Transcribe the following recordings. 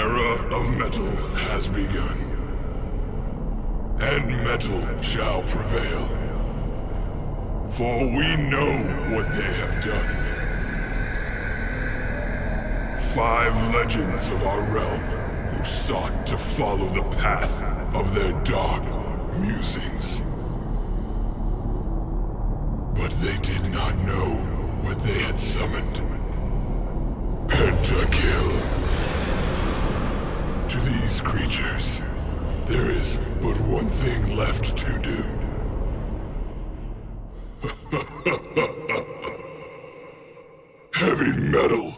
era of metal has begun, and metal shall prevail. For we know what they have done. 5 legends of our realm who sought to follow the path of their dark musings. But they did not know what they had summoned. Pentakill. To these creatures, there is but one thing left to do. Heavy metal.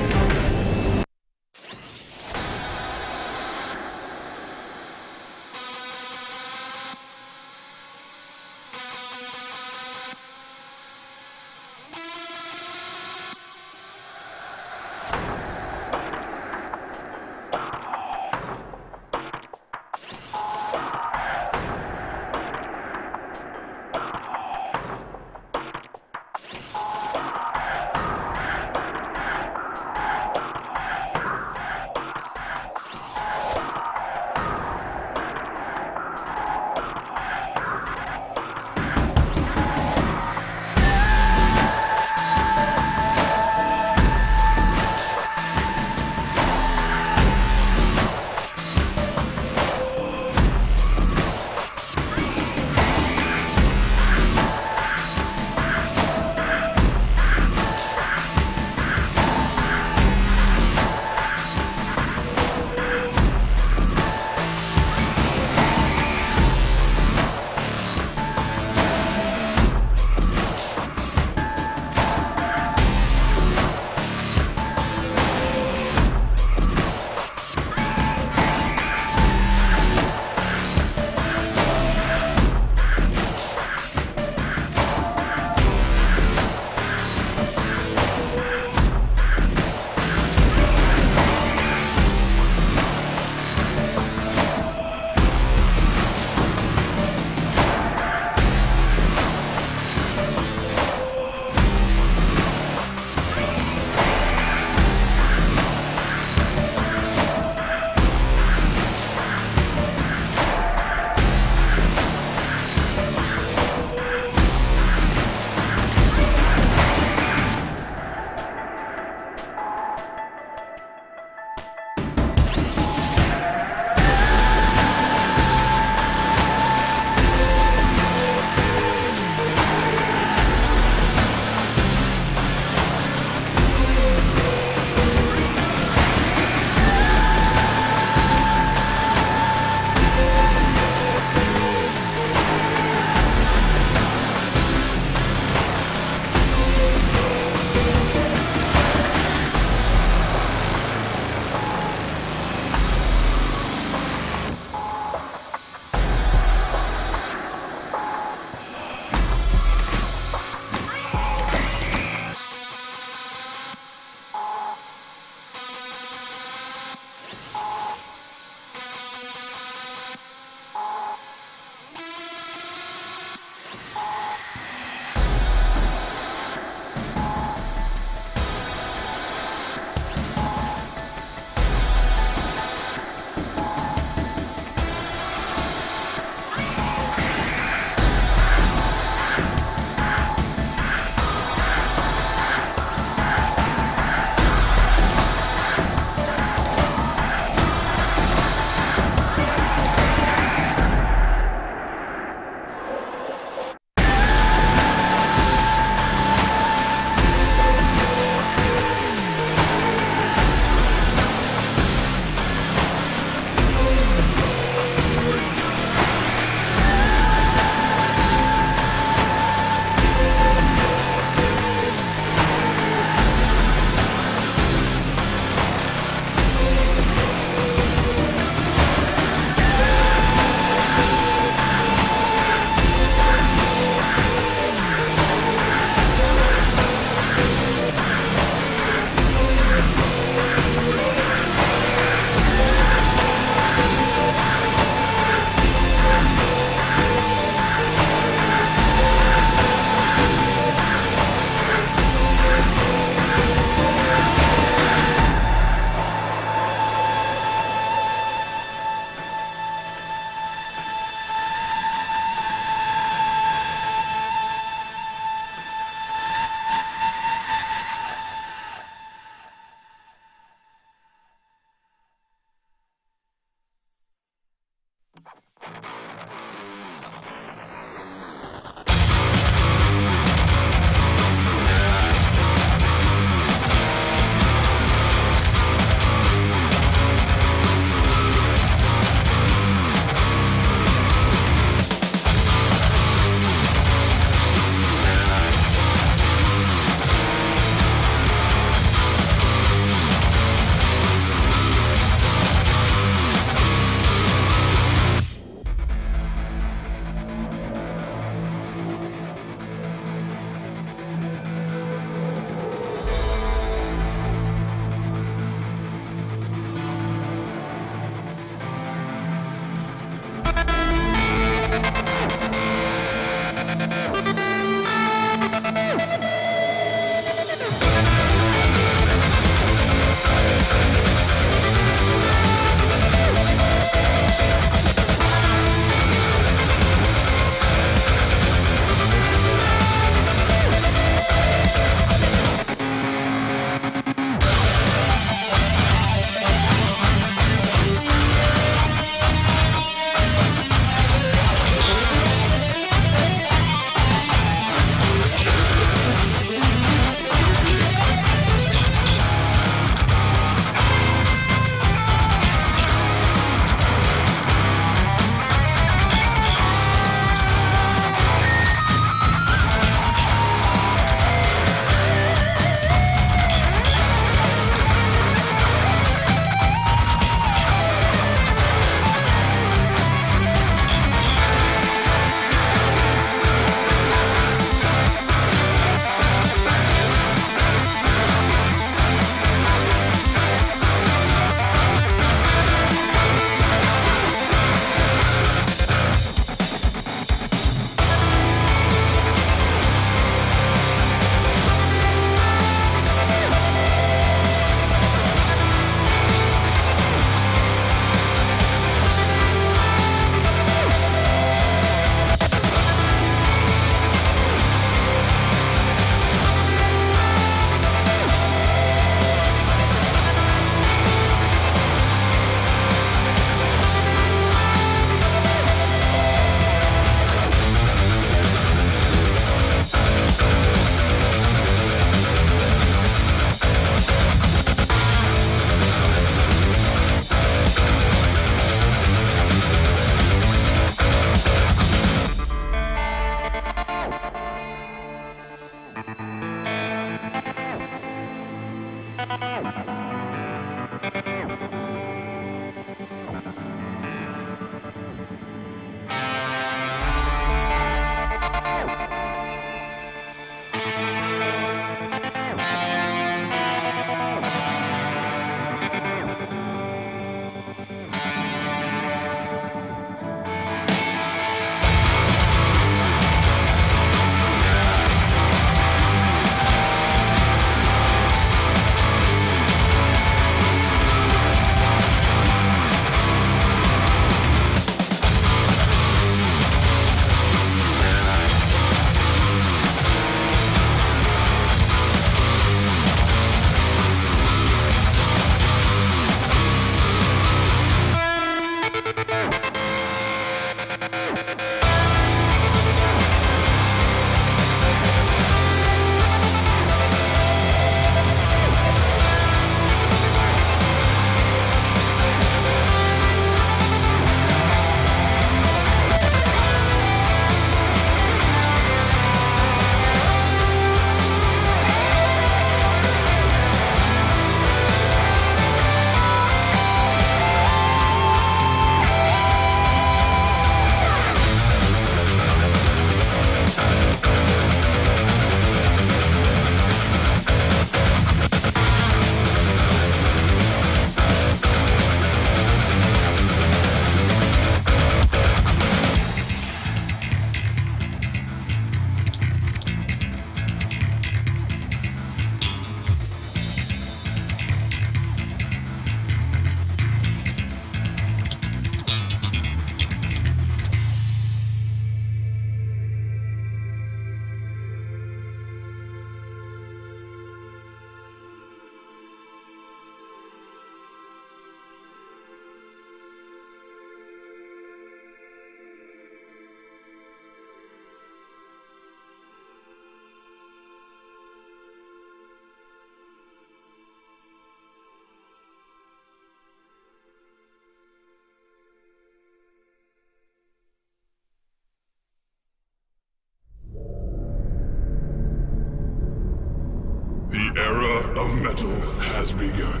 The era of metal has begun,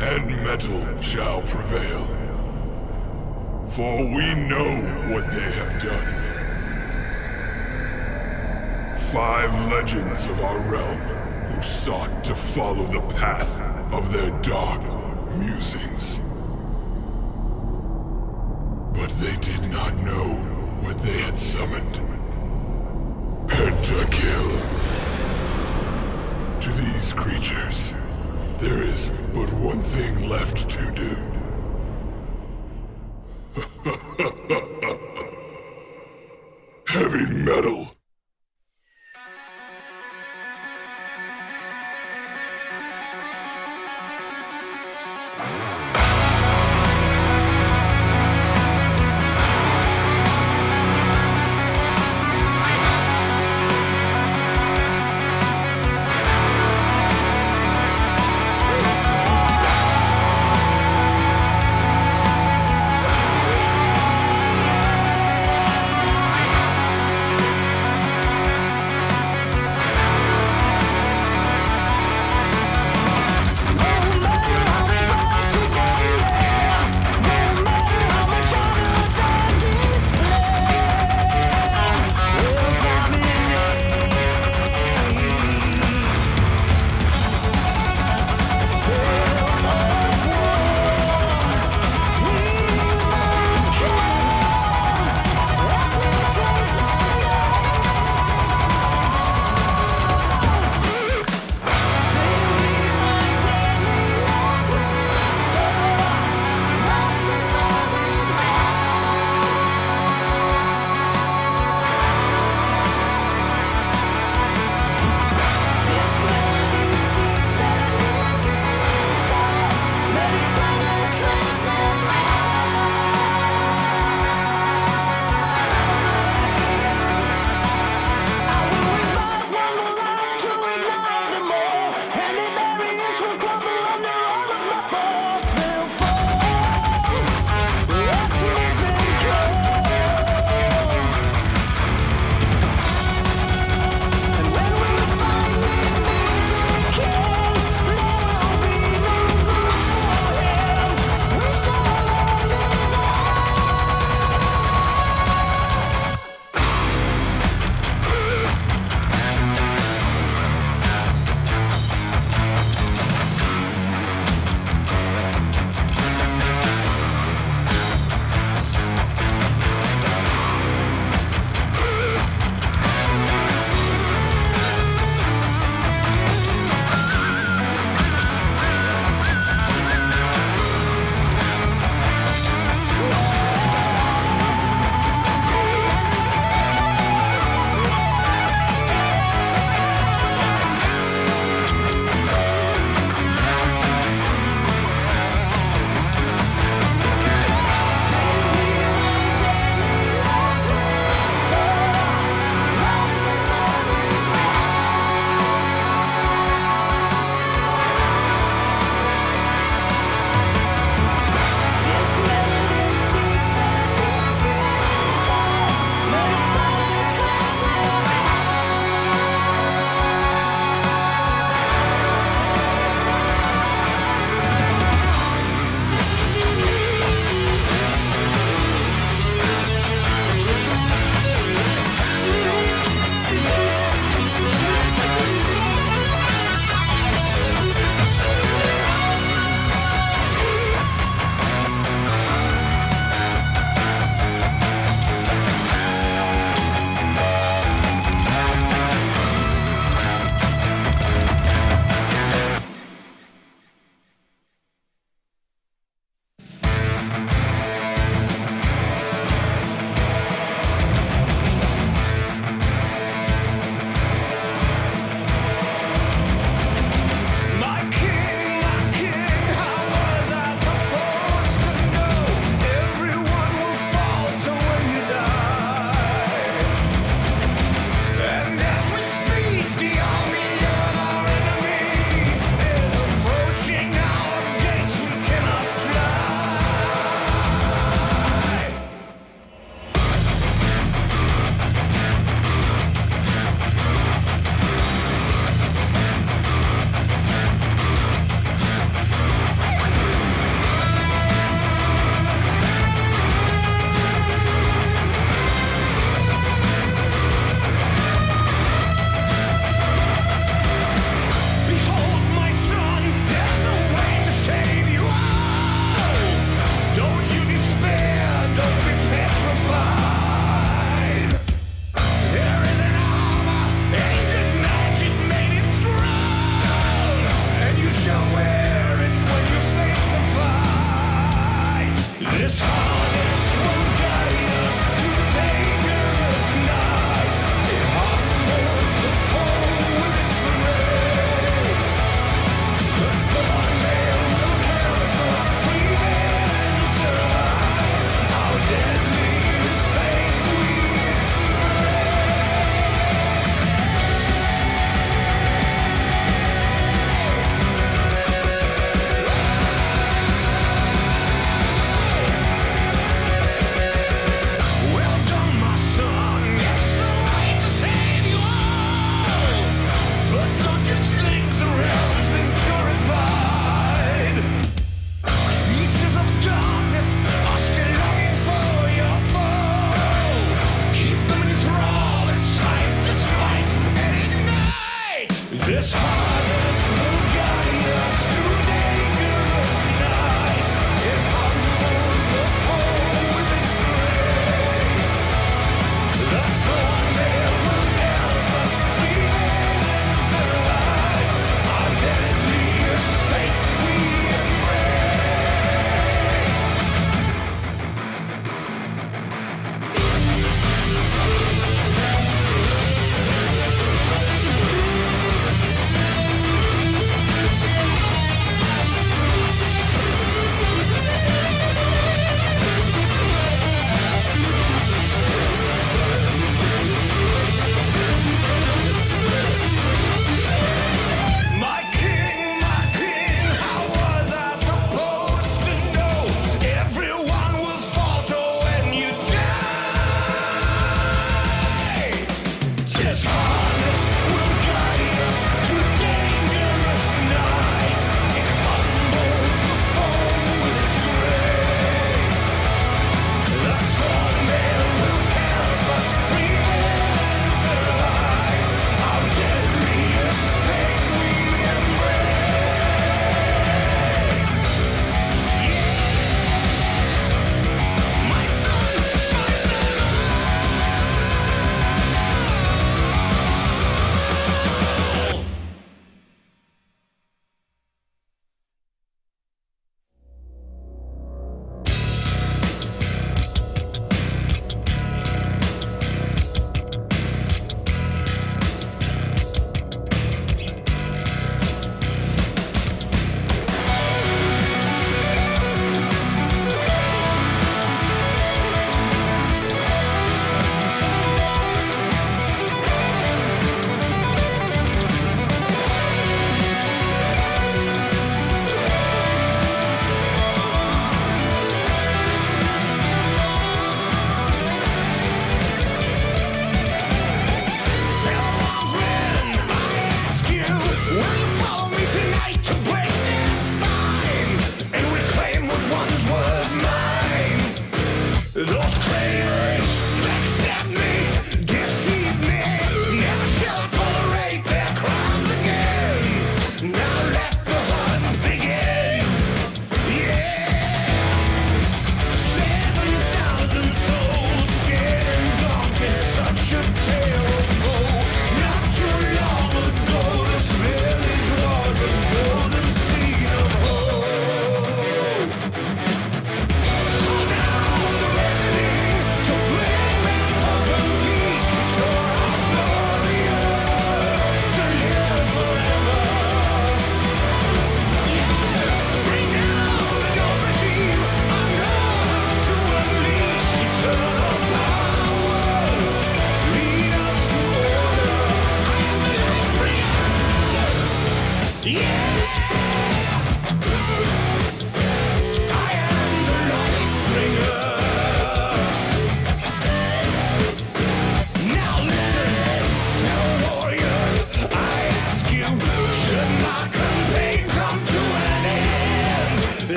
and metal shall prevail. For we know what they have done. 5 legends of our realm who sought to follow the path of their dark musings. But they did not know what they had summoned. Pentakill. To these creatures, there is but one thing left to do. Heavy metal.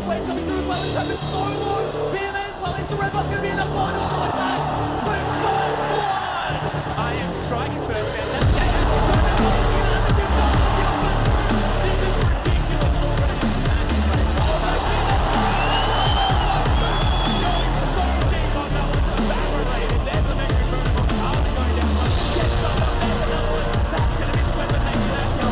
big wave coming through as well. It's happened so low. BMA as well. Is the red buff going to be enough? One auto attack. Swift goes one. I am striking first, man. That's This is ridiculous already. Almost in the going so deep on that one. Evaporated. There's the victory for him. Harley going down low. Gets some up. There's another one. That's going to be Swift and next to that kill.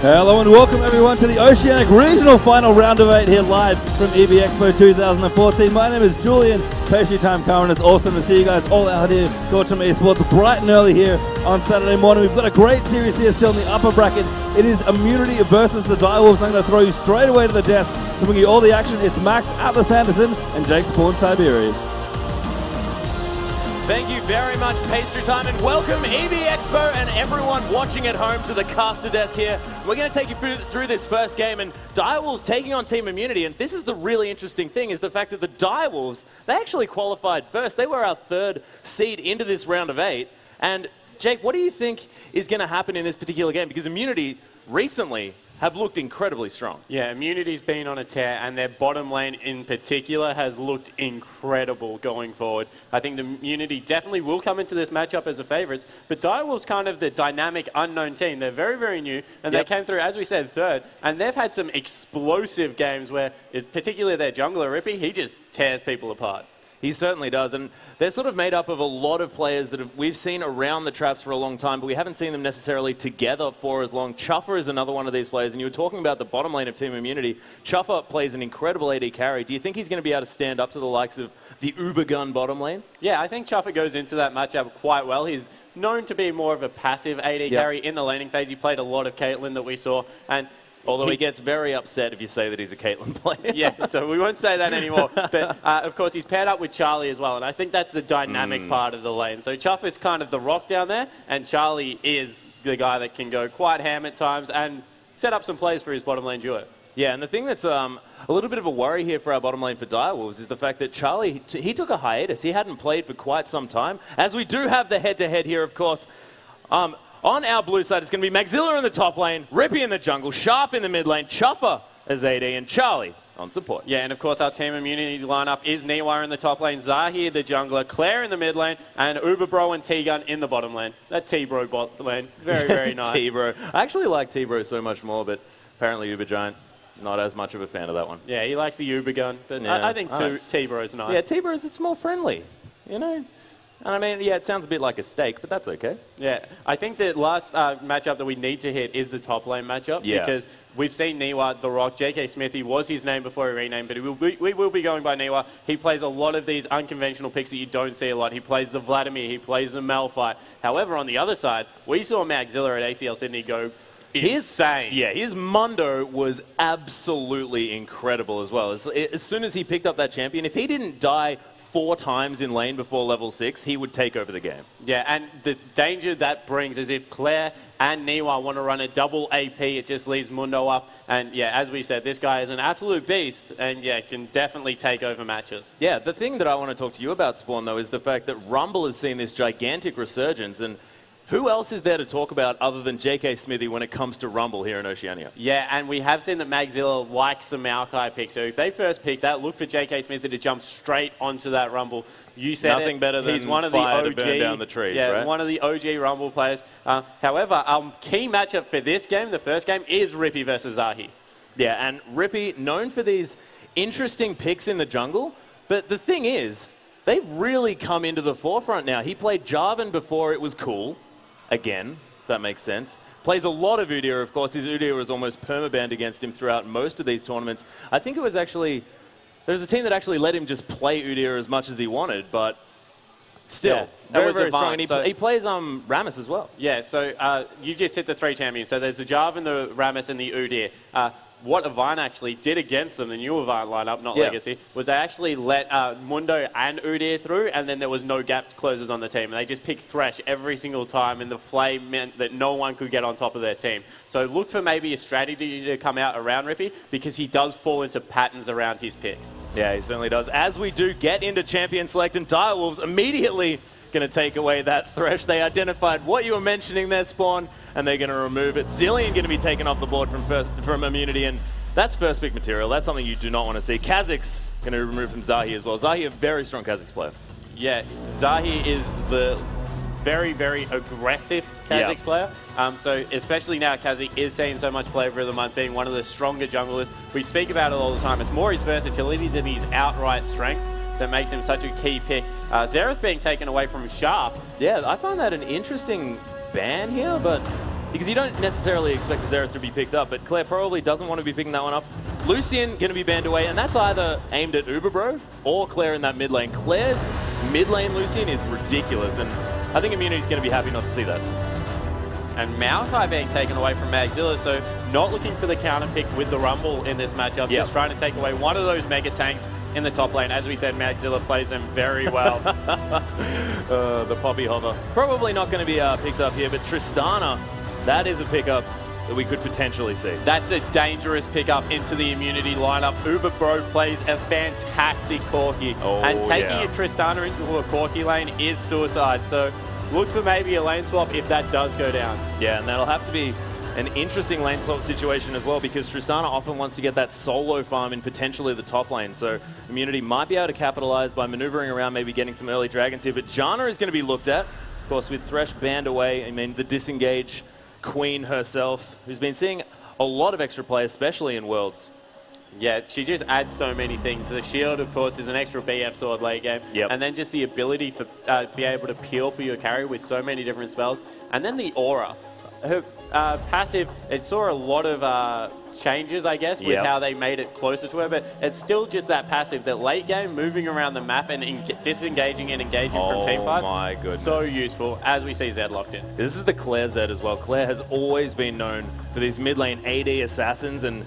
Hello and welcome everyone to the Oceanic Regional Final Round of 8 here live from EV Expo 2014. My name is Julian, Pastry Time Current. It's awesome to see you guys all out here, Torchum Esports, bright and early here on Saturday morning. We've got a great series here still in the upper bracket. It is Immunity versus the Direwolves. I'm going to throw you straight away to the desk to bring you all the action. It's Max, Atlas Anderson, and Jake Spawn Tiberi. Thank you very much, Pastry Time, and welcome EV Expo and everyone watching at home to the caster desk here. We're going to take you through this first game, and Direwolves taking on Team Immunity, and this is the really interesting thing, is the fact that the Direwolves, they actually qualified first. They were our third seed into this round of 8, and Jake, what do you think is going to happen in this particular game? Because Immunity recently have looked incredibly strong. Yeah, Immunity's been on a tear, and their bottom lane in particular has looked incredible going forward. I think the Immunity definitely will come into this matchup as the favourites, but Direwolves kind of the dynamic unknown team. They're very, very new, and they came through, as we said, third, and they've had some explosive games where, particularly their jungler, Rippy, he just tears people apart. He certainly does, and they're sort of made up of a lot of players that we've seen around the traps for a long time, but we haven't seen them necessarily together for as long. Chuffer is another one of these players, and you were talking about the bottom lane of Team Immunity. Chuffer plays an incredible AD carry. Do you think he's going to be able to stand up to the likes of the Uber Gun bottom lane? Yeah, I think Chuffer goes into that matchup quite well. He's known to be more of a passive AD carry in the laning phase. He played a lot of Caitlyn that we saw, and although he gets very upset if you say that he's a Caitlyn player. Yeah, so we won't say that anymore. But, of course, he's paired up with Charlie as well, and I think that's the dynamic part of the lane. So Chuff is kind of the rock down there, and Charlie is the guy that can go quite ham at times and set up some plays for his bottom lane duo. Yeah, and the thing that's a little bit of a worry here for our bottom lane for Direwolves is the fact that Charlie, he took a hiatus. He hadn't played for quite some time. As we do have the head-to-head here, of course. On our blue side, it's going to be Maxilla in the top lane, Rippy in the jungle, Sharp in the mid lane, Chuffer as AD, and Charlie on support. Yeah, and of course our Team Immunity lineup is Niwa in the top lane, Zahir the jungler, Claire in the mid lane, and Uberbro and T-Gun in the bottom lane. That T-Bro bot lane. Very, very nice. T-Bro. I actually like T-Bro so much more, but apparently Uber Giant, not as much of a fan of that one. Yeah, he likes the Uber gun, but yeah, I think T-Bro's nice. Yeah, T-Bro's, it's more friendly, you know? And I mean, yeah, it sounds a bit like a steak, but that's okay. Yeah, I think the last matchup that we need to hit is the top lane matchup. Yeah. Because we've seen Niwa, The Rock, JK Smithy was his name before he renamed, but we will be going by Niwa. He plays a lot of these unconventional picks that you don't see a lot. He plays the Vladimir, he plays the Malphite. However, on the other side, we saw Maxilla at ACL Sydney go insane. His Mundo was absolutely incredible as well. As soon as he picked up that champion, if he didn't die 4 times in lane before level 6, he would take over the game. Yeah, and the danger that brings is if Claire and Niwa want to run a double AP, it just leaves Mundo up. And yeah, as we said, this guy is an absolute beast and yeah, can definitely take over matches. Yeah, the thing that I want to talk to you about, Spawn, though, is the fact that Rumble has seen this gigantic resurgence, and who else is there to talk about other than JK Smithy when it comes to Rumble here in Oceania? Yeah, and we have seen that Magzilla likes the Maokai pick. So if they first pick that, look for JK Smithy to jump straight onto that Rumble. You said nothing better than he's one of fire the OG, to burn down the trees, yeah, right? One of the OG Rumble players. However, key matchup for this game, the first game, is Rippy versus Zahir. Yeah, and Rippy, known for these interesting picks in the jungle, but the thing is, they've really come into the forefront now. He played Jarvan before it was cool. Again, if that makes sense. Plays a lot of Udyr, of course. His Udyr was almost permabanned against him throughout most of these tournaments. I think it was actually, there was a team that actually let him just play Udyr as much as he wanted, but still, very, very strong. And he plays Rammus as well. Yeah, so you just hit the 3 champions. So there's the Jarvan, the Rammus, and the Udyr. what Avant actually did against them, the new Avant lineup, not Legacy, was they actually let Mundo and Udyr through, and then there was no gap closers on the team. And they just picked Thresh every single time, and the flame meant that no one could get on top of their team. So look for maybe a strategy to come out around Rippy, because he does fall into patterns around his picks. Yeah, he certainly does. As we do get into Champion Select, and Direwolves immediately going to take away that Thresh. They identified what you were mentioning there, Spawn, and they're going to remove it. Zillion going to be taken off the board from Immunity, and that's first pick material. That's something you do not want to see. Kha'Zix going to remove from Zahi as well. Zahi, a very strong Kha'Zix player. Yeah, Zahi is the very, very aggressive Kha'Zix player. So especially now, Kha'Zix is seeing so much flavor of the month, being one of the stronger junglers. We speak about it all the time. It's more his versatility than his outright strength that makes him such a key pick. Xerath being taken away from Sharp. Yeah, I find that an interesting ban here, but because you don't necessarily expect Xerath to be picked up, but Claire probably doesn't want to be picking that one up. Lucian going to be banned away, and that's either aimed at Uberbro or Claire in that mid lane. Claire's mid lane Lucian is ridiculous, and I think Immunity's going to be happy not to see that. And Maokai being taken away from Magzilla, so not looking for the counter pick with the Rumble in this matchup, just trying to take away one of those mega tanks in the top lane. As we said, Magzilla plays them very well. The Poppy Hover. Probably not going to be picked up here, but Tristana, that is a pickup that we could potentially see. That's a dangerous pickup into the Immunity lineup. Uber Bro plays a fantastic Corki. And taking a Tristana into a Corki lane is suicide. So look for maybe a lane swap if that does go down. Yeah, and that'll have to be an interesting lane swap situation as well, because Tristana often wants to get that solo farm in potentially the top lane. So Immunity might be able to capitalize by maneuvering around, maybe getting some early dragons here. But Janna is going to be looked at, of course, with Thresh banned away. I mean, the disengage queen herself, who's been seeing a lot of extra play, especially in Worlds. Yeah, she just adds so many things. The shield, of course, is an extra BF sword late game. And then just the ability for be able to peel for your carry with so many different spells. And then the aura. Her passive, it saw a lot of changes, I guess, with how they made it closer to her, but it's still just that passive, that late game, moving around the map and disengaging and engaging from team fights. Oh my goodness. So useful, as we see Zed locked in. This is the Claire Zed as well. Claire has always been known for these mid lane AD assassins, and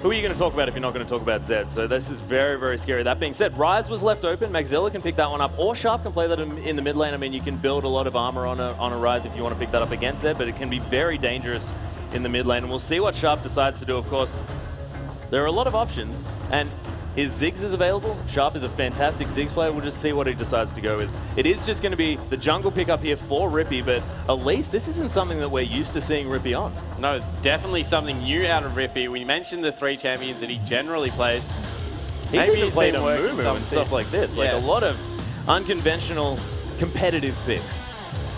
who are you going to talk about if you're not going to talk about Zed? So this is very, very scary. That being said, Ryze was left open. Magzilla can pick that one up, or Sharp can play that in the mid lane. I mean, you can build a lot of armor on a Ryze if you want to pick that up against Zed, but it can be very dangerous in the mid lane. And we'll see what Sharp decides to do, of course. There are a lot of options, and his Ziggs is available. Sharp is a fantastic Ziggs player. We'll just see what he decides to go with. It is just going to be the jungle pickup here for Rippy, but at least this isn't something that we're used to seeing Rippy on. No, definitely something new out of Rippy. We mentioned the 3 champions that he generally plays. He's even played a Moo and stuff like this. Like a lot of unconventional, competitive picks.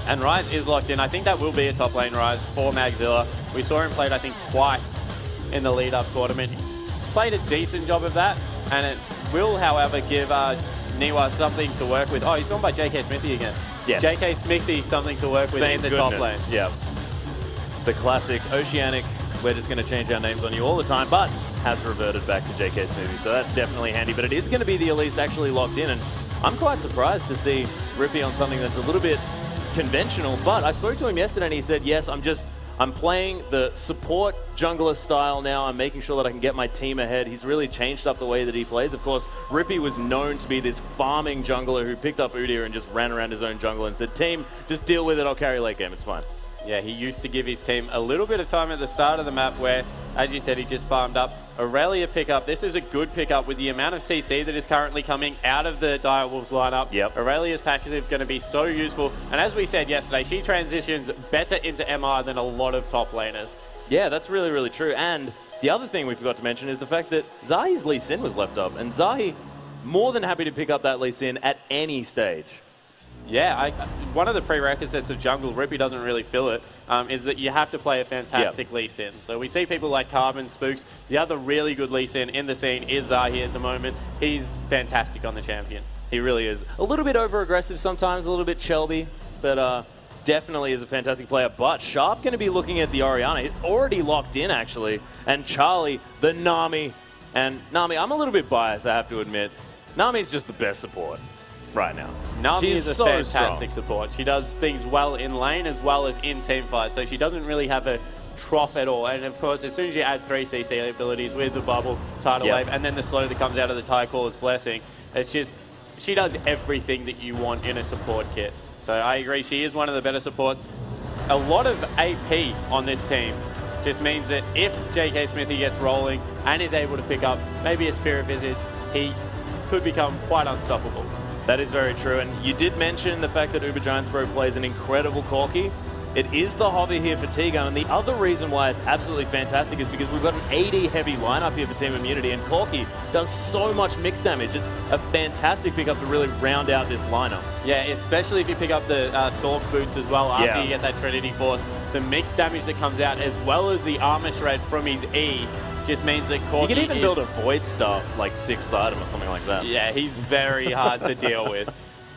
And Ryze is locked in. I think that will be a top lane Ryze for Magzilla. We saw him played, I think, twice in the lead-up tournament. He played a decent job of that, and it will, however, give Niwa something to work with. Oh, he's gone by JK Smithy again. Yes. JK Smithy, something to work with in the top lane. Yeah. The classic Oceanic, we're just going to change our names on you all the time, but has reverted back to JK Smithy. So that's definitely handy, but it is going to be the Elise actually locked in, and I'm quite surprised to see Rippy on something that's a little bit conventional, but I spoke to him yesterday and he said, yes, I'm playing the support jungler style now. I'm making sure that I can get my team ahead. He's really changed up the way that he plays. Of course, Rippy was known to be this farming jungler who picked up Udyr and just ran around his own jungle and said, team, just deal with it. I'll carry late game. It's fine. Yeah, he used to give his team a little bit of time at the start of the map where, as you said, he just farmed up. Aurelia pickup. This is a good pickup with the amount of CC that is currently coming out of the Direwolves lineup. Aurelia's passive is going to be so useful. And as we said yesterday, she transitions better into MR than a lot of top laners. Yeah, that's really, really true. And the other thing we forgot to mention is the fact that Zahi's Lee Sin was left up. And Zahi, more than happy to pick up that Lee Sin at any stage. Yeah, one of the prerequisites of jungle, Rippy doesn't really fill it, is that you have to play a fantastic Lee Sin. So we see people like Carbon, Spooks. The other really good Lee Sin in the scene is Zahi at the moment. He's fantastic on the champion. He really is. A little bit over-aggressive sometimes, a little bit Shelby, but definitely is a fantastic player. But Sharp going to be looking at the Orianna. It's already locked in, actually. And Charlie, the Nami. And Nami, I'm a little bit biased, I have to admit. Nami's just the best support right now. Nami is a fantastic support. She does things well in lane as well as in team fight, so she doesn't really have a trough at all. And of course, as soon as you add 3 CC abilities with the bubble, tidal wave, and then the slow that comes out of the Tide Caller's Blessing, it's just, she does everything that you want in a support kit. So I agree, she is one of the better supports. A lot of AP on this team just means that if JK Smithy gets rolling and is able to pick up maybe a Spirit Visage, he could become quite unstoppable. That is very true, and you did mention the fact that Uber Giantspro plays an incredible Corki. It is the hobby here for T-Gun, and the other reason why it's absolutely fantastic is because we've got an AD heavy lineup here for Team Immunity, and Corki does so much mix damage. It's a fantastic pickup to really round out this lineup. Yeah, especially if you pick up the Sork boots as well after you get that Trinity Force. The mix damage that comes out, as well as the armor shred from his E, just means that Corki You can even build a Void Staff, like 6th item or something like that. Yeah, he's very hard to deal with.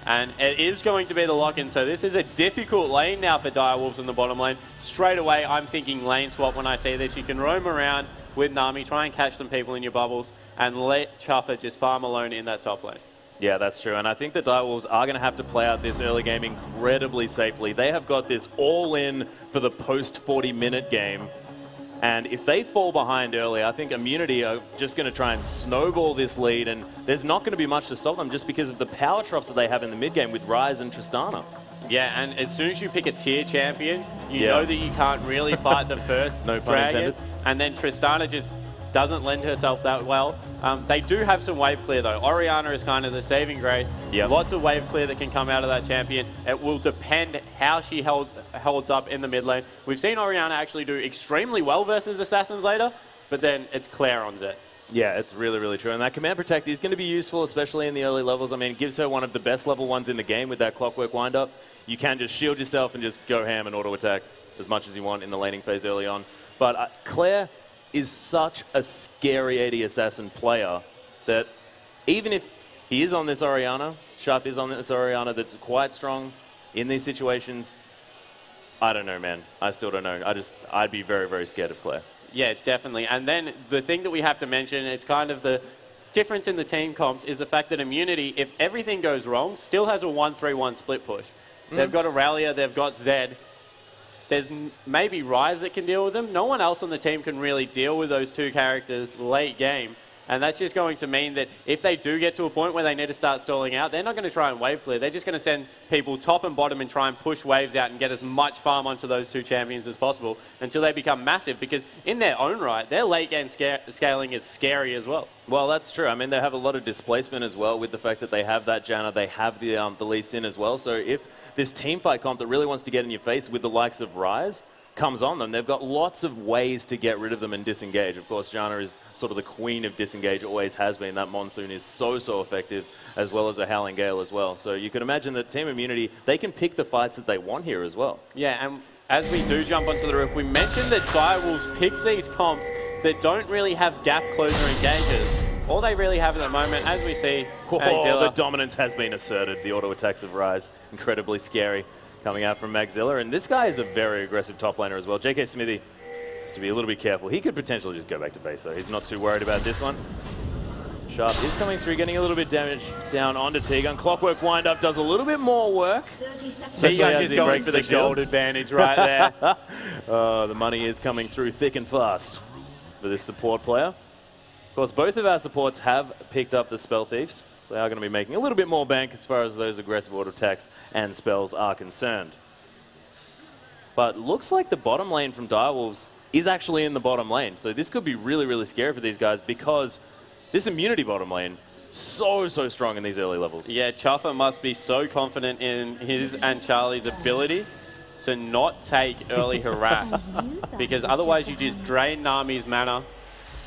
And it is going to be the lock-in, so this is a difficult lane now for Direwolves in the bottom lane. Straight away, I'm thinking lane swap when I see this. You can roam around with Nami, try and catch some people in your bubbles, and let Chuffer just farm alone in that top lane. Yeah, that's true, and I think the Direwolves are going to have to play out this early game incredibly safely. They have got this all in for the post-40-minute game. And if they fall behind early, I think Immunity are just going to try and snowball this lead, and there's not going to be much to stop them just because of the power troughs that they have in the mid-game with Ryze and Tristana. Yeah, and as soon as you pick a tier champion, you know that you can't really fight the first no pun dragon, intended. And then Tristana just doesn't lend herself that well. They do have some wave clear though. Orianna is kind of the saving grace. Lots of wave clear that can come out of that champion. It will depend how she holds up in the mid lane. We've seen Orianna actually do extremely well versus Assassins later, but then it's Claire on Zed. Yeah, it's really, really true. And that Command Protect is going to be useful, especially in the early levels. I mean, it gives her one of the best level ones in the game with that Clockwork wind-up. You can just shield yourself and just go ham and auto-attack as much as you want in the laning phase early on. But Claire is such a scary AD Assassin player that even if he is on this Orianna, Sharp is on this Orianna that's quite strong in these situations, I don't know, man. I still don't know. I'd be very, very scared of Claire. Yeah, definitely. And then the thing that we have to mention, it's kind of the difference in the team comps, is the fact that Immunity, if everything goes wrong, still has a 1-3-1 split push. They've got Aurelia, they've got Zed. There's maybe Ryze that can deal with them. No one else on the team can really deal with those two characters late game. And that's just going to mean that if they do get to a point where they need to start stalling out, they're not going to try and wave clear. They're just going to send people top and bottom and try and push waves out and get as much farm onto those two champions as possible until they become massive. Because in their own right, their late game scaling is scary as well. Well, that's true. I mean, they have a lot of displacement as well with the fact that they have that Janna, they have the Lee Sin as well. So if this teamfight comp that really wants to get in your face with the likes of Ryze comes on them, they've got lots of ways to get rid of them and disengage. Of course, Janna is sort of the queen of disengage, always has been. That Monsoon is so effective, as well as a Howling Gale as well. So you can imagine that Team Immunity, they can pick the fights that they want here as well. Yeah, and as we do jump onto the roof, we mentioned that Direwolves picks these comps that don't really have gap closer engages. All they really have at the moment, as we see, the dominance has been asserted. The auto attacks of Ryze, incredibly scary, coming out from Magzilla. And this guy is a very aggressive top laner as well. JK Smithy has to be a little bit careful. He could potentially just go back to base though. He's not too worried about this one. Sharp is coming through, getting a little bit damage down onto T-Gun. Clockwork wind-up does a little bit more work. T-Gun is going for the gold advantage right there. The money is coming through thick and fast for this support player. Of course, both of our supports have picked up the Spell Thieves, so they are going to be making a little bit more bank as far as those aggressive auto attacks and spells are concerned. But looks like the bottom lane from Direwolves is actually in the bottom lane, so this could be really, really scary for these guys because this Immunity bottom lane, so strong in these early levels. Yeah, Chuffer must be so confident in his and Charlie's ability to not take early harass, because otherwise you just drain Nami's mana.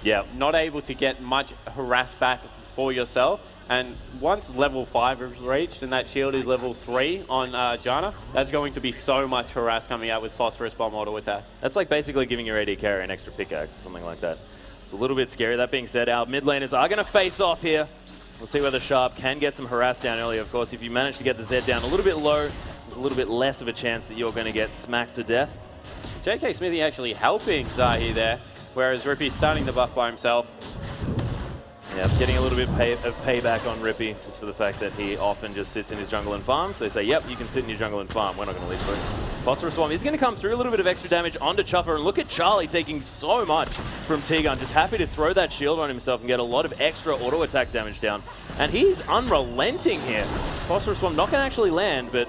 Yeah. Not able to get much harass back for yourself. And once level 5 is reached and that shield is level 3 on Janna, that's going to be so much harass coming out with Phosphorus Bomb auto attack. That's like basically giving your AD carry an extra pickaxe or something like that. It's a little bit scary. That being said, our mid laners are going to face off here. We'll see whether Sharp can get some harass down early. Of course, if you manage to get the Zed down a little bit low, there's a little bit less of a chance that you're going to get smacked to death. JK Smithy actually helping Zahi there, whereas Rippy's starting the buff by himself. Yeah, getting a little bit of payback on Rippy, just for the fact that he often just sits in his jungle and farms. They say, yep, you can sit in your jungle and farm. We're not going to leave for it. Phosphorus Bomb is going to come through, a little bit of extra damage onto Chuffer, and look at Charlie taking so much from T-Gun, just happy to throw that shield on himself and get a lot of extra auto attack damage down. And he's unrelenting here. Phosphorus Bomb not going to actually land, but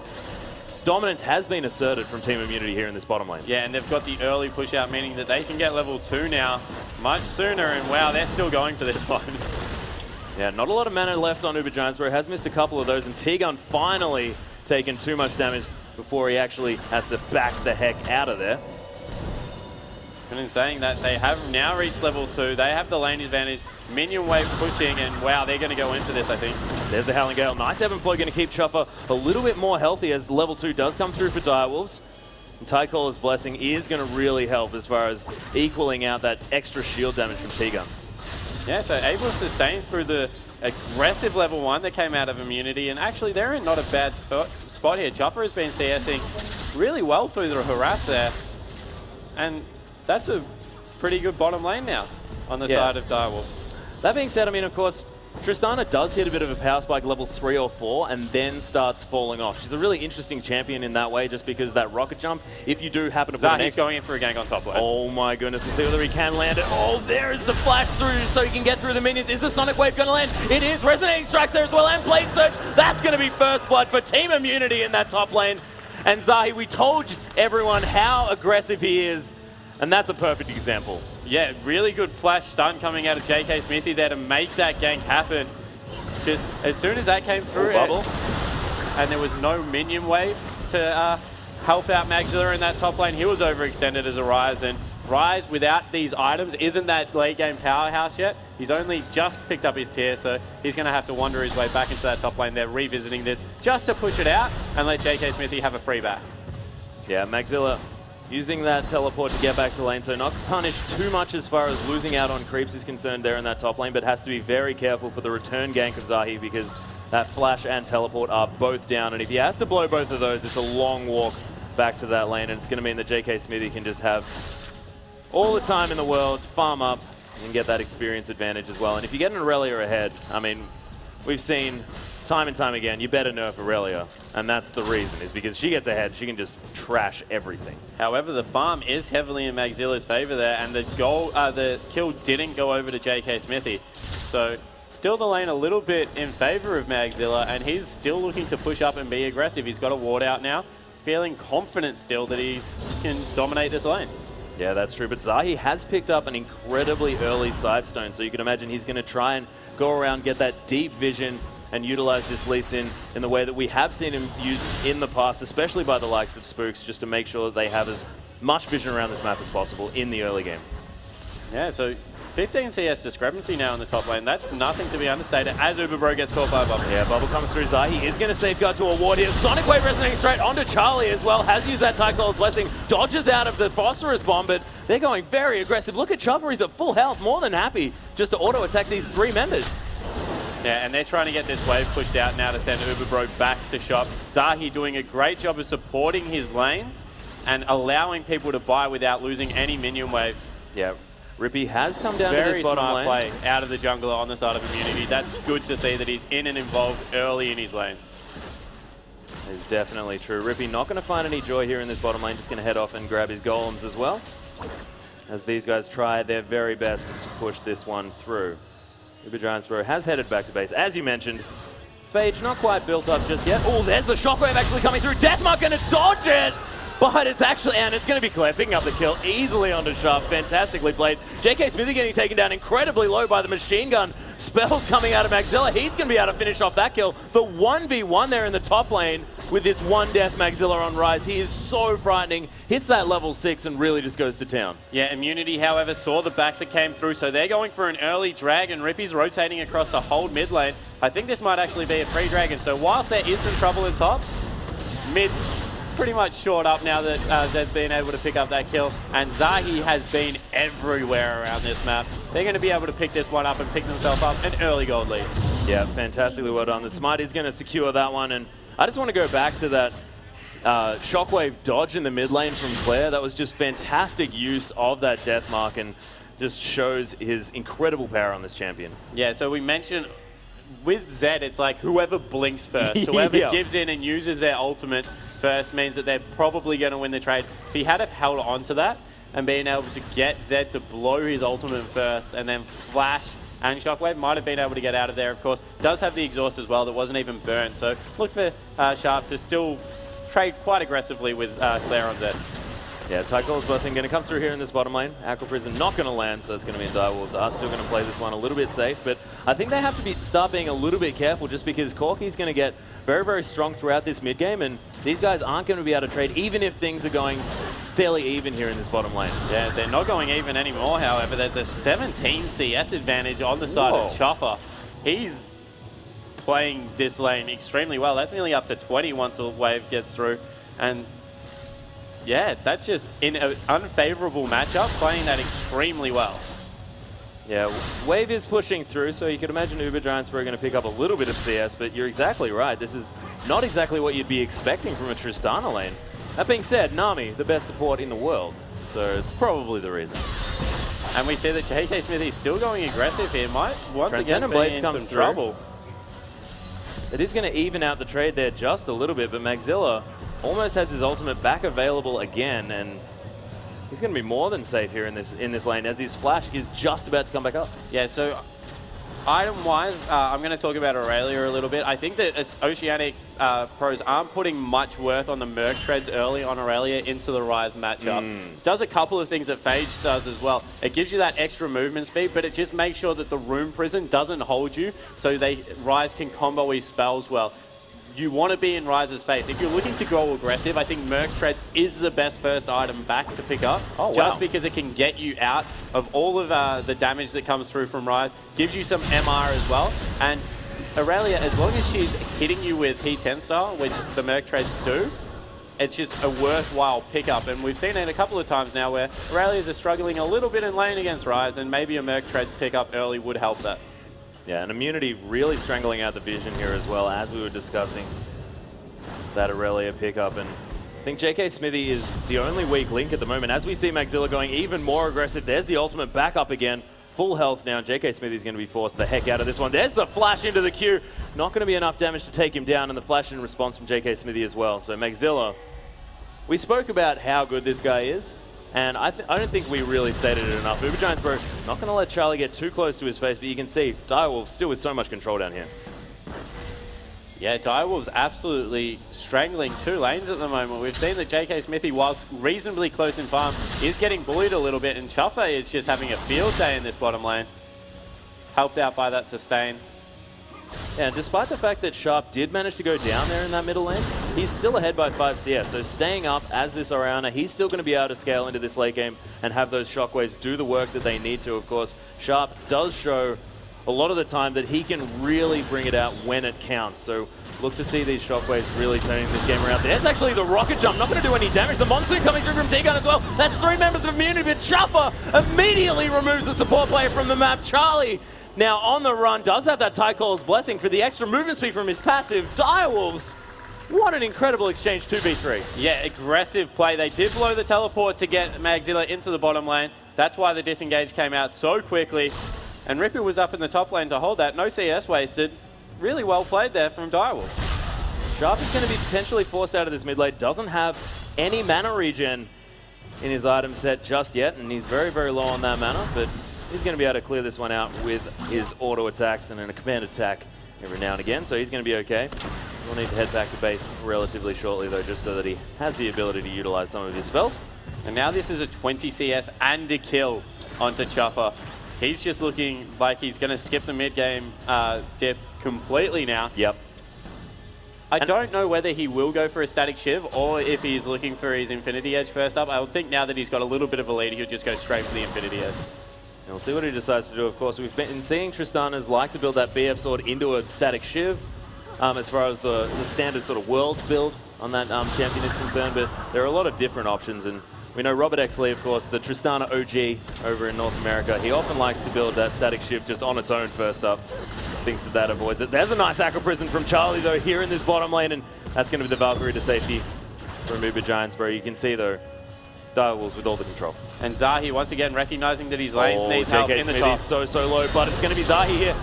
dominance has been asserted from Team Immunity here in this bottom lane. Yeah, and they've got the early push out, meaning that they can get level 2 now much sooner, and wow, they're still going for this one. Yeah, not a lot of mana left on Uber Giants, where he has missed a couple of those, and T-Gun finally taken too much damage before he actually has to back the heck out of there. And in saying that, they have now reached level 2. They have the lane advantage. Minion wave pushing, and wow, they're going to go in for this, I think. There's the Howling Gale. Nice Ebb and Flow, going to keep Chuffer a little bit more healthy as level 2 does come through for Direwolves. And Tycaller's Blessing is going to really help as far as equaling out that extra shield damage from T-Gun. Yeah, so able to sustain through the aggressive level 1 that came out of Immunity, and actually they're in not a bad spot here. Chuffer has been CSing really well through the harass there, and that's a pretty good bottom lane now on the side of Direwolves. That being said, I mean, of course, Tristana does hit a bit of a power spike level 3 or 4 and then starts falling off. She's a really interesting champion in that way, just because that rocket jump, if you do happen to put Zahi's going in for a gank on top lane. Oh my goodness, we'll see whether he can land it. Oh, there's the flash through so he can get through the minions. Is the Sonic Wave going to land? It is. Resonating Strikes there as well, and Blade Surge. That's going to be first blood for Team Immunity in that top lane. And Zahi, we told everyone how aggressive he is, and that's a perfect example. Yeah, really good flash stun coming out of JK Smithy there to make that gank happen. Just as soon as that came through, bubble. And there was no minion wave to help out Magzilla in that top lane, he was overextended as a Ryze, and Ryze without these items isn't that late game powerhouse yet. He's only just picked up his tier, so he's going to have to wander his way back into that top lane. They're revisiting this just to push it out and let JK Smithy have a free back. Yeah, Magzilla using that teleport to get back to lane, so not punished too much as far as losing out on creeps is concerned there in that top lane, but has to be very careful for the return gank of Zahi, because that flash and teleport are both down, and if he has to blow both of those, it's a long walk back to that lane, and it's going to mean that JK Smithy can just have all the time in the world, farm up, and get that experience advantage as well. And if you get an Aurelia ahead, I mean, we've seen time and time again, you better nerf Aurelia, and that's the reason, is because she gets ahead, she can just trash everything. However, the farm is heavily in Magzilla's favor there, and the kill didn't go over to JK Smithy. So still the lane a little bit in favor of Magzilla, and he's still looking to push up and be aggressive. He's got a ward out now, feeling confident still that he can dominate this lane. Yeah, that's true, but Zahi has picked up an incredibly early sidestone, so you can imagine he's going to try and go around, get that deep vision, and utilize this Lee Sin in the way that we have seen him used in the past, especially by the likes of Spooks, just to make sure that they have as much vision around this map as possible in the early game. Yeah, so 15 CS discrepancy now in the top lane. That's nothing to be understated as Uberbro gets caught by a bubble. Yeah, bubble comes through. Zahi is going to safeguard to a ward here. Sonic Wave resonating straight onto Charlie as well. Has used that Tycaller's Blessing. Dodges out of the Phosphorus Bomb, but they're going very aggressive. Look at Chuffer. He's at full health. More than happy just to auto-attack these 3 members. Yeah, and they're trying to get this wave pushed out now to send Uberbro back to shop. Zahi doing a great job of supporting his lanes and allowing people to buy without losing any minion waves. Yeah, Rippy has come down to this bottom lane. Very smart play out of the jungler on the side of Immunity. That's good to see that he's in and involved early in his lanes. It's definitely true. Rippy not going to find any joy here in this bottom lane. Just going to head off and grab his golems as well, as these guys try their very best to push this one through. Uber Giantsboro has headed back to base. As you mentioned, Phage not quite built up just yet. Oh, there's the shockwave actually coming through. Deathmark going to dodge it! But it's actually, and it's going to be Claire picking up the kill easily onto Sharp. Fantastically played. JK Smithy getting taken down incredibly low by the machine gun. Spells coming out of Magzilla. He's going to be able to finish off that kill. The 1v1 there in the top lane with this one death Magzilla on Ryze. He is so frightening. Hits that level 6 and really just goes to town. Yeah, Immunity, however, saw the backs that came through, so they're going for an early drag, and Rippy's rotating across the whole mid lane. I think this might actually be a free dragon. So whilst there is some trouble in top, mid's pretty much short up now that they've been able to pick up that kill, and Zahi has been everywhere around this map. They're going to be able to pick this one up and pick themselves up an early gold lead. Yeah, fantastically well done. The Smite is going to secure that one, and I just want to go back to that shockwave dodge in the mid lane from Claire. That was just fantastic use of that death mark and just shows his incredible power on this champion. Yeah, so we mentioned with Zed, it's like whoever blinks first, whoever gives in and uses their ultimate first means that they're probably going to win the trade. If he had have held on to that and been able to get Zed to blow his ultimate first and then flash and Shockwave, might have been able to get out of there, of course. Does have the exhaust as well that wasn't even burned. So look for Sharp to still trade quite aggressively with Claire on Zed. Yeah, Tyco's Blessing going to come through here in this bottom lane. Aqua Prison not going to land, so it's going to be in Direwolves. Are still going to play this one a little bit safe, but I think they have to start being a little bit careful just because Corky's going to get very, very strong throughout this mid game, and these guys aren't going to be able to trade even if things are going fairly even here in this bottom lane. Yeah, they're not going even anymore, however. There's a 17 CS advantage on the side of Chopper. He's playing this lane extremely well. That's nearly up to 20 once the wave gets through, and yeah, that's just in an unfavorable matchup, playing that extremely well. Yeah, Wave is pushing through, so you could imagine Uber Giants are going to pick up a little bit of CS, but you're exactly right. This is not exactly what you'd be expecting from a Tristana lane. That being said, Nami, the best support in the world, so it's probably the reason. And we see that JK Smithy still going aggressive here. Might once again be Blades in comes some through. trouble. It is going to even out the trade there just a little bit, but Magzilla almost has his ultimate back available again, and he's going to be more than safe here in this lane as his flash is just about to come back up. Yeah, so item-wise, I'm going to talk about Aurelia a little bit. I think that Oceanic pros aren't putting much worth on the Merc Treads early on Aurelia into the Rise matchup. Does a couple of things that Phage does as well. It gives you that extra movement speed, but it just makes sure that the Room Prison doesn't hold you, so Rise can combo his spells well. You want to be in Rise's face. If you're looking to go aggressive, I think Merc Treads is the best first item back to pick up. Just because it can get you out of all of the damage that comes through from Rise. Gives you some MR as well. And Aurelia, as long as she's hitting you with T10 style, which the Merc Treads do, it's just a worthwhile pickup. And we've seen it a couple of times now where Aurelias are struggling a little bit in lane against Rise, and maybe a Merc Treads pickup early would help that. Yeah, and Immunity really strangling out the vision here as well, as we were discussing that Aurelia pickup. And I think JK Smithy is the only weak link at the moment. As we see Magzilla going even more aggressive, there's the ultimate back up again. Full health now. JK Smithy's going to be forced the heck out of this one. There's the flash into the queue. Not going to be enough damage to take him down, and the flash in response from JK Smithy as well. So Magzilla, we spoke about how good this guy is. And I don't think we really stated it enough. Uber Giants, bro, not going to let Charlie get too close to his face, but you can see Direwolf still with so much control down here. Yeah, Direwolf's absolutely strangling two lanes at the moment. We've seen that JK Smithy, whilst reasonably close in farm, is getting bullied a little bit, and Chuffa is just having a field day in this bottom lane. Helped out by that sustain. Yeah, despite the fact that Sharp did manage to go down there in that middle lane, he's still ahead by 5 CS. So staying up as this Orianna, he's still going to be able to scale into this late game and have those shockwaves do the work that they need to. Of course, Sharp does show a lot of the time that he can really bring it out when it counts. So look to see these shockwaves really turning this game around. There's actually the rocket jump, not going to do any damage. The monsoon coming through from T-Gun as well. That's 3 members of Immunity, but Chuffa immediately removes the support player from the map. Charlie, now on the run, does have that Tyco's Blessing for the extra movement speed from his passive. Direwolves, what an incredible exchange, 2v3. Yeah, aggressive play. They did blow the teleport to get Magzilla into the bottom lane. That's why the disengage came out so quickly. And Rippy was up in the top lane to hold that. No CS wasted. Really well played there from Direwolves. Sharp is going to be potentially forced out of this mid lane. Doesn't have any mana regen in his item set just yet, and he's very, very low on that mana, but he's going to be able to clear this one out with his auto attacks and a command attack every now and again, so he's going to be okay. We'll need to head back to base relatively shortly, though, just so that he has the ability to utilize some of his spells. And now this is a 20 CS and a kill onto Chuffa. He's just looking like he's going to skip the mid-game dip completely now. Yep. I don't know whether he will go for a static shiv or if he's looking for his Infinity Edge first up. I would think now that he's got a little bit of a lead, he'll just go straight for the Infinity Edge. And we'll see what he decides to do. Of course, we've been seeing Tristanas like to build that BF sword into a static shiv as far as the standard sort of world build on that champion is concerned, but there are a lot of different options, and we know Robert X. Lee, of course, the Tristana OG over in North America, he often likes to build that static shift just on its own first up. Thinks that avoids it. There's a nice Aqua Prison from Charlie, though, here in this bottom lane, and that's going to be the Valkyrie to safety from Uber Giants, bro. You can see, though, Direwolves with all the control. And Zahi, once again, recognizing that his lanes need help in the top. So low, but it's going to be Zahi here.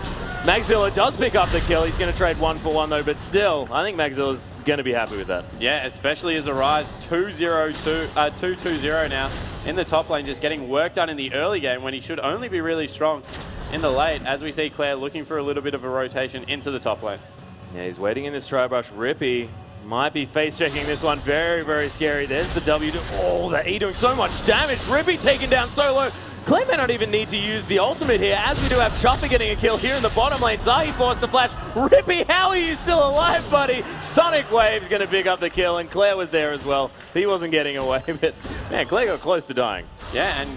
Magzilla does pick up the kill. He's going to trade 1 for 1 though, but still, I think Magzilla's going to be happy with that. Yeah, especially as Arise 2-2-0 now in the top lane, just getting work done in the early game when he should only be really strong in the late, as we see Claire looking for a little bit of a rotation into the top lane. Yeah, he's waiting in this tri-brush. Rippy might be face-checking this one. Very, very scary. There's the W. Oh, the E doing so much damage. Rippy taken down solo. Clay may not even need to use the ultimate here, as we do have Chuffer getting a kill here in the bottom lane. Zahi forced the flash. Rippy, how are you still alive, buddy? Sonic Wave's going to pick up the kill, and Claire was there as well. He wasn't getting away, but man, Claire got close to dying. Yeah, and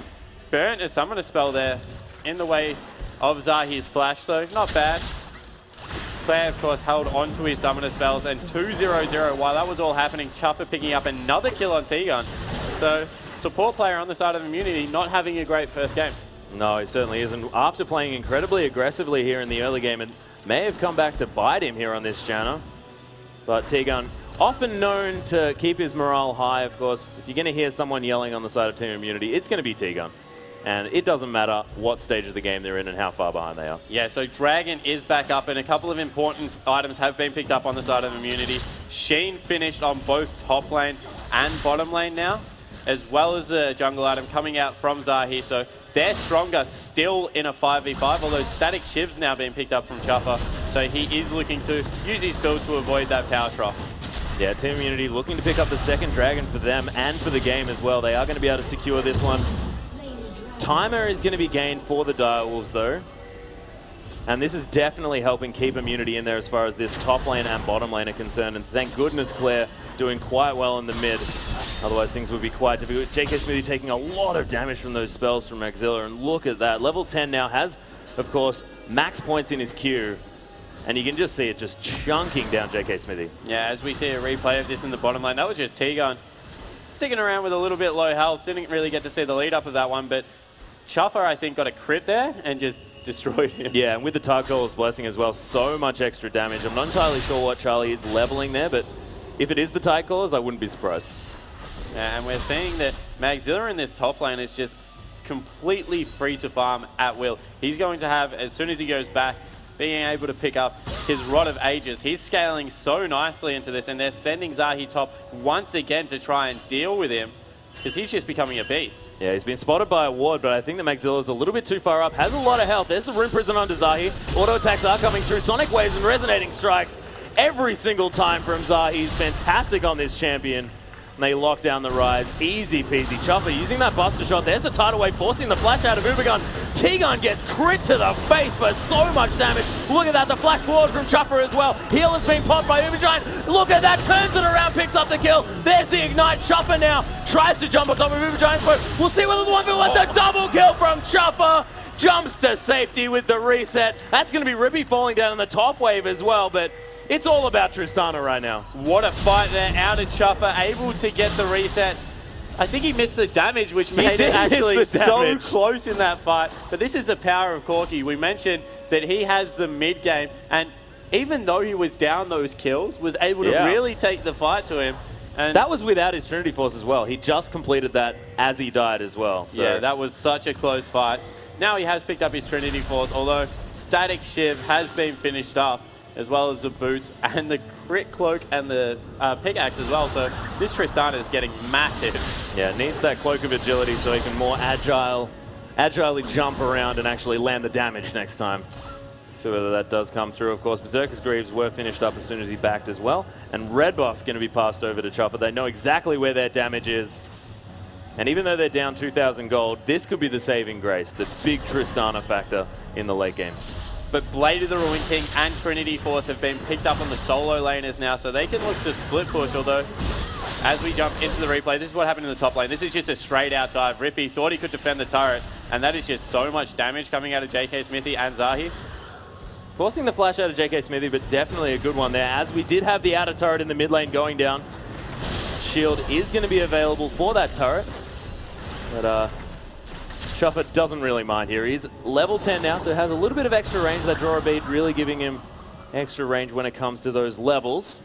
burnt a summoner spell there in the way of Zahi's flash, so not bad. Claire, of course, held on to his summoner spells, and 2-0-0 while that was all happening. Chuffer picking up another kill on T-Gun. So support player on the side of Immunity not having a great first game. No, he certainly isn't. After playing incredibly aggressively here in the early game, it may have come back to bite him here on this channel. But T-Gun, often known to keep his morale high, of course. If you're going to hear someone yelling on the side of Team Immunity, it's going to be T-Gun. And it doesn't matter what stage of the game they're in and how far behind they are. Yeah, so Dragon is back up, and a couple of important items have been picked up on the side of Immunity. Sheen finished on both top lane and bottom lane now, as well as a jungle item coming out from Zahi. So they're stronger still in a 5v5, although Static Shiv's now being picked up from Chuffer. So he is looking to use his build to avoid that power trough. Yeah, Team Immunity looking to pick up the second Dragon for them and for the game as well. They are going to be able to secure this one. Timer is going to be gained for the Direwolves though. And this is definitely helping keep Immunity in there as far as this top lane and bottom lane are concerned. And thank goodness Claire doing quite well in the mid. Otherwise things would be quite difficult. JK Smithy taking a lot of damage from those spells from Maxilla. And look at that. Level 10 now has, of course, max points in his queue. And you can just see it just chunking down JK Smithy. Yeah, as we see a replay of this in the bottom lane, that was just T-Gun sticking around with a little bit low health. Didn't really get to see the lead up of that one, but Chuffer, I think, got a crit there and just destroyed him. Yeah, and with the Tide Caller's Blessing as well, so much extra damage. I'm not entirely sure what Charlie is leveling there, but if it is the Tide Callers, I wouldn't be surprised. Yeah, and we're seeing that Magzilla in this top lane is just completely free to farm at will. He's going to have, as soon as he goes back, being able to pick up his Rod of Ages. He's scaling so nicely into this, and they're sending Zahi top once again to try and deal with him, because he's just becoming a beast. Yeah, he's been spotted by a ward, but I think the Magzilla is a little bit too far up. Has a lot of health. There's the Rune Prison onto Zahi. Auto attacks are coming through. Sonic Waves and Resonating Strikes every single time from Zahi. He's fantastic on this champion. And they lock down the rise. Easy peasy. Chuffer using that Buster Shot. There's a Tidal Wave forcing the flash out of Ubergun. T-Gun gets crit to the face for so much damage. Look at that. The flash forward from Chuffer as well. Heal has been popped by Ubergiant. Look at that. Turns it around. Picks up the kill. There's the Ignite. Chuffer now tries to jump on top of Ubergiant, but we'll see whether the 1v1, the double kill from Chuffer. Jumps to safety with the reset. That's going to be Rippy falling down in the top wave as well, but it's all about Tristana right now. What a fight there. Out of Chuffer, able to get the reset. I think he missed the damage, which made it actually so close in that fight. But this is the power of Corki. We mentioned that he has the mid game, and even though he was down those kills, was able to really take the fight to him. And that was without his Trinity Force as well. He just completed that as he died as well. So. Yeah, that was such a close fight. Now he has picked up his Trinity Force, although Static Shiv has been finished up, as well as the boots and the crit cloak and the pickaxe as well. So this Tristana is getting massive. Yeah, needs that cloak of agility so he can more agilely jump around and actually land the damage next time. So whether that does come through, of course. Berserker's Greaves were finished up as soon as he backed as well. And red buff going to be passed over to Chuffer. They know exactly where their damage is. And even though they're down 2,000 gold, this could be the saving grace, the big Tristana factor in the late game. But Blade of the Ruin King and Trinity Force have been picked up on the solo laners now, so they can look to split push, although as we jump into the replay, this is what happened in the top lane. This is just a straight out dive. Rippy thought he could defend the turret, and that is just so much damage coming out of JK Smithy and Zahi. Forcing the flash out of JK Smithy, but definitely a good one there, as we did have the outer turret in the mid lane going down. Shield is going to be available for that turret, but Chuffer doesn't really mind here. He's level 10 now, so has a little bit of extra range. That draw a bead really giving him extra range when it comes to those levels.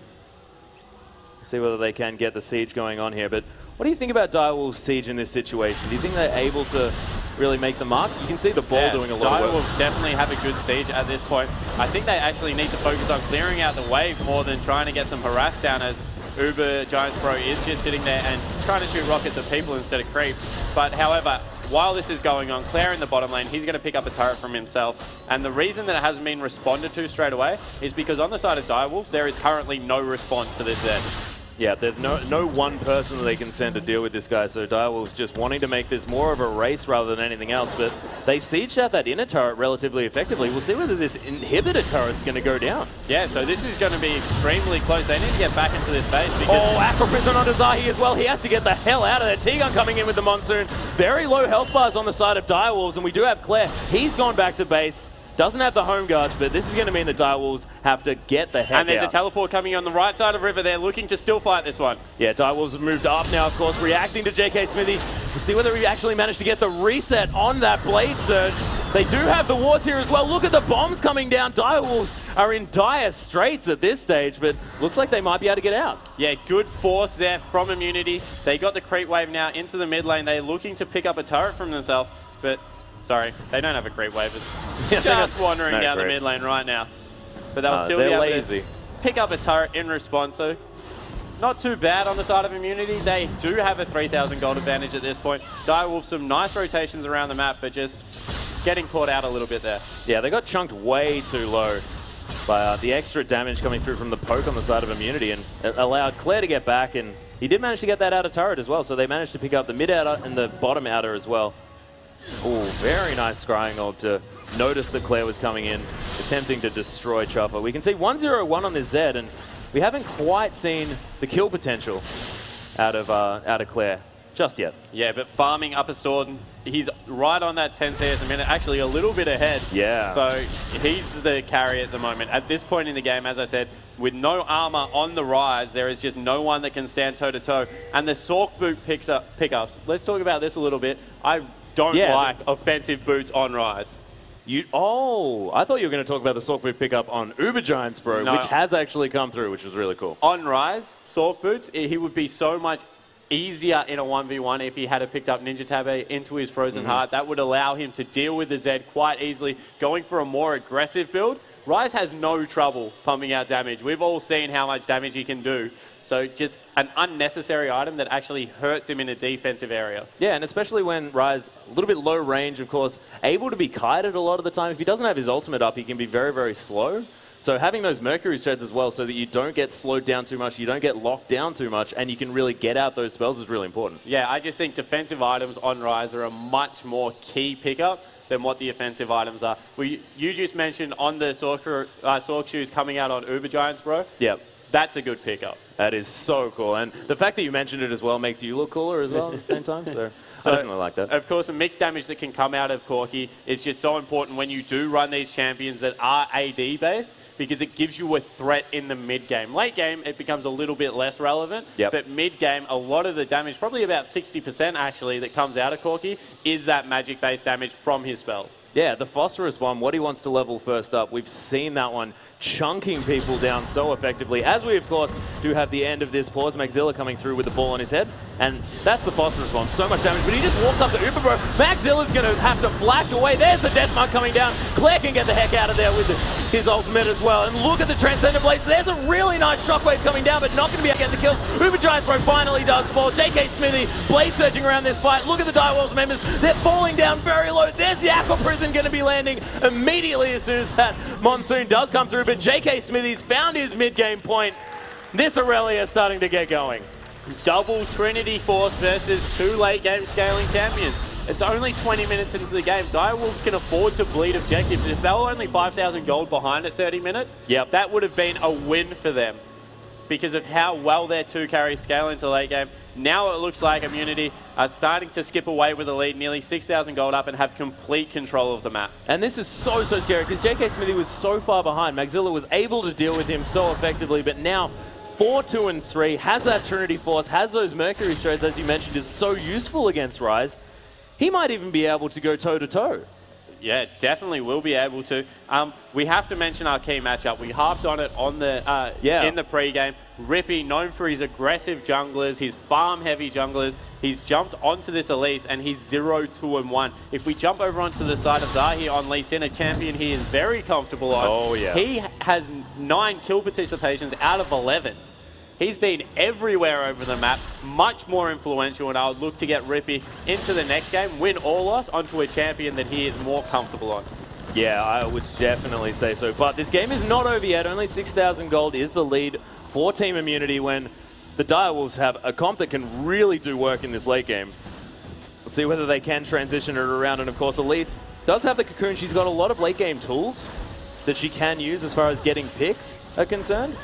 See whether they can get the siege going on here. But what do you think about Direwolf's siege in this situation? Do you think they're able to really make the mark. You can see the ball doing a lot of will work. definitely have a good siege at this point. I think they actually need to focus on clearing out the wave more than trying to get some harass down, as Uber Giants Pro is just sitting there and trying to shoot rockets at people instead of creeps. But however, while this is going on, Claire in the bottom lane, he's going to pick up a turret from himself. And the reason that it hasn't been responded to straight away is because on the side of Direwolves, there is currently no response to this Zed. Yeah, there's no one person that they can send to deal with this guy, so Direwolves just wanting to make this more of a race rather than anything else, but they sieged out that inner turret relatively effectively. We'll see whether this inhibitor turret's going to go down. Yeah, so this is going to be extremely close. They need to get back into this base because... Oh, Aqua Prison on Zahi as well. He has to get the hell out of there. T-Gun coming in with the Monsoon. Very low health bars on the side of Direwolves, and we do have Claire. He's gone back to base. Doesn't have the home guards, but this is going to mean the Direwolves have to get the heck out. And there's a teleport coming on the right side of River. They're looking to still fight this one. Yeah, Direwolves have moved up now, of course, reacting to JK Smithy. We'll see whether we actually manage to get the reset on that Blade Surge. They do have the wards here as well. Look at the bombs coming down. Direwolves are in dire straits at this stage, but looks like they might be able to get out. Yeah, good force there from Immunity. They got the creep wave now into the mid lane. They're looking to pick up a turret from themselves, but... Sorry, they don't have a creep wave. It's just wandering down the mid lane right now. But they'll still be able to pick up a turret in response. So not too bad on the side of Immunity. They do have a 3,000 gold advantage at this point. Direwolves, some nice rotations around the map, but just getting caught out a little bit there. Yeah, they got chunked way too low by the extra damage coming through from the poke on the side of Immunity, and it allowed Claire to get back, and he did manage to get that outer turret as well, so they managed to pick up the mid outer and the bottom outer as well. Oh, very nice scrying ult to notice that Claire was coming in, attempting to destroy Chopper. We can see 1-0-1 on this Zed, and we haven't quite seen the kill potential out of Claire just yet. Yeah, but farming up a sword, he's right on that 10 CS a minute, actually a little bit ahead. Yeah. So he's the carry at the moment. At this point in the game, as I said, with no armor on the rise, there is just no one that can stand toe-to-toe. And the Sork boot pickups. Let's talk about this a little bit. I don't like offensive boots on Rise. I thought you were going to talk about the Sork boot pickup on Uber Giants, bro, which has actually come through, which was really cool. On Rise, Sork boots, he would be so much easier in a 1v1 if he had picked up Ninja Tabe into his Frozen Heart. That would allow him to deal with the Zed quite easily, going for a more aggressive build. Rise has no trouble pumping out damage. We've all seen how much damage he can do. So just an unnecessary item that actually hurts him in a defensive area. Yeah, and especially when Rise, a little bit low range, of course, able to be kited a lot of the time. If he doesn't have his ultimate up, he can be very, very slow. So having those Mercury Shreds as well so that you don't get slowed down too much, you don't get locked down too much, and you can really get out those spells is really important. Yeah, I just think defensive items on Rise are a much more key pickup than what the offensive items are. You just mentioned on the Sork shoes coming out on Uber Giants, bro. Yep. That's a good pickup. That is so cool. And the fact that you mentioned it as well makes you look cooler as well at the same time. So I definitely like that. Of course, the mixed damage that can come out of Corki is just so important when you do run these champions that are AD-based, because it gives you a threat in the mid-game. Late game, it becomes a little bit less relevant. Yep. But mid-game, a lot of the damage, probably about 60% actually, that comes out of Corki is that magic-based damage from his spells. Yeah, the Phosphorus one, what he wants to level first up, we've seen that one chunking people down so effectively. As we, of course, do have the end of this pause, Maxilla coming through with the ball on his head, and that's the Phosphorus one. So much damage, but he just walks up to Uber, bro. Maxilla's going to have to flash away. There's the Death Mark coming down. Claire can get the heck out of there with his ultimate as well. And look at the Transcendent Blades. There's a really nice shockwave coming down, but not going to be able to get the kills. Uber Giants, bro, finally does fall. JK Smithy, Blade surging around this fight. Look at the Direwolves members. They're falling down very low. There's the Aqua Prison going to be landing immediately as soon as that Monsoon does come through, but JK Smithy's found his mid-game point. This Aurelia is starting to get going. Double Trinity Force versus two late-game scaling champions. It's only 20 minutes into the game. Direwolves can afford to bleed objectives. If they were only 5,000 gold behind at 30 minutes, that would have been a win for them because of how well their two carries scale into late game. Now it looks like Immunity are starting to skip away with a lead, nearly 6,000 gold up, and have complete control of the map. And this is so scary because JK Smithy was so far behind. Maxilla was able to deal with him so effectively, but now 4, 2, and 3 has that Trinity Force, has those Mercury Shreds, as you mentioned, is so useful against Rise. He might even be able to go toe-to-toe. Yeah, definitely will be able to. We have to mention our key matchup. We harped on it on the in the pregame. Rippy, known for his aggressive junglers, his farm-heavy junglers. He's jumped onto this Elise, and he's 0-2-1. If we jump over onto the side of Zahi on Lee Sin, a champion he is very comfortable on. Oh, yeah. He has 9 kill participations out of 11. He's been everywhere over the map, much more influential, and I would look to get Rippy into the next game, win or loss, onto a champion that he is more comfortable on. Yeah, I would definitely say so. But this game is not over yet. Only 6,000 gold is the lead for Team Immunity when the Direwolves have a comp that can really do work in this late game. We'll see whether they can transition it around. And of course, Elise does have the Cocoon. She's got a lot of late game tools that she can use as far as getting picks are concerned.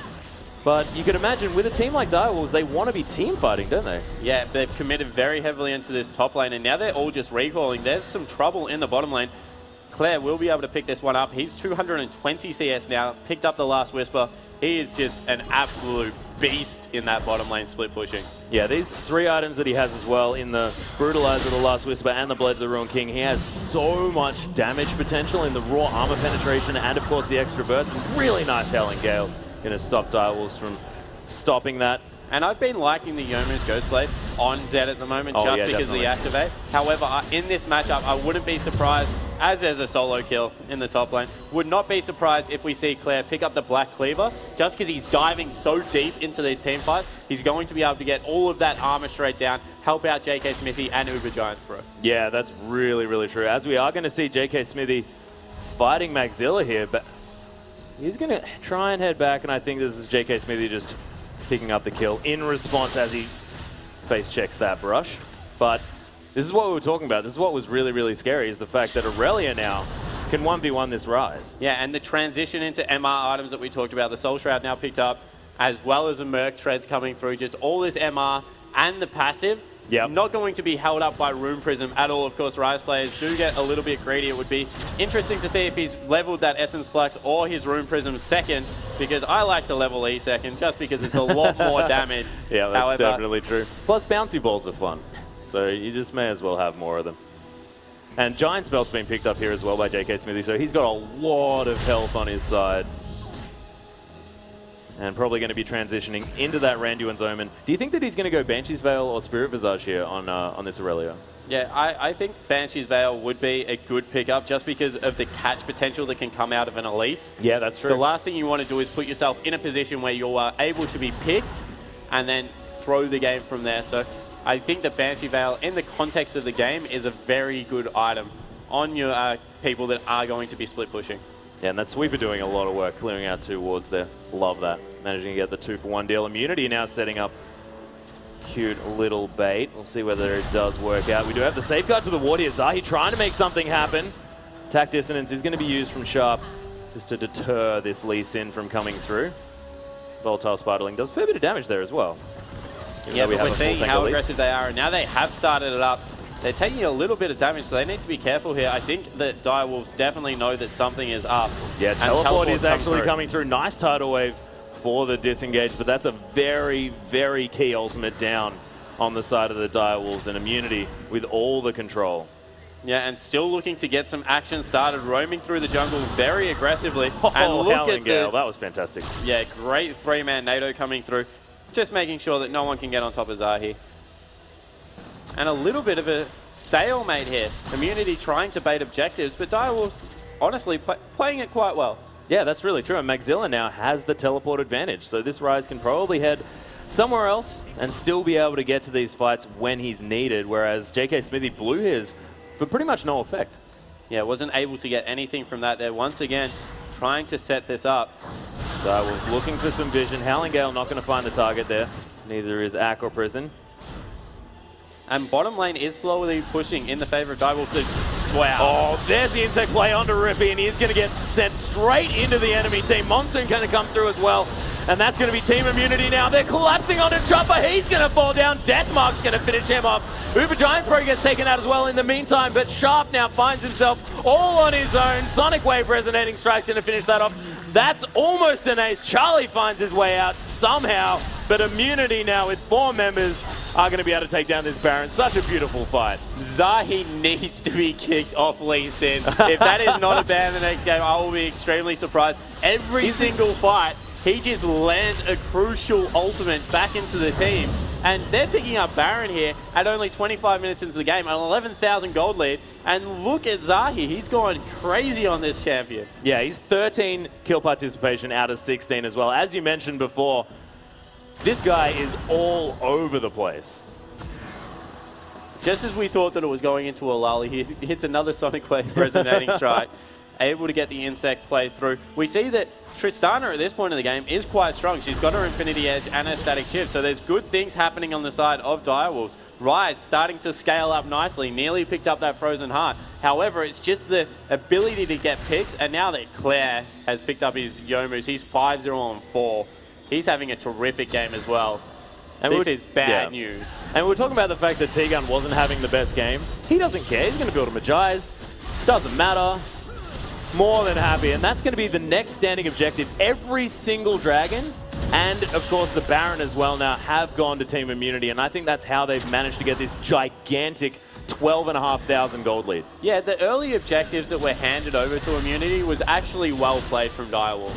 But you can imagine with a team like Direwolves, they want to be team fighting, don't they? Yeah, they've committed very heavily into this top lane, and now they're all just recalling. There's some trouble in the bottom lane. Claire will be able to pick this one up. He's 220 CS now, picked up the last Whisper. He is just an absolute beast in that bottom lane split pushing. Yeah, these 3 items that he has as well in the Brutalizer, the Last Whisper, and the Blade of the Ruined King, he has so much damage potential in the raw armor penetration and, of course, the extra burst. And really nice Howling Gale going to stop Direwolves from stopping that. And I've been liking the Yeoman's Ghostblade on Zed at the moment just because of the activate. However, in this matchup, I wouldn't be surprised, as there's a solo kill in the top lane, would not be surprised if we see Claire pick up the Black Cleaver, just because he's diving so deep into these team fights. He's going to be able to get all of that armor straight down, help out JK Smithy and Uber Giants, bro. Yeah, that's really, really true. As we are going to see JK Smithy fighting Magzilla here, but he's going to try and head back, and I think this is JK Smithy just picking up the kill in response as he face checks that brush. But this is what we were talking about. This is what was really, really scary, is the fact that Aurelia now can 1v1 this Rise. Yeah, and the transition into MR items that we talked about, the Soul Shroud now picked up, as well as the Merc Treads coming through, just all this MR and the passive. Yep. Not going to be held up by Rune Prism at all. Of course, Rise players do get a little bit greedy. It would be interesting to see if he's leveled that Essence Flux or his Rune Prism second, because I like to level E second just because it's a lot more damage. Yeah, that's definitely true. Plus, bouncy balls are fun, so you just may as well have more of them. And Giant Spell's been picked up here as well by JK Smithy, so he's got a lot of health on his side. And probably going to be transitioning into that Randuin's Omen. Do you think that he's going to go Banshee's Veil or Spirit Visage here on this Aurelia? Yeah, I think Banshee's Veil would be a good pickup just because of the catch potential that can come out of an Elise. Yeah, that's true. The last thing you want to do is put yourself in a position where you are able to be picked and then throw the game from there. So I think the Banshee Veil, in the context of the game, is a very good item on your people that are going to be split pushing. Yeah, and that Sweeper doing a lot of work, clearing out 2 wards there. Love that. Managing to get the 2-for-1 deal. Immunity now setting up cute little bait. We'll see whether it does work out. We do have the safeguard to the ward here. Zahi trying to make something happen. Attack Dissonance is going to be used from Sharp just to deter this Lee Sin from coming through. Volatile Spiderling does a fair bit of damage there as well. Yeah, but we're seeing how aggressive they are, and now they have started it up. They're taking a little bit of damage, so they need to be careful here. I think that Direwolves definitely know that something is up. Yeah, Teleport is actually coming through. Nice Tidal Wave for the disengage, but that's a very, very key ultimate down on the side of the Direwolves, and Immunity with all the control. Yeah, and still looking to get some action started, roaming through the jungle very aggressively. Oh, and look Howling Gale, that was fantastic. Yeah, great 3-man NATO coming through. Just making sure that no one can get on top of Zahi. And a little bit of a stalemate here. Immunity trying to bait objectives, but Direwolves honestly playing it quite well. Yeah, that's really true. And Magzilla now has the teleport advantage, so this Rise can probably head somewhere else and still be able to get to these fights when he's needed, whereas JK Smithy blew his for pretty much no effect. Yeah, wasn't able to get anything from that there. Once again, trying to set this up. Direwolves looking for some vision. Howling Gale not going to find the target there. Neither is Ack or Prison. And bottom lane is slowly pushing in the favor of Direwolves. Wow. Oh, there's the insect play onto Rippy, and he's going to get sent straight into the enemy team. Monsoon going to come through as well, and that's going to be Team Immunity now. They're collapsing onto Chopper. He's going to fall down. Deathmark's going to finish him off. Uber Giants probably gets taken out as well in the meantime, but Sharp now finds himself all on his own. Sonic Wave Resonating Strike to finish that off. That's almost an ace. Charlie finds his way out somehow, but Immunity now with 4 members are going to be able to take down this Baron. Such a beautiful fight. Zahi needs to be kicked off Lee Sin. If that is not a ban the next game, I will be extremely surprised. Every single fight, he just lands a crucial ultimate back into the team. And they're picking up Baron here at only 25 minutes into the game, an 11,000 gold lead. And look at Zahi, he's going crazy on this champion. Yeah, he's 13 kill participation out of 16 as well. As you mentioned before, this guy is all over the place. Just as we thought that it was going into a lull, he hits another Sonic Wave resonating strike, able to get the insect play through. We see that Tristana at this point in the game is quite strong. She's got her Infinity Edge and her Static Shift, so there's good things happening on the side of Direwolves. Rise starting to scale up nicely, nearly picked up that Frozen Heart. However, it's just the ability to get picks, and now that Claire has picked up his Yomus, he's 5-0 on 4. He's having a terrific game as well. And this is bad news. And we're talking about the fact that T-Gun wasn't having the best game. He doesn't care. He's going to build a Magi's. Doesn't matter. More than happy. And that's going to be the next standing objective. Every single Dragon, and of course the Baron as well now, have gone to Team Immunity. And I think that's how they've managed to get this gigantic 12,500 gold lead. Yeah, the early objectives that were handed over to Immunity was actually well played from Direwolves.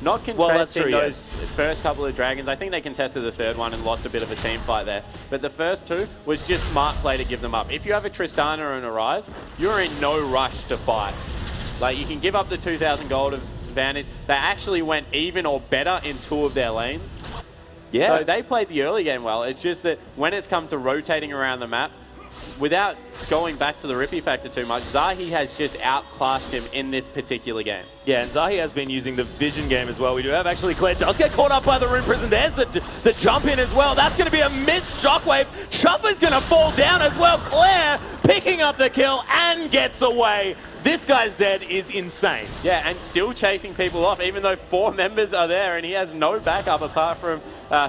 Not contesting those first couple of Dragons. I think they contested the third one and lost a bit of a team fight there. But the first two was just smart play to give them up. If you have a Tristana and a Rise, you're in no rush to fight. Like, you can give up the 2,000 gold advantage. They actually went even or better in 2 of their lanes. Yeah. So they played the early game well. It's just that when it's come to rotating around the map, without going back to the Rippy factor too much, Zahi has just outclassed him in this particular game. Yeah, and Zahi has been using the vision game as well. We do have actually Claire does get caught up by the Rune Prison. There's the jump in as well. That's going to be a missed shockwave. Chuffer's going to fall down as well. Claire picking up the kill and gets away. This guy's Zed is insane. Yeah, and still chasing people off, even though 4 members are there and he has no backup apart from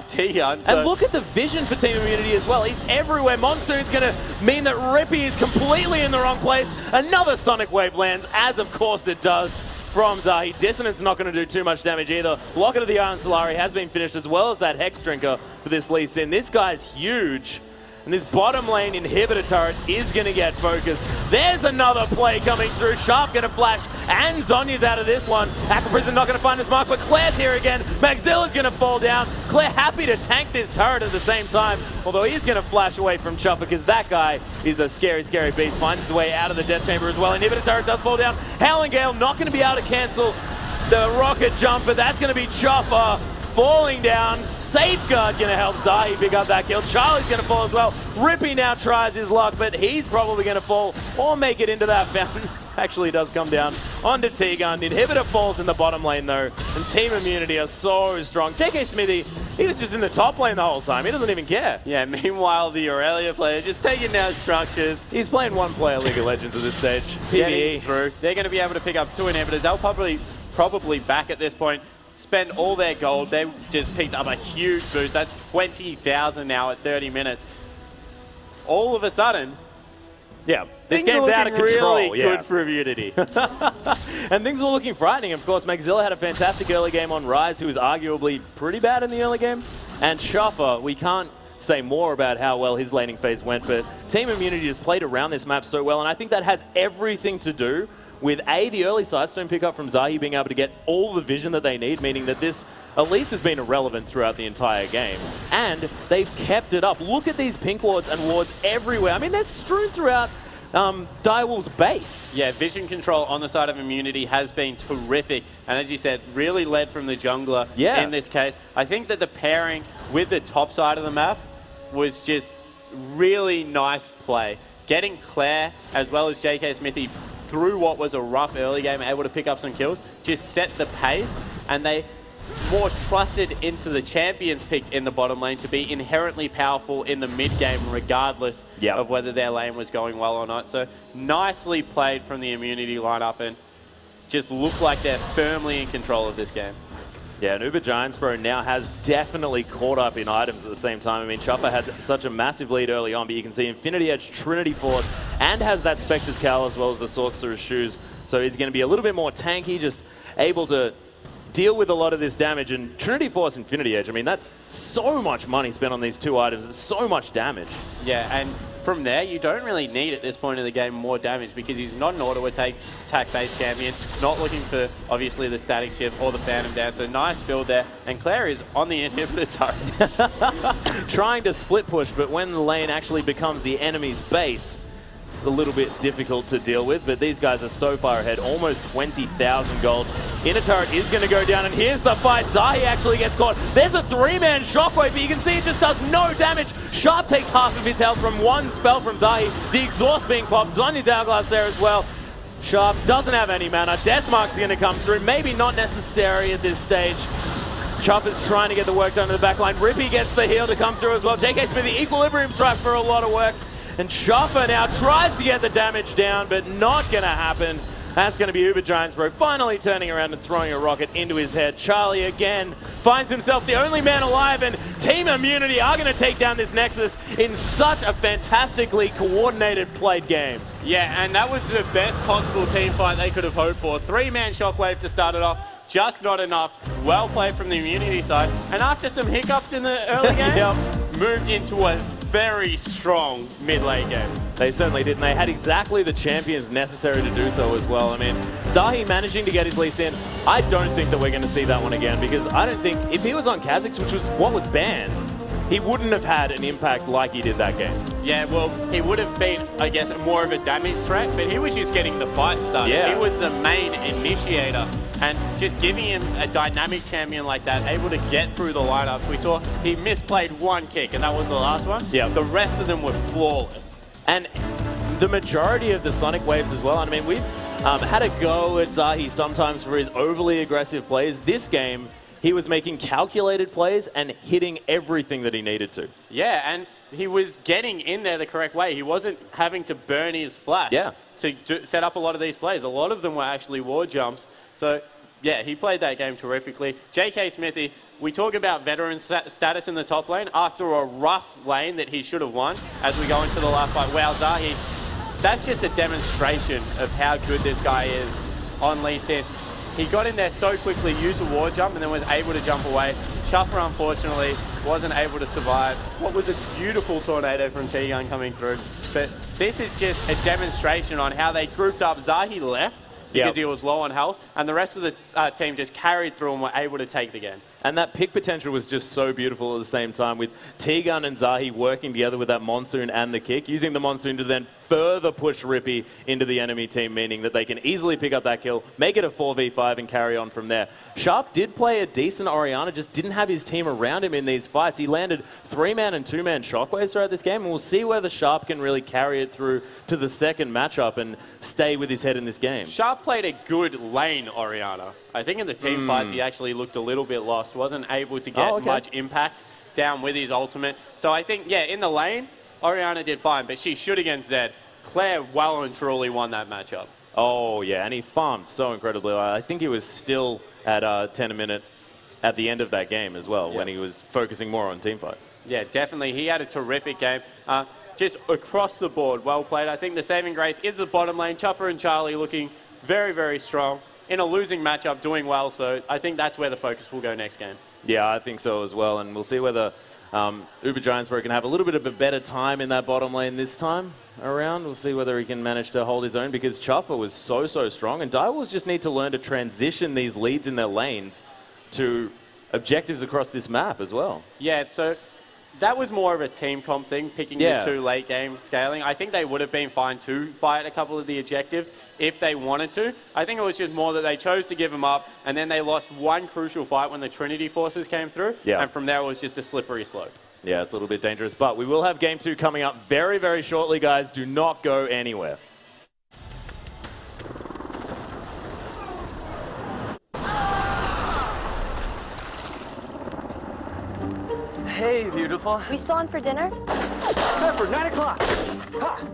T-Gun. So. And look at the vision for Team Immunity as well. It's everywhere. Monsoon's going to mean that Rippy is completely in the wrong place. Another Sonic Wave lands, as of course it does, from Zahi. Dissonance not going to do too much damage either. Locket of the Iron Solari has been finished, as well as that Hex Drinker for this Lee Sin. This guy's huge. And this bottom lane inhibitor turret is going to get focused. There's another play coming through. Sharp going to flash, and Zonya's out of this one. Aqua Prison not going to find his mark, but Claire's here again. Magzilla's going to fall down. Claire happy to tank this turret at the same time, although he's going to flash away from Chuffer, because that guy is a scary, scary beast. Finds his way out of the death chamber as well. Inhibitor turret does fall down. Howling Gale not going to be able to cancel the rocket jump, but that's going to be Chuffer falling down. Safeguard going to help Zahi pick up that kill. Charlie's going to fall as well. Rippy now tries his luck, but he's probably going to fall or make it into that fountain. Actually does come down onto T-Gun. Inhibitor falls in the bottom lane though, and Team Immunity are so strong. JK Smithy, he was just in the top lane the whole time. He doesn't even care. Yeah, meanwhile the Aurelia player just taking down structures. He's playing one-player League of Legends at this stage. PvE through. They're going to be able to pick up 2 inhibitors. They'll probably back at this point. Spend all their gold. They just picked up a huge boost. That's 20,000 now at 30 minutes. All of a sudden, yeah, this game's out of control. Really good for Immunity. And things were looking frightening. Of course, Magzilla had a fantastic early game on Rise, who was arguably pretty bad in the early game. And Chuffer, we can't say more about how well his laning phase went, but Team Immunity has played around this map so well, and I think that has everything to do with the early sidestone pickup from Zahi being able to get all the vision that they need, meaning that this at least has been irrelevant throughout the entire game. And they've kept it up. Look at these pink wards and wards everywhere. I mean, they're strewn throughout Direwolf's base. Yeah, vision control on the side of Immunity has been terrific. And as you said, really led from the jungler in this case. I think that the pairing with the top side of the map was just really nice play. Getting Claire as well as JK Smithy through what was a rough early game, able to pick up some kills, just set the pace, and they more trusted into the champions picked in the bottom lane to be inherently powerful in the mid game, regardless of whether their lane was going well or not. So nicely played from the Immunity lineup, and just look like they're firmly in control of this game. Yeah, and Uber Giants Pro now has definitely caught up in items at the same time. I mean, Chuffer had such a massive lead early on, but you can see Infinity Edge, Trinity Force, and has that Spectre's Cowl as well as the Sorcerer's Shoes. So he's going to be a little bit more tanky, just able to deal with a lot of this damage. And Trinity Force Infinity Edge, I mean, that's so much money spent on these two items. It's so much damage. Yeah, and from there, you don't really need at this point in the game more damage because he's not an auto attack-based champion, not looking for, obviously, the static shift or the Phantom Dance. So nice build there. And Claire is on the inhibitor turret. Trying to split push, but when the lane actually becomes the enemy's base, it's a little bit difficult to deal with, but these guys are so far ahead, almost 20,000 gold. Inner turret is going to go down, and here's the fight. Zahi actually gets caught. There's a three-man shockwave, but you can see it just does no damage. Sharp takes half of his health from one spell from Zahi. The exhaust being popped. Zonya's hourglass there as well. Sharp doesn't have any mana. Deathmark's going to come through. Maybe not necessary at this stage. Chopper's trying to get the work done in the back line. Rippy gets the heal to come through as well. JK Smith, the equilibrium strike for a lot of work. And Chopper now tries to get the damage down, but not going to happen. That's going to be Uber Giants Bro finally turning around and throwing a rocket into his head. Charlie again finds himself the only man alive, and Team Immunity are going to take down this Nexus in such a fantastically coordinated played game. Yeah, and that was the best possible team fight they could have hoped for. Three-man shockwave to start it off, just not enough. Well played from the Immunity side. And after some hiccups in the early game, moved into a very strong mid-lane game. They certainly did, and they had exactly the champions necessary to do so as well. I mean, Zahi managing to get his Lee Sin, I don't think that we're going to see that one again, because I don't think, if he was on Kha'Zix, which was what was banned, he wouldn't have had an impact like he did that game. Yeah, well, he would have been, I guess, more of a damage threat, but he was just getting the fight started. Yeah. He was the main initiator. And just giving him a dynamic champion like that, able to get through the lineups. We saw he misplayed one kick, and that was the last one. Yeah. The rest of them were flawless. And the majority of the Sonic waves as well. And I mean, we've had a go at Zahi sometimes for his overly aggressive plays. This game, he was making calculated plays and hitting everything that he needed to. Yeah, and he was getting in there the correct way. He wasn't having to burn his flash to set up a lot of these plays. A lot of them were actually ward jumps. So, yeah, he played that game terrifically. JK Smithy, we talk about veteran status in the top lane after a rough lane that he should have won as we go into the last fight. Wow, Zahi, that's just a demonstration of how good this guy is on Lee Sin. He got in there so quickly, used a ward jump, and then was able to jump away. Chuffer, unfortunately, wasn't able to survive. What was a beautiful tornado from T-Gun coming through. But this is just a demonstration on how they grouped up. Zahi left because he was low on health, and the rest of the team just carried through and were able to take the game. And that pick potential was just so beautiful at the same time, with T-Gun and Zahi working together with that Monsoon and the kick, using the Monsoon to then further push Rippy into the enemy team, meaning that they can easily pick up that kill, make it a 4v5 and carry on from there. Sharp did play a decent Orianna, just didn't have his team around him in these fights. He landed 3-man and 2-man shockwaves throughout this game, and we'll see whether Sharp can really carry it through to the second matchup and stay with his head in this game. Sharp played a good lane Orianna. I think in the team fights he actually looked a little bit lost, wasn't able to get much impact down with his ultimate. So I think, yeah, in the lane, Orianna did fine, but she should against Zed. Claire well and truly won that matchup. Oh, yeah, and he farmed so incredibly well. I think he was still at 10 a minute at the end of that game as well, when he was focusing more on team fights. Yeah, definitely. He had a terrific game. Just across the board, well played. I think the saving grace is the bottom lane. Chuffer and Charlie looking very, very strong. In a losing matchup, doing well, so I think that's where the focus will go next game. Yeah, I think so as well, and we'll see whether Uber Giantsbro can have a little bit of a better time in that bottom lane this time around. We'll see whether he can manage to hold his own, because Chuffer was so strong, and Direwolves just need to learn to transition these leads in their lanes to objectives across this map as well. Yeah, so that was more of a team comp thing, picking the two late game scaling. I think they would have been fine to fight a couple of the objectives if they wanted to. I think it was just more that they chose to give them up, and then they lost one crucial fight when the Trinity forces came through, and from there it was just a slippery slope. Yeah, it's a little bit dangerous, but we will have Game 2 coming up very, very shortly, guys. Do not go anywhere. Hey, beautiful. We still on for dinner? Remember, 9 o'clock. Ha!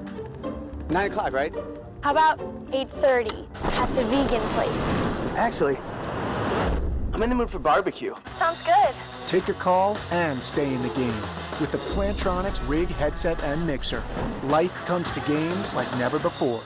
9 o'clock, right? How about 8:30 at the vegan place? Actually, I'm in the mood for barbecue. Sounds good. Take your call and stay in the game. With the Plantronics rig, headset, and mixer, life comes to games like never before.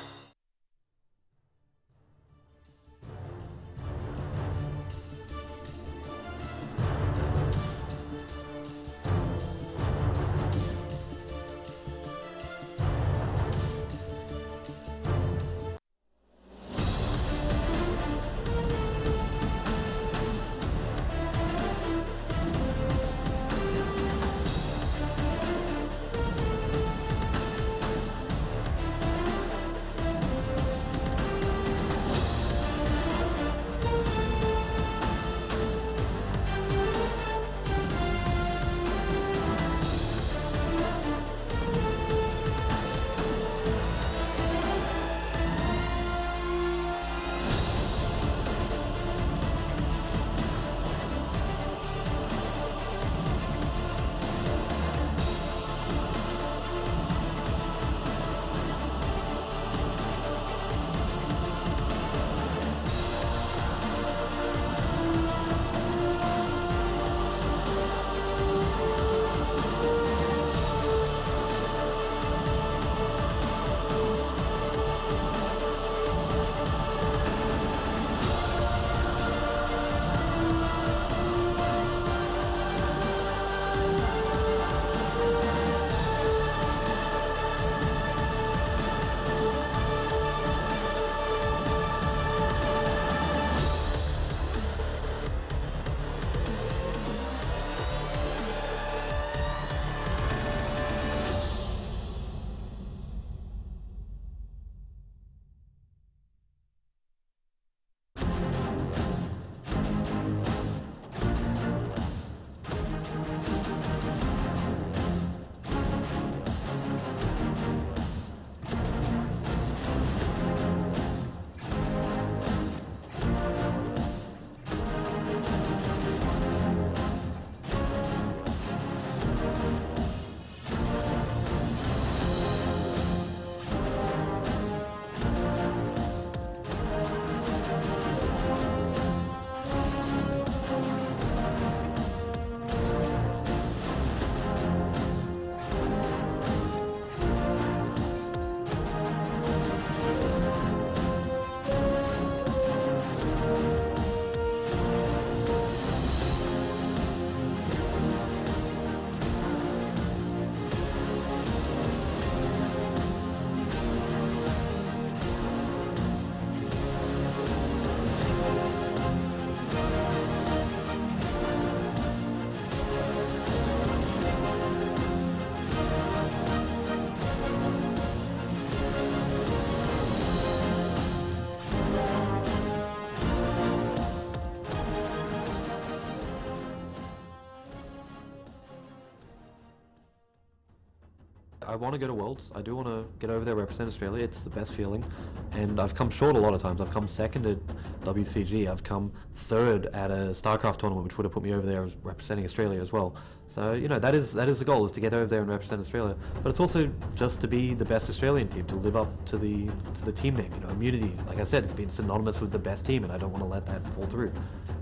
I want to go to Worlds. I do want to get over there, represent Australia. It's the best feeling. And I've come short a lot of times. I've come second at WCG. I've come third at a StarCraft tournament, which would have put me over there as representing Australia as well. So, you know, that is the goal, is to get over there and represent Australia. But it's also just to be the best Australian team, to live up to the team name. You know, Immunity, like I said, it's been synonymous with the best team, and I don't want to let that fall through.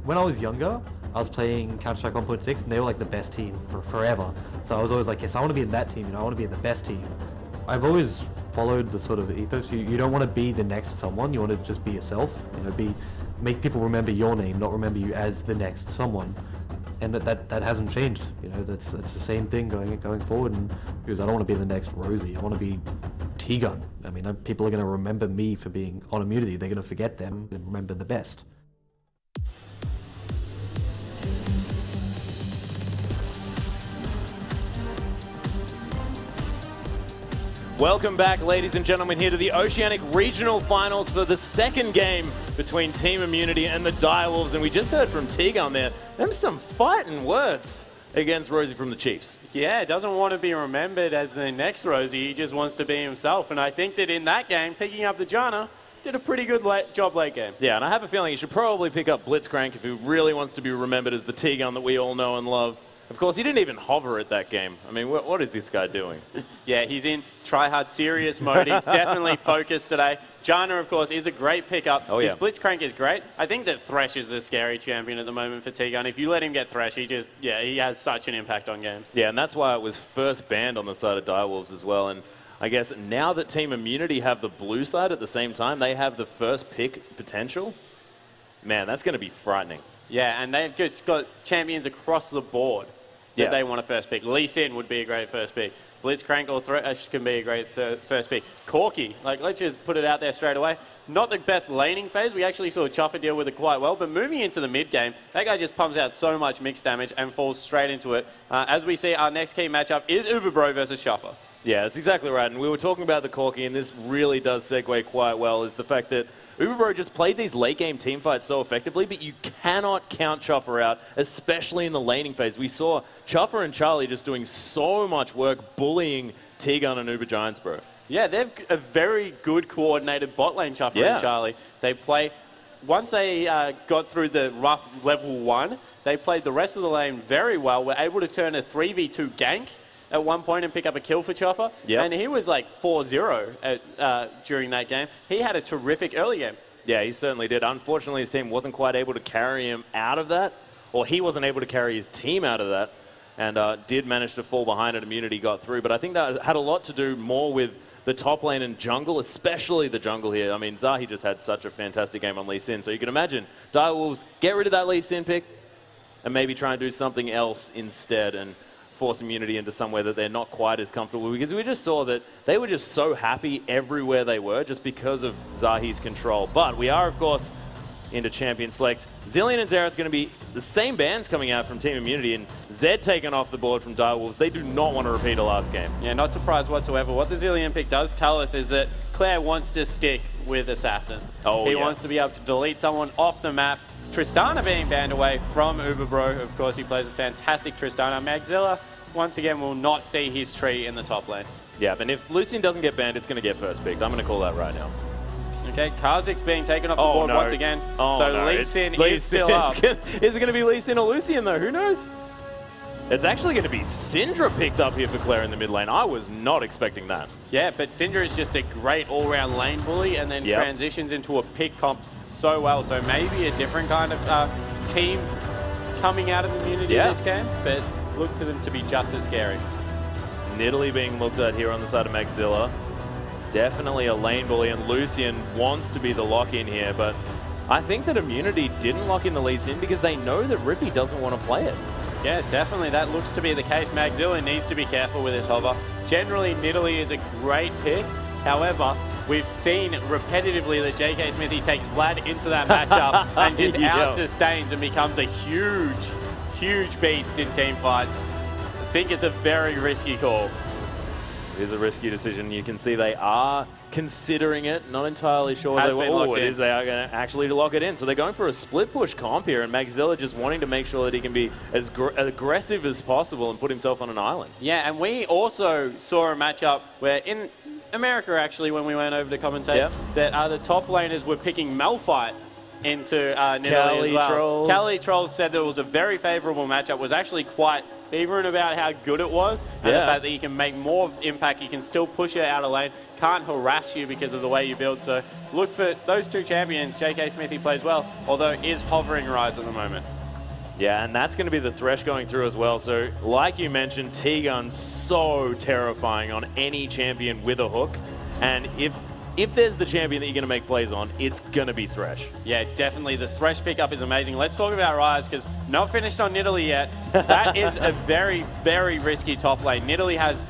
When I was younger, I was playing Counter-Strike 1.6, and they were like the best team for forever. So I was always like, yes, I want to be in that team, you know, I want to be in the best team. I've always followed the sort of ethos. You don't want to be the next someone, you want to just be yourself. You know, make people remember your name, not remember you as the next someone. And that hasn't changed. You know, that's the same thing going forward. And because I don't want to be the next Rosie, I want to be T-Gun. I mean, people are going to remember me for being on Immunity. They're going to forget them and remember the best. Welcome back, ladies and gentlemen, here to the Oceanic Regional Finals for the second game between Team Immunity and the Direwolves. And we just heard from T-Gun there. Them some fighting words against Rosie from the Chiefs. Yeah, doesn't want to be remembered as the next Rosie. He just wants to be himself. And I think that in that game, picking up the Janna did a pretty good job late game. Yeah, and I have a feeling he should probably pick up Blitzcrank if he really wants to be remembered as the T-Gun that we all know and love. Of course, he didn't even hover at that game. I mean, what is this guy doing? Yeah, he's in try-hard serious mode. He's definitely focused today. Janna, of course, is a great pickup. Oh, yeah. His Blitzcrank is great. I think that Thresh is a scary champion at the moment for T-Gun. If you let him get Thresh, he has such an impact on games. Yeah, and that's why it was first banned on the side of Direwolves as well. And I guess now that Team Immunity have the blue side at the same time, they have the first pick potential. Man, that's going to be frightening. Yeah, and they've just got champions across the board that they want a first pick. Lee Sin would be a great first pick. Blitzcrank or Thresh can be a great first pick. Corki, let's just put it out there straight away. Not the best laning phase. We actually saw Chuffer deal with it quite well, but moving into the mid game, that guy just pumps out so much mixed damage and falls straight into it. As we see, our next key matchup is Uberbro versus Chuffer. Yeah, that's exactly right. And we were talking about the Corki, and this really does segue quite well, is the fact that Uberbro just played these late-game teamfights so effectively, but you cannot count Chuffer out, especially in the laning phase. We saw Chuffer and Charlie just doing so much work bullying T-Gun and Uber Giants, bro. Yeah, they've a very good coordinated bot lane, Chuffer and Charlie. They play, once they got through the rough level 1, they played the rest of the lane very well, were able to turn a 3v2 gank at one point and pick up a kill for Chuffer. Yep. And he was like 4-0 during that game. He had a terrific early game. Yeah, he certainly did. Unfortunately, his team wasn't quite able to carry him out of that, or he wasn't able to carry his team out of that, and did manage to fall behind and Immunity got through. But I think that had a lot to do more with the top lane and jungle, especially the jungle here. I mean, Zahi just had such a fantastic game on Lee Sin, so you can imagine Direwolves get rid of that Lee Sin pick and maybe try and do something else instead and force Immunity into somewhere that they're not quite as comfortable, because we just saw that they were just so happy everywhere they were just because of Zahi's control. But we are, of course, into Champion Select. Zillion and Xerath going to be the same bands coming out from Team Immunity, and Zed taken off the board from Direwolves. They do not want to repeat a last game. Yeah, not surprised whatsoever. What the Zillion pick does tell us is that Claire wants to stick with Assassins. He wants to be able to delete someone off the map. Tristana being banned away from Uberbro. Of course, he plays a fantastic Tristana. Magzilla, once again, will not see his tree in the top lane. Yeah, but if Lucian doesn't get banned, it's going to get first picked. I'm going to call that right now. Okay, Kha'Zix being taken off the board once again. So Lee Sin is still up. Is it going to be Lee Sin or Lucian, though? Who knows? It's actually going to be Syndra picked up here for Claire in the mid lane. I was not expecting that. Yeah, but Syndra is just a great all-round lane bully and then transitions into a pick comp so well. So maybe a different kind of team coming out of Immunity in this game, but look for them to be just as scary. Nidalee being looked at here on the side of Magzilla. Definitely a lane bully, and Lucian wants to be the lock-in here, but I think that Immunity didn't lock in the Lee Sin because they know that Rippy doesn't want to play it. Yeah, definitely. That looks to be the case. Magzilla needs to be careful with his hover. Generally, Nidalee is a great pick. However, we've seen repetitively that JK Smithy takes Vlad into that matchup and just out-sustains and becomes a huge beast in team fights. I think it's a very risky call. It is a risky decision. You can see they are considering it, not entirely sure Has they been were, locked in. they are going to actually lock it in. So they're going for a split push comp here, and Magzilla just wanting to make sure that he can be as aggressive as possible and put himself on an island. Yeah, and we also saw a matchup where in America, actually, when we went over to commentate, that the top laners were picking Malphite into Nidalee as well. Trolls. Cali Trolls said that it was a very favorable matchup, was actually quite fervent about how good it was, and the fact that you can make more impact, you can still push it out of lane, can't harass you because of the way you build. So look for those two champions. JK Smithy plays well, although is hovering Rise at the moment. Yeah, and that's going to be the Thresh going through as well. So, like you mentioned, T-Gun's so terrifying on any champion with a hook. And if there's the champion that you're going to make plays on, it's going to be Thresh. Yeah, definitely. The Thresh pickup is amazing. Let's talk about Rise, because not finished on Nidalee yet. That is a very, very risky top lane. Nidalee has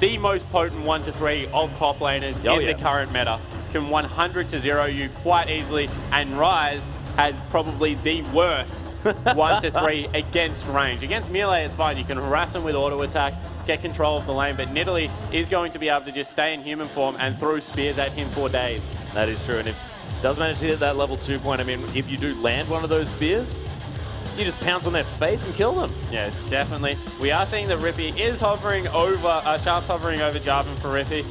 the most potent 1-3 of top laners in the current meta. Can 100-0 you quite easily. And Rise has probably the worst 1-3 against range. Against melee, it's fine. You can harass them with auto attacks, get control of the lane, but Nidalee is going to be able to just stay in human form and throw spears at him for days. That is true, and if he does manage to hit that level 2 point, I mean, if you do land one of those spears, you just pounce on their face and kill them. Yeah, definitely. We are seeing that Rippy is hovering over, Sharp's hovering over Jarvan for Rippy.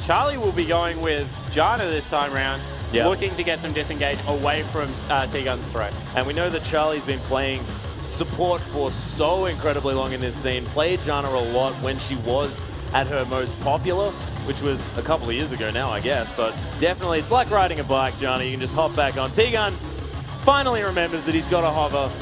Charlie will be going with Janna this time round. Looking to get some disengage away from T-Gun's threat. And we know that Charlie's been playing support for so incredibly long in this scene. Played Janna a lot when she was at her most popular, which was a couple of years ago now, I guess. But definitely, it's like riding a bike, Janna. You can just hop back on. T-Gun finally remembers that he's got to hover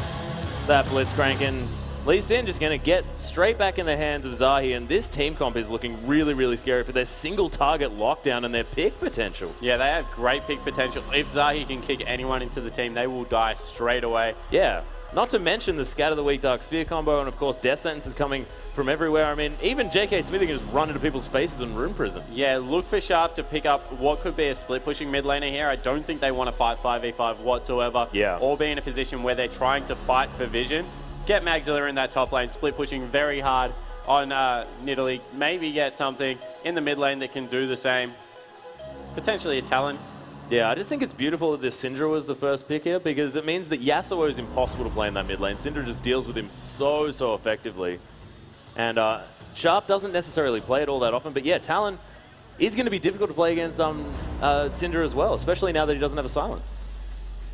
that Blitzcrank, and Lee Sin just going to get straight back in the hands of Zahi, and this team comp is looking really, really scary for their single target lockdown and their pick potential. Yeah, they have great pick potential. If Zahi can kick anyone into the team, they will die straight away. Yeah, not to mention the Scatter the Weak Dark Sphere combo, and of course Death Sentence is coming from everywhere. I mean, even JK Smithy can just run into people's faces in Room Prison. Yeah, look for Sharp to pick up what could be a split pushing mid laner here. I don't think they want to fight 5v5 whatsoever. Yeah. Or be in a position where they're trying to fight for vision. Get Magzilla in that top lane, split pushing very hard on Nidalee. Maybe get something in the mid lane that can do the same. Potentially a Talon. Yeah, I just think it's beautiful that this Syndra was the first pick here, because it means that Yasuo is impossible to play in that mid lane. Syndra just deals with him so effectively. And Sharp doesn't necessarily play it all that often, but yeah, Talon is going to be difficult to play against Syndra as well, especially now that he doesn't have a silence.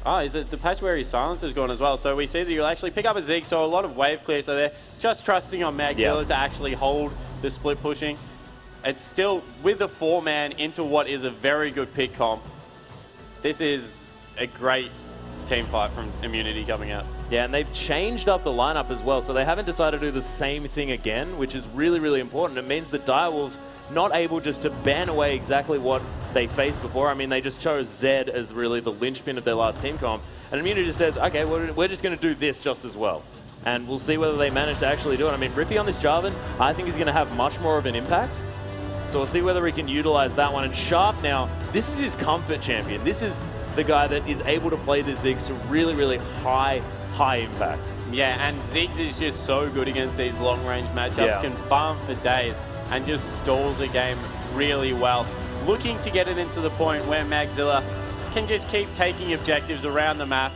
Oh, is it the patch where his silence has gone as well? So we see that you'll actually pick up a Zig, so a lot of wave clear, so they're just trusting on Magzilla to actually hold the split pushing. It's still with the 4-man into what is a very good pick comp. This is a great team fight from Immunity coming out. Yeah, and they've changed up the lineup as well, so they haven't decided to do the same thing again, which is really, really important. It means that Direwolves not able just to ban away exactly what they faced before. I mean, they just chose Zed as really the linchpin of their last team comp, and Immunity just says, okay, we're just going to do this just as well. And we'll see whether they manage to actually do it. I mean, Rippy on this Jarvan, I think he's going to have much more of an impact. So we'll see whether he can utilize that one. And Sharp now, this is his comfort champion. This is the guy that is able to play the Ziggs to really, really high impact. Yeah, and Ziggs is just so good against these long-range matchups, can farm for days, and just stalls a game really well. Looking to get it into the point where Magzilla can just keep taking objectives around the map,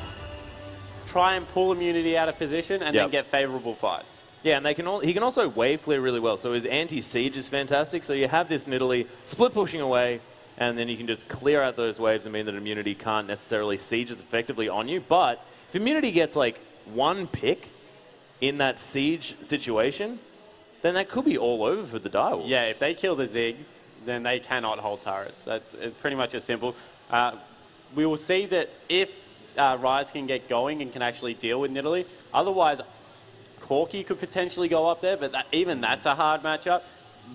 try and pull Immunity out of position, and then get favorable fights. Yeah, and he can also wave clear really well, so his anti-siege is fantastic. So you have this Nidalee split pushing away, and then you can just clear out those waves and mean that Immunity can't necessarily siege as effectively on you. But if Immunity gets like one pick in that siege situation, then that could be all over for the Direwolves. Yeah, if they kill the Ziggs, then they cannot hold turrets. That's pretty much as simple. We will see that if Rise can get going and can actually deal with Nidalee. Otherwise, Corki could potentially go up there, but even that's a hard matchup.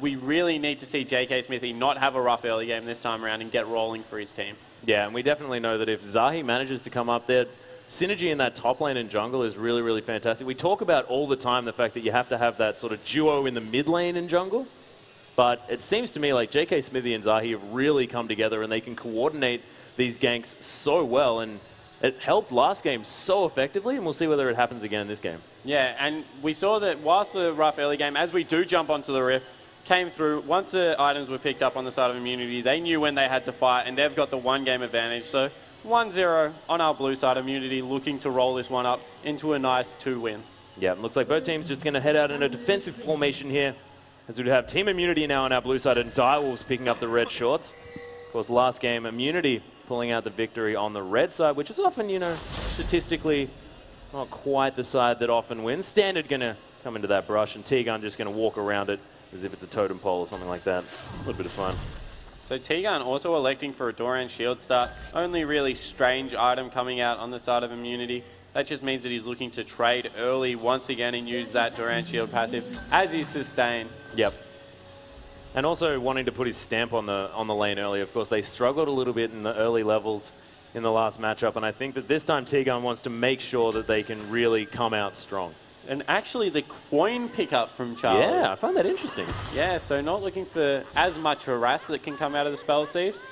We really need to see JK Smithy not have a rough early game this time around and get rolling for his team. Yeah, and we definitely know that if Zahi manages to come up there, synergy in that top lane and jungle is really, really fantastic. We talk about all the time the fact that you have to have that sort of duo in the mid lane and jungle, but it seems to me like JK Smithy and Zahi have really come together and they can coordinate these ganks so well, and it helped last game so effectively, and we'll see whether it happens again in this game. Yeah, and we saw that whilst the rough early game, as we do jump onto the Rift, came through. Once the items were picked up on the side of Immunity, they knew when they had to fight, and they've got the 1-game advantage. So 1-0 on our blue side. Immunity looking to roll this one up into a nice 2 wins. Yeah, looks like both teams just going to head out in a defensive formation here, as we have Team Immunity now on our blue side and Direwolves picking up the red shorts. Of course, last game, Immunity pulling out the victory on the red side, which is often, you know, statistically not quite the side that often wins. Standard going to come into that brush, and T-Gun just going to walk around it as if it's a totem pole or something like that. A little bit of fun. So T-Gun also electing for a Doran shield start. Only really strange item coming out on the side of Immunity. That just means that he's looking to trade early once again and use that Doran shield passive as he sustained. Yep. And also wanting to put his stamp on the lane early. Of course, they struggled a little bit in the early levels in the last matchup, and I think that this time T-Gun wants to make sure that they can really come out strong. And actually the coin pickup from Charlie. Yeah, I find that interesting. Yeah, so not looking for as much harass that can come out of the Spell Thieves.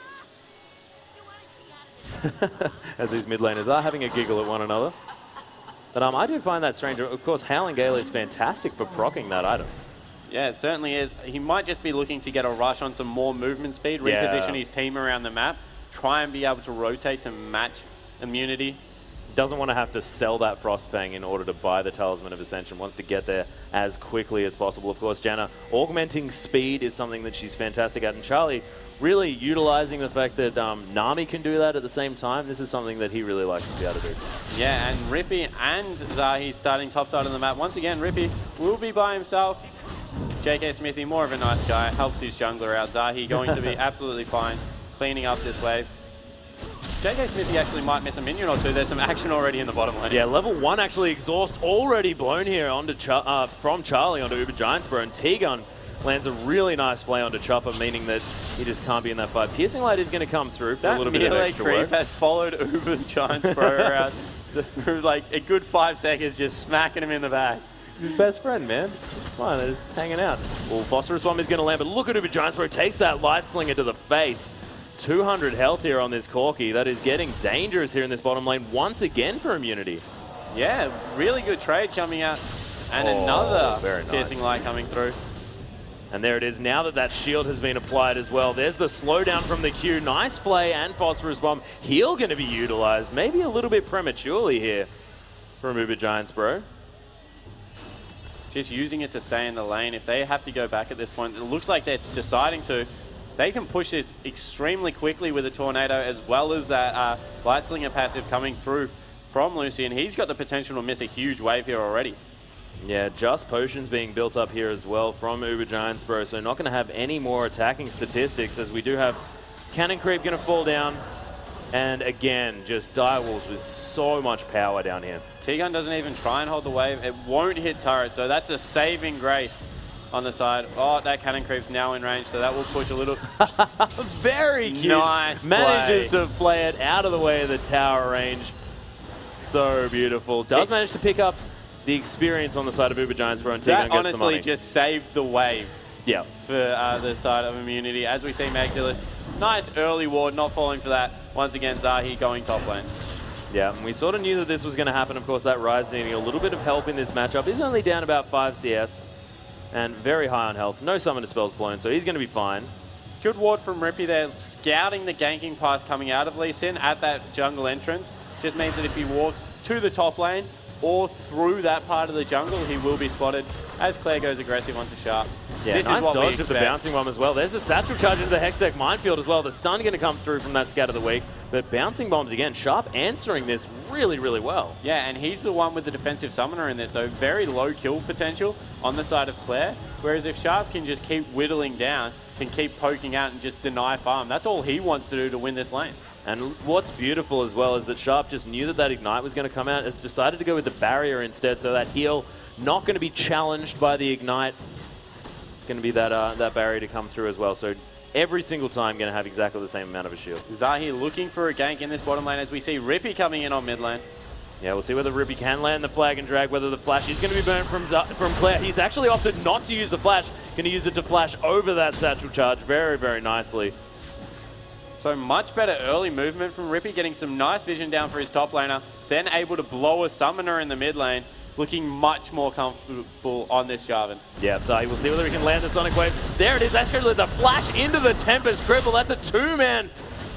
As these mid laners are having a giggle at one another. But I do find that strange. Of course, Howling Gale is fantastic for proccing that item. Yeah, it certainly is. He might just be looking to get a rush on some more movement speed, reposition his team around the map, try and be able to rotate to match Immunity. Doesn't want to have to sell that Frostfang in order to buy the Talisman of Ascension. Wants to get there as quickly as possible. Of course, Janna, augmenting speed is something that she's fantastic at. And Charlie really utilizing the fact that Nami can do that at the same time. This is something that he really likes to be able to do. Yeah, and Rippy and Zahi starting topside on the map. Once again, Rippy will be by himself. JK Smithy, more of a nice guy, helps his jungler out. Zahi going to be absolutely fine, cleaning up this wave. JK Smithy actually might miss a minion or two. There's some action already in the bottom lane. Yeah, level 1 actually exhaust already blown here onto from Charlie onto Uber Giants Bro, and T-Gun lands a really nice play onto Chopper, meaning that he just can't be in that fight. Piercing Light is going to come through for a little bit of extra work. That has followed Uber Giants Bro around through like a good 5 seconds, just smacking him in the back. His best friend, man. It's fine, they're just hanging out. Well, Phosphorus Bomb is going to land, but look at Uber Giants Bro, takes that Light Slinger to the face. 200 health here on this Corki. That is getting dangerous here in this bottom lane once again for Immunity. Yeah, really good trade coming out. And another Piercing Light coming through. And there it is. Now that that shield has been applied as well, there's the slowdown from the Q. Nice play and Phosphorus Bomb. Heal going to be utilized. Maybe a little bit prematurely here from Uber Giants Bro. Just using it to stay in the lane. If they have to go back at this point, it looks like they're deciding to. They can push this extremely quickly with a Tornado, as well as that Light Slinger passive coming through from Lucy, and he's got the potential to miss a huge wave here already. Yeah, just potions being built up here as well from Uber Giants Bro, so not going to have any more attacking statistics, as we do have Cannon Creep going to fall down, and again, just Direwolves with so much power down here. T-Gun doesn't even try and hold the wave. It won't hit turret, so that's a saving grace on the side. Oh, that Cannon Creep's now in range, so that will push a little. Very cute. Nice Manages play. to play it out of the way of the tower range. So beautiful. Does manage to pick up the experience on the side of Uber Giants Bro, and T-Gun That gets the money. honestly just saved the wave. Yeah. For the side of Immunity. As we see Magdalus, nice early ward, not falling for that. Once again, Zahi going top lane. Yeah, and we sort of knew that this was going to happen. Of course, that Rise needing a little bit of help in this matchup. He's only down about 5 CS. And very high on health. No summon spells blown, so he's going to be fine. Good ward from Rippy there, scouting the ganking path coming out of Lee Sin at that jungle entrance. Just means that if he walks to the top lane or through that part of the jungle, he will be spotted as Claire goes aggressive onto Sharp. Yeah, this nice is what dodge of the bouncing bomb as well. There's a satchel charge into the Hextech minefield as well. The stun going to come through from that Scat of the Week. But bouncing bombs again, Sharp answering this really, really well. Yeah, and he's the one with the defensive summoner in this, so very low kill potential on the side of Claire. Whereas if Sharp can just keep whittling down, can keep poking out and just deny farm, that's all he wants to do to win this lane. And what's beautiful as well is that Sharp just knew that that Ignite was going to come out, has decided to go with the barrier instead, so that heal not going to be challenged by the Ignite. It's going to be that barrier to come through as well. So every single time going to have exactly the same amount of a shield. Zahi looking for a gank in this bottom lane as we see Rippy coming in on mid lane. Yeah, we'll see whether Rippy can land the flag and drag, whether the flash is going to be burnt from Claire. He's actually opted not to use the flash, going to use it to flash over that satchel charge very, very nicely. So much better early movement from Rippy, getting some nice vision down for his top laner, then able to blow a summoner in the mid lane. looking much more comfortable on this Jarvan. Yeah, so we'll see whether he can land the Sonic Wave. There it is, actually the flash into the Tempest Cripple. That's a two-man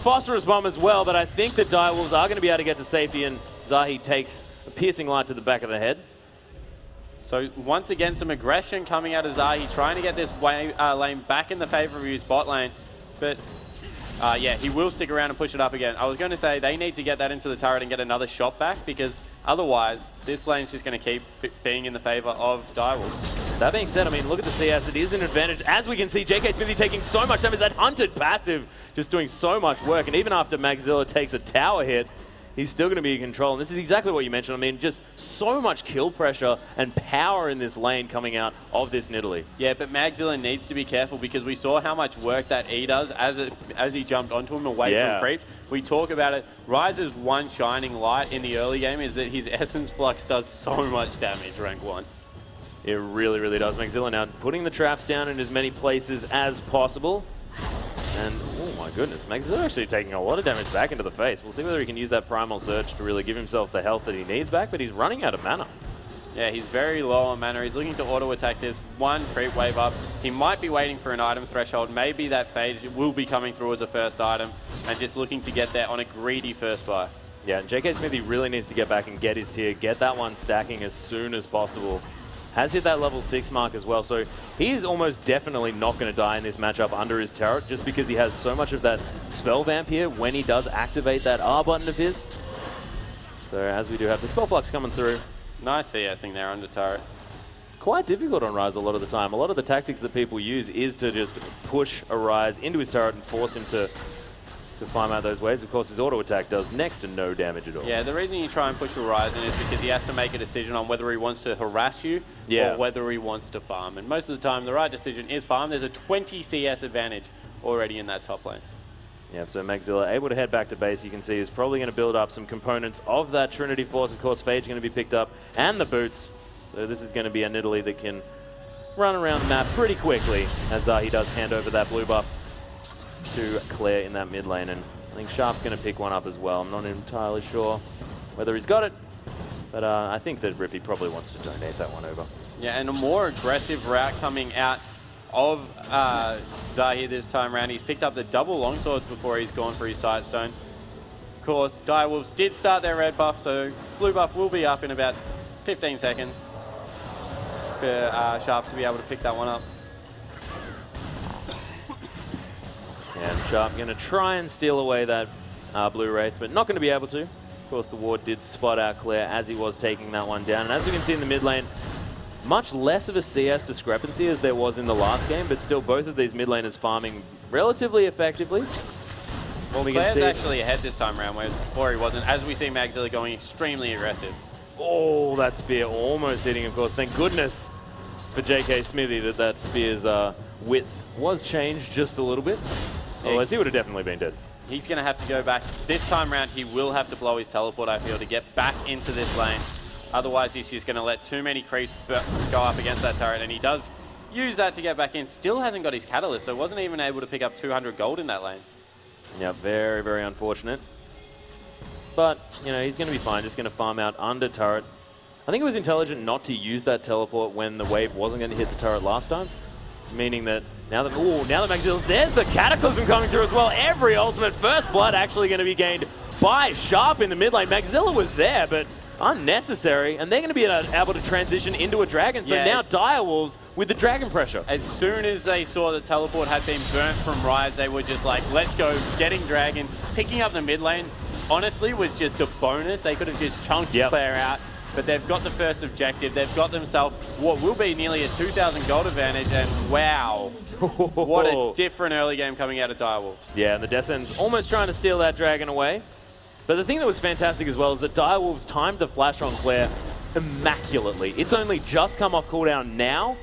Phosphorus Bomb as well, but I think the Direwolves are going to be able to get to safety, and Zahi takes a piercing light to the back of the head. So once again, some aggression coming out of Zahi, trying to get this lane back in the favor of his bot lane. But yeah, he will stick around and push it up again. I was going to say they need to get that into the turret and get another shot back, because otherwise this lane's just going to keep being in the favor of Direwolves. That being said, I mean, look at the CS. It is an advantage. As we can see, JK Smithy taking so much damage. That Hunted passive just doing so much work. And even after Magzilla takes a tower hit, he's still going to be in control. And this is exactly what you mentioned. I mean, just so much kill pressure and power in this lane coming out of this Nidalee. Yeah, but Magzilla needs to be careful, because we saw how much work that E does as he jumped onto him away from creep. We talk about it. Ryze's one shining light in the early game is that his Essence Flux does so much damage rank 1. It really, really does. Magzilla now putting the traps down in as many places as possible. And, oh my goodness, Magzilla actually taking a lot of damage back into the face. We'll see whether he can use that Primal Surge to really give himself the health that he needs back, but he's running out of mana. Yeah, he's very low on mana. He's looking to auto-attack this one creep wave up. He might be waiting for an item threshold. Maybe that Phage will be coming through as a first item, and just looking to get there on a greedy first buy. Yeah, and JK Smithy really needs to get back and get his tier, get that one stacking as soon as possible. Has hit that level 6 mark as well, so he is almost definitely not going to die in this matchup under his turret, just because he has so much of that spell vamp here when he does activate that R button of his. So as we do have the spell flux coming through. Nice CSing there under turret. Quite difficult on Ryze a lot of the time. A lot of the tactics that people use is to just push a Ryze into his turret and force him to farm out those waves. Of course, his auto attack does next to no damage at all. Yeah, the reason you try and push a Ryze in is because he has to make a decision on whether he wants to harass you or whether he wants to farm. And most of the time, the right decision is farm. There's a 20 CS advantage already in that top lane. Yeah, so Magzilla able to head back to base. You can see he's probably going to build up some components of that Trinity Force. Of course, Phage going to be picked up, and the boots. So this is going to be a Nidalee that can run around the map pretty quickly, as he does hand over that blue buff to Claire in that mid lane. And I think Sharp's going to pick one up as well. I'm not entirely sure whether he's got it, but I think that Rippy probably wants to donate that one over. Yeah, and a more aggressive route coming out of Zahi this time around. He's picked up the double longswords before he's gone for his Sightstone. Of course, Direwolves did start their red buff, so blue buff will be up in about 15 seconds for Sharp to be able to pick that one up. And Sharp going to try and steal away that blue Wraith, but not going to be able to. Of course, the ward did spot out Claire as he was taking that one down. And as we can see in the mid lane, much less of a CS discrepancy as there was in the last game, but still both of these mid laners farming relatively effectively. Well, Claire's actually ahead this time around, whereas before he wasn't, as we see Magzilla going extremely aggressive. Oh, that spear almost hitting, of course. Thank goodness for JK Smithy that spear's width was changed just a little bit. Otherwise, he would have definitely been dead. He's going to have to go back. This time around, he will have to blow his teleport, I feel, to get back into this lane. Otherwise, he's just going to let too many creeps go up against that turret, and he does use that to get back in. Still hasn't got his catalyst, so wasn't even able to pick up 200 gold in that lane. Yeah, very, very unfortunate. But, you know, he's going to be fine. Just going to farm out under turret. I think it was intelligent not to use that teleport when the wave wasn't going to hit the turret last time. Meaning that now that Magzilla's, there's the Cataclysm coming through as well. Every ultimate first blood actually going to be gained by Sharp in the mid lane. Magzilla was there, but unnecessary, and they're going to be able to transition into a dragon. So now Direwolves with the dragon pressure. As soon as they saw the teleport had been burnt from Ryze, they were just like, let's go, getting dragon. Picking up the mid lane, honestly, was just a bonus. They could have just chunked Claire out, but they've got the first objective. They've got themselves what will be nearly a 2,000 gold advantage, and wow, what a different early game coming out of Direwolves. Yeah, and the Descend's almost trying to steal that dragon away. But the thing that was fantastic as well is that Direwolves timed the flash on Claire immaculately. It's only just come off cooldown now,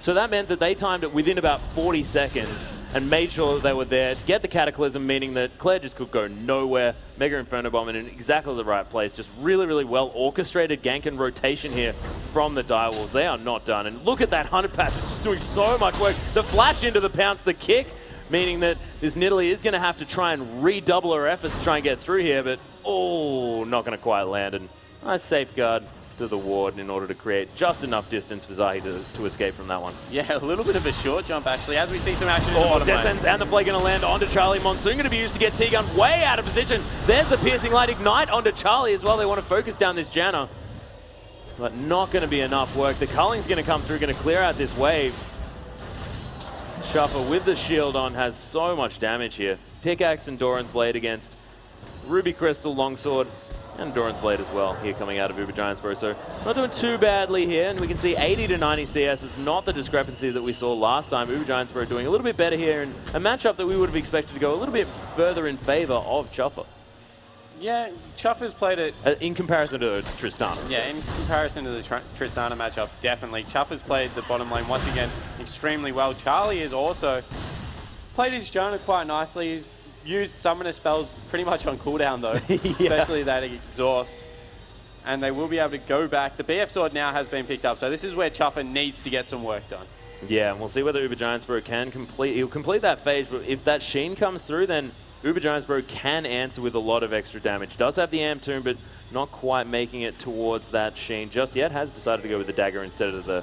so that meant that they timed it within about 40 seconds and made sure that they were there to get the Cataclysm, meaning that Claire just could go nowhere. Mega Inferno Bomb in exactly the right place. Just really, really well orchestrated gank and rotation here from the Direwolves. They are not done. And look at that 100 passive, just doing so much work. The flash into the pounce, the kick, meaning that this Nidalee is going to have to try and redouble her efforts to try and get through here, but not going to quite land. And nice safeguard to the ward in order to create just enough distance for Zahi to escape from that one. Yeah, a little bit of a short jump, actually, as we see some action in the Oh, bottom lane. Descends and the Flay going to land onto Charlie. Monsoon going to be used to get T-Gun way out of position. There's the Piercing Light Ignite onto Charlie as well. They want to focus down this Janna, but not going to be enough work. The Culling's going to come through, going to clear out this wave. Shuffer with the shield on has so much damage here. Pickaxe and Doran's Blade against Ruby Crystal, Longsword, and Doran's Blade as well here coming out of Uber Giantsboro. So not doing too badly here, and we can see 80 to 90 CS. It's not the discrepancy that we saw last time. Uber Giantsboro doing a little bit better here in a matchup that we would have expected to go a little bit further in favor of Chuffer. Yeah, Chuffer's played it... in comparison to Tristana. Yeah, in comparison to the Tristana matchup, definitely. Chuffer's played the bottom lane once again extremely well. Charlie has also played his Jonah quite nicely. He's used summoner spells pretty much on cooldown though, especially that exhaust. And they will be able to go back. The BF sword now has been picked up, so this is where Chuffer needs to get some work done. Yeah, and we'll see whether Uber Giantsboro can complete. He'll complete that phase, but if that Sheen comes through, then Uber Giantsboro can answer with a lot of extra damage. Does have the Amp Tomb, but not quite making it towards that Sheen just yet. Has decided to go with the dagger instead of the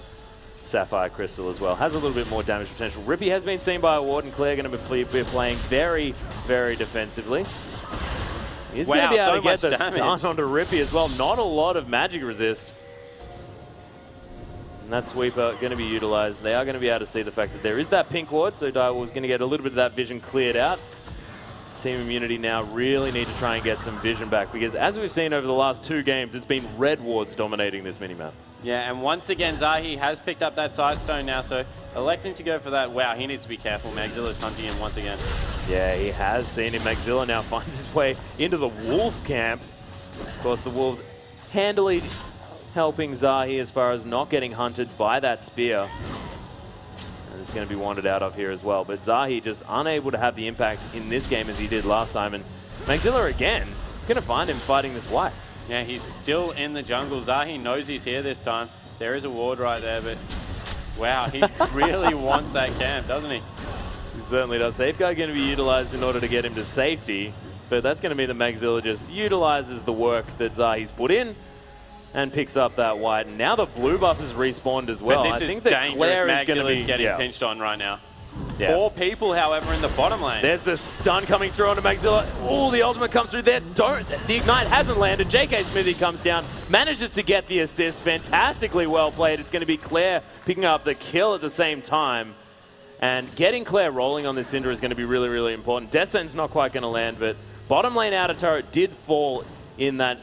Sapphire Crystal as well. Has a little bit more damage potential. Rippy has been seen by a ward, and Claire going to be playing very, very defensively. He's going to be able to get the stun onto Rippy as well. Not a lot of magic resist. And that sweeper going to be utilized. They are going to be able to see the fact that there is that pink ward, so Direwolf is going to get a little bit of that vision cleared out. Team Immunity now really need to try and get some vision back, because as we've seen over the last 2 games, it's been red wards dominating this minimap. Yeah, and once again, Zahi has picked up that side stone now, so electing to go for that. Wow, he needs to be careful. Magzilla's hunting him once again. Yeah, he has seen him. Magzilla now finds his way into the Wolf camp. Of course, the Wolves handily helping Zahi as far as not getting hunted by that spear. And it's going to be wanted out of here as well. But Zahi just unable to have the impact in this game as he did last time. And Magzilla again is going to find him fighting this white. Yeah, he's still in the jungle. Zahi knows he's here this time. There is a ward right there, but wow, he really wants that camp, doesn't he? He certainly does. Safeguard going to be utilized in order to get him to safety, but that's going to mean that Magzilla just utilizes the work that Zahi's put in and picks up that white. And now the blue buff has respawned as well. But this is dangerous. Magzilla's getting pinched on right now. Yeah. 4 people, however, in the bottom lane. There's the stun coming through onto Magzilla. Oh, the ultimate comes through there. The Ignite hasn't landed. JK Smithy comes down, manages to get the assist. Fantastically well played. It's going to be Claire picking up the kill at the same time. And getting Claire rolling on this Cinder is going to be really, really important. Descent's not quite going to land, but bottom lane outer turret did fall in that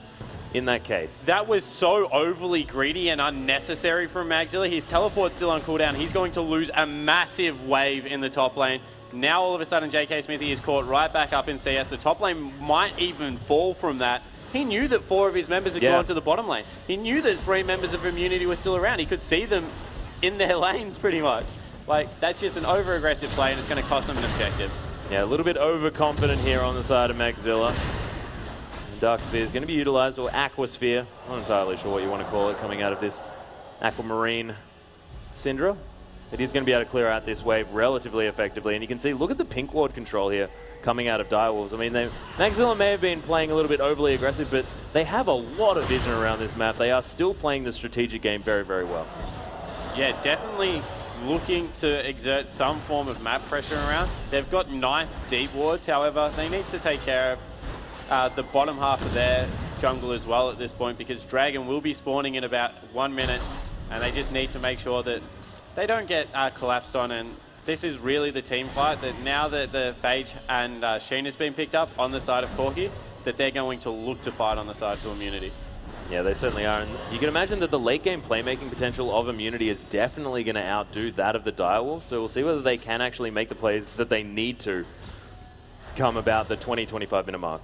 case. That was so overly greedy and unnecessary from Magzilla. His teleport's still on cooldown. He's going to lose a massive wave in the top lane. Now all of a sudden JK Smithy is caught right back up in CS. The top lane might even fall from that. He knew that 4 of his members had gone to the bottom lane. He knew that 3 members of Immunity were still around. He could see them in their lanes pretty much. Like, that's just an over-aggressive play, and it's going to cost them an objective. Yeah, a little bit overconfident here on the side of Magzilla. Dark Sphere is going to be utilized, or Aquasphere. I'm not entirely sure what you want to call it, coming out of this Aquamarine Syndra. It is going to be able to clear out this wave relatively effectively. And you can see, look at the pink ward control here coming out of Direwolves. I mean, Magzilla may have been playing a little bit overly aggressive, but they have a lot of vision around this map. They are still playing the strategic game very, very well. Yeah, definitely looking to exert some form of map pressure around. They've got nice deep wards, however, they need to take care of the bottom half of their jungle as well at this point, because Dragon will be spawning in about 1 minute, and they just need to make sure that they don't get collapsed on. And this is really the team fight, that now that the Phage and Sheen has been picked up on the side of Corki, that they're going to look to fight on the side to Immunity. Yeah, they certainly are. And you can imagine that the late game playmaking potential of Immunity is definitely going to outdo that of the Direwolves. So we'll see whether they can actually make the plays that they need to come about the 20-25 minute mark.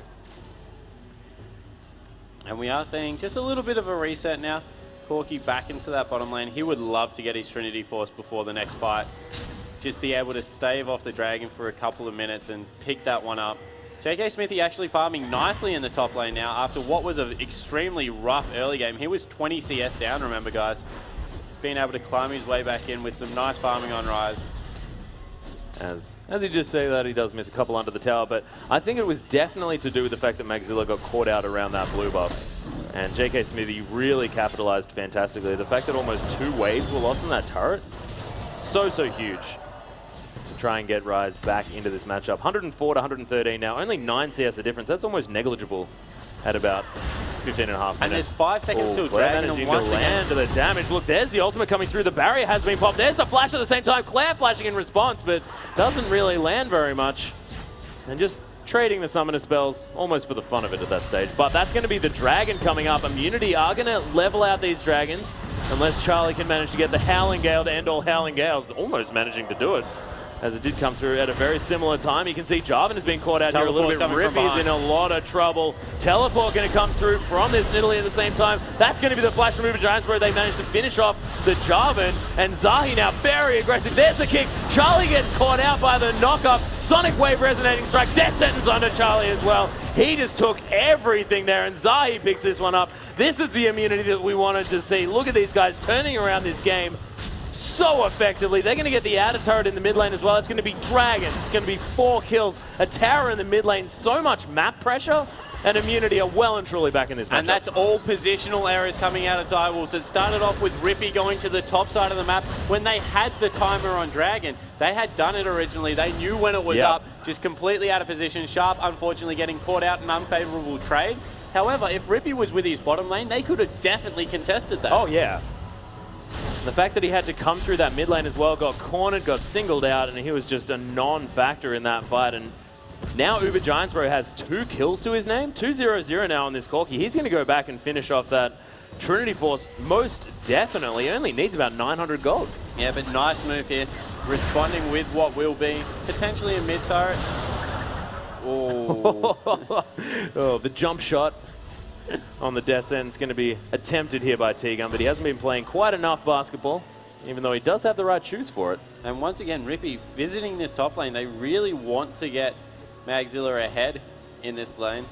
And we are seeing just a little bit of a reset now. Corki back into that bottom lane. He would love to get his Trinity Force before the next fight. Just be able to stave off the Dragon for a couple of minutes and pick that one up. JK Smithy actually farming nicely in the top lane now after what was an extremely rough early game. He was 20 CS down, remember guys. He's been able to climb his way back in with some nice farming on Rise. As he just say that, he does miss a couple under the tower, but I think it was definitely to do with the fact that Magzilla got caught out around that blue buff. And JK Smithy really capitalized fantastically. The fact that almost 2 waves were lost from that turret, so huge to try and get Rise back into this matchup. 104 to 113 now, only 9 CS a difference. That's almost negligible at about 15.5 minutes. And there's 5 seconds till Claire Dragon, managing and once to land to the damage. Look, there's the ultimate coming through. The barrier has been popped. There's the flash at the same time. Claire flashing in response, but doesn't really land very much. And just trading the summoner spells almost for the fun of it at that stage. But that's going to be the Dragon coming up. Immunity are going to level out these Dragons unless Charlie can manage to get the Howling Gale to end all Howling Gales. Almost managing to do it, as it did come through at a very similar time. You can see Jarvan has been caught out here a little bit. Rippy's in a lot of trouble. Teleport going to come through from this Nidalee at the same time. That's going to be the flash from Ubergiants where they managed to finish off the Jarvan. And Zahi now very aggressive. There's the kick. Charlie gets caught out by the knock-up. Sonic Wave resonating strike. Death sentence onto Charlie as well. He just took everything there, and Zahi picks this one up. This is the immunity that we wanted to see. Look at these guys turning around this game so effectively. They're going to get the outer turret in the mid lane as well. It's going to be Dragon. It's going to be 4 kills. A tower in the mid lane. So much map pressure. And Immunity are well and truly back in this matchup. And that's all positional errors coming out of Direwolves. It started off with Rippy going to the top side of the map. When they had the timer on Dragon, they had done it originally. They knew when it was up, just completely out of position. Sharp, unfortunately, getting caught out in an unfavorable trade. However, if Rippy was with his bottom lane, they could have definitely contested that. Oh, yeah. The fact that he had to come through that mid lane as well, got cornered, got singled out, and he was just a non-factor in that fight. And now Uber Giantsbro has 2 kills to his name, 2-0-0 now on this Corki. He's going to go back and finish off that Trinity Force most definitely. He only needs about 900 gold. Yeah, but nice move here. Responding with what will be potentially a mid-turret. Oh. Oh, the jump shot on the descent is going to be attempted here by T-Gun, but he hasn't been playing quite enough basketball, even though he does have the right shoes for it. And once again, Rippy visiting this top lane. They really want to get Magzilla ahead in this lane.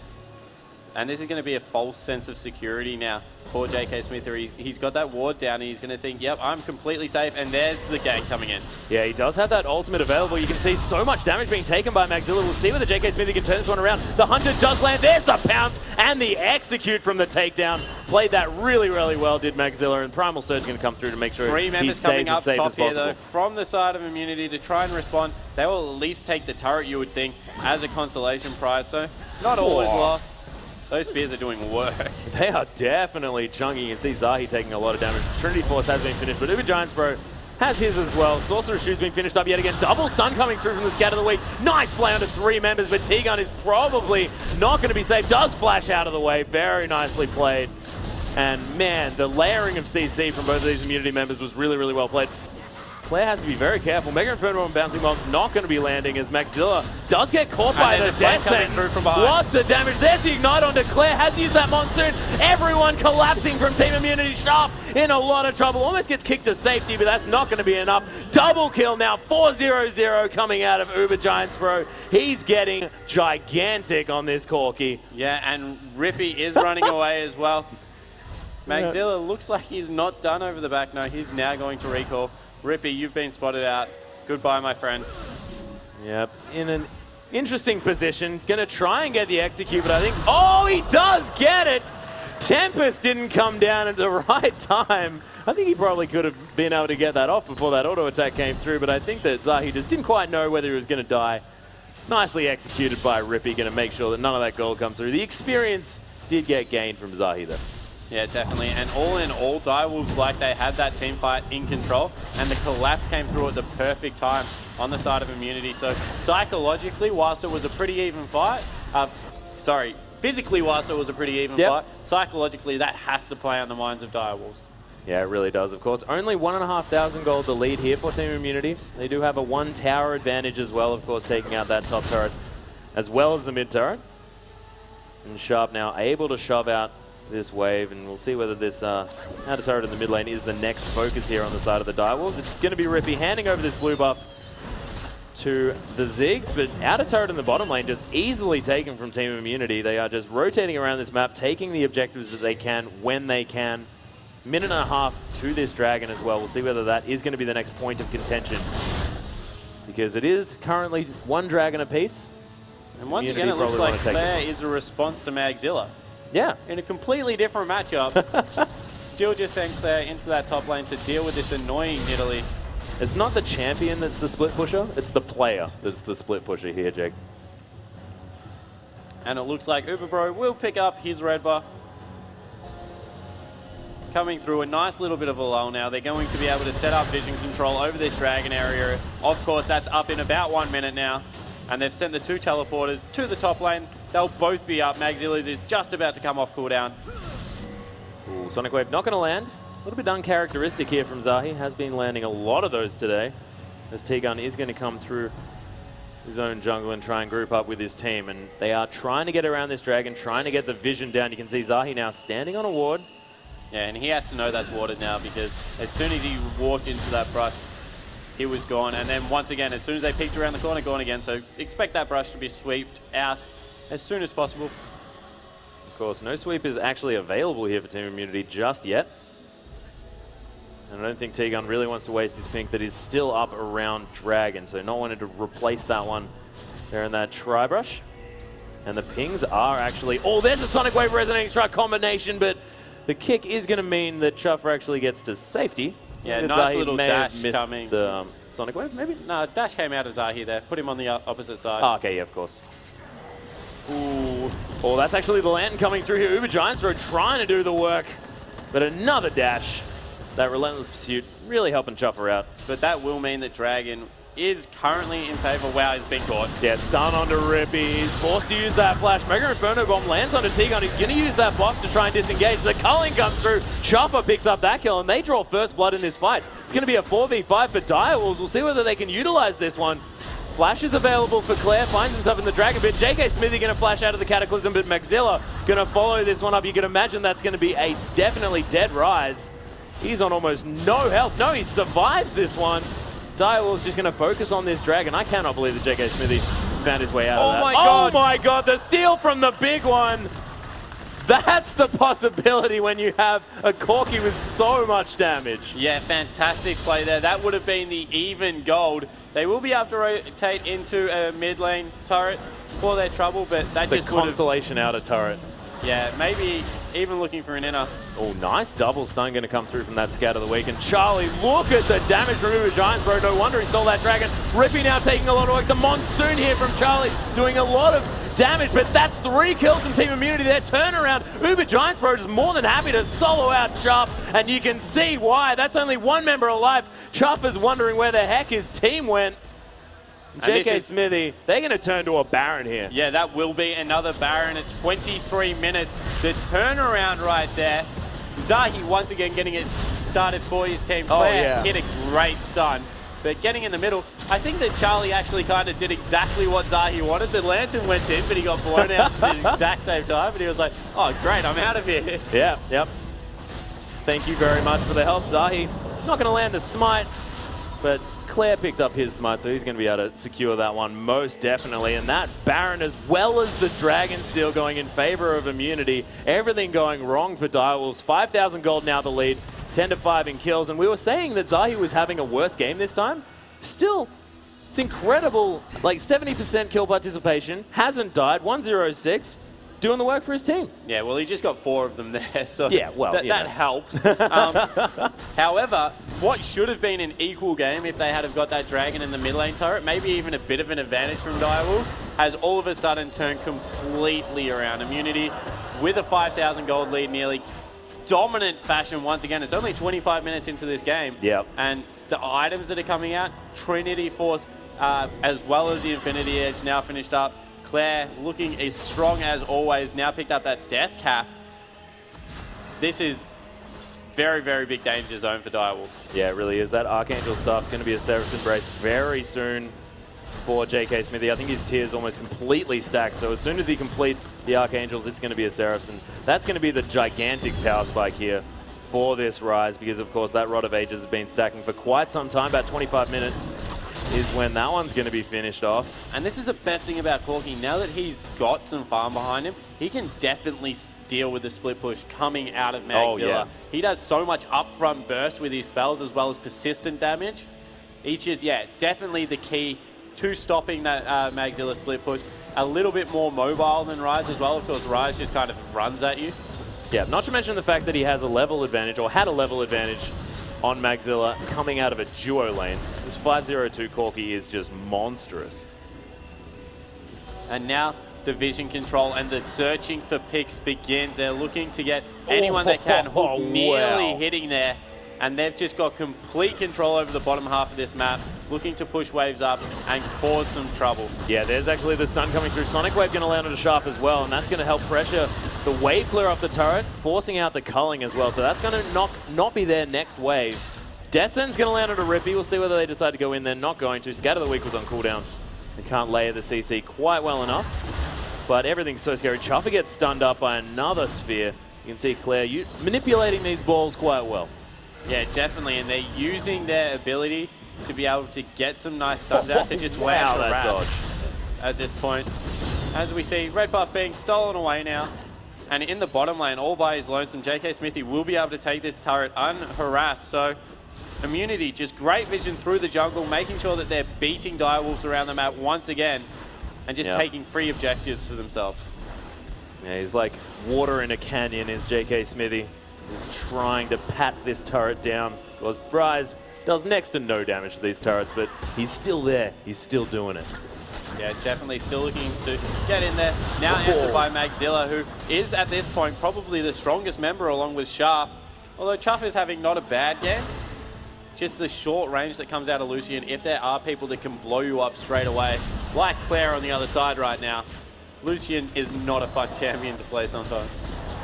And this is going to be a false sense of security now for JK Smith. He's got that ward down and he's going to think, yep, I'm completely safe. And there's the gank coming in. Yeah, he does have that ultimate available. You can see so much damage being taken by Magzilla. We'll see whether JK Smith can turn this one around. The Hunter does land. There's the pounce and the execute from the takedown. Played that really, really well, did Magzilla. And Primal Surge going to come through to make sure 3 members he stays coming up as safe top as possible. Here, though, from the side of Immunity to try and respond. They will at least take the turret, you would think, as a consolation prize. So not always lost. Those spears are doing work. They are definitely chunky. You can see Zahi taking a lot of damage. Trinity Force has been finished, but Uber Giantsbro has his as well. Sorcerer's Shoe's been finished up yet again. Double stun coming through from the Scatter of the Week. Nice play onto 3 members, but T-Gun is probably not going to be safe. Does flash out of the way. Very nicely played. And man, the layering of CC from both of these immunity members was really, really well played. Claire has to be very careful. Mega Inferno and Bouncing Bomb's not going to be landing as Magzilla does get caught by the death sentence. Lots of damage. There's the Ignite onto Claire. Has used that Monsoon. Everyone collapsing from Team Immunity. Sharp in a lot of trouble. Almost gets kicked to safety, but that's not going to be enough. Double kill now. 4-0-0 coming out of Uber Giantsbro. He's getting gigantic on this Corki. Yeah, and Rippy is running away as well. Magzilla looks like he's not done over the back. No, he's now going to recall. Rippy, you've been spotted out. Goodbye, my friend. Yep, in an interesting position. He's going to try and get the execute, but I think... Oh, he does get it! Tempest didn't come down at the right time. I think he probably could have been able to get that off before that auto attack came through, but I think that Zahi just didn't quite know whether he was going to die. Nicely executed by Rippy, going to make sure that none of that gold comes through. The experience did get gained from Zahi, though. Yeah, definitely. And all in all, Direwolves, like they had that team fight in control, and the collapse came through at the perfect time on the side of Immunity. So psychologically, whilst it was a pretty even fight, physically whilst it was a pretty even fight, psychologically that has to play on the minds of Direwolves. Yeah, it really does, of course. Only 1,500 gold to lead here for Team Immunity. They do have a 1 tower advantage as well, of course, taking out that top turret as well as the mid turret. And Sharp now able to shove out this wave, and we'll see whether this outer turret in the mid lane is the next focus here on the side of the Direwolves. It's going to be Rippy handing over this blue buff to the Ziggs, but outer turret in the bottom lane just easily taken from Team Immunity. They are just rotating around this map, taking the objectives that they can when they can. Minute and a half to this Dragon as well. We'll see whether that is going to be the next point of contention, because it is currently 1 Dragon apiece. And once again, it looks like Claire is a response to Magzilla. Yeah. In a completely different matchup. Still just send Claire into that top lane to deal with this annoying Italy. It's not the champion that's the split pusher, it's the player that's the split pusher here, Jake. And it looks like Uberbro will pick up his red buff. Coming through a nice little bit of a lull now. They're going to be able to set up vision control over this dragon area. Of course, that's up in about 1 minute now. And they've sent the 2 teleporters to the top lane. They'll both be up. Magzilla's is just about to come off cooldown. Ooh, Sonic Wave not going to land. A little bit uncharacteristic here from Zahi. Has been landing a lot of those today. As T-Gun is going to come through his own jungle and try and group up with his team. And they are trying to get around this dragon, trying to get the vision down. You can see Zahi now standing on a ward. Yeah, and he has to know that's warded now because as soon as he walked into that brush, he was gone. And then once again, as soon as they peeked around the corner, gone again. So expect that brush to be sweeped out as soon as possible. Of course, no sweep is actually available here for Team Immunity just yet. And I don't think T-Gun really wants to waste his pink that is still up around Dragon. So not wanting to replace that one there in that Tri-Brush. And the pings are actually... Oh, there's a Sonic Wave Resonating Strike combination, but the kick is going to mean that Chuffer actually gets to safety. Yeah, nice little dash coming. The Sonic Wave, maybe? No, dash came out of Zahi there. Put him on the opposite side. Oh, okay, yeah, of course. Ooh. Oh, that's actually the Lantern coming through here. Uber Giants are trying to do the work. But another dash. That Relentless Pursuit really helping Chuffer out. But that will mean that Dragon is currently in favor. Wow, he's been caught. Yeah, stun onto Rippy. He's forced to use that flash. Mega Inferno Bomb lands onto T-Gun. He's going to use that box to try and disengage. The culling comes through. Chuffer picks up that kill, and they draw first blood in this fight. It's going to be a 4v5 for Direwolves. We'll see whether they can utilize this one. Flash is available for Claire, finds himself in the Dragon Pit. JK Smithy going to flash out of the Cataclysm, but Magzilla going to follow this one up. You can imagine that's going to be a definitely dead Rise. He's on almost no health. No, he survives this one. Direwolf's just going to focus on this Dragon. I cannot believe that JK Smithy found his way out of that. My God. Oh my God, the steal from the big one. That's the possibility when you have a Corki with so much damage. Yeah, fantastic play there. That would have been the even gold. They will be able to rotate into a mid lane turret for their trouble, but that just the consolation outer turret. Yeah, maybe even looking for an inner. Oh, nice double stun going to come through from that Scout of the Week. And Charlie, look at the damage from Uber Giants, bro. No wonder he stole that Dragon. Rippy now taking a lot of work. The Monsoon here from Charlie doing a lot of damage, but that's 3 kills from Team Immunity. Their turnaround. Uber Giants, bro, is more than happy to solo out Chuff, and you can see why. That's only 1 member alive. Chuff is wondering where the heck his team went. JK Smithy, they're going to turn to a Baron here. Yeah, that will be another Baron at 23 minutes. The turnaround right there. Zahi once again getting it started for his team. Claire hit a great stun. But getting in the middle, I think that Charlie actually kind of did exactly what Zahi wanted. The Lantern went in, but he got blown out at the exact same time. And he was like, oh, great, I'm out of here. Yeah, yep. Thank you very much for the help, Zahi. Not going to land the smite, but Claire picked up his smite, so he's going to be able to secure that one most definitely. And that Baron, as well as the Dragon Steel going in favor of Immunity. Everything going wrong for Direwolves. 5,000 gold now the lead. 10-5 in kills. And we were saying that Zahi was having a worse game this time. Still, it's incredible. Like 70% kill participation. Hasn't died. 106. Doing the work for his team. Yeah, well, he just got 4 of them there, so yeah, well, that helps. However, what should have been an equal game if they had have got that Dragon in the mid lane turret, maybe even a bit of an advantage from Direwolves, has all of a sudden turned completely around. Immunity with a 5,000 gold lead nearly. Dominant fashion once again. It's only 25 minutes into this game. Yep. And the items that are coming out, Trinity Force, as well as the Infinity Edge now finished up. Claire looking as strong as always, now picked up that death cap. This is very, very big danger zone for Direwolves. Yeah, it really is. That Archangel stuff's going to be a Seraph's Embrace very soon for JK Smithy. I think his tier is almost completely stacked, so as soon as he completes the Archangels, it's going to be a Seraph's, and that's going to be the gigantic power spike here for this Rise, because of course that Rod of Ages has been stacking for quite some time, about 25 minutes. Is when that one's going to be finished off. And this is the best thing about Corki. Now that he's got some farm behind him, he can definitely deal with the split push coming out of Magzilla. Oh, yeah. He does so much upfront burst with his spells as well as persistent damage. He's just, yeah, definitely the key to stopping that Magzilla split push. A little bit more mobile than Rise as well. Of course, Rise just kind of runs at you. Yeah, not to mention the fact that he has a level advantage, or had a level advantage on Magzilla coming out of a duo lane. This 502 Corki is just monstrous. And now the vision control and the searching for picks begins. They're looking to get anyone that can. Hook nearly hitting there. And they've just got complete control over the bottom half of this map, looking to push waves up and cause some trouble. Yeah, there's actually the stun coming through. Sonic Wave going to land on a Sharp as well, and that's going to help pressure the wave clear off the turret, forcing out the culling as well. So that's going to not be their next wave. Death Sentence going to land on a Rippy. We'll see whether they decide to go in. They're not going to. Scatter the Weak was on cooldown. They can't layer the CC quite well enough, but everything's so scary. Chuffer gets stunned up by another sphere. You can see Claire manipulating these balls quite well. Yeah, definitely, and they're using their ability to be able to get some nice stuns out to just wow, that dodge at this point. As we see, red buff being stolen away now, and in the bottom lane, all by his lonesome, JK Smithy will be able to take this turret unharassed. So, Immunity, just great vision through the jungle, making sure that they're beating Direwolves around the map once again, and just taking free objectives for themselves. Yeah, he's like water in a canyon, is JK Smithy. Is trying to pat this turret down, because Bryce does next to no damage to these turrets, but he's still there. He's still doing it. Yeah, definitely still looking to get in there. Now answered by Magzilla, who is at this point probably the strongest member along with Sharp. Although Chuff is having not a bad game. Just the short range that comes out of Lucian, if there are people that can blow you up straight away, like Claire on the other side right now, Lucian is not a fun champion to play sometimes.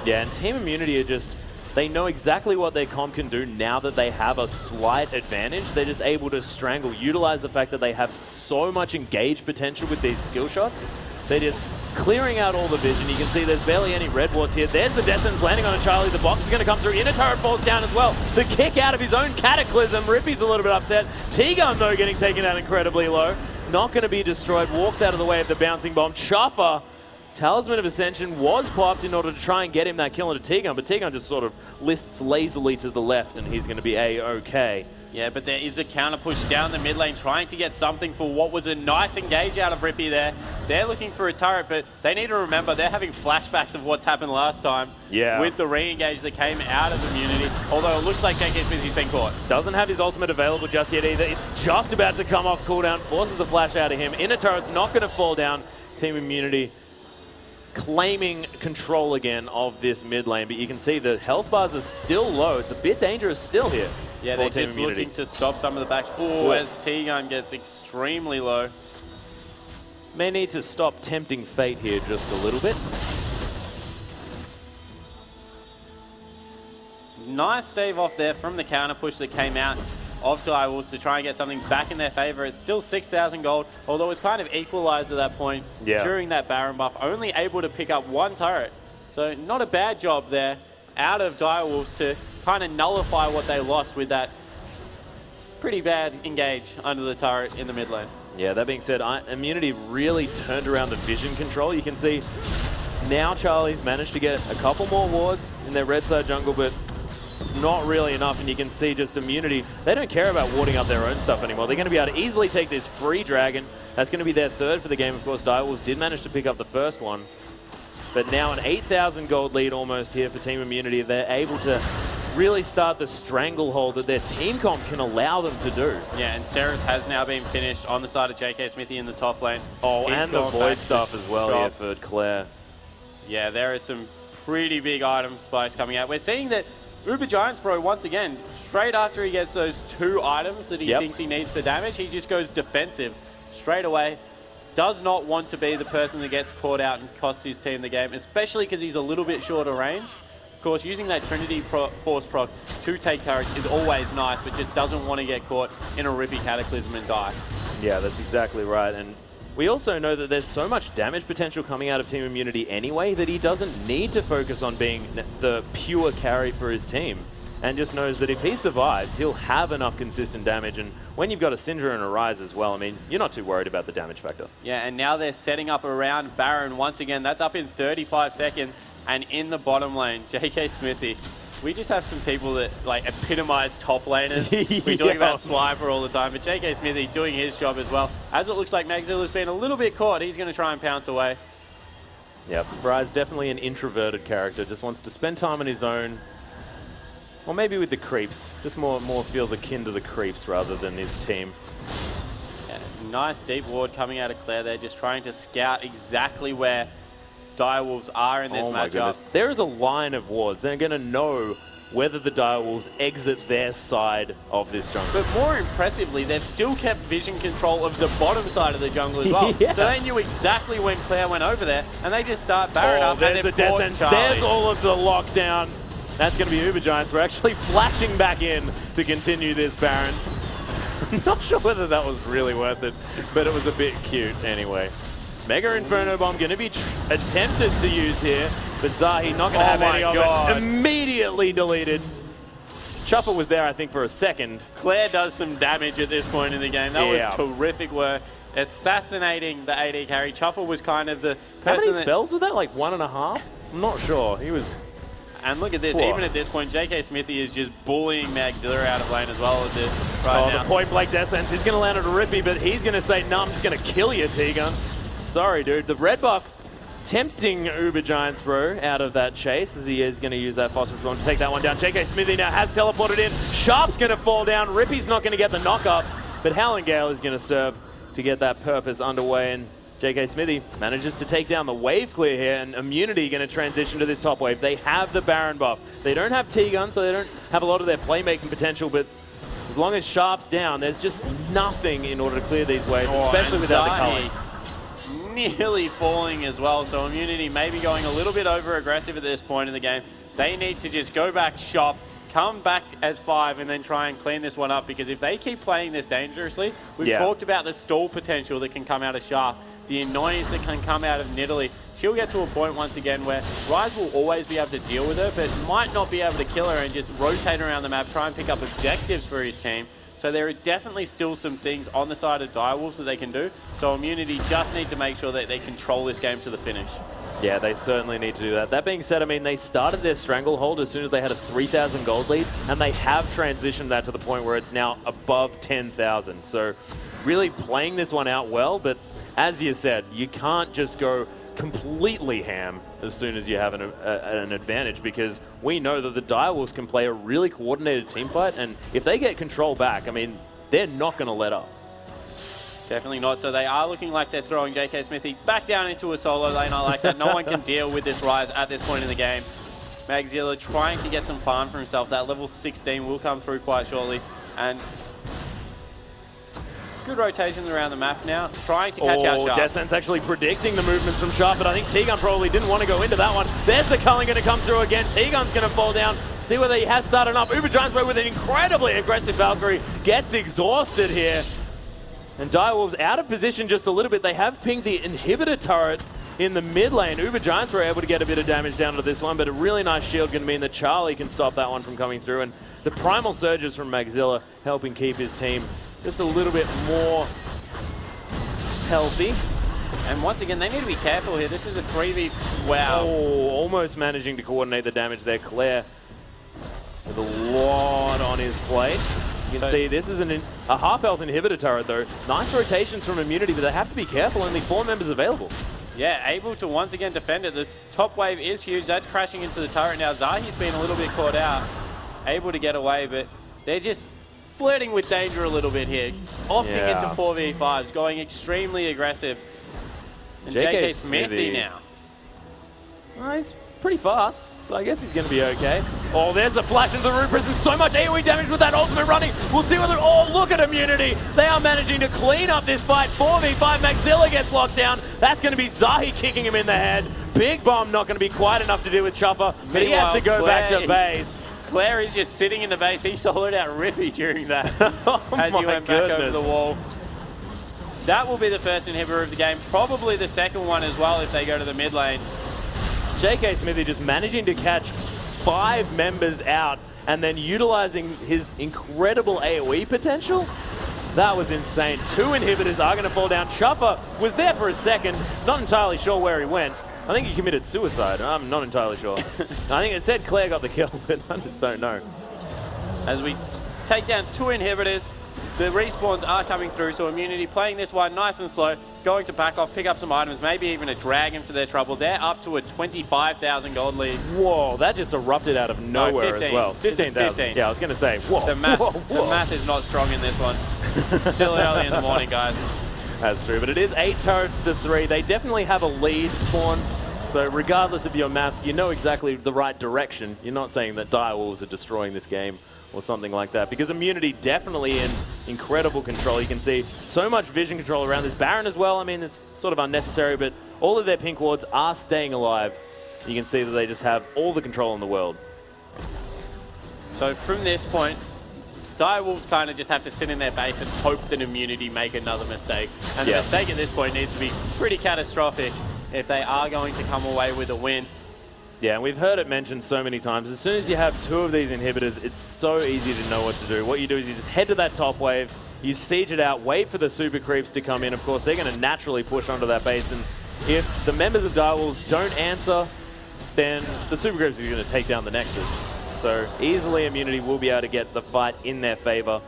Yeah, and Team Immunity are just... They know exactly what their comp can do now that they have a slight advantage. They're just able to strangle, utilize the fact that they have so much engaged potential with these skill shots. They're just clearing out all the vision. You can see there's barely any red wards here. There's the Descents landing on a Charlie. The box is going to come through. Inner turret falls down as well. The kick out of his own Cataclysm. Rippy's a little bit upset. T-Gun, though, getting taken out incredibly low. Not going to be destroyed. Walks out of the way of the bouncing bomb. Chuffer. Talisman of Ascension was popped in order to try and get him that kill into T-Gun, but T-Gun just sort of lists lazily to the left, and he's going to be A-OK. Yeah, but there is a counter push down the mid lane, trying to get something for what was a nice engage out of Rippy there. They're looking for a turret, but they need to remember they're having flashbacks of what's happened last time with the re-engage that came out of Immunity, although it looks like JK Smithy's been caught. Doesn't have his ultimate available just yet either. It's just about to come off cooldown, forces the flash out of him. Inner turret's not going to fall down. Team Immunity claiming control again of this mid lane, but you can see the health bars are still low. It's a bit dangerous still here. Yeah, they're just looking to stop some of the backs. Oh, as T-Gun gets extremely low. May need to stop tempting fate here just a little bit. Nice stave off there from the counter push that came out of Direwolves to try and get something back in their favor. It's still 6,000 gold, although it's kind of equalized at that point during that Baron buff. Only able to pick up one turret. So not a bad job there out of Direwolves to kind of nullify what they lost with that pretty bad engage under the turret in the mid lane. Yeah, that being said, Immunity really turned around the vision control. You can see now Charlie's managed to get a couple more wards in their red side jungle, but it's not really enough, and you can see just Immunity, they don't care about warding up their own stuff anymore. They're going to be able to easily take this free dragon. That's going to be their third for the game. Of course, Direwolves did manage to pick up the first one. But now an 8,000 gold lead almost here for Team Immunity. They're able to really start the stranglehold that their team comp can allow them to do. Yeah, and Ceres has now been finished on the side of JK Smithy in the top lane. Oh, he's and the Void stuff as well here for Claire. Yeah, there is some pretty big item spikes coming out. We're seeing that Uber Giants Bro, once again, straight after he gets those 2 items that he thinks he needs for damage, he just goes defensive straight away. Does not want to be the person that gets caught out and costs his team the game, especially because he's a little bit shorter range. Of course, using that Trinity Force proc to take turrets is always nice, but just doesn't want to get caught in a Rippy Cataclysm and die. Yeah, that's exactly right. And we also know that there's so much damage potential coming out of Team Immunity anyway that he doesn't need to focus on being the pure carry for his team, and just knows that if he survives, he'll have enough consistent damage. And when you've got a Syndra and a Rise as well, I mean, you're not too worried about the damage factor. Yeah, and now they're setting up around Baron once again. That's up in 35 seconds. And in the bottom lane, JK Smithy We just have some people that like epitomize top laners. We talk about Swiper all the time, but JK Smithy doing his job as well. As it looks like Magzilla's been a little bit caught, he's going to try and pounce away. Yep, Bry's definitely an introverted character, just wants to spend time on his own. Or maybe with the creeps, just more feels akin to the creeps rather than his team. Yeah, nice deep ward coming out of Claire there, just trying to scout exactly where Direwolves are in this matchup. My goodness. There is a line of wards. They're going to know whether the Direwolves exit their side of this jungle. But more impressively, they've still kept vision control of the bottom side of the jungle as well. Yeah. So they knew exactly when Claire went over there, and they just start Baron up. There's a death sense. There's all of the lockdown. That's going to be Uber Giants. We're actually flashing back in to continue this Baron. I'm not sure whether that was really worth it, but it was a bit cute anyway. Mega Inferno Bomb going to be attempted to use here, but Zahi not going to have any of it. Immediately deleted. Chuffer was there, I think, for a second. Claire does some damage at this point in the game. That was terrific work. Assassinating the AD carry. Chuffer was kind of the person. How many spells were that? Like 1.5? I'm not sure. He was... And look at this, even at this point, JK Smithy is just bullying Magzilla out of lane as well as this right now. The point blank death sense. He's going to land at a Rippy, but he's going to say, no, I'm just going to kill you, T-Gun. Sorry, dude. The red buff tempting Uber Giants, bro, out of that chase as he is going to use that phosphorus bomb to take that one down. JK Smithy now has teleported in. Sharp's going to fall down. Rippy's not going to get the knock-up, but Howling Gale is going to serve to get that purpose underway, and JK Smithy manages to take down the wave clear here, and Immunity going to transition to this top wave. They have the Baron buff. They don't have T-Gun, so they don't have a lot of their playmaking potential, but as long as Sharp's down, there's just nothing in order to clear these waves, especially without the culling. Nearly falling as well, so Immunity may be going a little bit over-aggressive at this point in the game. They need to just go back shop, come back as 5, and then try and clean this one up, because if they keep playing this dangerously, we've talked about the stall potential that can come out of Sharp, the annoyance that can come out of Nidalee. She'll get to a point once again where Rise will always be able to deal with her, but might not be able to kill her and just rotate around the map, try and pick up objectives for his team. So there are definitely still some things on the side of Direwolves that they can do. So Immunity just need to make sure that they control this game to the finish. Yeah, they certainly need to do that. That being said, I mean, they started their Stranglehold as soon as they had a 3,000 gold lead, and they have transitioned that to the point where it's now above 10,000. So really playing this one out well, but as you said, you can't just go completely ham as soon as you have an advantage, because we know that the Direwolves can play a really coordinated team fight, and if they get control back, I mean, they're not going to let up. Definitely not. So they are looking like they're throwing JK Smithy back down into a solo lane. I like that. No one can deal with this Rise at this point in the game. Magzilla trying to get some farm for himself. That level 16 will come through quite shortly. And good rotations around the map now, trying to catch out Sharp. Descent's actually predicting the movements from Sharp, but I think T-Gun probably didn't want to go into that one. There's the culling going to come through again. T-Gun's going to fall down. See whether he has started up. Uber Giants with an incredibly aggressive Valkyrie gets exhausted here. And Direwolves out of position just a little bit. They have pinged the inhibitor turret in the mid lane. Uber Giants were able to get a bit of damage down to this one, but a really nice shield going to mean that Charlie can stop that one from coming through. And the primal surges from Magzilla helping keep his team just a little bit more healthy. And once again, they need to be careful here. This is a 3v. Wow. Oh, almost managing to coordinate the damage there. Claire with a lot on his plate. You can see this is a half-health inhibitor turret, though. Nice rotations from Immunity, but they have to be careful. Only 4 members available. Yeah, able to once again defend it. The top wave is huge. That's crashing into the turret now. Zahi's been a little bit caught out. Able to get away, but they're just flirting with danger a little bit here. Opting into 4v5s, going extremely aggressive. And JK Smithy now. Well, he's pretty fast, so I guess he's going to be okay. Oh, there's the flash into the root prison. So much AoE damage with that ultimate running. We'll see whether... Oh, look at Immunity. They are managing to clean up this fight. 4v5. Magzilla gets locked down. That's going to be Zahi kicking him in the head. Big Bomb not going to be quite enough to do with Chuffer, but he has to go back to base. Claire is just sitting in the base. He soloed out Rippy during that as he went back over the wall. That will be the first inhibitor of the game. Probably the second one as well if they go to the mid lane. JK Smithy just managing to catch 5 members out and then utilizing his incredible AoE potential. That was insane. 2 inhibitors are going to fall down. Chuffer was there for a second. Not entirely sure where he went. I think he committed suicide. I'm not entirely sure. I think it said Claire got the kill, but I just don't know. As we take down 2 inhibitors, the respawns are coming through, so Immunity playing this one nice and slow, going to back off, pick up some items, maybe even a dragon for their trouble. They're up to a 25,000 gold lead. Whoa, that just erupted out of nowhere as well. 15,000. Yeah, I was going to say, whoa. The math is not strong in this one. Still early in the morning, guys. That's true, but it is 8 turrets to 3. They definitely have a lead, Spawn. So regardless of your maths, you know exactly the right direction. You're not saying that Direwolves are destroying this game or something like that, because Immunity definitely in incredible control. You can see so much vision control around this Baron as well. I mean, it's sort of unnecessary, but all of their pink wards are staying alive. You can see that they just have all the control in the world. So from this point, Direwolves kind of just have to sit in their base and hope that Immunity make another mistake. And the mistake at this point needs to be pretty catastrophic if they are going to come away with a win. Yeah, and we've heard it mentioned so many times. As soon as you have 2 of these inhibitors, it's so easy to know what to do. What you do is you just head to that top wave, you siege it out, wait for the super creeps to come in. Of course, they're going to naturally push onto that base, and if the members of Direwolves don't answer, then the super creeps are going to take down the Nexus. So easily Immunity will be able to get the fight in their favor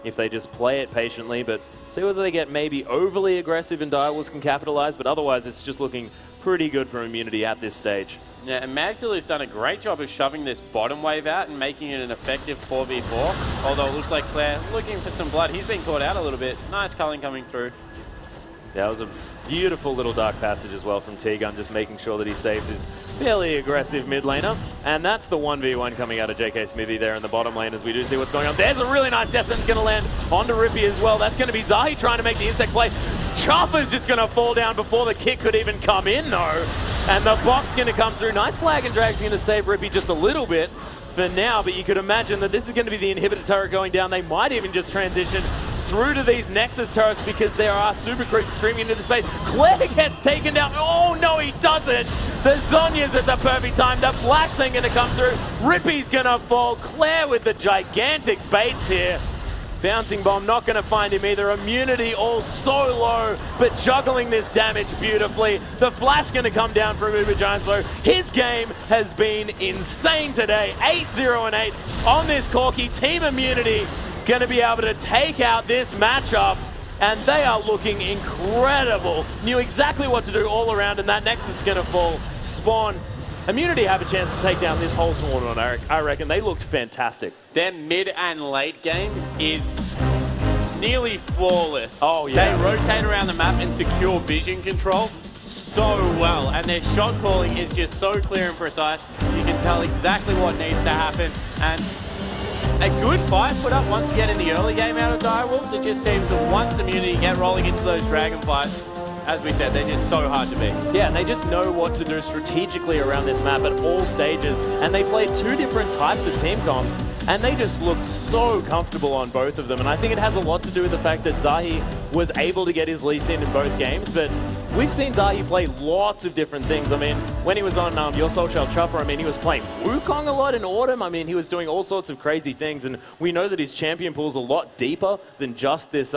if they just play it patiently, but see whether they get maybe overly aggressive and Direwolves can capitalize, but otherwise it's just looking pretty good for Immunity at this stage. Yeah, and Magzilla's done a great job of shoving this bottom wave out and making it an effective 4v4. Although it looks like Claire looking for some blood. He's been caught out a little bit. Nice culling coming through. Yeah, that was a beautiful little dark passage as well from T-Gun, just making sure that he saves his fairly aggressive mid laner. And that's the 1v1 coming out of JK Smithy there in the bottom lane as we do see what's going on. There's a really nice death sentence going to land onto Rippy as well. That's going to be Zahi trying to make the insect play. Chopper's just going to fall down before the kick could even come in though. And the box going to come through. Nice flag and drag's going to save Rippy just a little bit for now, but you could imagine that this is going to be the inhibitor turret going down. They might even just transition through to these Nexus turrets because there are super creeps streaming into the space. Claire gets taken down. Oh no, he doesn't. The Zonya's at the perfect time. The black thing going to come through. Rippy's going to fall. Claire with the gigantic baits here. Bouncing bomb, not going to find him either. Immunity all so low, but juggling this damage beautifully. The flash going to come down from Uber Giant's Blow. His game has been insane today. 8-0-8 on this Corki. Team Immunity going to be able to take out this matchup, and they are looking incredible. Knew exactly what to do all around, and that Nexus is going to fall. Spawn. Immunity have a chance to take down this whole tournament, I reckon. They looked fantastic. Their mid and late game is nearly flawless. Oh, yeah. They rotate around the map and secure vision control so well. And their shot calling is just so clear and precise. You can tell exactly what needs to happen. And a good fight put up once again in the early game out of Direwolves. It just seems that once Immunity get rolling into those dragon fights, as we said, they're just so hard to beat. Yeah, and they just know what to do strategically around this map at all stages. And they played 2 different types of team comp, and they just looked so comfortable on both of them. And I think it has a lot to do with the fact that Zahi was able to get his Lee Sin in both games, but we've seen Zahi play lots of different things. I mean, when he was on Your Soul Shall Chopper, I mean, he was playing Wukong a lot in Autumn. I mean, he was doing all sorts of crazy things, and we know that his champion pool is a lot deeper than just this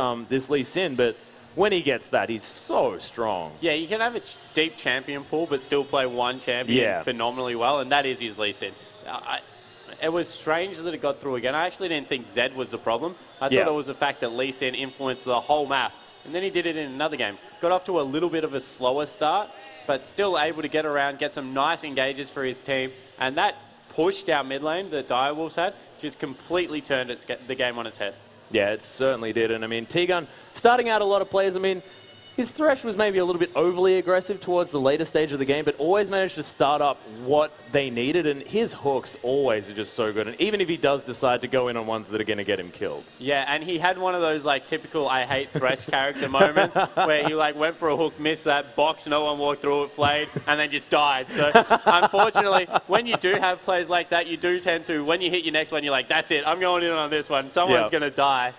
Lee Sin, but when he gets that, he's so strong. Yeah, you can have a deep champion pool, but still play one champion phenomenally well, and that is his Lee Sin. It was strange that it got through again. I actually didn't think Zed was the problem. I thought it was the fact that Lee Sin influenced the whole map, and then he did it in another game. Got off to a little bit of a slower start, but still able to get around, get some nice engages for his team, and that push down mid lane that Direwolves had just completely turned the game on its head. Yeah, it certainly did. And I mean, T-Gun, starting out a lot of players, I mean, his Thresh was maybe a little bit overly aggressive towards the later stage of the game, but always managed to start up what they needed, and his hooks always are just so good. And even if he does decide to go in on ones that are going to get him killed. Yeah, and he had one of those like typical I hate Thresh character moments where he like went for a hook, missed that box, no one walked through it, flayed, and then just died. So unfortunately, when you do have plays like that, you do tend to, when you hit your next one, you're like, that's it, I'm going in on this one. Someone's going to die.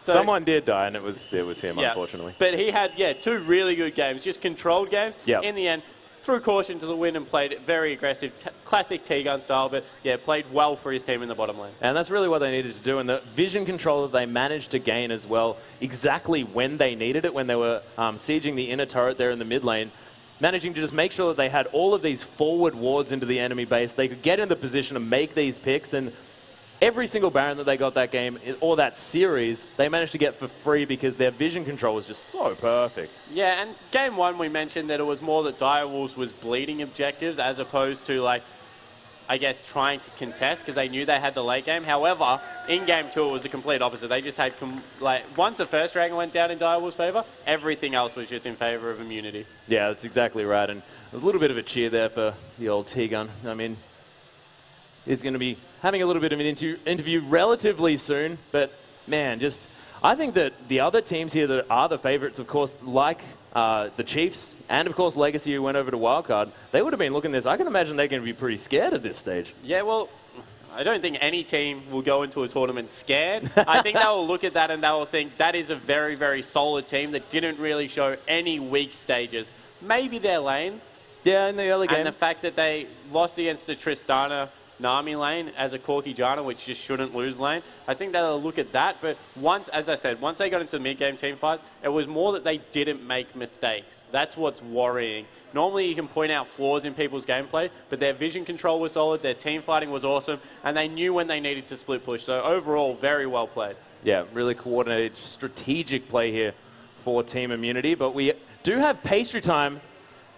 Someone did die, and it was him, unfortunately. But he had, 2 really good games, just controlled games. In the end, threw caution to the wind and played very aggressive, classic T-Gun style, but played well for his team in the bottom lane. And that's really what they needed to do, and the vision control that they managed to gain as well, exactly when they needed it, when they were sieging the inner turret there in the mid lane, managing to just make sure that they had all of these forward wards into the enemy base. They could get in the position to make these picks, and every single Baron that they got that game, or that series, they managed to get for free because their vision control was just so perfect. Yeah, and game 1 we mentioned that it was more that Direwolves was bleeding objectives as opposed to, like, I guess, trying to contest because they knew they had the late game. However, in game 2 it was the complete opposite. They just had, once the first dragon went down in Direwolves' favor, everything else was just in favor of immunity. Yeah, that's exactly right. And a little bit of a cheer there for the old T-Gun. I mean, he's going to be having a little bit of an interview relatively soon. But, man, I think that the other teams here that are the favorites, of course, like the Chiefs and, of course, Legacy, who went over to Wildcard, they would have been looking at this. I can imagine they're going to be pretty scared at this stage. Yeah, well, I don't think any team will go into a tournament scared. I think they will look at that and they will think that is a very, very solid team that didn't really show any weak stages. Maybe their lanes. Yeah, in the early game. And the fact that they lost against the Tristana Nami lane as a Corki Jana, which just shouldn't lose lane. I think they'll look at that, but once, as I said, once they got into the mid-game team fight, it was more that they didn't make mistakes. That's what's worrying. Normally you can point out flaws in people's gameplay, but their vision control was solid, their team fighting was awesome, and they knew when they needed to split push. So overall, very well played. Yeah, really coordinated, strategic play here for Team Immunity, but we do have Pastry Time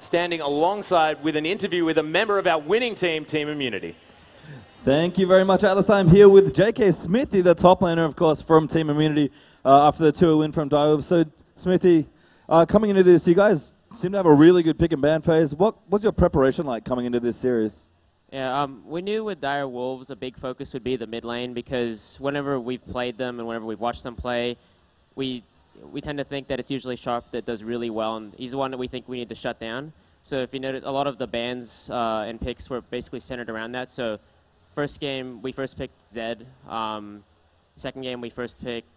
standing alongside with an interview with a member of our winning team, Team Immunity. Thank you very much, Atlas. I'm here with JK Smithy, the top laner, of course, from Team Immunity after the 2 win from Direwolves. So, Smithy, coming into this, you guys seem to have a really good pick and ban phase. What's your preparation like coming into this series? Yeah, we knew with Direwolves a big focus would be the mid lane because whenever we've played them and whenever we've watched them play, we tend to think that it's usually Sharp that does really well, and he's the one that we think we need to shut down. So if you notice, a lot of the bans and picks were basically centered around that. So first game, we first picked Zed. Second game, we first picked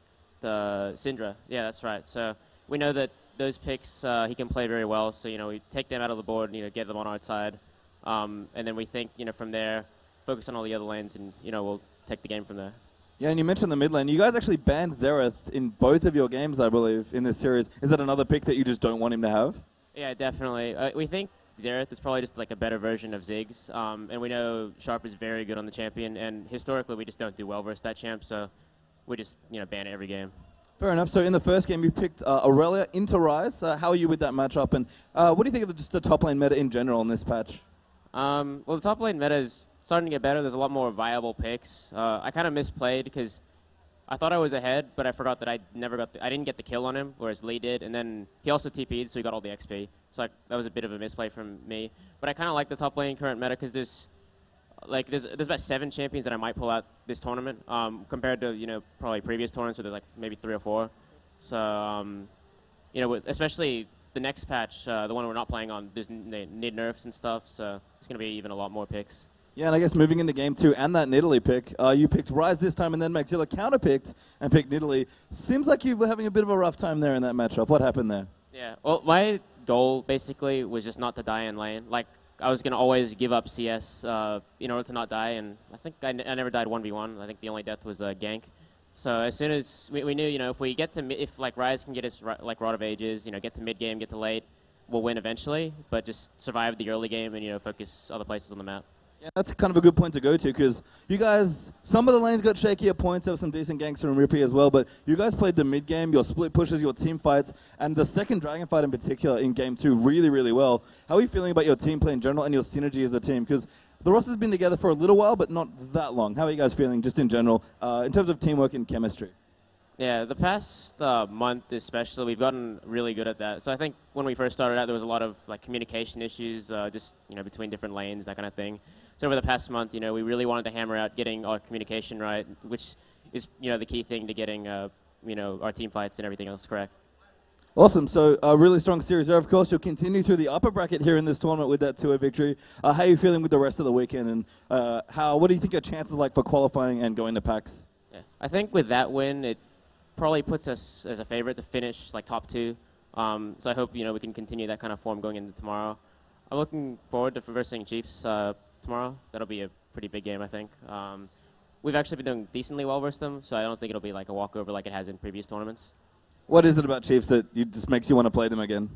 Syndra. Yeah, that's right. So we know that those picks he can play very well. So, we take them out of the board and, get them on our side. And then we think, from there, focus on all the other lanes and, we'll take the game from there. Yeah, and you mentioned the mid lane. You guys actually banned Xerath in both of your games, I believe, in this series. Is that another pick that you just don't want him to have? Yeah, definitely. We think Xerath is probably just like a better version of Ziggs, and we know Sharp is very good on the champion, and historically we just don't do well versus that champ, so we just ban it every game. Fair enough. So in the first game you picked Aurelia into Ryze. How are you with that matchup, and what do you think of just the top lane meta in general in this patch? Well, the top lane meta is starting to get better. There's a lot more viable picks. I kind of misplayed because I thought I was ahead, but I forgot that I didn't get the kill on him, whereas Lee did, and then he also TP'd, so he got all the XP. So that was a bit of a misplay from me. But I kind of like the top lane current meta because there's about 7 champions that I might pull out this tournament compared to probably previous tournaments where there's like maybe 3 or 4. So especially the next patch, the one we're not playing on, there's nid nerfs and stuff, so it's gonna be even a lot more picks. Yeah, and I guess moving into game 2 and that Nidalee pick, you picked Ryze this time and then Maxilla counterpicked and picked Nidalee. Seems like you were having a bit of a rough time there in that matchup. What happened there? Yeah, well, my goal basically was just not to die in lane. Like, I was going to always give up CS in order to not die, and I think I never died 1v1. I think the only death was gank. So as soon as we knew, if we get to if Ryze can get his Rod of Ages, get to mid game, get to late, we'll win eventually. But just survive the early game and focus other places on the map. Yeah, that's kind of a good point to go to because you guys, some of the lanes got shaky at points. There was some decent ganks from Rippy as well, but you guys played the mid game, your split pushes, your team fights, and the second dragon fight in particular in game 2 really, really well. How are you feeling about your team play in general and your synergy as a team? Because the roster's been together for a little while, but not that long. How are you guys feeling just in general in terms of teamwork and chemistry? Yeah, the past month especially, we've gotten really good at that. So I think when we first started out, there was a lot of communication issues, just between different lanes, that kind of thing. So over the past month, we really wanted to hammer out getting our communication right, which is the key thing to getting our team fights and everything else correct. Awesome. So a really strong series there. Of course, you'll continue through the upper bracket here in this tournament with that 2-0 victory. How are you feeling with the rest of the weekend, and what do you think your chances are like for qualifying and going to PAX? Yeah. I think with that win, it probably puts us as a favorite to finish top 2. So I hope we can continue that kind of form going into tomorrow. I'm looking forward to versing Chiefs tomorrow. That'll be a pretty big game, I think. We've actually been doing decently well versus them, so I don't think it'll be like a walkover like it has in previous tournaments. What is it about Chiefs that just makes you want to play them again?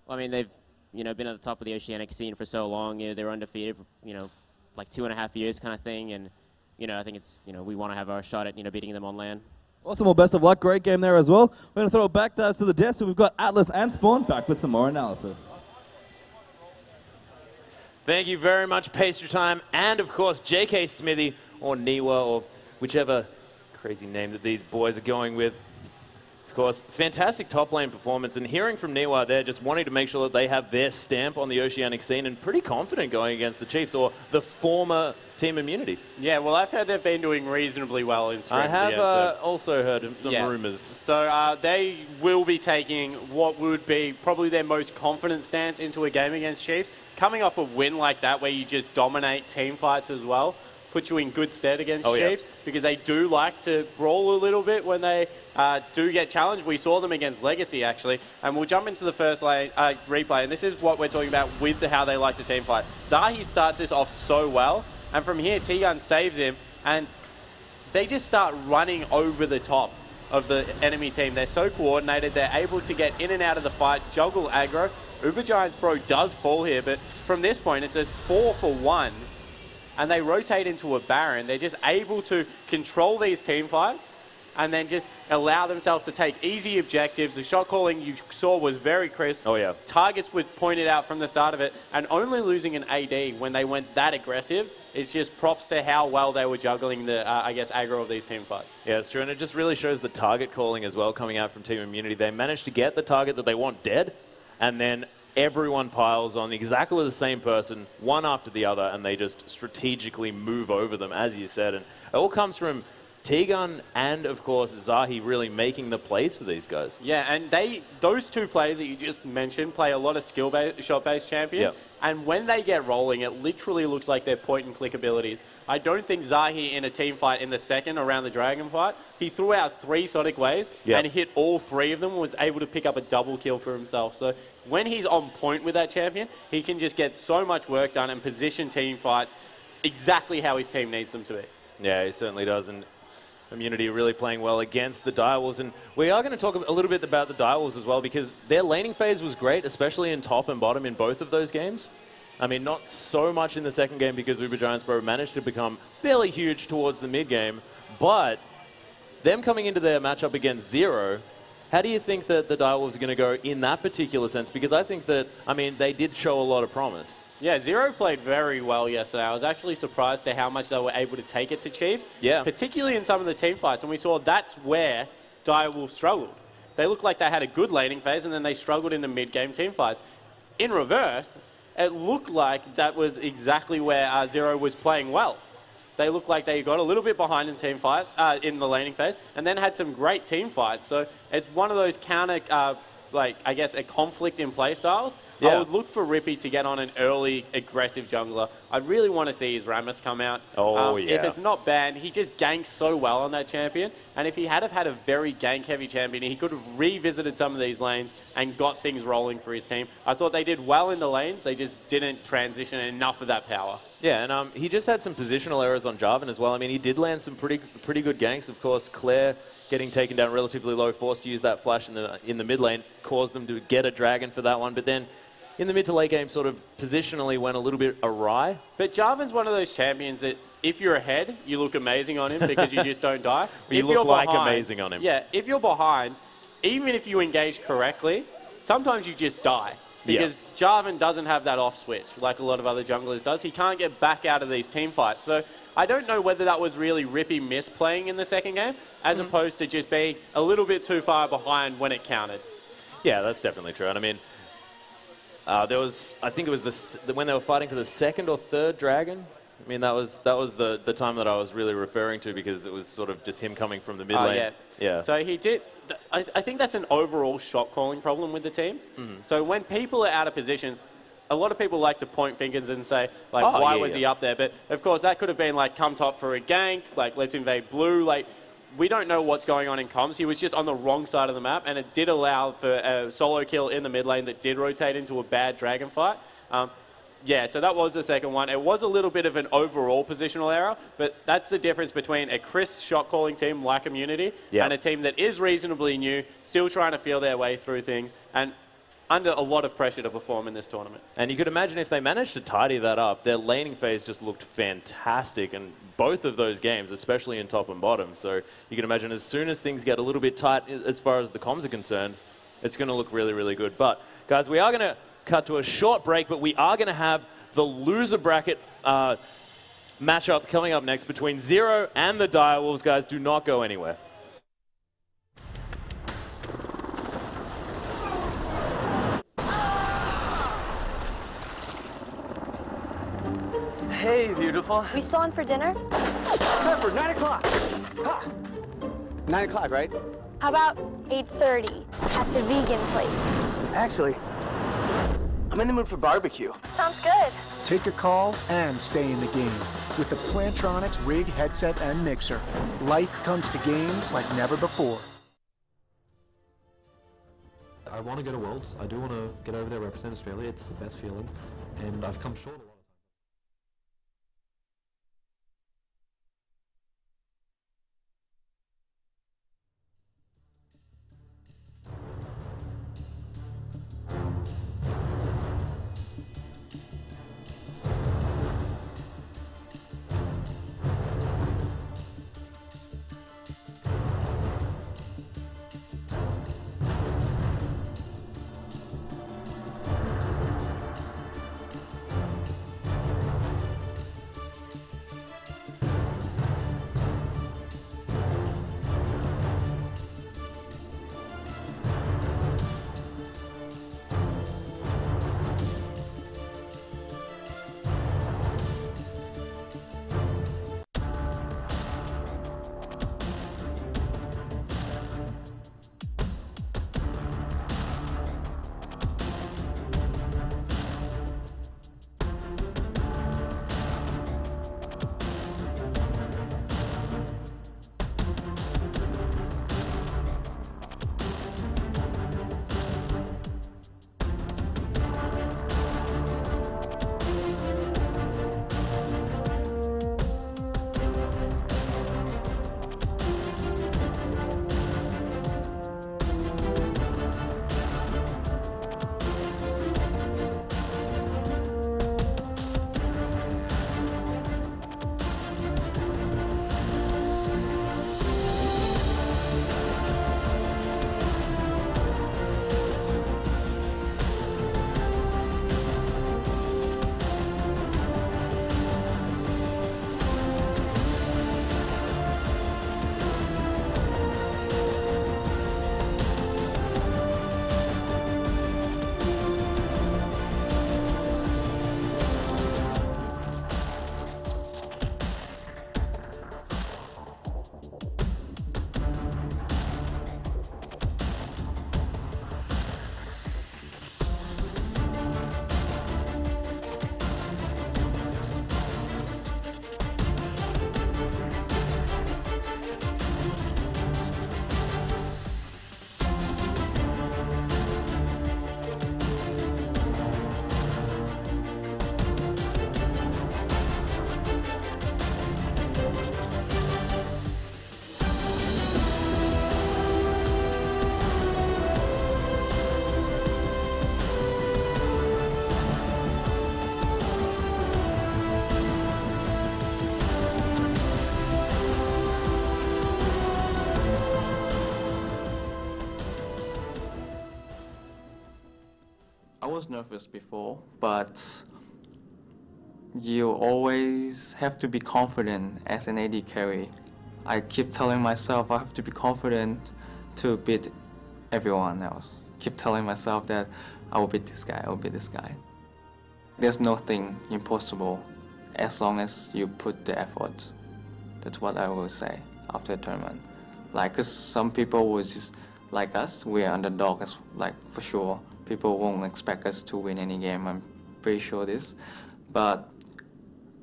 Well, I mean, they've you know, been at the top of the Oceanic scene for so long. You know, they were undefeated for, you know, like 2.5 years kind of thing. And, you know, I think it's, you know, we want to have our shot at, you know, beating them on land. Awesome, well, best of luck. Great game there as well. We're going to throw it back to the desk. So we've got Atlas and Spawn back with some more analysis. Thank you very much, Pastry Time, and of course, JK Smithy, or Niwa, or whichever crazy name that these boys are going with. Of course, fantastic top lane performance, and hearing from Niwa there, just wanting to make sure that they have their stamp on the Oceanic scene, and pretty confident going against the Chiefs, or the former Team Immunity. Yeah, well, I've heard they've been doing reasonably well in scrims. I have again, so. also heard of some rumors. So they will be taking what would be probably their most confident stance into a game against Chiefs. Coming off a win like that where you just dominate team fights as well, puts you in good stead against Chiefs, because they do like to brawl a little bit when they do get challenged. We saw them against Legacy, actually. And we'll jump into the first lane, replay, and this is what we're talking about with how they like to team fight. Zahi starts this off so well, and from here, T-Gun saves him, and they just start running over the top of the enemy team. They're so coordinated, they're able to get in and out of the fight, juggle aggro. Uber Giants Pro does fall here, but from this point, it's a 4-for-1, and they rotate into a Baron. They're just able to control these team fights and then just allow themselves to take easy objectives. The shot calling you saw was very crisp. Oh, yeah. Targets were pointed out from the start of it, and only losing an AD when they went that aggressive is just props to how well they were juggling the, I guess, aggro of these team fights. Yeah, it's true, and it just really shows the target calling as well coming out from Team Immunity. They managed to get the target that they want dead, and then everyone piles on exactly the same person, one after the other, and they just strategically move over them, as you said. And it all comes from T-Gun and, of course, Zahi really making the plays for these guys. Yeah, and those two players that you just mentioned play a lot of shot-based champions. Yep. And when they get rolling, it literally looks like their point-and-click abilities. I don't think Zahi in a team fight in the second around the Dragon fight, he threw out 3 Sonic Waves and hit all 3 of them, was able to pick up a double kill for himself. So when he's on point with that champion, he can just get so much work done and position team fights exactly how his team needs them to be. Yeah, he certainly does. And Immunity really playing well against the Direwolves. And we are going to talk a little bit about the Direwolves as well, because their laning phase was great, especially in top and bottom in both of those games. I mean, not so much in the second game because Uber Giants Pro managed to become fairly huge towards the mid game, but them coming into their matchup against Zero, how do you think that the Direwolves are going to go in that particular sense? Because I think that, I mean, they did show a lot of promise. Yeah, Zero played very well yesterday. I was actually surprised to how much they were able to take it to Chiefs. Yeah. Particularly in some of the team fights. And we saw that's where Direwolves struggled. They looked like they had a good laning phase, and then they struggled in the mid-game team fights. In reverse, it looked like that was exactly where Zero was playing well. They looked like they got a little bit behind in team fight, in the laning phase, and then had some great team fights. So it's one of those counter, I guess, a conflict in play styles. Yeah. I would look for Rippy to get on an early, aggressive jungler. I really want to see his Rammus come out. Oh, yeah. If it's not banned, he just ganks so well on that champion. And if he had have had a very gank-heavy champion, he could have revisited some of these lanes and got things rolling for his team. I thought they did well in the lanes. They just didn't transition enough of that power. Yeah, and he just had some positional errors on Jarvan as well. I mean, he did land some pretty good ganks. Of course, Claire getting taken down relatively low, forced to use that flash in the mid lane, caused them to get a dragon for that one. But then in the mid to late game, sort of positionally went a little bit awry. But Jarvan's one of those champions that if you're ahead, you look amazing on him because you just don't die. You look like amazing on him. Yeah, if you're behind, even if you engage correctly, sometimes you just die. Because Jarvan doesn't have that off switch like a lot of other junglers does. He can't get back out of these team fights. So I don't know whether that was really Rippy misplaying in the second game as opposed to just being a little bit too far behind when it counted. Yeah, that's definitely true. And I mean, there was, I think it was when they were fighting for the second or third dragon. I mean, that was the time that I was really referring to because it was sort of just him coming from the mid lane. Yeah. So he did. I think that's an overall shot calling problem with the team. So when people are out of position, a lot of people like to point fingers and say, like, why was he up there? But of course, that could have been like, come top for a gank, like, let's invade blue. Like, we don't know what's going on in comms. He was just on the wrong side of the map, and it did allow for a solo kill in the mid lane that did rotate into a bad dragon fight. Yeah, so that was the second one. It was a little bit of an overall positional error, but that's the difference between a crisp shot-calling team like Immunity and a team that is reasonably new, still trying to feel their way through things. And under a lot of pressure to perform in this tournament. And you could imagine if they managed to tidy that up, their laning phase just looked fantastic in both of those games, especially in top and bottom. So you can imagine as soon as things get a little bit tight as far as the comms are concerned, it's going to look really, really good. But, guys, we are going to cut to a short break, but we are going to have the loser bracket matchup coming up next between Zero and the Direwolves. Guys, do not go anywhere. Hey, beautiful. We still on for dinner? Pepper, 9 o'clock. Ha. 9 o'clock, right? How about 8:30 at the vegan place? Actually, I'm in the mood for barbecue. Sounds good. Take a call and stay in the game. With the Plantronics rig, headset, and mixer, life comes to games like never before. I want to go to Worlds. I do want to get over there, represent Australia. It's the best feeling, and I've come short a lot. I was nervous before, but you always have to be confident as an AD carry. I keep telling myself I have to be confident to beat everyone else. Keep telling myself that I will beat this guy, I will beat this guy. There's nothing impossible as long as you put the effort. That's what I will say after the tournament. Like, cause some people will just, like us, we are underdogs, like for sure. People won't expect us to win any game, I'm pretty sure this. But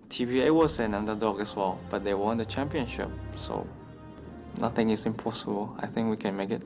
TPA was an underdog as well, but they won the championship. So nothing is impossible. I think we can make it.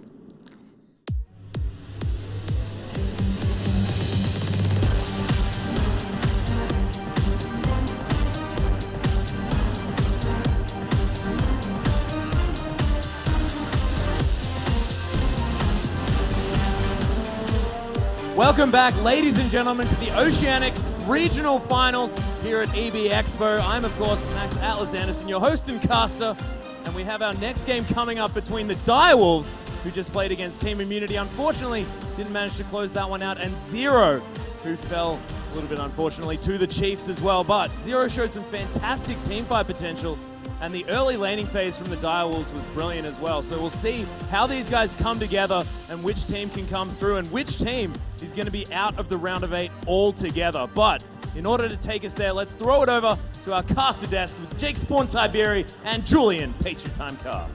Welcome back, ladies and gentlemen, to the Oceanic Regional Finals here at EB Expo. I'm, of course, Max Atlas Anderson, your host and caster, and we have our next game coming up between the Direwolves, who just played against Team Immunity. Unfortunately, didn't manage to close that one out, and Zero, who fell a little bit unfortunately to the Chiefs as well. But Zero showed some fantastic teamfight potential, and the early laning phase from the Direwolves was brilliant as well. So we'll see how these guys come together and which team can come through and which team is going to be out of the round of 8 altogether. But in order to take us there, let's throw it over to our caster desk with Jake Spawn Tiberi and Julian Pastry Time Car.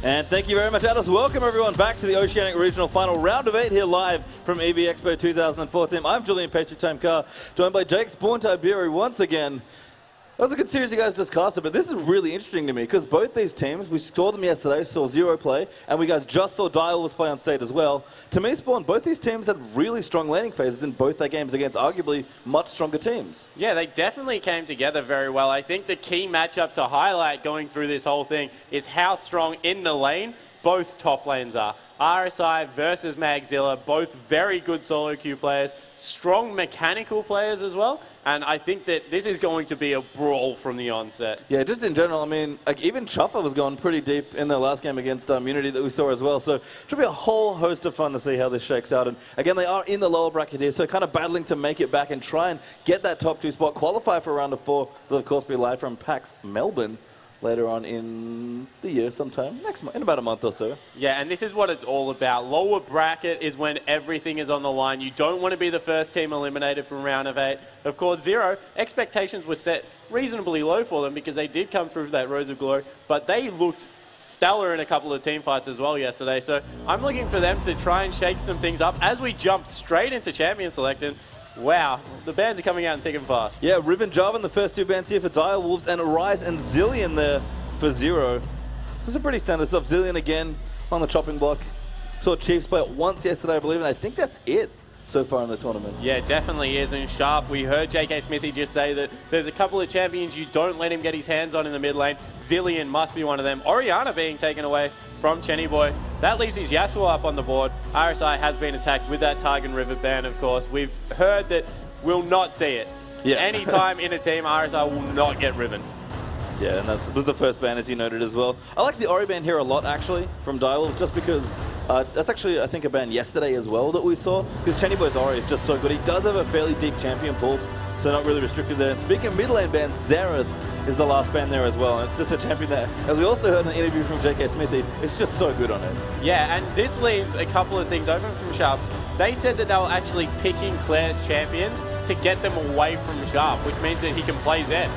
And thank you very much, Atlas. Welcome everyone back to the Oceanic Regional Final Round of 8 here live from EB Expo 2014. I'm Julian Pastry Time Car, joined by Jake Spawn Tiberi once again. That was a good series you guys just casted, but this is really interesting to me because both these teams, we saw them yesterday, saw Zero play, and we guys just saw Direwolves play on stage as well. To me, Spawn, both these teams had really strong laning phases in both their games against arguably much stronger teams. Yeah, they definitely came together very well. I think the key matchup to highlight going through this whole thing is how strong in the lane both top lanes are. RSI versus Magzilla, both very good solo queue players, strong mechanical players as well, and I think that this is going to be a brawl from the onset. Yeah, just in general, I mean, like even Chuffer was going pretty deep in their last game against Immunity that we saw as well, so it should be a whole host of fun to see how this shakes out. And again, they are in the lower bracket here, so kind of battling to make it back and try and get that top 2 spot, qualify for round of 4. They'll of course be live from PAX Melbourne later on in the year sometime, next month, in about a month or so. Yeah, and this is what it's all about. Lower bracket is when everything is on the line. You don't want to be the first team eliminated from round of 8. Of course, Zero, expectations were set reasonably low for them because they did come through that Rose of Glory, but they looked stellar in a couple of team fights as well yesterday. So I'm looking for them to try and shake some things up as we jump straight into Champion Selecting. Wow, the bans are coming out thick and fast. Yeah, Riven Jarvan, the first 2 bans here for Direwolves, and Rise and Zillion there for Zero. This is pretty standard stuff. Zillion again on the chopping block. Saw Chiefs play it once yesterday, I believe, and I think that's it so far in the tournament. Yeah, it definitely is. And Sharp, we heard JK Smithy just say that there's a couple of champions you don't let him get his hands on in the mid lane. Zillion must be one of them. Orianna being taken away from Chenny Boy. That leaves his Yasuo up on the board. RSI has been attacked with that Targon River ban, of course. We've heard that we'll not see it. Yeah. Anytime in a team, RSI will not get Riven. Yeah, and that was the first ban, as you noted as well. I like the Ori ban here a lot, actually, from Direwolves, just because that's actually, I think, a ban yesterday as well that we saw, because Chenny Boy's Ori is just so good. He does have a fairly deep champion pool, so not really restricted there. And speaking of mid lane bans, Xerath is the last ban there as well, and it's just a champion that, as we also heard in an interview from JK Smithy, it's just so good on it. Yeah, and this leaves a couple of things open from Sharp. They said that they were actually picking Claire's champions to get them away from Sharp, which means that he can play Zed.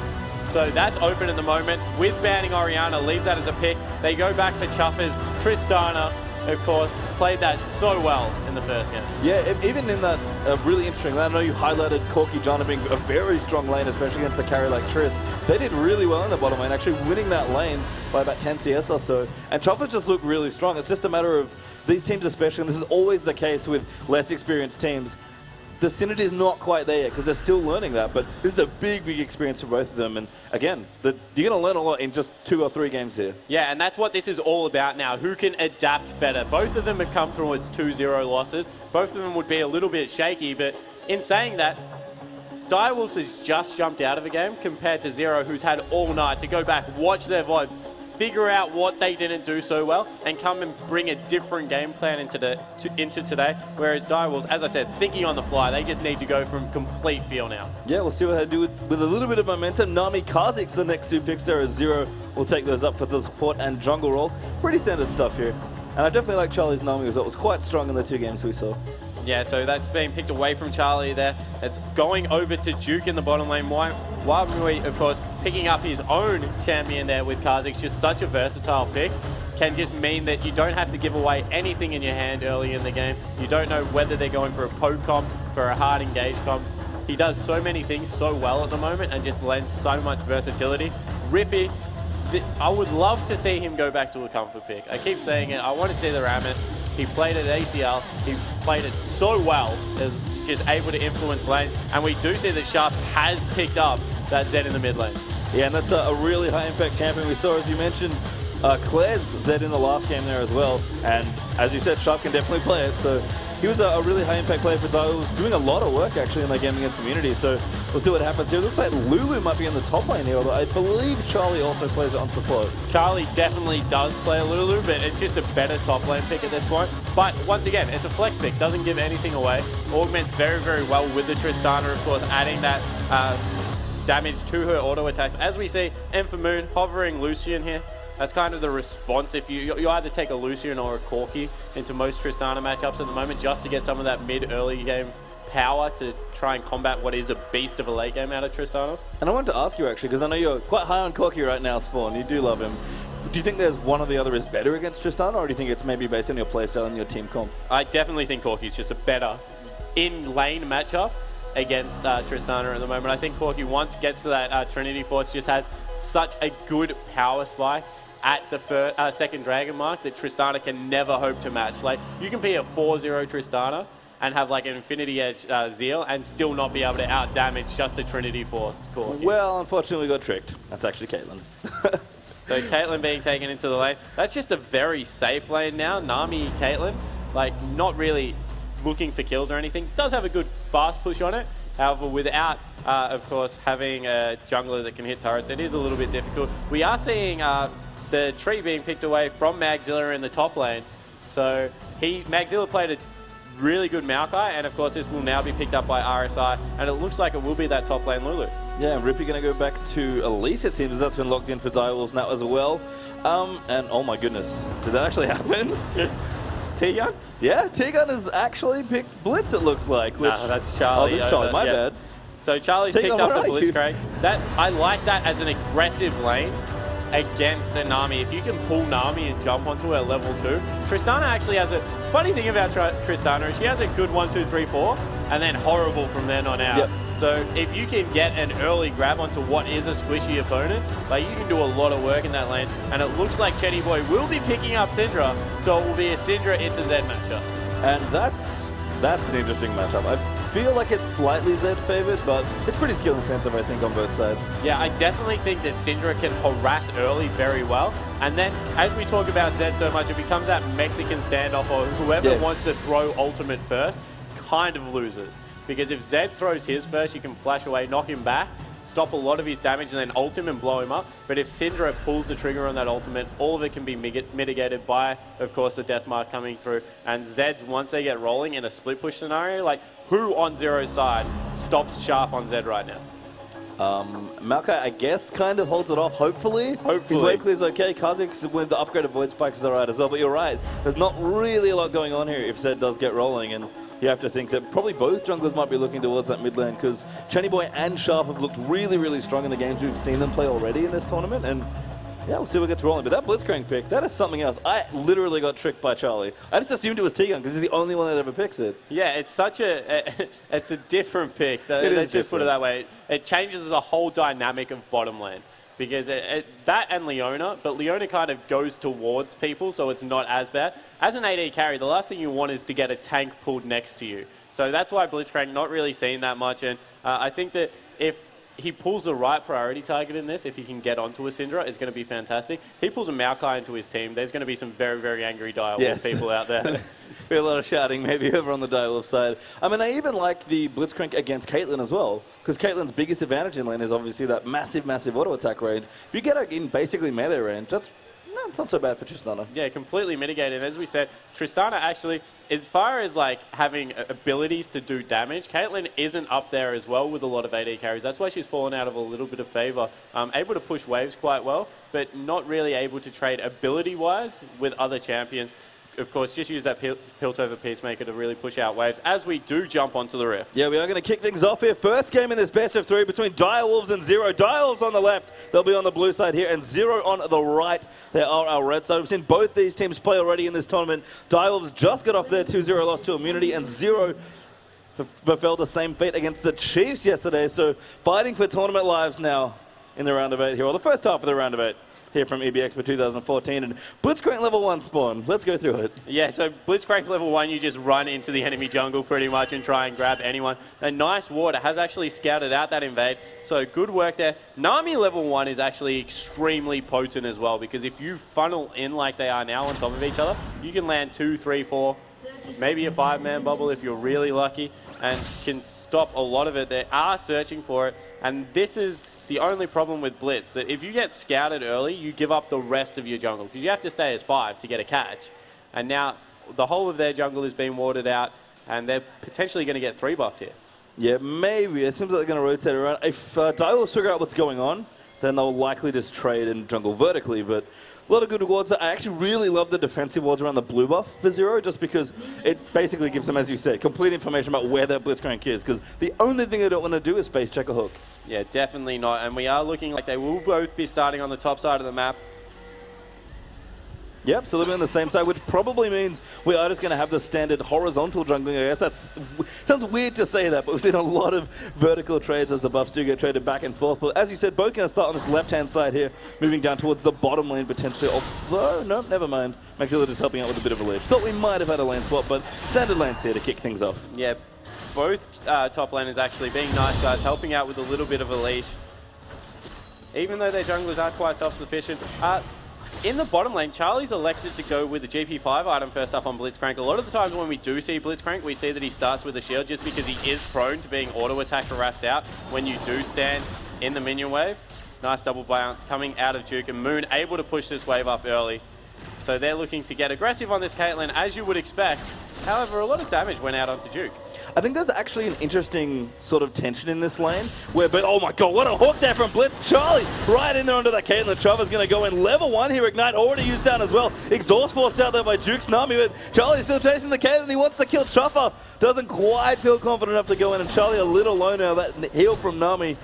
So that's open at the moment. With banning Orianna, leaves that as a pick. They go back for Chuffers. Tristana, of course, played that so well in the first game. Yeah, even in that really interesting lane, I know you highlighted Corky Jana being a very strong lane, especially against a carry like Trist. They did really well in the bottom lane, actually winning that lane by about 10 CS or so. And Chuffers just looked really strong. It's just a matter of these teams especially, and this is always the case with less experienced teams, the synergy is not quite there yet because they're still learning that, but this is a big, big experience for both of them. And again, you're going to learn a lot in just 2 or 3 games here. Yeah, and that's what this is all about now. Who can adapt better? Both of them have come through as 2-0 losses. Both of them would be a little bit shaky, but in saying that, Direwolves has just jumped out of a game compared to Zero, who's had all night to go back, watch their VODs, figure out what they didn't do so well, and come and bring a different game plan into today. Whereas Direwolves, as I said, thinking on the fly, they just need to go from complete feel now. Yeah, we'll see what they do with a little bit of momentum. Nami Kha'Zix, the next 2 picks there, as Zero will take those up for the support and jungle role. Pretty standard stuff here. And I definitely like Charlie's Nami as well. It was quite strong in the 2 games we saw. Yeah, so that's being picked away from Charlie there. It's going over to Duke in the bottom lane. Wabui, of course, picking up his own champion there with Kha'Zix. Just such a versatile pick. Can just mean that you don't have to give away anything in your hand early in the game. You don't know whether they're going for a poke comp, for a hard engage comp. He does so many things so well at the moment and just lends so much versatility. Rippy, I would love to see him go back to a comfort pick. I keep saying it. I want to see the Rammus. He played at ACL. He played it so well, just able to influence lane. And we do see that Sharp has picked up that Zed in the mid lane. Yeah, and that's a really high impact champion. We saw, as you mentioned, Claire's Zed in the last game there as well. And as you said, Sharp can definitely play it. So he was a really high-impact player for Direwolves, doing a lot of work, actually, in that game against Immunity. So we'll see what happens here. It looks like Lulu might be in the top lane here, although I believe Charlie also plays it on support. Charlie definitely does play a Lulu, but it's just a better top lane pick at this point. But once again, it's a flex pick, doesn't give anything away. Augments very, very well with the Tristana, of course, adding that damage to her auto attacks. As we see, Moon hovering Lucian here. That's kind of the response. If you either take a Lucian or a Corki into most Tristana matchups at the moment, just to get some of that mid-early game power to try and combat what is a beast of a late game out of Tristana. And I wanted to ask you, actually, because I know you're quite high on Corki right now, Spawn. You do love him. Do you think there's one or the other is better against Tristana, or do you think it's maybe based on your playstyle and your team comp? I definitely think Corki's just a better in-lane matchup against Tristana at the moment. I think Corki, once gets to that Trinity Force, just has such a good power spike at the second Dragon mark that Tristana can never hope to match. Like, you can be a 4-0 Tristana and have like an Infinity Edge Zeal and still not be able to out-damage just a Trinity Force Corki. Well, unfortunately we got tricked. That's actually Caitlyn. So Caitlyn being taken into the lane. That's just a very safe lane now. Nami Caitlyn, like, not really looking for kills or anything. Does have a good fast push on it. However, without, of course, having a jungler that can hit turrets, it is a little bit difficult. We are seeing the tree being picked away from Magzilla in the top lane. So Magzilla played a really good Maokai, and of course this will now be picked up by RSI, and it looks like it will be that top lane Lulu. Yeah, and Rippy going to go back to Elise, it seems. That's been locked in for Direwolves now as well. And oh my goodness, did that actually happen? T-Gun? Yeah, T-Gun has actually picked Blitz, it looks like. Which, no, that's Charlie. Oh, that's Charlie, my bad. So Charlie's picked up the Blitzcrank. I like that as an aggressive lane against a Nami. If you can pull Nami and jump onto her level 2, Tristana actually has a funny thing about Tristana is she has a good 1, 2, 3, 4, and then horrible from then on out. Yep. So if you can get an early grab onto what is a squishy opponent, like, you can do a lot of work in that lane. And it looks like Chetty Boy will be picking up Syndra, so it will be a Syndra into Zed matchup. And that's an interesting matchup. I feel like it's slightly Zed favored, but it's pretty skill intensive, I think, on both sides. Yeah, I definitely think that Syndra can harass early very well. And then, as we talk about Zed so much, it becomes that Mexican standoff, or whoever wants to throw ultimate first kind of loses. Because if Zed throws his first, you can flash away, knock him back, stop a lot of his damage, and then ult him and blow him up. But if Syndra pulls the trigger on that ultimate, all of it can be mitigated by, of course, the death mark coming through. And Zeds, once they get rolling in a split push scenario, like, who on Zero's side stops Sharp on Zed right now? Maokai, I guess, kind of holds it off, hopefully. His wave clear is okay. Kha'Zix with the upgraded Void Spikes is alright as well, but you're right. There's not really a lot going on here if Zed does get rolling, and you have to think that probably both junglers might be looking towards that mid lane, because Chenny Boy and Sharp have looked really, really strong in the games we've seen them play already in this tournament, and yeah, we'll see what gets rolling. But that Blitzcrank pick, that is something else. I literally got tricked by Charlie. I just assumed it was T-Gun because he's the only one that ever picks it. Yeah, it's such it's a different pick. Let's just put it that way. It changes the whole dynamic of bottom lane. Because that and Leona, but Leona kind of goes towards people, so it's not as bad. As an AD carry, the last thing you want is to get a tank pulled next to you. So that's why Blitzcrank not really seen that much. And I think that if he pulls the right priority target in this, if he can get onto a Syndra, it's going to be fantastic. He pulls a Maokai into his team, there's going to be some very, very angry Direwolf people out there. Be a lot of shouting maybe over on the Direwolf side. I mean, I even like the Blitzcrank against Caitlyn as well, because Caitlyn's biggest advantage in lane is obviously that massive, massive auto attack range. If you get her in basically melee range, it's not so bad for Tristana. Yeah, completely mitigated. As we said, Tristana actually, as far as like having abilities to do damage, Caitlyn isn't up there as well with a lot of AD carries. That's why she's fallen out of a little bit of favor. Able to push waves quite well, but not really able to trade ability-wise with other champions. Of course, just use that Piltover Peacemaker to really push out waves as we do jump onto the Rift. Yeah, we are going to kick things off here. First game in this best of 3 between Direwolves and Zero. Direwolves on the left, they'll be on the blue side here, and Zero on the right. They are our red side. We've seen both these teams play already in this tournament. Direwolves just got off their 2-0 loss to Immunity, and Zero befell the same fate against the Chiefs yesterday. So fighting for tournament lives now in the round of 8 here, or the first half of the round of 8. Here from Expo 2014, and Blitzcrank level 1 spawn. Let's go through it. Yeah, so Blitzcrank level 1, you just run into the enemy jungle pretty much and try and grab anyone. A nice water has actually scouted out that invade, so good work there. Nami level 1 is actually extremely potent as well, because if you funnel in like they are now on top of each other, you can land 2, 3, 4 maybe a 5-man bubble if you're really lucky, and can stop a lot of it. They are searching for it, and this is the only problem with Blitz, that if you get scouted early, you give up the rest of your jungle, because you have to stay as 5 to get a catch. And now the whole of their jungle is being warded out, and they're potentially going to get 3-buffed here. Yeah, maybe. It seems like they're going to rotate around. If Dials figure out what's going on, then they'll likely just trade and jungle vertically, but a lot of good wards. I actually really love the defensive wards around the blue buff for Zero, just because it basically gives them, as you said, complete information about where their Blitzcrank is, because the only thing they don't want to do is face check a hook. Yeah, definitely not. And we are looking like they will both be starting on the top side of the map. Yep, so they'll be on the same side, which probably means we are just going to have the standard horizontal jungling. I guess that sounds weird to say that, but we've seen a lot of vertical trades as the buffs do get traded back and forth. But as you said, both going to start on this left-hand side here, moving down towards the bottom lane potentially. Although, no, never mind. Maxilla just helping out with a bit of a lead. Thought we might have had a lane spot, but standard lanes here to kick things off. Yeah, both top laners actually being nice guys, helping out with a little bit of a leash. Even though their junglers are quite self-sufficient. In the bottom lane, Charlie's elected to go with the GP5 item first up on Blitzcrank. A lot of the times when we do see Blitzcrank, we see that he starts with a shield just because he is prone to being auto-attacked harassed out when you do stand in the minion wave. Nice double bounce coming out of Duke, and Moon able to push this wave up early. So they're looking to get aggressive on this Caitlyn, as you would expect. However, a lot of damage went out onto Duke. I think there's actually an interesting sort of tension in this lane where, but oh my god, what a hook there from Blitz. Charlie right in there onto that Caitlyn. Chuffer's going to go in level 1 here. Ignite already used down as well. Exhaust forced out there by Duke's Nami, but Charlie's still chasing the Caitlyn. He wants to kill Chuffer. Doesn't quite feel confident enough to go in, and Charlie a little low now. That heal from Nami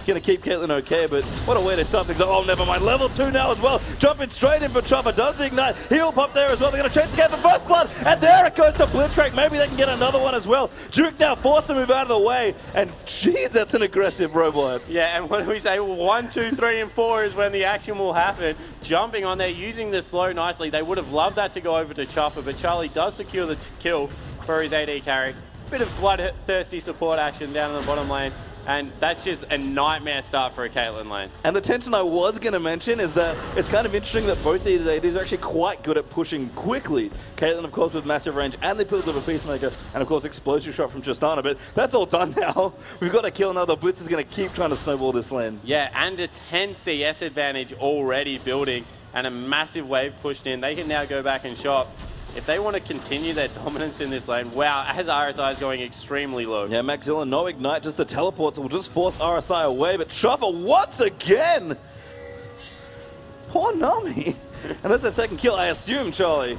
going to keep Caitlyn okay, but what a way to start things up. Oh, never mind. Level 2 now as well. Jumping straight in for Chopper. Does the Ignite. Heal pop there as well. They're going to chase the game for first blood, and there it goes to Blitzcrank. Maybe they can get another one as well. Duke now forced to move out of the way, and jeez, that's an aggressive robot. Yeah, and what do we say? 1, 2, 3, and 4 is when the action will happen. Jumping on there, using the slow nicely. They would have loved that to go over to Chopper, but Charlie does secure the kill for his AD carry. Bit of bloodthirsty support action down in the bottom lane. And that's just a nightmare start for a Caitlyn lane. And the tension I was going to mention is that it's kind of interesting that both these ADs are actually quite good at pushing quickly. Caitlyn, of course, with massive range and the pills of a Peacemaker, and of course, explosive shot from Tristana. But that's all done now. We've got to kill another. Blitz is going to keep trying to snowball this lane. Yeah, and a 10 CS advantage already building, and a massive wave pushed in. They can now go back and shop. If they want to continue their dominance in this lane, wow, as RSI is going extremely low. Yeah, Maxilla, no Ignite, just the teleports will just force RSI away, but Chuffer once again! Poor Nami! And that's their second kill, I assume, Charlie.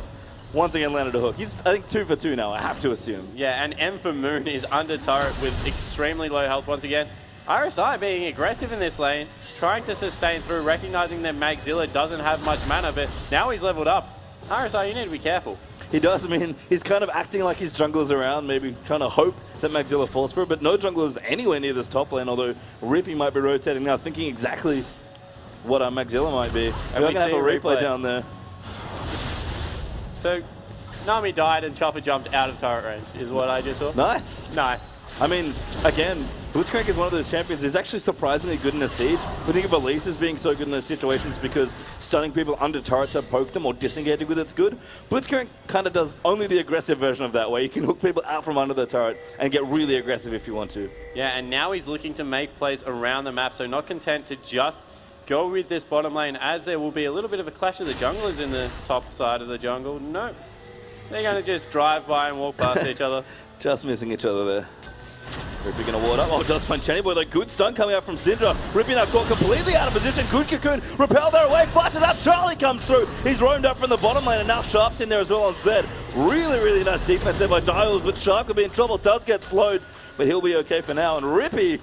Once again landed a hook. He's, I think, 2 for 2 now, I have to assume. Yeah, and M for Moon is under turret with extremely low health once again. RSI being aggressive in this lane, trying to sustain through, recognizing that Maxilla doesn't have much mana, but now he's leveled up. RSI, you need to be careful. He does. I mean, he's kind of acting like his jungler's around, maybe trying to hope that Maxilla falls for it, but no jungler's anywhere near this top lane, although Rippy might be rotating now, thinking exactly what our Maxilla might be. We're going to have a replay down there. So, Nami died and Chopper jumped out of turret range, is what I just saw. Nice. Nice. I mean, again, Blitzcrank is one of those champions who's actually surprisingly good in a siege. We think of Elise as being so good in those situations because stunning people under turrets to poke them or disengaging with it's good. Blitzcrank kind of does only the aggressive version of that, where you can hook people out from under the turret and get really aggressive if you want to. Yeah, and now he's looking to make plays around the map, so not content to just go with this bottom lane, as there will be a little bit of a clash of the junglers in the top side of the jungle. No, they're going to just drive by and walk past each other. Just missing each other there. Rippy going to ward up. Oh, does find Chenny Boy. The good stun coming out from Syndra. Rippy now caught completely out of position. Good Cocoon. Repel there away. Flashes out. Charlie comes through. He's roamed up from the bottom lane, and now Sharp's in there as well on Zed. Really, really nice defense there by Dials, but Sharp could be in trouble. Does get slowed, but he'll be okay for now. And Rippy,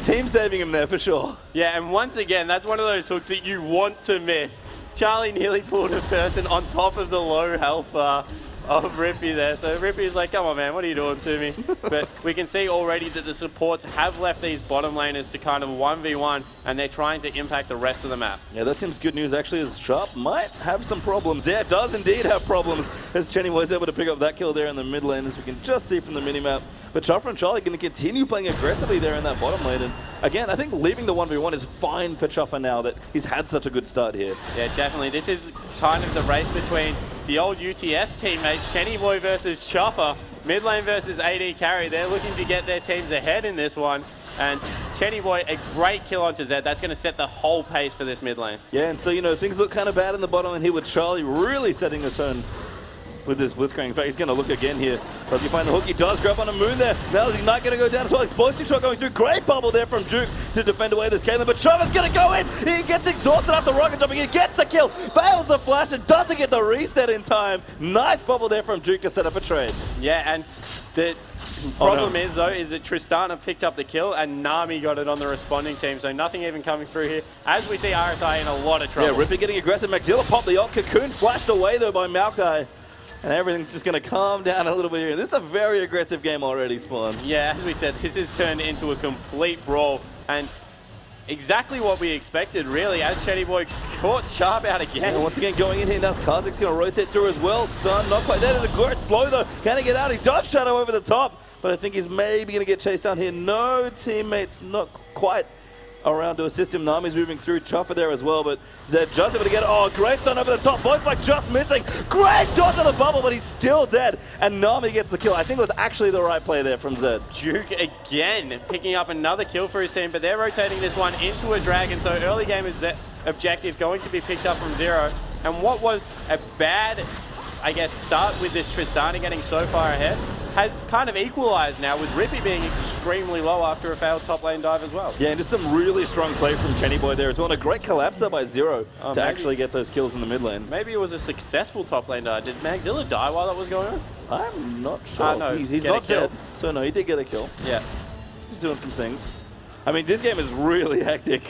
team saving him there for sure. Yeah, and once again, that's one of those hooks that you want to miss. Charlie nearly pulled a person on top of the low health bar of Rippy there. So Rippy's like, come on, man, what are you doing to me? But we can see already that the supports have left these bottom laners to kind of 1v1, and they're trying to impact the rest of the map. Yeah, that seems good news, actually, as Sharp might have some problems. Yeah, it does indeed have problems, as Chenny was able to pick up that kill there in the mid lane, as we can just see from the minimap. But Chuffer and Charlie going to continue playing aggressively there in that bottom lane. And again, I think leaving the 1v1 is fine for Chuffer now that he's had such a good start here. Yeah, definitely. This is kind of the race between the old UTS teammates, Chenny Boy versus Chopper, mid lane versus AD carry. They're looking to get their teams ahead in this one. And Chenny Boy, a great kill onto Zed. That's going to set the whole pace for this mid lane. Yeah, and so, you know, things look kind of bad in the bottom, and here with Charlie really setting the tone with this Blitzcrank. In fact, he's going to look again here. Does he find the hook? He does grab on a Moon there. Now he's not going to go down as well. Explosive shot going through. Great bubble there from Juke to defend away this Caitlyn, but Trevor's going to go in. He gets exhausted after rocket jumping in. Gets the kill. Fails the flash and doesn't get the reset in time. Nice bubble there from Juke to set up a trade. Yeah, and the problem is, though, is that Tristana picked up the kill and Nami got it on the responding team, so nothing even coming through here. As we see RSI in a lot of trouble. Yeah, Rippy getting aggressive. Maxilla popped the ult. Cocoon flashed away, though, by Maokai. And everything's just going to calm down a little bit here. This is a very aggressive game already, Spawn. Yeah, as we said, this has turned into a complete brawl. And exactly what we expected, really, as Chenny Boy caught Sharp out again. And once again, going in here, now Kazak's going to rotate through as well. Stun, not quite there. There's a great slow, though. Can he get out? He does shadow over the top. But I think he's maybe going to get chased down here. No teammates, not quite around to assist him. Nami's moving through. Chuffer there as well, but Zed just able to get it. Oh, great stun over the top. Both like just missing. Great dodge on the bubble, but he's still dead. And Nami gets the kill. I think it was actually the right play there from Zed. Juke again picking up another kill for his team, but they're rotating this one into a dragon. So early game objective going to be picked up from Zero. And what was a bad, I guess, start with this Tristana getting so far ahead has kind of equalized now with Rippy being extremely low after a failed top lane dive as well. Yeah, and just some really strong play from Chenny Boy there as well. And a great collapser by Zero to actually get those kills in the mid lane. Maybe it was a successful top lane dive. Did Magzilla die while that was going on? I'm not sure. No, he's not dead. So no, he did get a kill. Yeah. He's doing some things. I mean, this game is really hectic.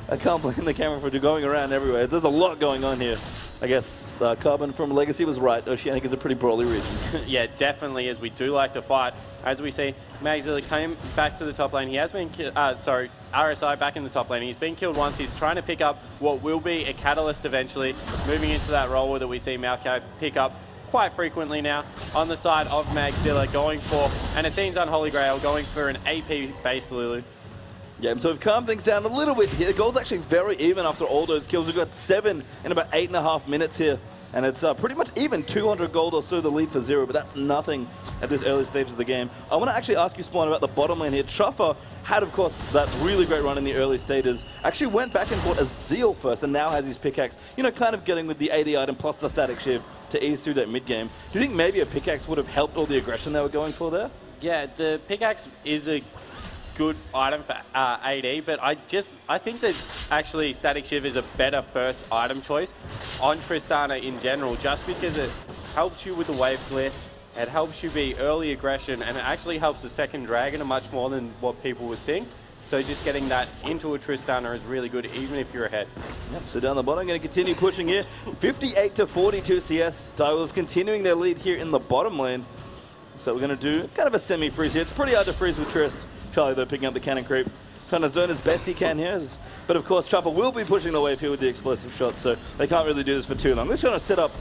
I can't blame the camera for going around everywhere. There's a lot going on here. I guess Carbon from Legacy was right. Oceanic is a pretty brawly region. Yeah, definitely is. We do like to fight. As we see, Magzilla came back to the top lane. He has been RSI back in the top lane. He's been killed once. He's trying to pick up what will be a catalyst eventually, moving into that role that we see Maokai pick up quite frequently now on the side of Magzilla, going for an Athene's Unholy Grail, going for an AP-based Lulu. Yeah, so we've calmed things down a little bit here. The goal's actually very even after all those kills. We've got 7 in about 8.5 minutes here. And it's pretty much even 200 gold or so the lead for Zero, but that's nothing at this early stage of the game. I want to actually ask you, Spawn, about the bottom lane here. Chuffer had, of course, that really great run in the early stages. Actually went back and bought a Zeal first and now has his pickaxe. You know, kind of getting with the AD item plus the static shiv to ease through that mid game. Do you think maybe a pickaxe would have helped all the aggression they were going for there? Yeah, the pickaxe is a good item for AD, but I think that actually Static Shiv is a better first item choice on Tristana in general, just because it helps you with the wave clear, it helps you be early aggression, and it actually helps the second dragon much more than what people would think. So just getting that into a Tristana is really good, even if you're ahead. Yep, so down the bottom, going to continue pushing here. 58 to 42 CS. Direwolves continuing their lead here in the bottom lane. So we're going to do kind of a semi-freeze here. It's pretty hard to freeze with Trist. Charlie, though, picking up the cannon creep. Trying to zone as best he can here. But, of course, Chuffer will be pushing the wave here with the explosive shots, so they can't really do this for too long. They're just going to set up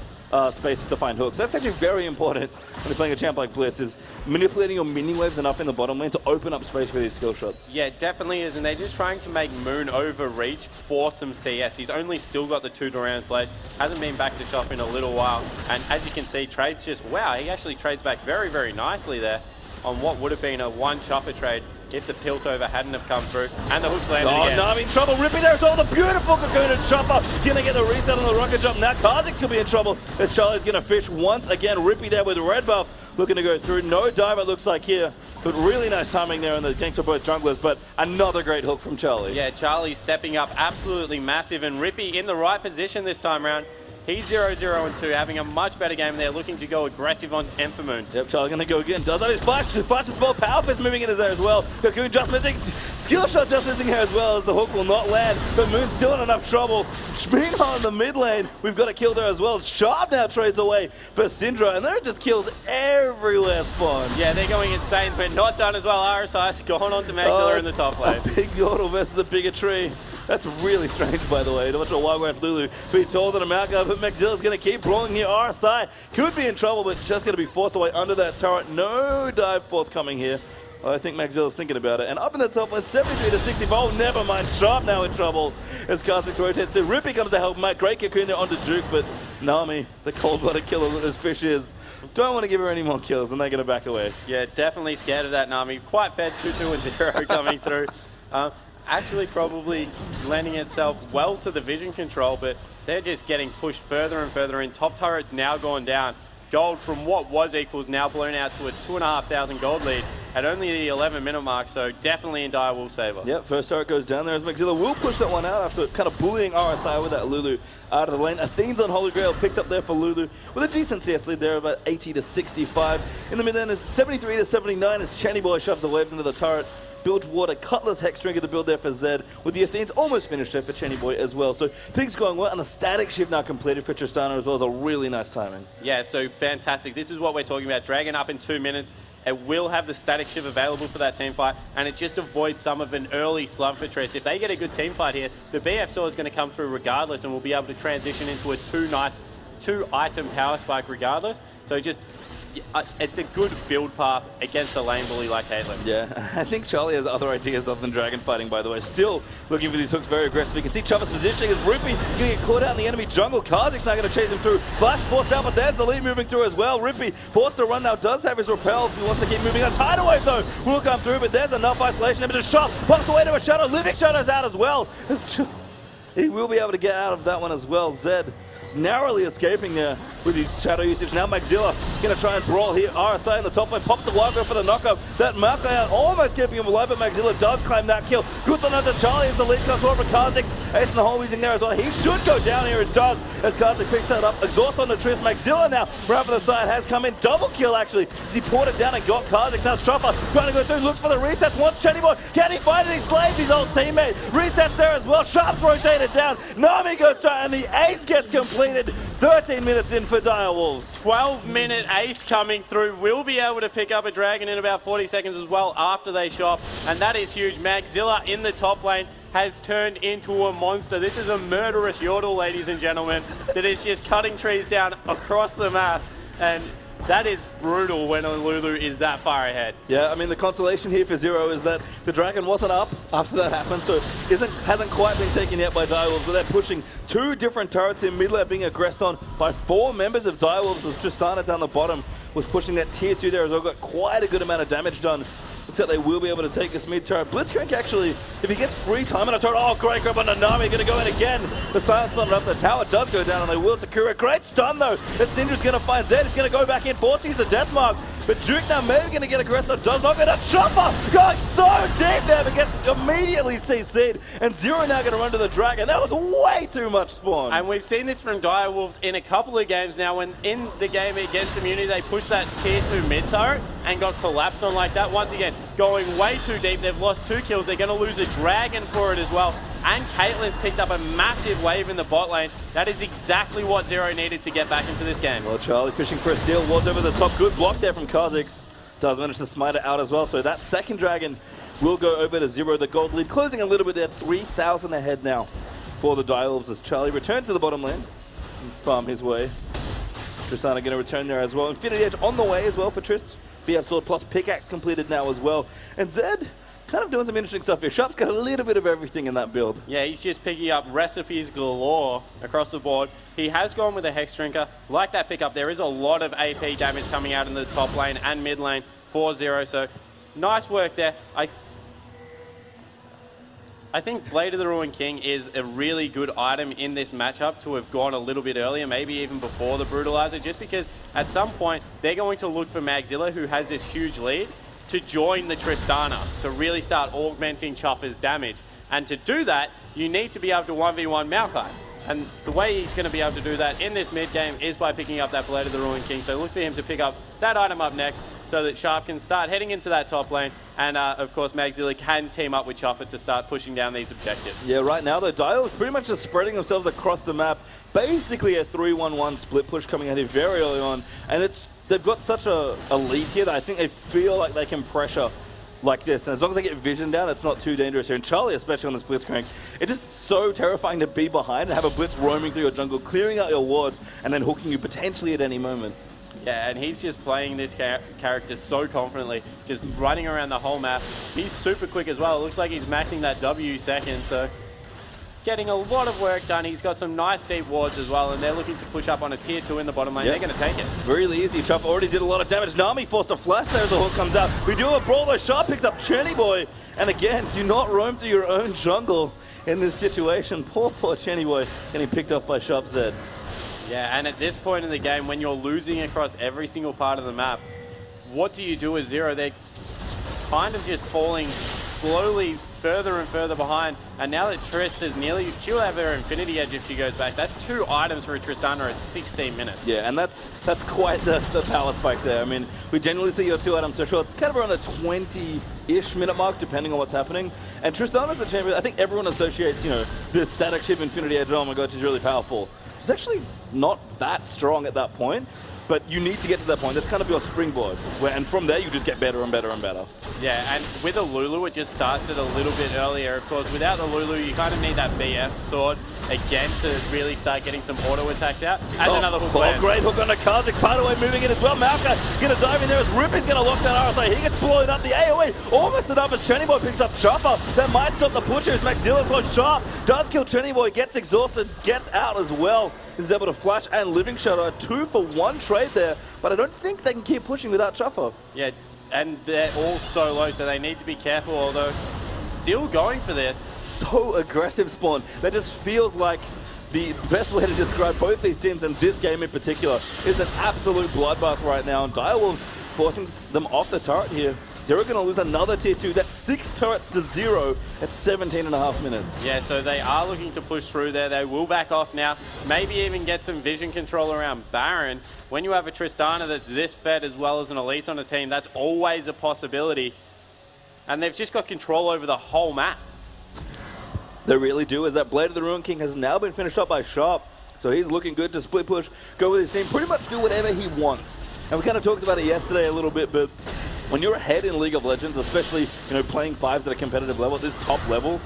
spaces to find hooks. That's actually very important when you're playing a champ like Blitz, is manipulating your mini waves enough in the bottom lane to open up space for these skill shots. Yeah, it definitely is, and they're just trying to make Moon overreach for some CS. He's only still got the 2 rounds blade, hasn't been back to shop in a little while, and as you can see, trades just, wow, he actually trades back very, very nicely there on what would have been a 1 chopper trade if the Piltover hadn't have come through. And the hooks landed again. Oh, Nami in trouble. Rippy there as well. The beautiful Cocoon and Chopper. Going to get the reset on the rocket jump. Now Kazak's going to be in trouble as Charlie's going to fish once again. Rippy there with red buff. Looking to go through. No dive, it looks like here. But really nice timing there on the ganks of both junglers. But another great hook from Charlie. Yeah, Charlie stepping up absolutely massive. And Rippy in the right position this time around. He's 0-0-2, having a much better game. They're looking to go aggressive on Moon. Yep, Charlie going to go again. Does have his flash. His flash is well. Power Fist moving in there as well. Cocoon just missing. Skill shot just missing here as well, as the hook will not land. But Moon's still in enough trouble. Meanwhile, in the mid lane, we've got a kill there as well. Sharp now trades away for Syndra, and there are just kills everywhere, Spawn. Yeah, they're going insane, but not done as well. RSI's going on to Magdala in the top lane. A big Yordle versus a bigger tree. That's really strange, by the way. Not sure why we're at Lulu being told that a Malka, but Magzilla's going to keep brawling here. RSI could be in trouble, but just going to be forced away under that turret. No dive forthcoming here. I think Magzilla's thinking about it. And up in the top lane, 73 to 60. Oh, never mind. Sharp now in trouble as Kazakh rotates. So Rippy comes to help Matt. Great Cocoon there onto Juke, but Nami, the cold-blooded killer that this fish is, don't want to give her any more kills, and they're going to back away. Yeah, definitely scared of that Nami. Quite fed 2-2 and 0 coming through. Actually probably lending itself well to the vision control, but they're just getting pushed further and further in. Top turret's now gone down. Gold from what was equals now blown out to a 2,500 gold lead at only the 11-minute mark, so definitely in Direwolf's favor. Yep, first turret goes down there as Maxilla will push that one out after kind of bullying RSI with that Lulu out of the lane. Athene's on Holy Grail picked up there for Lulu with a decent CS lead there, about 80 to 65. In the mid end, it's 73 to 79 as Channy Boy shoves the waves into the turret. Bilgewater, Cutlass, Hexdrinker the build there for Zed, with the Athenes almost finished there for Channy Boy as well. So things going well, and the static shift now completed for Tristana as well as a really nice timing. Yeah, so fantastic. This is what we're talking about. Dragon up in 2 minutes. It will have the static shift available for that team fight, and it just avoids some of an early slump for Trist. If they get a good team fight here, the BF Saw is going to come through regardless, and we'll be able to transition into a two-item power spike regardless. So just it's a good build path against a lane bully like Caitlyn. Yeah, I think Charlie has other ideas other than dragon fighting, by the way. Still looking for these hooks very aggressively. You can see Chopper's positioning as Rupee going to get caught out in the enemy jungle. Kazik's now going to chase him through. Flash forced out, but there's the lead moving through as well. Rupee forced to run now, does have his repel if he wants to keep moving on. Tidal Wave, though, will come through, but there's enough isolation. Image shot, pops away to a shadow. Living Shadow's out as well. He will be able to get out of that one as well. Zed narrowly escaping there with his shadow usage. Now Maxilla going to try and brawl here. RSI in the top lane, pops the wire for the knockup. That Malka out almost keeping him alive, but Maxilla does climb that kill. Good on under Charlie as the lead comes forward for Kha'Zix. Ace in the hole using there as well. He should go down here, it does, as Kha'Zix picks that up. Exhaust on the Triss. Maxilla now, right from the side, has come in. Double kill actually, as he poured it down and got Kha'Zix. Now Chopper trying to go through, looks for the reset. Wants Channy Boy. Can he find it? He slays his old teammate. Resets there as well. Sharp's rotated down. Nami goes try, and the ace gets completed. 13 minutes in for Direwolves. 12-minute ace coming through. Will be able to pick up a dragon in about 40 seconds as well after they shop, and that is huge. Maxilla in the top lane has turned into a monster. This is a murderous Yordle, ladies and gentlemen, that is just cutting trees down across the map, and that is brutal when a Lulu is that far ahead. Yeah, I mean, the consolation here for Zero is that the dragon wasn't up after that happened, so hasn't quite been taken yet by Direwolves, but they're pushing two different turrets in mid lane, being aggressed on by 4 members of Direwolves as Tristana down the bottom was pushing that tier 2 there as well. Got quite a good amount of damage done. Looks like they will be able to take this mid turret. Blitzcrank actually, if he gets free time on a turret, oh, great grab on Nami, going to go in again. The silence not enough, the tower does go down and they will secure it. Great stun though, as Syndra's going to find Zed, he's going to go back in, forces the death mark. But Duke now maybe going to get aggressive, does not get a Chopper, going so deep there, but gets immediately CC'd. And Zero now going to run to the dragon. That was way too much spawn. And we've seen this from Direwolves in a couple of games now, when in the game against Immunity, they pushed that tier 2 mid turret and got collapsed on like that. Once again, going way too deep. They've lost 2 kills. They're going to lose a dragon for it as well. And Caitlyn's picked up a massive wave in the bot lane. That is exactly what Zero needed to get back into this game. Well, Charlie pushing for a steal, was over the top. Good block there from Kha'Zix. Does manage to smite it out as well. So that second dragon will go over to Zero. The gold lead closing a little bit there. 3,000 ahead now for the Direwolves as Charlie returns to the bottom lane and farm his way. Tristana going to return there as well. Infinity Edge on the way as well for Trist. BF Sword plus pickaxe completed now as well. And Zed kind of doing some interesting stuff here. Sharp's got a little bit of everything in that build. Yeah, he's just picking up recipes galore across the board. He has gone with a Hexdrinker. Like that pickup, there is a lot of AP damage coming out in the top lane and mid lane for Zero, so nice work there. I think Blade of the Ruined King is a really good item in this matchup to have gone a little bit earlier, maybe even before the Brutalizer, just because at some point they're going to look for Maxilla, who has this huge lead, to join the Tristana, to really start augmenting Chopper's damage. And to do that, you need to be able to 1v1 Maokai. And the way he's going to be able to do that in this mid game is by picking up that Blade of the Ruined King. So look for him to pick up that item up next, so that Sharp can start heading into that top lane. And of course, Maxilla can team up with Chopper to start pushing down these objectives. Yeah, right now the Dial is pretty much just spreading themselves across the map. Basically a 3-1-1 split push coming out here very early on. And they've got such a lead here that I think they feel like they can pressure like this. And as long as they get vision down, it's not too dangerous here. And Charlie, especially on this Blitzcrank, it's just so terrifying to be behind and have a Blitz roaming through your jungle, clearing out your wards, and then hooking you potentially at any moment. Yeah, and he's just playing this character so confidently, just running around the whole map. He's super quick as well. It looks like he's maxing that W second, so getting a lot of work done. He's got some nice deep wards as well, and they're looking to push up on a tier 2 in the bottom lane. They're going to take it. Really easy. Chuff already did a lot of damage. Nami forced a flash there as the hook comes out. We do have a brawl though. Sharp picks up Chenny Boy. And again, do not roam through your own jungle in this situation. Poor Chenny Boy getting picked off by Sharp Zed. Yeah, and at this point in the game, when you're losing across every single part of the map, what do you do with Zero? They're kind of just falling slowly further and further behind. And now that Triss is nearly, she'll have her Infinity Edge if she goes back. That's 2 items for a Tristana at 16 minutes. Yeah, and that's quite the power spike there. I mean, we generally see your 2 items for sure. It's kind of around the 20-ish minute mark, depending on what's happening. And Tristana's the champion. I think everyone associates, you know, this static chip Infinity Edge. Oh my god, she's really powerful. She's actually not that strong at that point. But you need to get to that point. That's kind of your springboard. And from there, you just get better and better and better. Yeah, and with a Lulu, it just starts it a little bit earlier. Of course, without the Lulu, you kind of need that BF sword again to really start getting some auto attacks out. As another hook lands. Great hook on the Kazik. Tideway moving in as well. Malka going to dive in there as Rippy's going to lock that RSI. He gets blown up. The AoE almost enough as Chenny Boy picks up Chopper. That might stop the push as Maxilla so Sharp does kill Chenny Boy, gets exhausted, gets out as well. Is able to flash and Living Shadow. A 2-for-1 trade there, but I don't think they can keep pushing without Chuffer. Yeah, and they're all so low, so they need to be careful, although still going for this. So aggressive, Spawn. That just feels like the best way to describe both these teams, and this game in particular, is an absolute bloodbath right now, and Direwolves forcing them off the turret here. Zero going to lose another tier 2. That's 6 turrets to 0 at 17.5 minutes. Yeah, so they are looking to push through there. They will back off now. Maybe even get some vision control around Baron. When you have a Tristana that's this fed as well as an Elise on a team, that's always a possibility. And they've just got control over the whole map. They really do, as that Blade of the Ruin King has now been finished up by Sharp. So he's looking good to split push, go with his team, pretty much do whatever he wants. And we kind of talked about it yesterday a little bit, but when you're ahead in League of Legends, especially, you know, playing 5s at a competitive level, at this top level,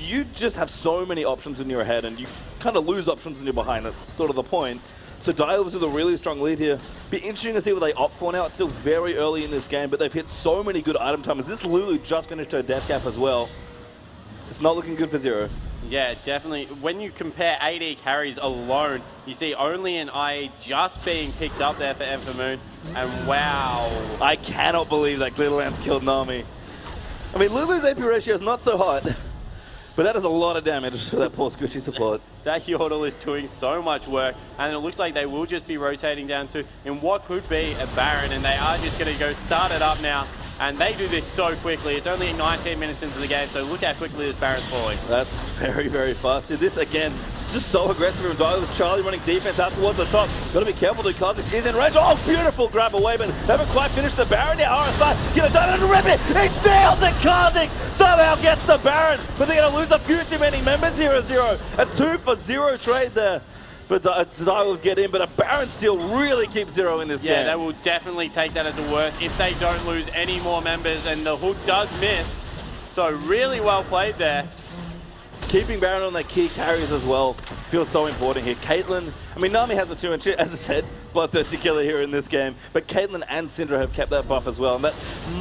you just have so many options when you're ahead, and you kind of lose options when you're behind. That's sort of the point. So Direwolves with a really strong lead here. Be interesting to see what they opt for now. It's still very early in this game, but they've hit so many good item timers. This Lulu just finished her death cap as well. It's not looking good for Zero. Yeah, definitely. When you compare AD carries alone, you see only an IE just being picked up there for Moon. And wow. I cannot believe that Glitterlance killed Nami. I mean, Lulu's AP ratio is not so hot, but that is a lot of damage for that poor squishy support. That Yordle is doing so much work, and it looks like they will just be rotating down to in what could be a Baron, and they are just going to go start it up now. And they do this so quickly. It's only 19 minutes into the game, so look how quickly this Baron's falling. That's very, very fast. This, again, it's just so aggressive from Dyer with Charlie running defense out towards the top. Got to be careful that Kazik is in range. Oh, beautiful grab away, but haven't quite finished the Baron yet. RSI gonna dive and rip it. He steals it. Kazik somehow gets the Baron, but they're going to lose a few too many members here at 0. A 2-for-0 trade there. But Direwolves get in, but a Baron steal really keeps 0 in this game. Yeah, they will definitely take that as a worth if they don't lose any more members, and the hook does miss. So really well played there. Keeping Baron on their key carries as well feels so important here. Caitlyn, I mean, Nami has the 2 and 2, as I said, bloodthirsty killer here in this game, but Caitlyn and Syndra have kept that buff as well, and that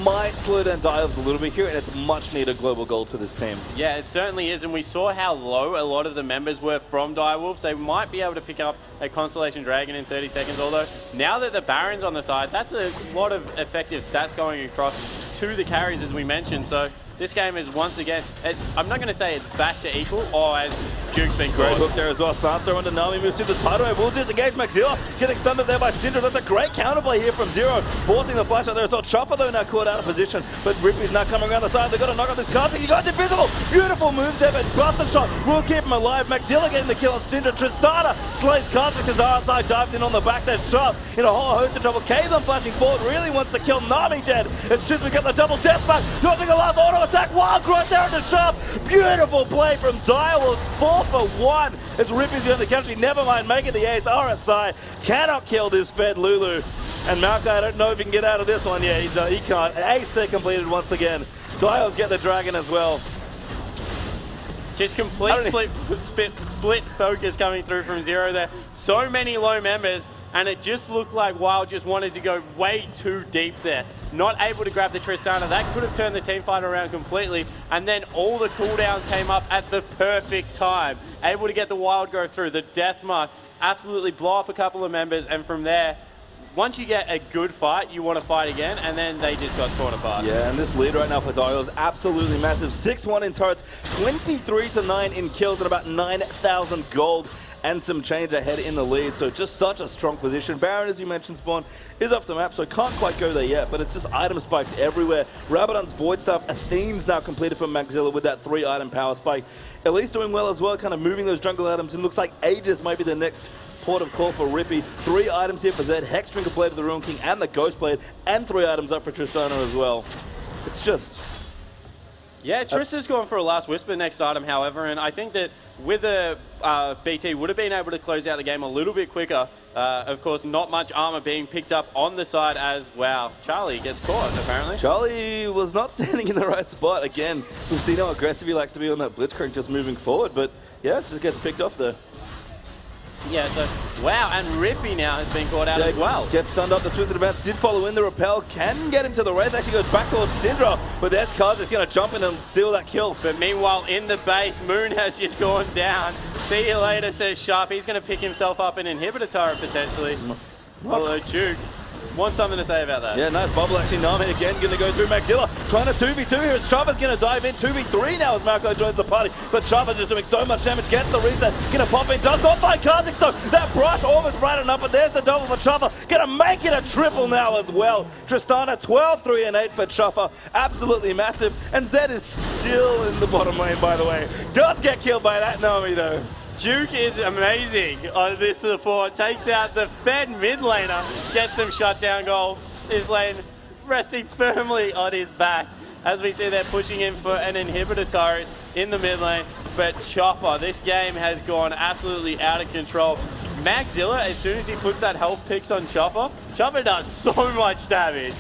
might slow down Direwolves a little bit here, and it's much needed global gold for this team. Yeah, it certainly is, and we saw how low a lot of the members were from Direwolves. They might be able to pick up a Constellation Dragon in 30 seconds, although now that the Baron's on the side, that's a lot of effective stats going across to the carries, as we mentioned, so this game is once again, I'm not going to say it's back to equal, or as Duke's been great called. hook there as well. Sansa under Nami moves to the title. Will disengage Maxilla, getting stunned there by Syndra. That's a great counterplay here from Zero, forcing the flash out there. It's not Chopper though now caught out of position, but Rippy's now coming around the side. They've got to knock out this Kazik. He got invisible. Beautiful moves there, but Buster Shot will keep him alive. Maxilla getting the kill on Syndra. Tristana slays Kazik as RSI dives in on the back. There's Sharp in a whole host of trouble. Kazon flashing forward, really wants to kill Nami dead. It's just we got the double death back, dodging a last auto attack. Wild growth there into Sharp. Beautiful play from Direwolves. 4-for-1 as Rippy's the only country. Never mind making the ace. RSI cannot kill this fed Lulu. And Malka, I don't know if he can get out of this one. Yeah, he can't. Ace there completed once again. Direwolves get the dragon as well. Just complete split focus coming through from Zero there. So many low members. and it just looked like Wild just wanted to go way too deep there. Not able to grab the Tristana. That could have turned the team fight around completely, and then all the cooldowns came up at the perfect time. Able to get the Wild go through, the Death Mark, absolutely blow up a couple of members, and from there, once you get a good fight, you want to fight again, and then they just got torn apart. Yeah, and this lead right now for Dario is absolutely massive. 6-1 in turrets, 23-9 in kills, and about 9,000 gold and some change ahead in the lead. So just such a strong position. Baron, as you mentioned, Spawn, is off the map, so can't quite go there yet, but it's just item spikes everywhere. Rabadon's Void Staff, Athene's now completed for Maxilla with that 3-item power spike. Elise doing well as well, kind of moving those jungle items, and looks like Aegis might be the next port of call for Rippy. 3 items here for Zed, Hexstring completed the Ruin King and the Ghost Blade, and 3 items up for Tristana as well. It's just... Yeah, Trista's going for a Last Whisper next item, however, and I think that with a BT would have been able to close out the game a little bit quicker. Of course, not much armor being picked up on the side as, wow, Charlie gets caught, apparently. Charlie was not standing in the right spot. Again, we've seen how aggressive he likes to be on that Blitzcrank just moving forward, but yeah, just gets picked off there. Yeah, so, wow, and Rippy now has been caught out as well. Gets stunned up, the Twisted Bounce did follow in, the Repel can get him to the Wraith, actually goes back towards Syndra, but there's Kaz going to jump in and steal that kill. But meanwhile, in the base, Moon has just gone down. See you later, says Sharp. He's going to pick himself up an inhibitor turret, potentially. Although Duke wants something to say about that. Yeah, nice bubble actually. Nami again going to go through Maxilla. Trying to 2v2 here as Chava's going to dive in. 2v3 now as Marco joins the party. But Chava's just doing so much damage. Gets the reset. Going to pop in. Does not find Karthik. So that brush almost right enough. But there's the double for Chava. Going to make it a triple now as well. Tristana 12, 3 and 8 for Chava. Absolutely massive. And Zed is still in the bottom lane, by the way. Does get killed by that Nami though. Duke is amazing on this support. Takes out the Fed mid laner, gets some shutdown goal. His lane resting firmly on his back. As we see, they're pushing in for an inhibitor turret in the mid lane. But Chopper, this game has gone absolutely out of control. Maxilla, as soon as he puts that health picks on Chopper, Chopper does so much damage.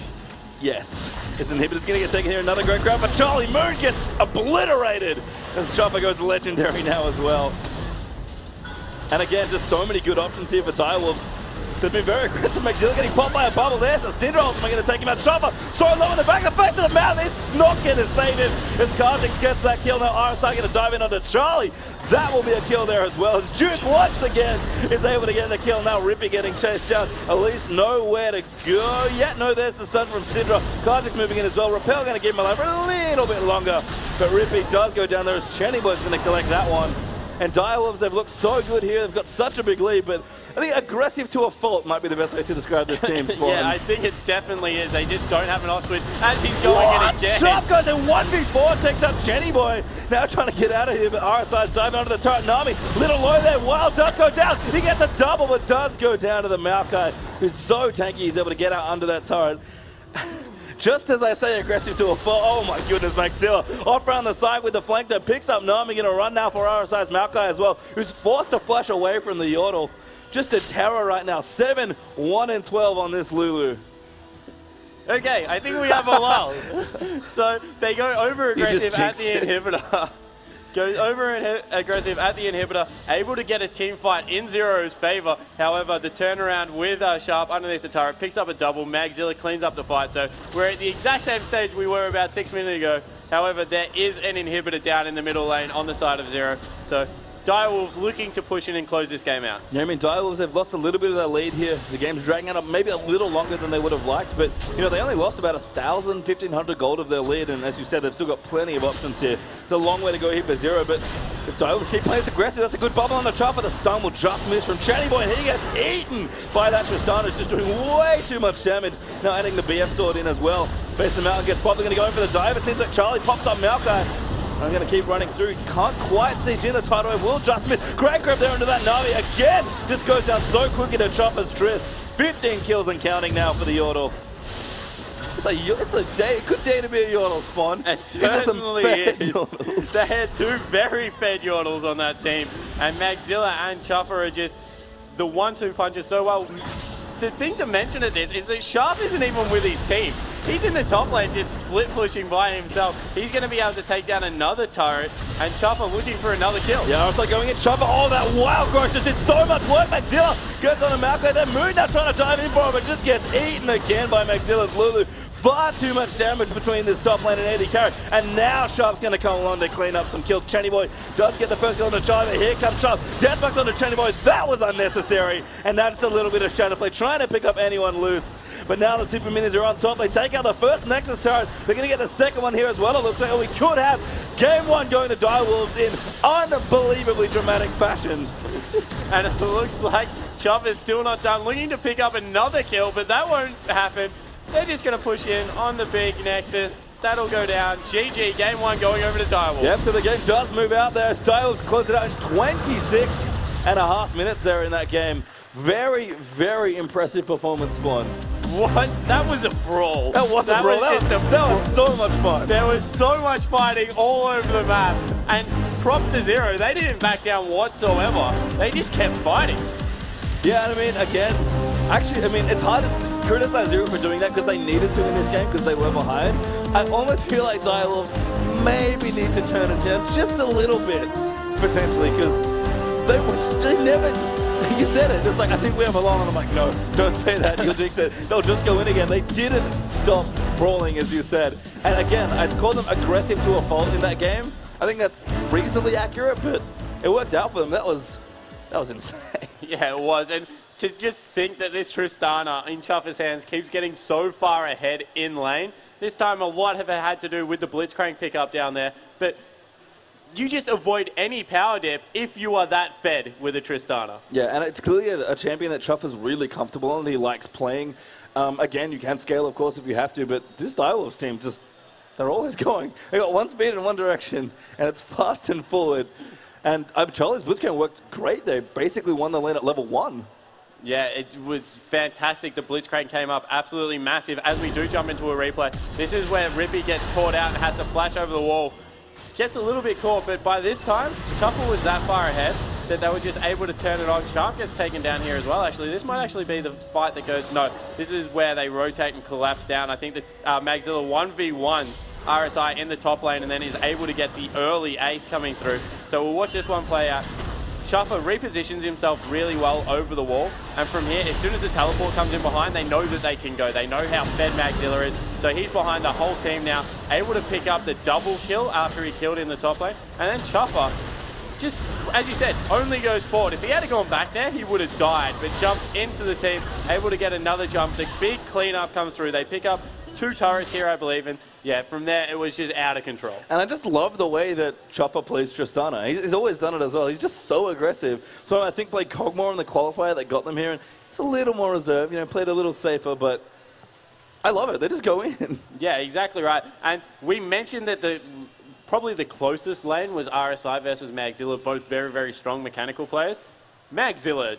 Yes, his inhibitor's going to get taken here. Another great grab, but Charlie Moon gets obliterated as Chopper goes legendary now as well. And again, just so many good options here for Direwolves. They've been very aggressive. Maxilla getting popped by a bubble there. So Syndra ultimately going to take him out. Chopper so low in the back, the face of the mouth. It's not going to save him as Karthik gets that kill. Now RSI going to dive in onto Charlie. That will be a kill there as well as Duke once again is able to get the kill. Now Rippy getting chased down. At least nowhere to go yet. No, there's the stun from Syndra. Karthik's moving in as well. Repel going to give him a life for a little bit longer. But Rippy does go down there as Chenny Boy's going to collect that one. And Direwolves, they've looked so good here. They've got such a big lead, but I think aggressive to a fault might be the best way to describe this team. Yeah, I think it definitely is. They just don't have an off switch as he's going in again. Sharp goes in 1v4, takes out Chenny Boy. Now trying to get out of here, but RSI's diving onto the turret. Nami, little low there. Wild does go down. He gets a double, but does go down to the Maokai, who's so tanky he's able to get out under that turret. Just as I say aggressive to a fault, oh my goodness, Maxilla off around the side with the flank that picks up Nami, going to run now for RSI's Maokai as well, who's forced to flush away from the Yordle. Just a terror right now, 7, 1 and 12 on this Lulu. Okay, I think we have a lull. So they go over aggressive at the inhibitor. Goes over aggressive at the inhibitor, able to get a team fight in Zero's favor. However, the turnaround with Sharp underneath the turret picks up a double. Magzilla cleans up the fight. So we're at the exact same stage we were about 6 minutes ago. However, there is an inhibitor down in the middle lane on the side of Zero. So Direwolves looking to push in and close this game out. Yeah, I mean, Direwolves, they've lost a little bit of their lead here. The game's dragging out maybe a little longer than they would have liked, but, you know, they only lost about 1,000, 1,500 gold of their lead, and as you said, they've still got plenty of options here. It's a long way to go here for Zero, but if Direwolves keep playing aggressive, that's a good bubble on the chopper. The stun will just miss from Chenny Boy, and he gets eaten by that Tristana. It's just doing way too much damage. Now adding the BF sword in as well. Base the Mountain gets popped. They're going to go in for the dive. It seems like Charlie pops up Maokai. I'm going to keep running through. Can't quite see Jin. The tidal wave will just miss. Great grab there into that Nami. Again, just goes down so quick into Chopper's Trist. 15 kills and counting now for the Yordle. It's a good day to be a Yordle, Spawn. It certainly is. They had 2 very fed Yordles on that team. And Magzilla and Chopper are just the 1-2 punches so well. The thing to mention at this is that Sharp isn't even with his team. He's in the top lane just split pushing by himself. He's going to be able to take down another turret, and Chopper looking for another kill. Yeah, it's like going in Chopper. Oh, that wild growth just did so much work. Maxilla goes on a Malco. Then Moon now trying to dive in for him, but just gets eaten again by Maxilla's Lulu. Far too much damage between this top lane and AD carry. And now Sharp's going to come along to clean up some kills. Chenny Boy does get the first kill on the Chive. Here comes Sharp. Deathbox on the Chenny Boy. That was unnecessary. And that's a little bit of shadow play, trying to pick up anyone loose. But now the Super Minis are on top. They take out the first Nexus turret. They're going to get the second one here as well. It looks like we could have game one going to Direwolves in unbelievably dramatic fashion. And it looks like Chopper's still not done. Looking to pick up another kill, but that won't happen. They're just going to push in on the big Nexus. That'll go down. GG, game one going over to Direwolves. Yep, so the game does move out there. Direwolves close it out in 26.5 minutes there in that game. Very, very impressive performance, Spawn. What? That was a brawl. That was a brawl. That was so much fun. There was so much fighting all over the map. And props to Zero. They didn't back down whatsoever. They just kept fighting. Yeah, and I mean, again, actually, I mean, it's hard to criticize Zero for doing that because they needed to in this game because they were behind. I almost feel like Direwolves maybe need to turn it down just a little bit, potentially, because they never... You said it. It's like, I think we have a long, and I'm like, no, don't say that. You'll jinx it. They'll just go in again. They didn't stop brawling, as you said. And again, I called them aggressive to a fault in that game. I think that's reasonably accurate, but it worked out for them. That was insane. Yeah, it was. And to just think that this Tristana in Chuffer's hands keeps getting so far ahead in lane. This time, a lot of it had to do with the Blitzcrank pickup down there. But you just avoid any power dip if you are that fed with a Tristana. Yeah, and it's clearly a champion that Chuffer's really comfortable on. He likes playing. Again, you can scale, of course, if you have to, but this Direwolves team just, they're always going. They got one speed in one direction, and it's fast and forward. And Charlie's Blitzcrank worked great. They basically won the lane at level 1. Yeah, it was fantastic. The Blitzcrank came up absolutely massive. As we do jump into a replay, this is where Rippy gets caught out and has to flash over the wall. Gets a little bit caught, but by this time, Chuffer was that far ahead that they were just able to turn it on. Sharp gets taken down here as well, actually. This might actually be the fight that goes... No, this is where they rotate and collapse down. I think that Magzilla 1v1s RSI in the top lane and then is able to get the early ace coming through. So we'll watch this one play out. Chuffer repositions himself really well over the wall, and from here, as soon as the teleport comes in behind, they know that they can go. They know how fed Magzilla is, so he's behind the whole team now, able to pick up the double kill after he killed in the top lane, and then Chuffer, just, as you said, only goes forward. If he had gone back there, he would have died, but jumps into the team, able to get another jump. The big cleanup comes through. They pick up 2 turrets here, I believe, and yeah, from there, it was just out of control. And I just love the way that Chopper plays Tristana. He's always done it as well. He's just so aggressive. So I think played Cogmore in the qualifier that got them here, and he's a little more reserved, you know, played a little safer, but I love it. They just go in. Yeah, exactly right. And we mentioned that probably the closest lane was RSI versus Magzilla, both very, very strong mechanical players. Magzilla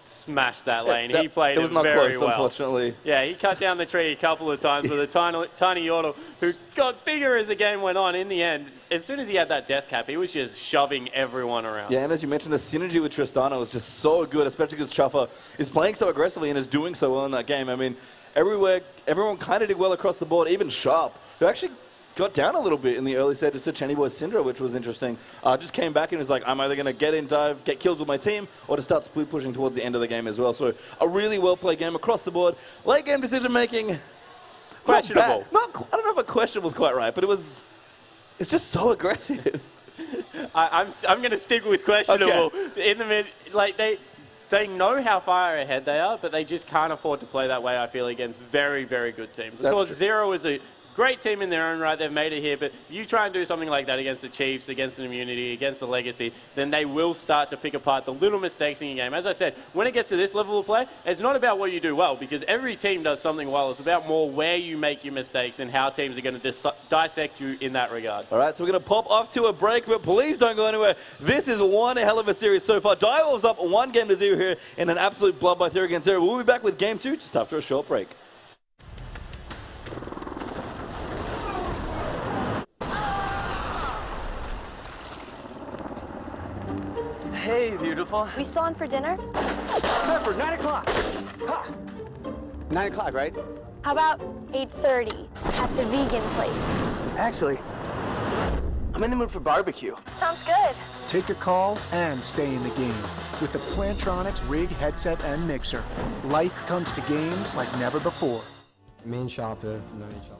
smashed that lane. He played it very well. Unfortunately. Yeah, he cut down the tree a couple of times with a tiny Yordle who got bigger as the game went on. In the end, as soon as he had that death cap, he was just shoving everyone around. Yeah, and as you mentioned, the synergy with Tristana was just so good, especially because Chuffer is playing so aggressively and is doing so well in that game. I mean, everyone kind of did well across the board, even Sharp, who actually got down a little bit in the early stages to Chenny Boy's Syndra, which was interesting. Just came back and was like, I'm either going to get in, dive, get kills with my team, or to start split pushing towards the end of the game as well. So a really well-played game across the board. Late game decision-making, questionable. I don't know if questionable is quite right, but it's just so aggressive. I'm going to stick with questionable. Okay. In the mid, like they know how far ahead they are, but they just can't afford to play that way, I feel, against very, very good teams. Of course, Zero is a great team in their own right. They've made it here, but you try and do something like that against the Chiefs, against an Immunity, against the Legacy, then they will start to pick apart the little mistakes in your game. As I said, when it gets to this level of play, it's not about what you do well, because every team does something well. It's about more where you make your mistakes and how teams are going to dissect you in that regard. All right, so we're going to pop off to a break, but please don't go anywhere. This is one hell of a series so far. Direwolves up 1-0 here in an absolute bloodbath here against Zero. We'll be back with Game 2 just after a short break. Hey, beautiful. We still on for dinner? Pepper, 9 o'clock. Ha! 9 o'clock, right? How about 8:30 at the vegan place? Actually, I'm in the mood for barbecue. Sounds good. Take a call and stay in the game. With the Plantronics rig, headset, and mixer, life comes to games like never before. Me and Sharp have known each other.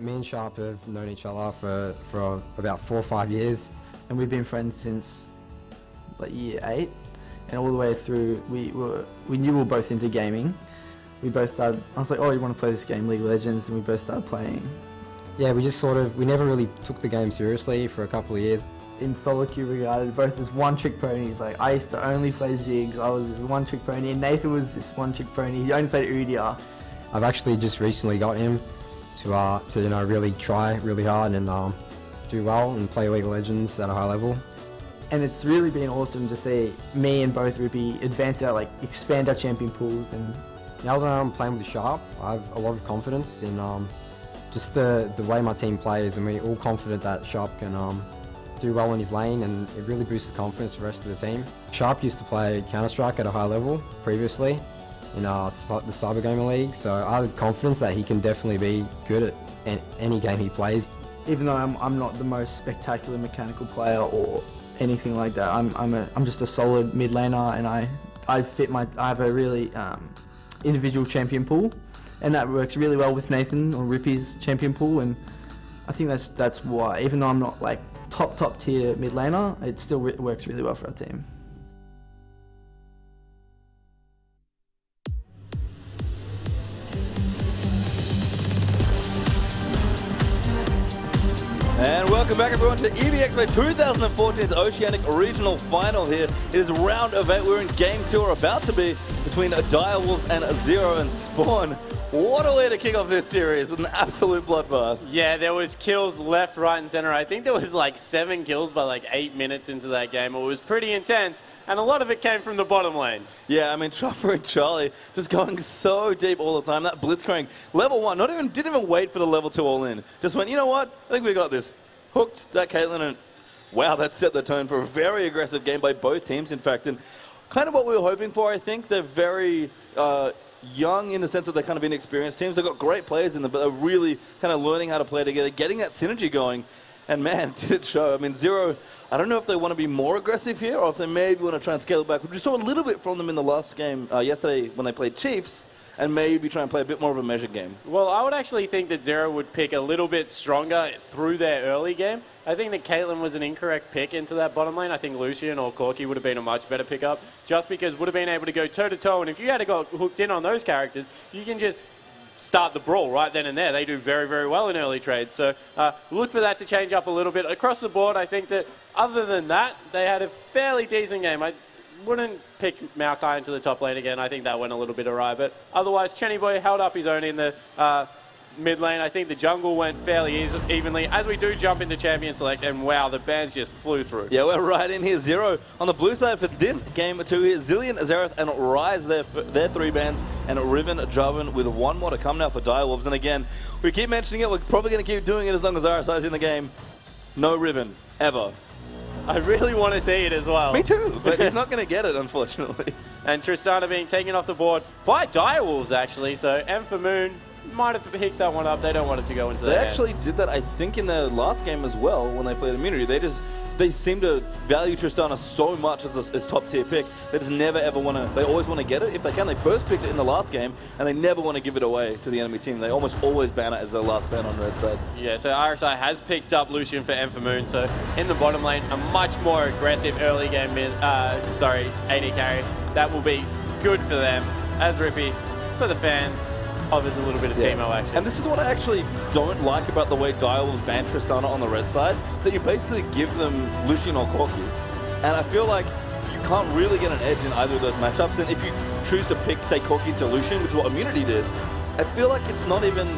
Me and Sharp have known each other for about 4 or 5 years. And we've been friends since like year 8. And all the way through, we knew we were both into gaming. We both started, I was like, oh, you want to play this game, League of Legends? And we both started playing. Yeah, we just we never really took the game seriously for a couple of years. In solo queue, we regarded both as one-trick ponies. Like, I used to only play Ziggs, I was this one-trick pony, and Nathan was this one-trick pony. He only played Udyr. I've actually just recently got him to really try really hard and do well and play League of Legends at a high level. And it's really been awesome to see me and both Rippy advance our, expand our champion pools. And now that I'm playing with Sharp, I have a lot of confidence in just the way my team plays, and we're all confident that Sharp can do well in his lane, and it really boosts the confidence of the rest of the team. Sharp used to play Counter-Strike at a high level previously in the Cyber Gamer League, so I have confidence that he can definitely be good at any game he plays. Even though I'm not the most spectacular mechanical player or anything like that, I'm just a solid mid laner, and I have a really individual champion pool, and that works really well with Nathan or Rippy's champion pool, and I think that's why, even though I'm not top tier mid laner, it still works really well for our team. And welcome back everyone to EV Expo 2014's Oceanic Regional Final here. It is round of 8. We're in game 2, or about to be, between Direwolves and Zero and Spawn. What a way to kick off this series with an absolute bloodbath. Yeah, there was kills left, right, and center. I think there was like 7 kills by like 8 minutes into that game. It was pretty intense, and a lot of it came from the bottom lane. Yeah, I mean, Chopper and Charlie just going so deep all the time. That blitzcrank, level 1, didn't even wait for the level 2 all in. Just went, you know what? I think we got this. Hooked that Caitlyn, and wow, that set the tone for a very aggressive game by both teams, in fact. And kind of what we were hoping for, I think. They're very young in the sense that they're kind of inexperienced teams. They've got great players in them, but they're really kind of learning how to play together, getting that synergy going. And man, did it show. I mean, Zero, I don't know if they want to be more aggressive here or if they maybe want to try and scale it back. We just saw a little bit from them in the last game yesterday when they played Chiefs, and maybe try and play a bit more of a measured game. Well, I would actually think that Zero would pick a little bit stronger through their early game. I think that Caitlyn was an incorrect pick into that bottom lane. I think Lucian or Corki would have been a much better pickup, just because would have been able to go toe-to-toe, and if you had to go hooked in on those characters, you can just start the brawl right then and there. They do very, very well in early trades. So look for that to change up a little bit. Across the board, I think that other than that, they had a fairly decent game. I wouldn't pick Maokai into the top lane again. I think that went a little bit awry. But otherwise, Chenny Boy held up his own in the mid lane. I think the jungle went fairly evenly as we do jump into champion select, and wow, the bans just flew through. Yeah, we're right in here. Zero on the blue side for this game 2 here. Zillion, Azereth, and Rise, their 3 bans, and Riven, Jarvan with 1 more to come now for Direwolves. And again, we keep mentioning it. We're probably going to keep doing it as long as RSI is in the game. No Riven, ever. I really want to see it as well. Me too, but he's not going to get it, unfortunately. And Tristana being taken off the board by Direwolves, actually. So Moon might have picked that one up. They don't want it to go into They actually did that, I think, in their last game as well when they played Immunity. They seem to value Tristana so much as top tier pick. They just never ever want to. They always want to get it if they can. They first picked it in the last game, and they never want to give it away to the enemy team. They almost always ban it as their last ban on red side. Yeah, so RSI has picked up Lucian for Moon. So in the bottom lane, a much more aggressive early game AD carry. That will be good for them. As Rippy, for the fans, offers a little bit of Teemo action. And this is what I actually don't like about the way Direwolves ban Tristana on the red side. So you basically give them Lucian or Corki. And I feel like you can't really get an edge in either of those matchups. And if you choose to pick, say, Corki to Lucian, which is what Immunity did, I feel like it's not even,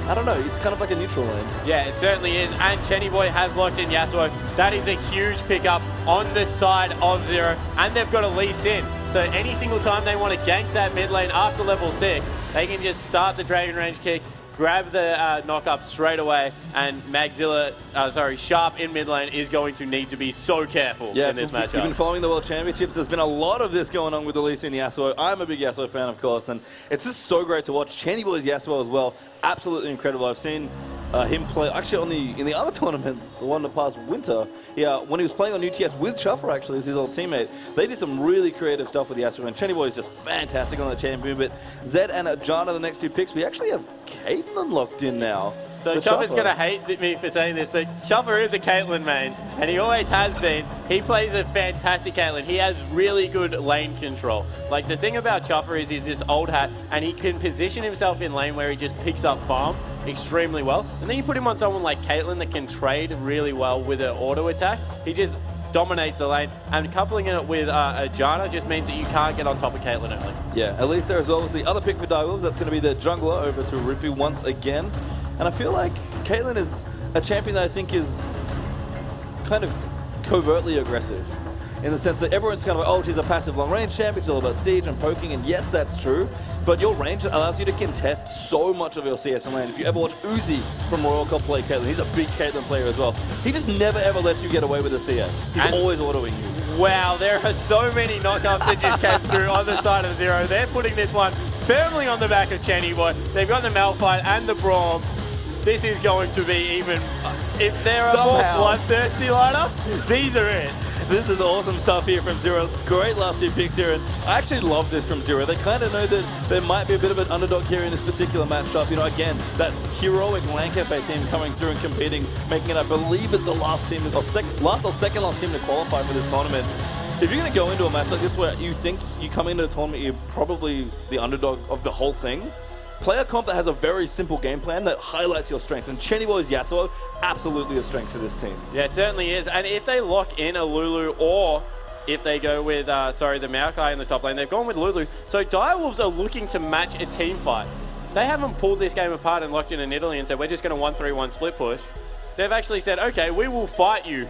I don't know, it's kind of like a neutral lane. Yeah, it certainly is. And Chenny Boy has locked in Yasuo. That is a huge pickup on the side of Zero. And they've got a Lee Sin. So any single time they want to gank that mid lane after level 6, they can just start the Dragon Range kick, grab the knock-up straight away, and Sharp in mid lane is going to need to be so careful in this matchup. You've been following the World Championships. There's been a lot of this going on with the Lee Sin Yasuo. I'm a big Yasuo fan, of course, and it's just so great to watch. Chenny Boy's Yasuo as well, absolutely incredible. I've seen him play, actually in the other tournament, the one that passed winter, when he was playing on UTS with Chuffer, actually, as his old teammate, they did some really creative stuff with Yasuo, and Chenny Boy is just fantastic on that champion. But Zed and Jana, the next 2 picks, we actually have Caitlyn locked in now. So Chuffer's going to hate me for saying this, but Chuffer is a Caitlyn main, and he always has been. He plays a fantastic Caitlyn. He has really good lane control. Like, the thing about Chuffer is he's this old hat, and he can position himself in lane where he just picks up farm extremely well. And then you put him on someone like Caitlyn that can trade really well with her auto attacks. He just dominates the lane, and coupling it with Jana just means that you can't get on top of Caitlyn early. Yeah, at least there as well was the other pick for Direwolves. That's going to be the jungler over to Rippy once again. And I feel like Caitlyn is a champion that I think is kind of covertly aggressive, in the sense that everyone's kind of like, oh, she's a passive long-range champ, it's all about siege and poking, and yes, that's true, but your range allows you to contest so much of your CS in lane. If you ever watch Uzi from Royal Cup play Caitlyn, he's a big Caitlyn player as well. He just never ever lets you get away with a CS. He's always autoing you. Wow, there are so many knockups that just came through on the side of Zero. They're putting this one firmly on the back of Chenny Boy. They've got the Malphite and the Braum. This is going to be even, if there are more bloodthirsty lineups, these are it. This is awesome stuff here from Zero. Great last 2 picks here, and I actually love this from Zero. They kind of know that there might be a bit of an underdog here in this particular matchup. You know, again, that heroic LAN Cafe team coming through and competing, making it, I believe, is the last team, or second last team to qualify for this tournament. If you're going to go into a match like this where you think you come into a tournament, you're probably the underdog of the whole thing, play a comp that has a very simple game plan that highlights your strengths. And Chennyboy's Yasuo, absolutely a strength for this team. Yeah, it certainly is. And if they lock in a Lulu, or if they go with, the Maokai in the top lane, they've gone with Lulu. So Direwolves are looking to match a team fight. They haven't pulled this game apart and locked in Italy and said, we're just going to 1-3-1 split push. They've actually said, okay, we will fight you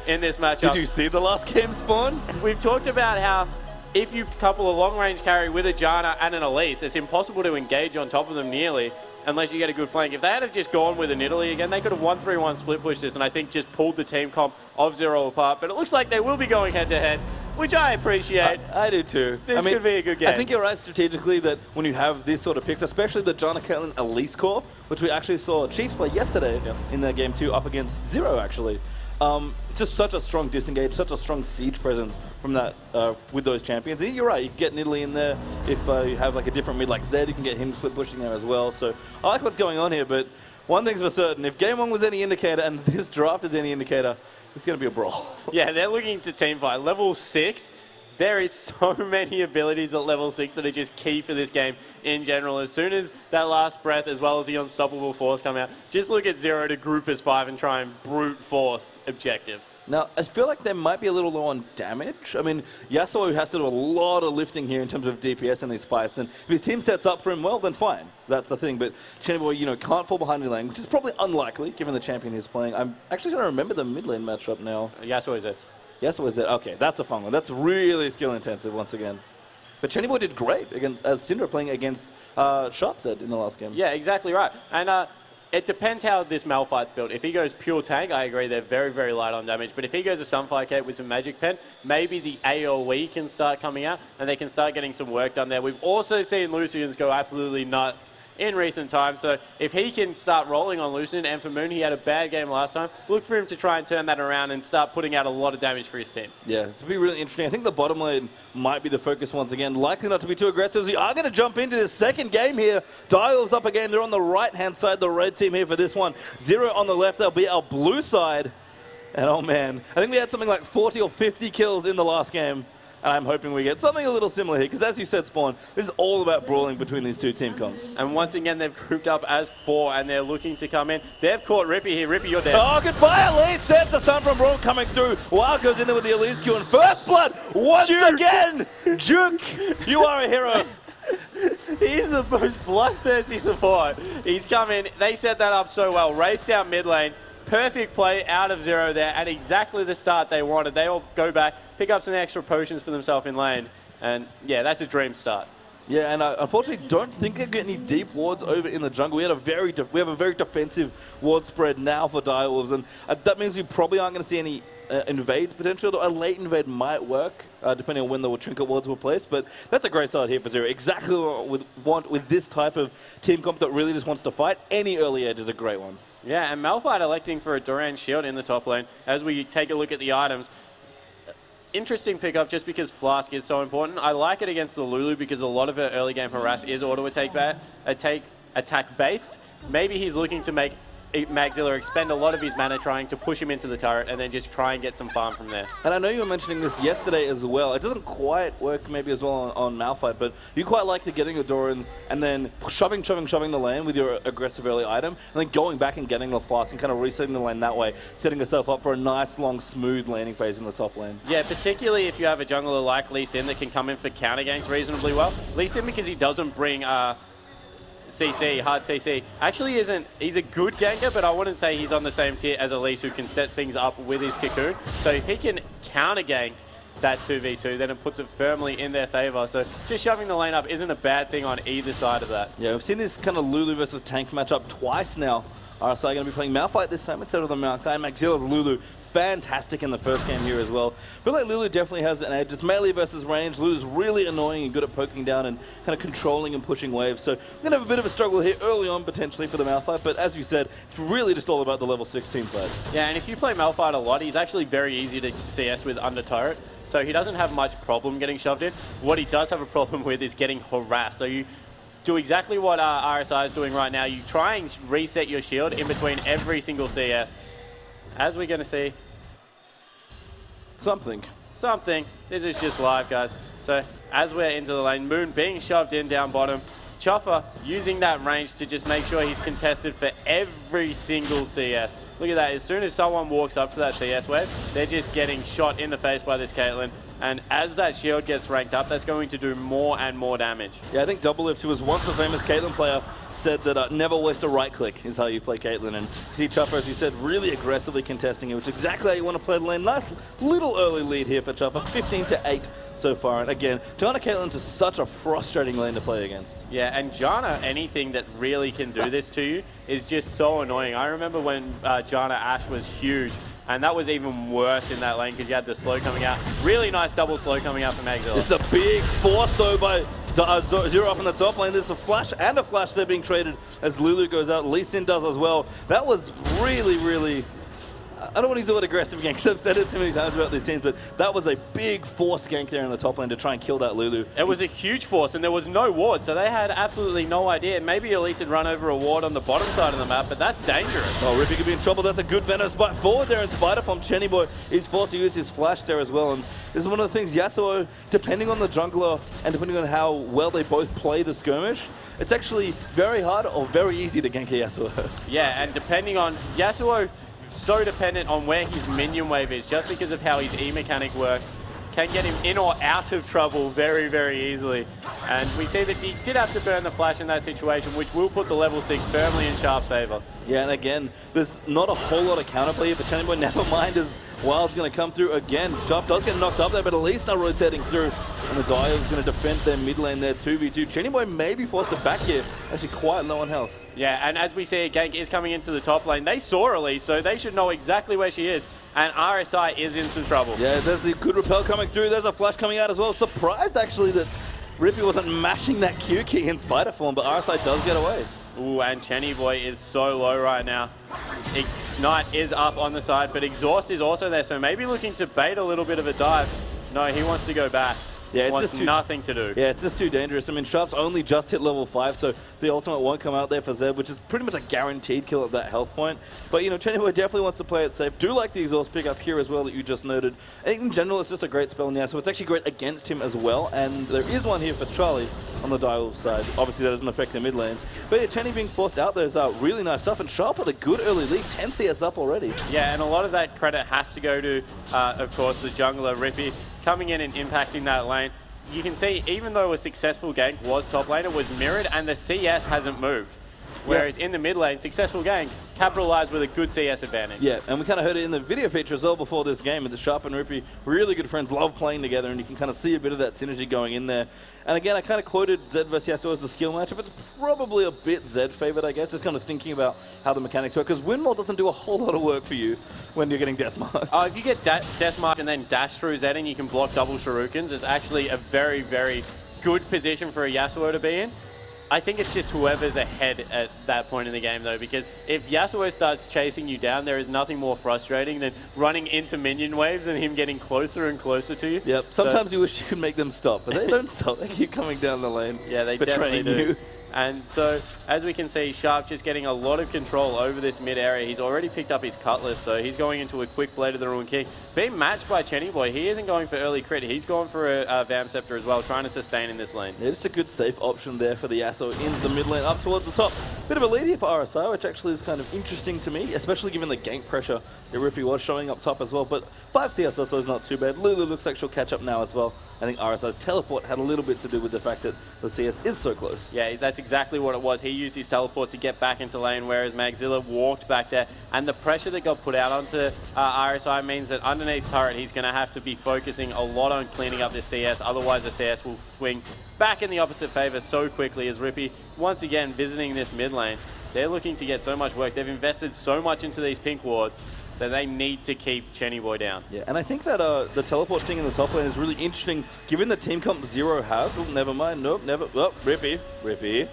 in this matchup. Did you see the last game, Spawn? We've talked about how if you couple a long-range carry with a Janna and an Elise, it's impossible to engage on top of them nearly unless you get a good flank. If they had have just gone with an Italy again, they could have 1-3-1 split pushed this and I think just pulled the team comp of Zero apart. But it looks like they will be going head-to-head, which I appreciate. I do too. This could be a good game. I think you're right strategically that when you have these sort of picks, especially the Janna Caitlyn Elise core, which we actually saw Chiefs play yesterday in their game 2 up against Zero actually. It's just such a strong disengage, such a strong siege presence from that with those champions. And you're right, you can get Nidalee in there. If you have like a different mid like Zed, you can get him split pushing there as well. So I like what's going on here, but one thing's for certain, if game 1 was any indicator and this draft is any indicator, it's going to be a brawl. Yeah, they're looking to team fight. Level 6, there is so many abilities at level 6 that are just key for this game in general. As soon as that last breath, as well as the unstoppable force come out, just look at Zero to group as 5 and try and brute force objectives. Now, I feel like they might be a little low on damage. I mean, Yasuo has to do a lot of lifting here in terms of DPS in these fights, and if his team sets up for him well, then fine. That's the thing, but Chennyboy, you know, can't fall behind in lane, which is probably unlikely, given the champion he's playing. I'm actually trying to remember the mid lane matchup now. Yasuo is it. Yasuo is it. Okay, that's a fun one. That's really skill-intensive once again. But Chennyboy did great against as Syndra playing against Sharpset in the last game. Yeah, exactly right. And it depends how this Malphite's built. If he goes pure tank, I agree, they're very, very light on damage. But if he goes a Sunfire Cape with some Magic Pen, maybe the AoE can start coming out and they can start getting some work done there. We've also seen Lucians go absolutely nuts in recent times. So if he can start rolling on Lucian, and for Moon, he had a bad game last time, look for him to try and turn that around and start putting out a lot of damage for his team. Yeah, it's going to be really interesting. I think the bottom lane might be the focus once again. Likely not to be too aggressive. We are going to jump into this second game here. Dial's up again. They're on the right-hand side, the red team here for this one. Zero on the left. They'll be our blue side. And oh man, I think we had something like 40 or 50 kills in the last game. And I'm hoping we get something a little similar here, because as you said, Spawn, this is all about brawling between these two team comps. And once again, they've grouped up as 4, and they're looking to come in. They've caught Rippy here. Rippy, you're dead. Oh, goodbye, Elise. There's the stun from Braun coming through. Wild goes in there with the Elise Q, and first blood once again. Juke, you are a hero. He's the most bloodthirsty support. He's come in. They set that up so well. Raced down mid lane. Perfect play out of Zero there, and exactly the start they wanted. They all go back, pick up some extra potions for themselves in lane, and yeah, that's a dream start. Yeah, and I unfortunately don't think they get any deep wards over in the jungle. We have a very defensive ward spread now for Direwolves, and that means we probably aren't going to see any invades potential. A late invade might work, depending on when the trinket wards were placed, but that's a great start here for Zero. Exactly what we want with this type of team comp that really just wants to fight. Any early edge is a great one. Yeah, and Malphite electing for a Duran shield in the top lane. As we take a look at the items, interesting pickup just because Flask is so important. I like it against the Lulu because a lot of her early game harass is auto attack based. Maybe he's looking to make Magzilla expend a lot of his mana trying to push him into the turret and then just try and get some farm from there. And I know you were mentioning this yesterday as well. It doesn't quite work maybe as well on Malphite, but you quite like the getting a Doran and then shoving the lane with your aggressive early item and then going back and getting the Flask and kind of resetting the lane that way, setting yourself up for a nice, long, smooth laning phase in the top lane. Yeah, particularly if you have a jungler like Lee Sin that can come in for counter ganks reasonably well. Lee Sin, because he doesn't bring CC, hard CC, actually he's a good ganker, but I wouldn't say he's on the same tier as Elise, who can set things up with his Cocoon. So if he can counter gank that 2v2, then it puts it firmly in their favor. So just shoving the lane up isn't a bad thing on either side of that. Yeah, we've seen this kind of Lulu versus tank matchup twice now. RSI going to be playing Malphite this time instead of the Maokai. Maxilla's Lulu, fantastic in the first game here as well. I feel like Lulu definitely has an edge. It's melee versus range. Lulu's really annoying and good at poking down and kind of controlling and pushing waves. So we're going to have a bit of a struggle here early on potentially for the Malphite, but as you said, it's really just all about the level 16 fight. Yeah, and if you play Malphite a lot, he's actually very easy to CS with under turret. So he doesn't have much problem getting shoved in. What he does have a problem with is getting harassed. So you do exactly what RSI is doing right now. You try and reset your shield in between every single CS. As we're going to see. Something. This is just live, guys. So as we're into the lane, Moon being shoved in down bottom. Chuffer using that range to just make sure he's contested for every single CS. Look at that. As soon as someone walks up to that CS wave, they're just getting shot in the face by this Caitlyn. And as that shield gets ranked up, that's going to do more and more damage. Yeah, I think Doublelift, who was once a famous Caitlyn player, said that never waste a right click is how you play Caitlyn. And see Chuffer, as you said, really aggressively contesting it, which is exactly how you want to play the lane. Nice little early lead here for Chuffer, 15-8 so far. And again, Janna Caitlyn's is such a frustrating lane to play against. Yeah, and Janna, anything that really can do this to you is just so annoying. I remember when Janna Ashe was huge, and that was even worse in that lane because you had the slow coming out. Really nice double slow coming out from Magzilla. This is a big force, though, by Zero up in the top lane. There's a flash and a flash there being traded as Lulu goes out. Lee Sin does as well. That was really, really... I don't want to use the word aggressive again because I've said it too many times about these teams, but that was a big force gank there in the top lane to try and kill that Lulu. It was a huge force, and there was no ward, so they had absolutely no idea. Maybe at least had run over a ward on the bottom side of the map, but that's dangerous. Oh, Rippy could be in trouble. That's a good Venom's bite forward there, and Spider from Chenny Boy is forced to use his flash there as well. And this is one of the things, Yasuo, depending on the jungler and depending on how well they both play the skirmish, it's actually very hard or very easy to gank a Yasuo. Yeah, and depending on Yasuo, so dependent on where his minion wave is, just because of how his E mechanic works, can get him in or out of trouble very, very easily. And we see that he did have to burn the flash in that situation, which will put the level 6 firmly in Sharp's favor. Yeah, and again, there's not a whole lot of counterplay here, but Chenny Boy, never mind, as Wild's going to come through again. Sharp does get knocked up there, but at least not rotating through. And the Dire is going to defend their mid lane there, 2v2. Chenny Boy may be forced to back here, actually quite low on health. Yeah, and as we see, a gank is coming into the top lane. They saw Elise, so they should know exactly where she is. And RSI is in some trouble. Yeah, there's the good repel coming through. There's a flash coming out as well. Surprised, actually, that Rippy wasn't mashing that Q key in Spider form, but RSI does get away. Ooh, and Chenny Boy is so low right now. Ignite is up on the side, but Exhaust is also there, so maybe looking to bait a little bit of a dive. No, he wants to go back. Yeah, it's wants just nothing to do. Yeah, it's just too dangerous. I mean, Sharp's only just hit level 5, so the ultimate won't come out there for Zeb, which is pretty much a guaranteed kill at that health point. But, you know, Chenny Boy definitely wants to play it safe. Do like the Exhaust pick up here as well that you just noted. And in general, it's just a great spell now, so it's actually great against him as well. And there is one here for Charlie on the Dire side. Obviously, that doesn't affect the mid lane. But yeah, Chenny being forced out there is really nice stuff. And Sharp with a good early lead, 10 CS up already. Yeah, and a lot of that credit has to go to, of course, the jungler Rippy coming in and impacting that lane. You can see, even though a successful gank was top lane, it was mirrored and the CS hasn't moved. Whereas in the mid lane, successful gank capitalized with a good CS advantage. Yeah, and we kind of heard it in the video feature as well before this game. And the Sharp and Rippy, really good friends, love playing together, and you can kind of see a bit of that synergy going in there. And again, I kind of quoted Zed versus Yasuo as the skill matchup. It's probably a bit Zed favored, I guess, just kind of thinking about how the mechanics work. Because Windmill doesn't do a whole lot of work for you when you're getting Deathmark. Oh, if you get Deathmark and then dash through Zed and you can block double Shurikens, it's actually a very, very good position for a Yasuo to be in. I think it's just whoever's ahead at that point in the game, though, because if Yasuo starts chasing you down, there is nothing more frustrating than running into minion waves and him getting closer and closer to you. Yep, sometimes you wish you could make them stop, but they don't stop. They keep coming down the lane. Yeah, they definitely do. And so, as we can see, Sharp just getting a lot of control over this mid area. He's already picked up his Cutlass, so he's going into a quick Blade of the Ruined King. Being matched by Chenny Boy, he isn't going for early crit. He's going for a Vam Scepter as well, trying to sustain in this lane. Yeah, just a good safe option there for the Yasuo in the mid lane up towards the top. Bit of a lead here for RSI, which actually is kind of interesting to me, especially given the gank pressure that Rippy was showing up top as well. But 5 CS also is not too bad. Lulu looks like she'll catch up now as well. I think RSI's teleport had a little bit to do with the fact that the CS is so close. Yeah, that's exactly what it was. He used his teleport to get back into lane, whereas Magzilla walked back there. And the pressure that got put out onto RSI means that underneath turret, he's going to have to be focusing a lot on cleaning up this CS. Otherwise, the CS will swing back in the opposite favor so quickly as Rippy, once again, visiting this mid lane. They're looking to get so much work. They've invested so much into these pink wards that they need to keep Chenny Boy down. Yeah, and I think that the teleport thing in the top lane is really interesting, given the team comp Zero has. Oh, never mind. Nope, never. Oh, Rippy.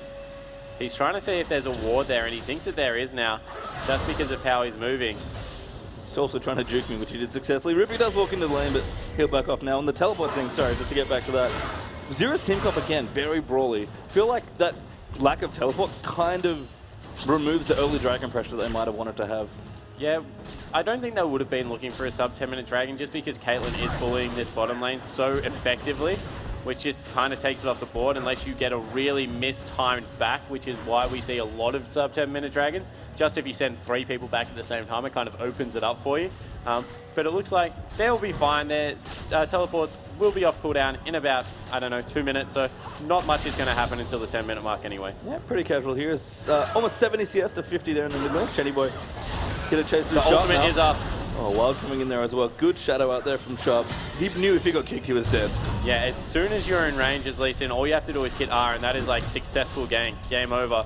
He's trying to see if there's a ward there, and he thinks that there is now, just because of how he's moving. He's also trying to juke me, which he did successfully. Rippy does walk into the lane, but he'll back off now. And the teleport thing, sorry, just to get back to that. Zero's team comp, again, very brawly. Feel like that lack of teleport kind of removes the early dragon pressure that they might have wanted to have. Yeah, I don't think they would have been looking for a sub 10-minute dragon just because Caitlyn is bullying this bottom lane so effectively. which just kind of takes it off the board unless you get a really mistimed back, which is why we see a lot of sub 10-minute dragons. Just if you send 3 people back at the same time, it kind of opens it up for you. But it looks like they'll be fine. Their teleports will be off cooldown in about, I don't know, 2 minutes. So not much is going to happen until the 10-minute mark anyway. Yeah, pretty casual here. It's almost 70 CS to 50 there in the middle. Chenny Boy get a chase through The Sharp ultimate now. is up. Oh, Wild coming in there as well. Good shadow out there from Sharp. He knew if he got kicked, he was dead. Yeah, as soon as you're in range as Lee Sin, all you have to do is hit R, and that is like successful game over.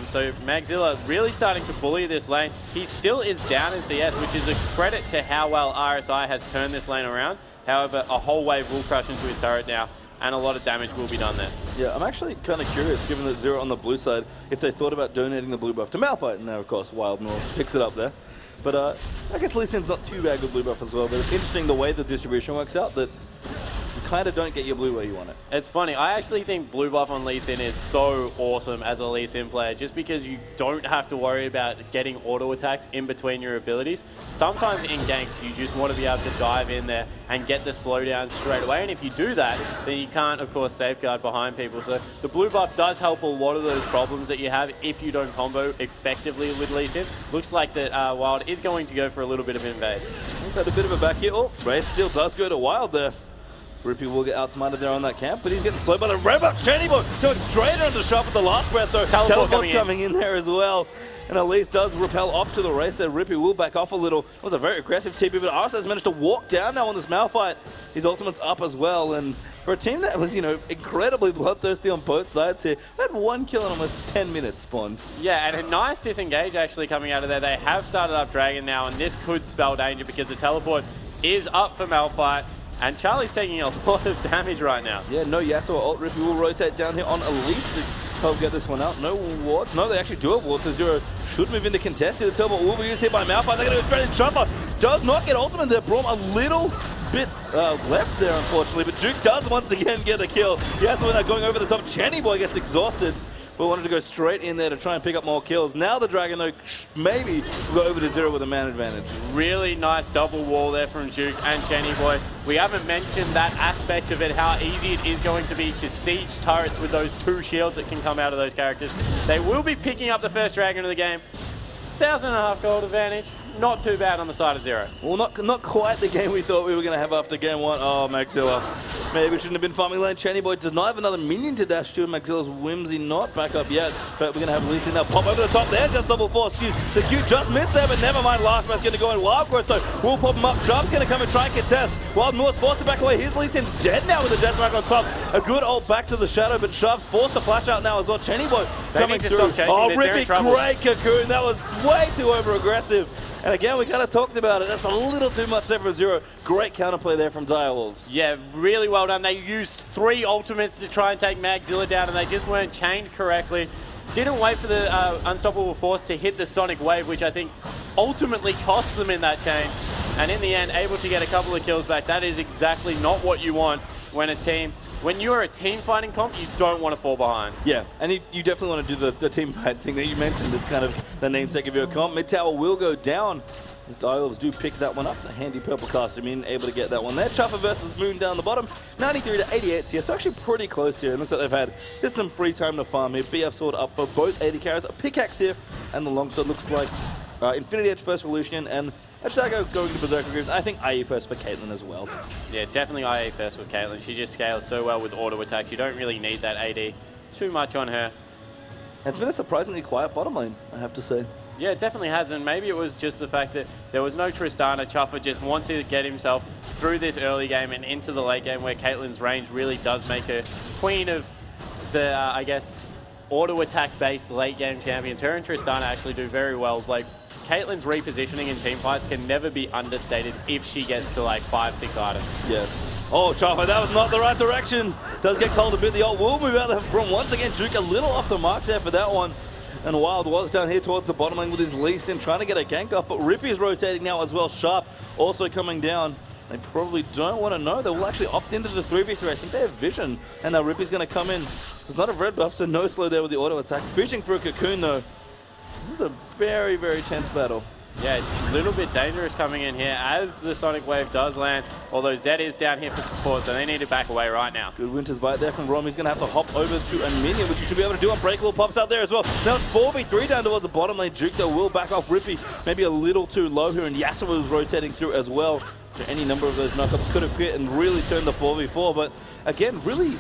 So Magzilla really starting to bully this lane. He still is down in CS, which is a credit to how well RSI has turned this lane around. However, a whole wave will crush into his turret now, and a lot of damage will be done there. Yeah, I'm actually kind of curious, given that Zero on the blue side, if they thought about donating the blue buff to Malphite, and now, of course, Wild North picks it up there. But I guess Lee Sin's not too bad with blue buff as well, but it's interesting the way the distribution works out, that you kind of don't get your blue where you want it. It's funny, I actually think blue buff on Lee Sin is so awesome as a Lee Sin player, just because you don't have to worry about getting auto attacks in between your abilities. Sometimes in ganks, you just want to be able to dive in there and get the slowdown straight away, and if you do that, then you can't, of course, safeguard behind people. So the blue buff does help a lot of those problems that you have if you don't combo effectively with Lee Sin. Looks like that Wild is going to go for a little bit of invade. He's had a bit of a back here. Oh, Wraith still does go to Wild there. Rippy will get outsmarted there on that camp, but he's getting slowed by the Red-Buff. Chenny Boy going straight onto Sharp with the last breath though. Teleport's coming in there as well. And Elise does repel off to the race there. Rippy will back off a little. It was a very aggressive TP, but Arsa has managed to walk down now on this Malphite. His ultimate's up as well, and for a team that was, you know, incredibly bloodthirsty on both sides here, they had 1 kill in almost 10 minutes spawn. Yeah, and a nice disengage actually coming out of there. They have started up Dragon now, and this could spell danger because the teleport is up for Malphite. And Charlie's taking a lot of damage right now. Yeah, no Yasuo ult. Rippy will rotate down here on Elise to help get this one out. No wards. No, they actually do have wards, so Zero should move into contest here. The teleport will be used here by Malphite. They're going to go straight in. Chopper does not get ultimate there. Braum a little bit left there, unfortunately, but Duke does once again get a kill. Yasuo now going over the top. Chenny Boy gets exhausted, but wanted to go straight in there to try and pick up more kills. Now the Dragon, though, maybe will go over to Zero with a man advantage. Really nice double wall there from Duke and Chenny Boy. We haven't mentioned that aspect of it, how easy it is going to be to siege turrets with those 2 shields that can come out of those characters. They will be picking up the first Dragon of the game. 1,500 gold advantage. Not too bad on the side of Zero. Well, not quite the game we thought we were going to have after game 1. Oh, Maxilla. Maybe we shouldn't have been farming lane. Chenny Boy does not have another minion to dash to. Maxilla's whimsy not back up yet. But we're going to have Lee Sin now pop over the top. There's that double force. The Q just missed there, but never mind. Last man's going to go in. Wild Growth, though, will pop him up. Sharp's going to come and try and contest. Wild North's forced to back away. His Lee Sin's dead now with the death mark on top. A good ult back to the shadow, but Sharp's forced to flash out now as well. Chenny Boy coming through. Oh, Rippy, great cocoon. That was way too over-aggressive. And again, we kind of talked about it. That's a little too much there for Zero. Great counterplay there from Direwolves. Yeah, really well done. They used 3 ultimates to try and take Magzilla down, and they just weren't chained correctly. Didn't wait for the Unstoppable Force to hit the Sonic Wave, which I think ultimately cost them in that chain. And in the end, able to get a couple of kills back. That is exactly not what you want when you're a team fighting comp, you don't want to fall behind. Yeah, and you definitely want to do the team fight thing that you mentioned. It's kind of the namesake of your comp. Mid tower will go down as Direwolves do pick that one up. The handy purple costume in, able to get that one there. Chopper versus Moon down the bottom. 93 to 88 CS, so actually pretty close here. It looks like they've had just some free time to farm here. BF sword up for both 80 carries. A pickaxe here, and the longsword looks like Infinity Edge first Revolution and a dagger going to Berserker Greaves. I think IE first for Caitlyn as well. Yeah, definitely IE first with Caitlyn. She just scales so well with auto attacks. You don't really need that AD too much on her. It's been a surprisingly quiet bottom lane, I have to say. Yeah, it definitely has, and maybe it was just the fact that there was no Tristana. Chuffer just wants to get himself through this early game and into the late game where Caitlyn's range really does make her queen of the, I guess, auto attack-based late game champions. Her and Tristana actually do very well. Like, Caitlyn's repositioning in team fights can never be understated if she gets to like 5-6 items. Yeah. Oh, Chopper, that was not the right direction. Does get cold a bit. The ult will move out of from once again. Duke a little off the mark there for that one. And Wild was down here towards the bottom lane with his Lee Sin trying to get a gank off, but Rippy is rotating now as well. Sharp also coming down. They probably don't want to know. They will actually opt into the 3v3. I think they have vision. And now Rippy's going to come in. There's not a red buff, so no slow there with the auto attack. Fishing for a cocoon though. This is a very, very tense battle. Yeah, a little bit dangerous coming in here as the Sonic Wave does land, although Zed is down here for support, so they need to back away right now. Good Winter's bite there from Rom. He's going to have to hop over to a minion, which he should be able to do. Unbreakable pops out there as well. Now it's 4v3 down towards the bottom lane. Duke, though, will back off Rippy. Maybe a little too low here, and Yasuo was rotating through as well. So any number of those knockups could have hit and really turned the 4v4, but again, really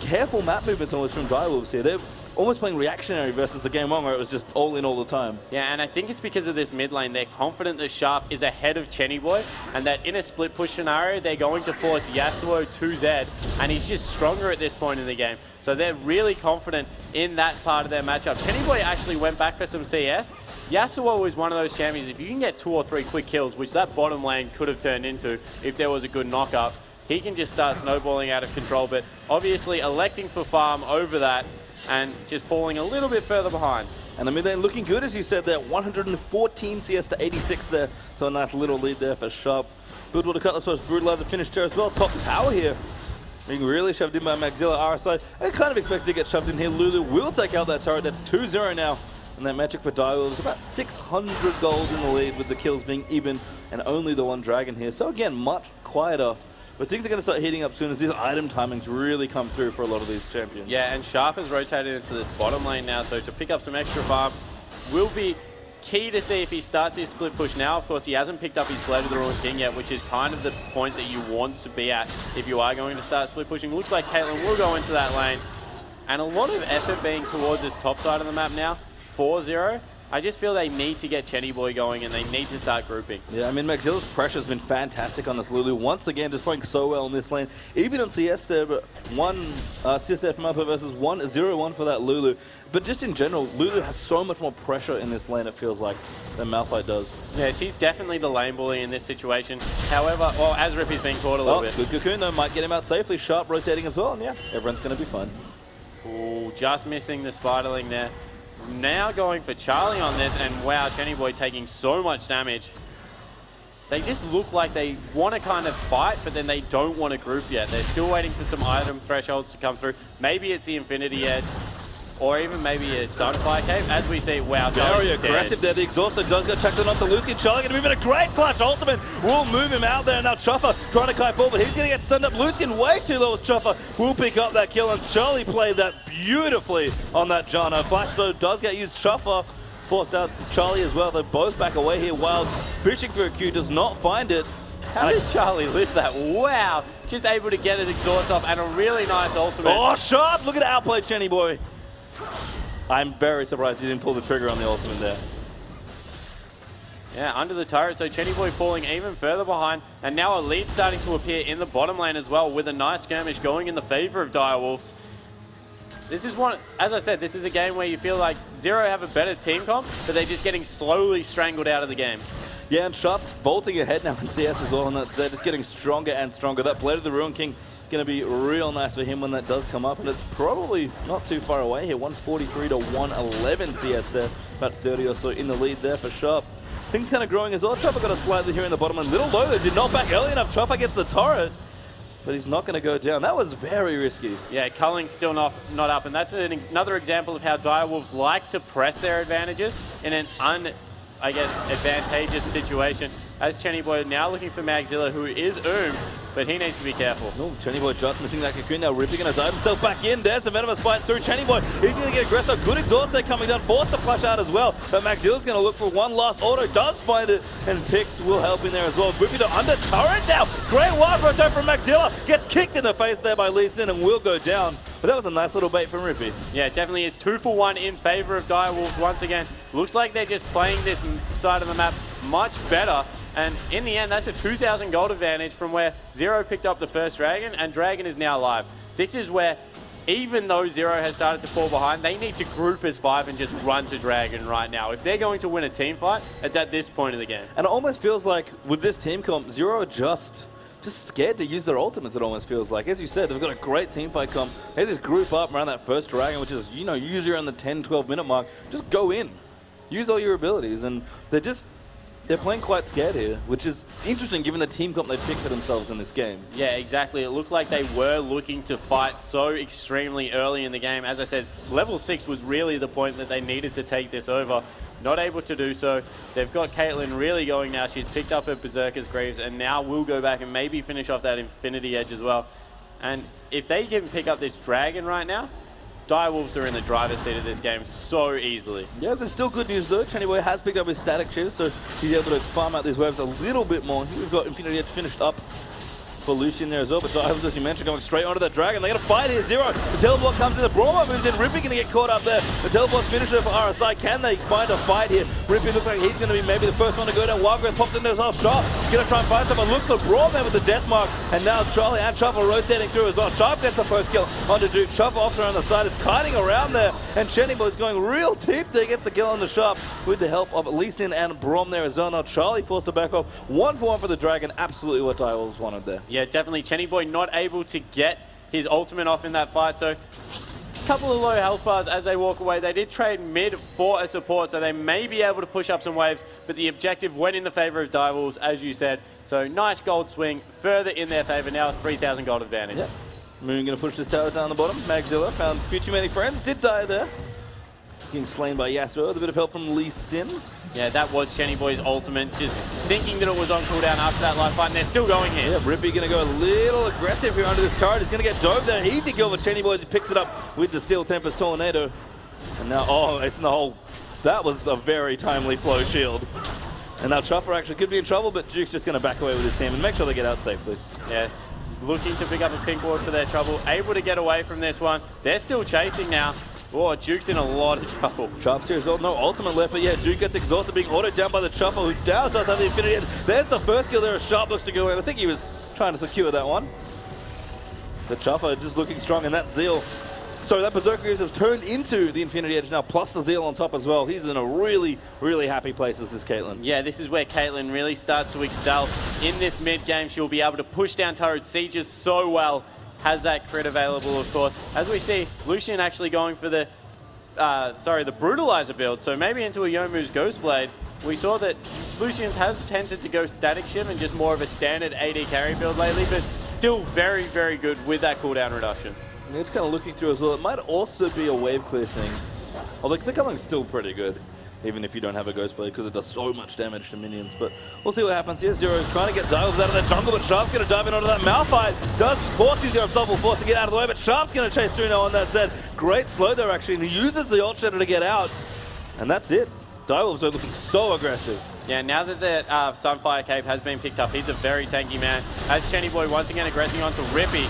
careful map movements almost from Direwolves here. They're almost playing reactionary versus the game one where it was just all in all the time. Yeah, and I think it's because of this mid lane. They're confident that Sharp is ahead of Chenny Boy, and that in a split push scenario, they're going to force Yasuo to Zed, and he's just stronger at this point in the game. So they're really confident in that part of their matchup. Chenny Boy actually went back for some CS. Yasuo is one of those champions, if you can get 2 or 3 quick kills, which that bottom lane could have turned into if there was a good knock-up, he can just start snowballing out of control, but obviously electing for farm over that and just falling a little bit further behind. And the mid lane looking good, as you said there, 114 CS to 86 there, so a nice little lead there for Sharp. Good water cut, I suppose, brutalize the finish there as well. Top tower here, being really shoved in by Maxilla RSI. I kind of expected to get shoved in here. Lulu will take out that turret, that's 2-0 now. And that metric for Direwolves is about 600 gold in the lead, with the kills being even and only the one dragon here. So again, much quieter. But things are going to start heating up soon as these item timings really come through for a lot of these champions. Yeah, and Sharp has rotated into this bottom lane now, so to pick up some extra farm will be key to see if he starts his split push now. Of course, he hasn't picked up his Blade of the Ruined King yet, which is kind of the point that you want to be at if you are going to start split pushing. Looks like Caitlyn will go into that lane. And a lot of effort being towards this top side of the map now. 4-0. I just feel they need to get Chenny Boy going and they need to start grouping. Yeah, I mean, Maxilla's pressure has been fantastic on this Lulu. Once again, just playing so well in this lane. Even on CS there, but 1 assist there from Alpha versus 1-0-1 for that Lulu. But just in general, Lulu has so much more pressure in this lane, it feels like, than Malphite does. Yeah, she's definitely the lane bully in this situation. However, well, as Rippy's being caught a little bit. Good Cocoon, though, might get him out safely. Sharp rotating as well, and yeah, everyone's going to be fine. Ooh, just missing the Spiderling there. Now going for Charlie on this, and wow, Chenny Boy taking so much damage. They just look like they want to kind of fight, but then they don't want to group yet. They're still waiting for some item thresholds to come through. Maybe it's the Infinity Edge, or even maybe a Sunfire Cave. As we see, wow, very aggressive there. The Exhauster does get chucked on to Lucy. Charlie going to move in a great flash. Ultimate will move him out there. Now Chuffer trying to kite forward, but he's going to get stunned up. Lucian way too low as Chuffer will pick up that kill, and Charlie played that beautifully on that Jana. Flash though does get used. Chuffer forced out Charlie as well. They're both back away here. Wild fishing for a Q, does not find it. How did Charlie live that? Wow, just able to get an exhaust off and a really nice ultimate. Oh, Sharp, look at how outplayed Chenny Boy. I'm very surprised he didn't pull the trigger on the ultimate there. Yeah, under the turret, so Chenny Boy falling even further behind, and now a lead starting to appear in the bottom lane as well, with a nice skirmish going in the favor of Direwolves. This is one, as I said, this is a game where you feel like Zero have a better team comp, but they're just getting slowly strangled out of the game. Yeah, and Sharp vaulting ahead now in CS as well, and that's just getting stronger and stronger. That Blade of the Ruined King going to be real nice for him when that does come up, and it's probably not too far away here. 143 to 111 CS there, about 30 or so in the lead there for Sharp. Things kind of growing as well. Chopper got a slightly here in the bottom, and little low, they did not back early enough. Chopper gets the turret, but he's not going to go down. That was very risky. Yeah, Culling's still not up, and that's another example of how Direwolves like to press their advantages in an advantageous situation. As Chenny Boy now looking for Magzilla, who is but he needs to be careful. Oh, Chenny Boy just missing that cocoon. Now Rippy going to dive himself back in. There's the Venomous Bite through Chenny Boy. He's going to get aggressive. Good exhaust there coming down. Forced to flash out as well. But Magzilla's going to look for one last auto. Does find it. And Pix will help in there as well. Rippy to under turret now. Great wild rotate from Magzilla. Gets kicked in the face there by Lee Sin and will go down. But that was a nice little bait from Rippy. Yeah, it definitely is 2 for 1 in favor of Direwolves once again. Looks like they're just playing this side of the map much better. And in the end, that's a 2,000 gold advantage from where Zero picked up the first Dragon, and Dragon is now live. This is where, even though Zero has started to fall behind, they need to group as 5 and just run to Dragon right now. If they're going to win a team fight, it's at this point of the game. And it almost feels like with this team comp, Zero are just scared to use their ultimates, it almost feels like. As you said, they've got a great team fight comp. They just group up around that first Dragon, which is, usually around the 10-12 minute mark. Just go in. Use all your abilities. And they're playing quite scared here, which is interesting given the team comp they picked for themselves in this game. Yeah, exactly. It looked like they were looking to fight so extremely early in the game. As I said, level 6 was really the point that they needed to take this over. not able to do so. They've got Caitlyn really going now. She's picked up her Berserker's Greaves and now will go back and maybe finish off that Infinity Edge as well. And if they can pick up this Dragon right now, Direwolves are in the driver's seat of this game so easily. Yeah, there's still good news though. Chennyboy has picked up his static shift, so he's able to farm out these waves a little bit more. We've got Infinity Edge finished up for Lucian there as well, but Direwolves, as you mentioned, going straight onto that Dragon. They're going to fight here. Zero. The teleport comes in. The Brawler moves in. Rippy going to get caught up there. The teleport's finisher for RSI. Can they find a fight here? Rippy looks like he's going to be maybe the first one to go down. Wildgrass popped into his half shot. Going to try and find someone. Looks for Brawl there with the death mark. And now Charlie and Shuffle rotating through as well. Sharp gets the first kill onto Duke. Shuffle off around the side. It's kiting around there. And Chennyboy's going real deep there. Gets the kill on the Sharp with the help of Lee Sin and Brom there as well. Now Charlie forced to back off. 1-for-1 for the Dragon. Absolutely what Direwolves wanted there. Yeah, definitely. Chennyboy not able to get his ultimate off in that fight, so a couple of low health bars as they walk away. They did trade mid for a support, so they may be able to push up some waves, but the objective went in the favor of Direwolves, as you said. So nice gold swing, further in their favor now, 3,000 gold advantage. Yep. Moon going to push this tower down the bottom. Magzilla found a few too many friends, did die there. Getting slain by Yasuo with a bit of help from Lee Sin. Yeah, that was Chennyboy's ultimate, just thinking that it was on cooldown after that life fight, and they're still going here. Yeah, Rippy going to go a little aggressive here under this turret. He's going to get dove there. Easy kill for Chennyboy as he picks it up with the Steel Tempest Tornado. And now, oh, it's in the hole. That was a very timely flow shield. And now Chopper actually could be in trouble, but Duke's just going to back away with his team and make sure they get out safely. Yeah, looking to pick up a pink ward for their trouble. Able to get away from this one. They're still chasing now. Oh, Duke's in a lot of trouble. Sharp's here as well. No ultimate left, but yeah, Duke gets exhausted, being autoed down by the Chopper, who now does have the Infinity Edge. There's the first kill there as Sharp looks to go in. I think he was trying to secure that one. The Chopper just looking strong, and that Zeal. So that Berserker has turned into the Infinity Edge now, plus the Zeal on top as well. He's in a really, really happy place as this Caitlyn. Yeah, this is where Caitlyn really starts to excel. In this mid-game, she'll be able to push down turret sieges so well. Has that crit available, of course. As we see, Lucian actually going for the Brutalizer build, so maybe into a Yomu's Ghostblade. We saw that Lucian's has tended to go static shift and just more of a standard AD carry build lately, but still very, very good with that cooldown reduction. Yeah, it's kind of looking through as well. It might also be a wave clear thing. Although the color's still pretty good, even if you don't have a Ghostblade, because it does so much damage to minions. But we'll see what happens here. Zero trying to get Direwolves out of that jungle, but Sharp's going to dive in onto that Malphite. Does force his Unstoppable Force to get out of the way, but Sharp's going to chase through now on that Zed. Great slow there, actually, and he uses the ult shatter to get out. And that's it. Direwolves are looking so aggressive. Yeah, now that the Sunfire Cape has been picked up, he's a very tanky man. As Chennyboy once again aggressing onto Rippy.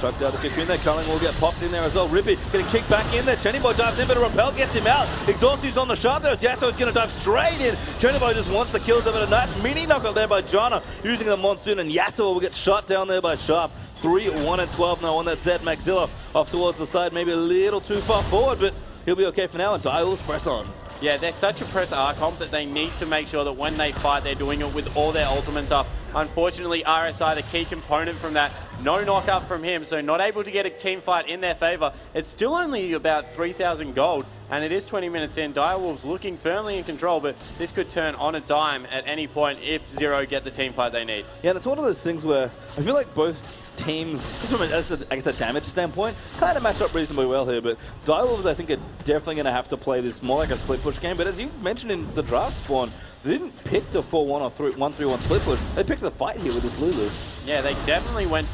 Chucked out the cocoon there. Culling will get popped in there as well. Rippy getting kicked back in there. Chennyboy dives in, but a Repel gets him out. Exhaustion's on the Sharp there. Yasuo's going to dive straight in. Chennyboy just wants the kills of it. A nice mini knockout there by Jana using the Monsoon, and Yasuo will get shot down there by Sharp. 3-1 and 12 now on that Zed. Maxilla off towards the side, maybe a little too far forward, but he'll be okay for now, and Direwolves press on. Yeah, they're such a press R comp that they need to make sure that when they fight, they're doing it with all their ultimates up. Unfortunately, RSI, the key component from that, no knockup from him, so not able to get a team fight in their favor. It's still only about 3,000 gold, and it is 20 minutes in. Direwolves looking firmly in control, but this could turn on a dime at any point if Zero get the team fight they need. Yeah, and it's one of those things where I feel like both teams, just from a damage standpoint, kind of match up reasonably well here, but Direwolves, I think, are definitely going to have to play this more like a split push game, but as you mentioned in the draft spawn, they didn't pick to 4-1 or 1-3-1 split push. They picked the fight here with this Lulu. Yeah, they definitely went,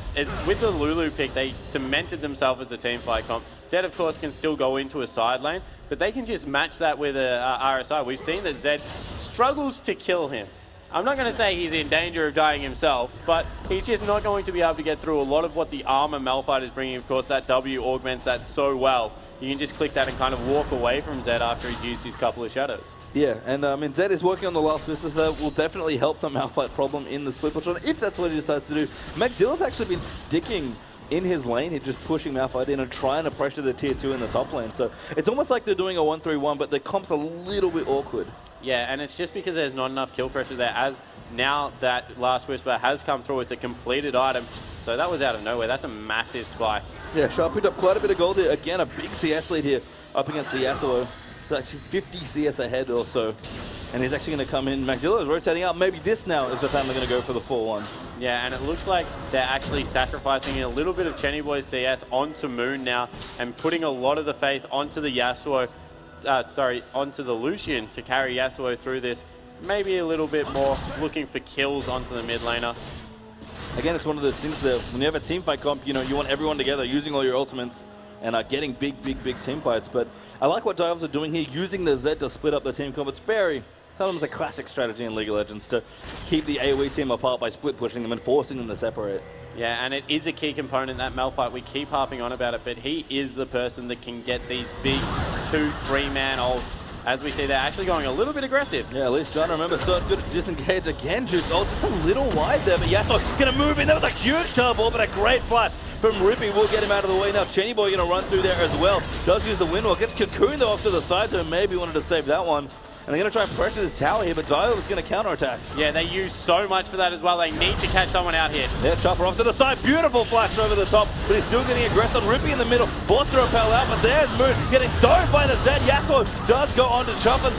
with the Lulu pick, they cemented themselves as a team fight comp. Zed, of course, can still go into a side lane, but they can just match that with a RSI. We've seen that Zed struggles to kill him. I'm not going to say he's in danger of dying himself, but he's just not going to be able to get through a lot of what the armor Malphite is bringing. Of course, that W augments that so well. You can just click that and kind of walk away from Zed after he's used his couple of shadows. Yeah, and I mean, Zed is working on the last business that will definitely help the Malphite problem in the split push run, if that's what he decides to do. Magzilla's actually been sticking in his lane. He's just pushing Malphite in and trying to pressure the tier 2 in the top lane. So it's almost like they're doing a 1-3-1, but the comp's a little bit awkward. Yeah, and it's just because there's not enough kill pressure there, as now that Last Whisper has come through. It's a completed item, so that was out of nowhere. That's a massive spike. Yeah, Sharp picked up quite a bit of gold here. Again, a big CS lead here up against the Yasuo. It's actually 50 CS ahead or so. And he's actually going to come in. Maxilla is rotating out. Maybe this now is the time they're going to go for the 4-1. Yeah, and it looks like they're actually sacrificing a little bit of Chennyboy's CS onto Moon now and putting a lot of the faith onto the Yasuo. onto the Lucian to carry Yasuo through this. Maybe a little bit more looking for kills onto the mid laner. Again, it's one of those things that when you have a team fight comp, you know, you want everyone together using all your ultimates and getting big team fights. But I like what Dives are doing here, using the Zed to split up the team comp. It's very, sometimes a classic strategy in League of Legends to keep the AoE team apart by split pushing them and forcing them to separate. Yeah, and it is a key component, that Malphite. We keep harping on about it, but he is the person that can get these big 2-3-man ults. As we see, they're actually going a little bit aggressive. Yeah, at least John, remember, so good to disengage again. Juke's ult just a little wide there, but Yasuo going to move in. That was a huge teleport, but a great fight from Rippy will get him out of the way. Now Chenny Boy going to run through there as well. Does use the windwall, gets Cocoon though off to the side, though maybe wanted to save that one. And they're going to try and pressure this tower here, but Dio is going to counterattack. Yeah, they use so much for that as well. They need to catch someone out here. Yeah, Chopper off to the side. Beautiful flash over the top, but he's still getting aggressive on Rippy in the middle. Forced to repel out, but there's Moon getting dove by the Zed. Yasuo does go on to Chopper's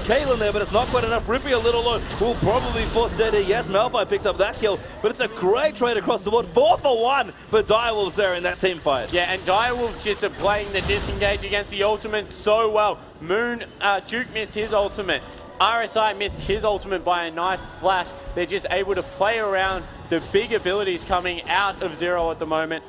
Caitlyn there, but it's not quite enough. Rippy a little low, will probably force dead here. Yes, Malphite picks up that kill, but it's a great trade across the board. 4 for 1 for Direwolves there in that team fight. Yeah, and Direwolves just are playing the disengage against the ultimate so well. Moon, Duke missed his ultimate. RSI missed his ultimate by a nice flash. They're just able to play around the big abilities coming out of Zero at the moment.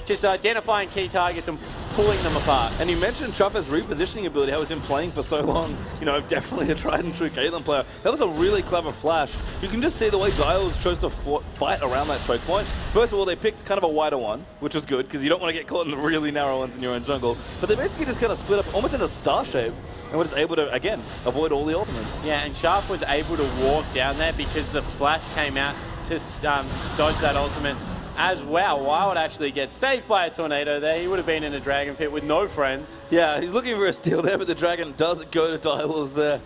Just identifying key targets and pulling them apart. And you mentioned Chopper's repositioning ability, how he's been playing for so long. You know, definitely a tried and true Caitlyn player. That was a really clever flash. You can just see the way Dials chose to fight around that choke point. First of all, they picked kind of a wider one, which was good, because you don't want to get caught in the really narrow ones in your own jungle. But they basically just kind of split up almost in a star shape, and were just able to, again, avoid all the ultimates. Yeah, and Sharp was able to walk down there because the flash came out to dodge that ultimate as well. Wild actually gets saved by a tornado there. He would have been in a dragon pit with no friends. Yeah, he's looking for a steal there, but the dragon does go to Direwolves there.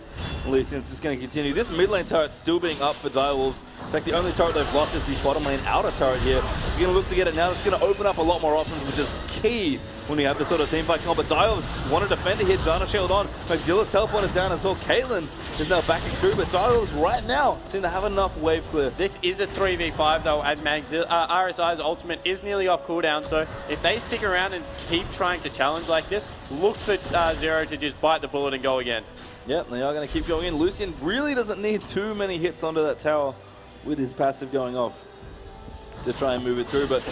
Lucian's just going to continue. This mid lane turret still being up for Direwolves. In fact, the only turret they've lost is the bottom lane outer turret here. You're going to look to get it now. It's going to open up a lot more options, which is key when you have this sort of team fight comp. But Direwolves want to defend it here. Jana shield on. Maxilla's teleported down as well. Caitlyn is now backing through, but Direwolves right now seem to have enough wave clear. This is a 3v5 though, and RSI's ultimate is nearly off cooldown, so if they stick around and keep trying to challenge like this, look for Zero to just bite the bullet and go again. Yep, they are going to keep going in. Lucian really doesn't need too many hits onto that tower with his passive going off to try and move it through, but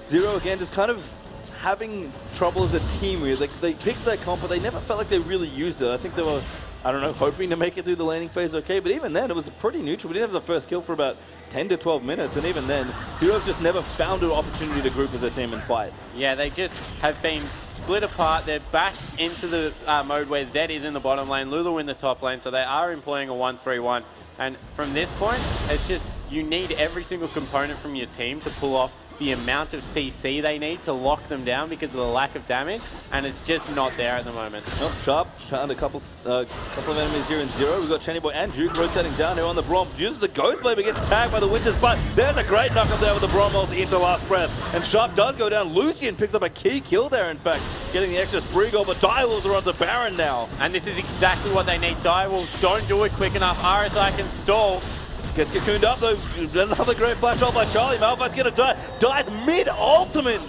Zero again just kind of having trouble as a team here. They picked their comp, but they never felt like they really used it. I think they were, I don't know, hoping to make it through the laning phase okay, but even then it was pretty neutral. We didn't have the first kill for about 10 to 12 minutes, and even then, Zero just never found an opportunity to group as a team and fight. Yeah, they just have been split apart. They're back into the mode where Zed is in the bottom lane, Lulu in the top lane, so they are employing a 1-3-1. And from this point, it's just, you need every single component from your team to pull off the amount of CC they need to lock them down because of the lack of damage, and it's just not there at the moment. Oh, Sharp found a couple of enemies here in Zero. We've got Chenny Boy and Duke rotating down here on the Brom. Uses the Ghost Blade, but gets tagged by the Winters, but there's a great knock up there with the Brom ulti into last breath. And Sharp does go down. Lucian picks up a key kill there, in fact, getting the extra spree goal, but Direwolves are onto Baron now. And this is exactly what they need. Direwolves don't do it quick enough. RSI can stall. Gets cocooned up though. Another great flash off by Charlie. Malphite's gonna die. Dies mid-ultimate.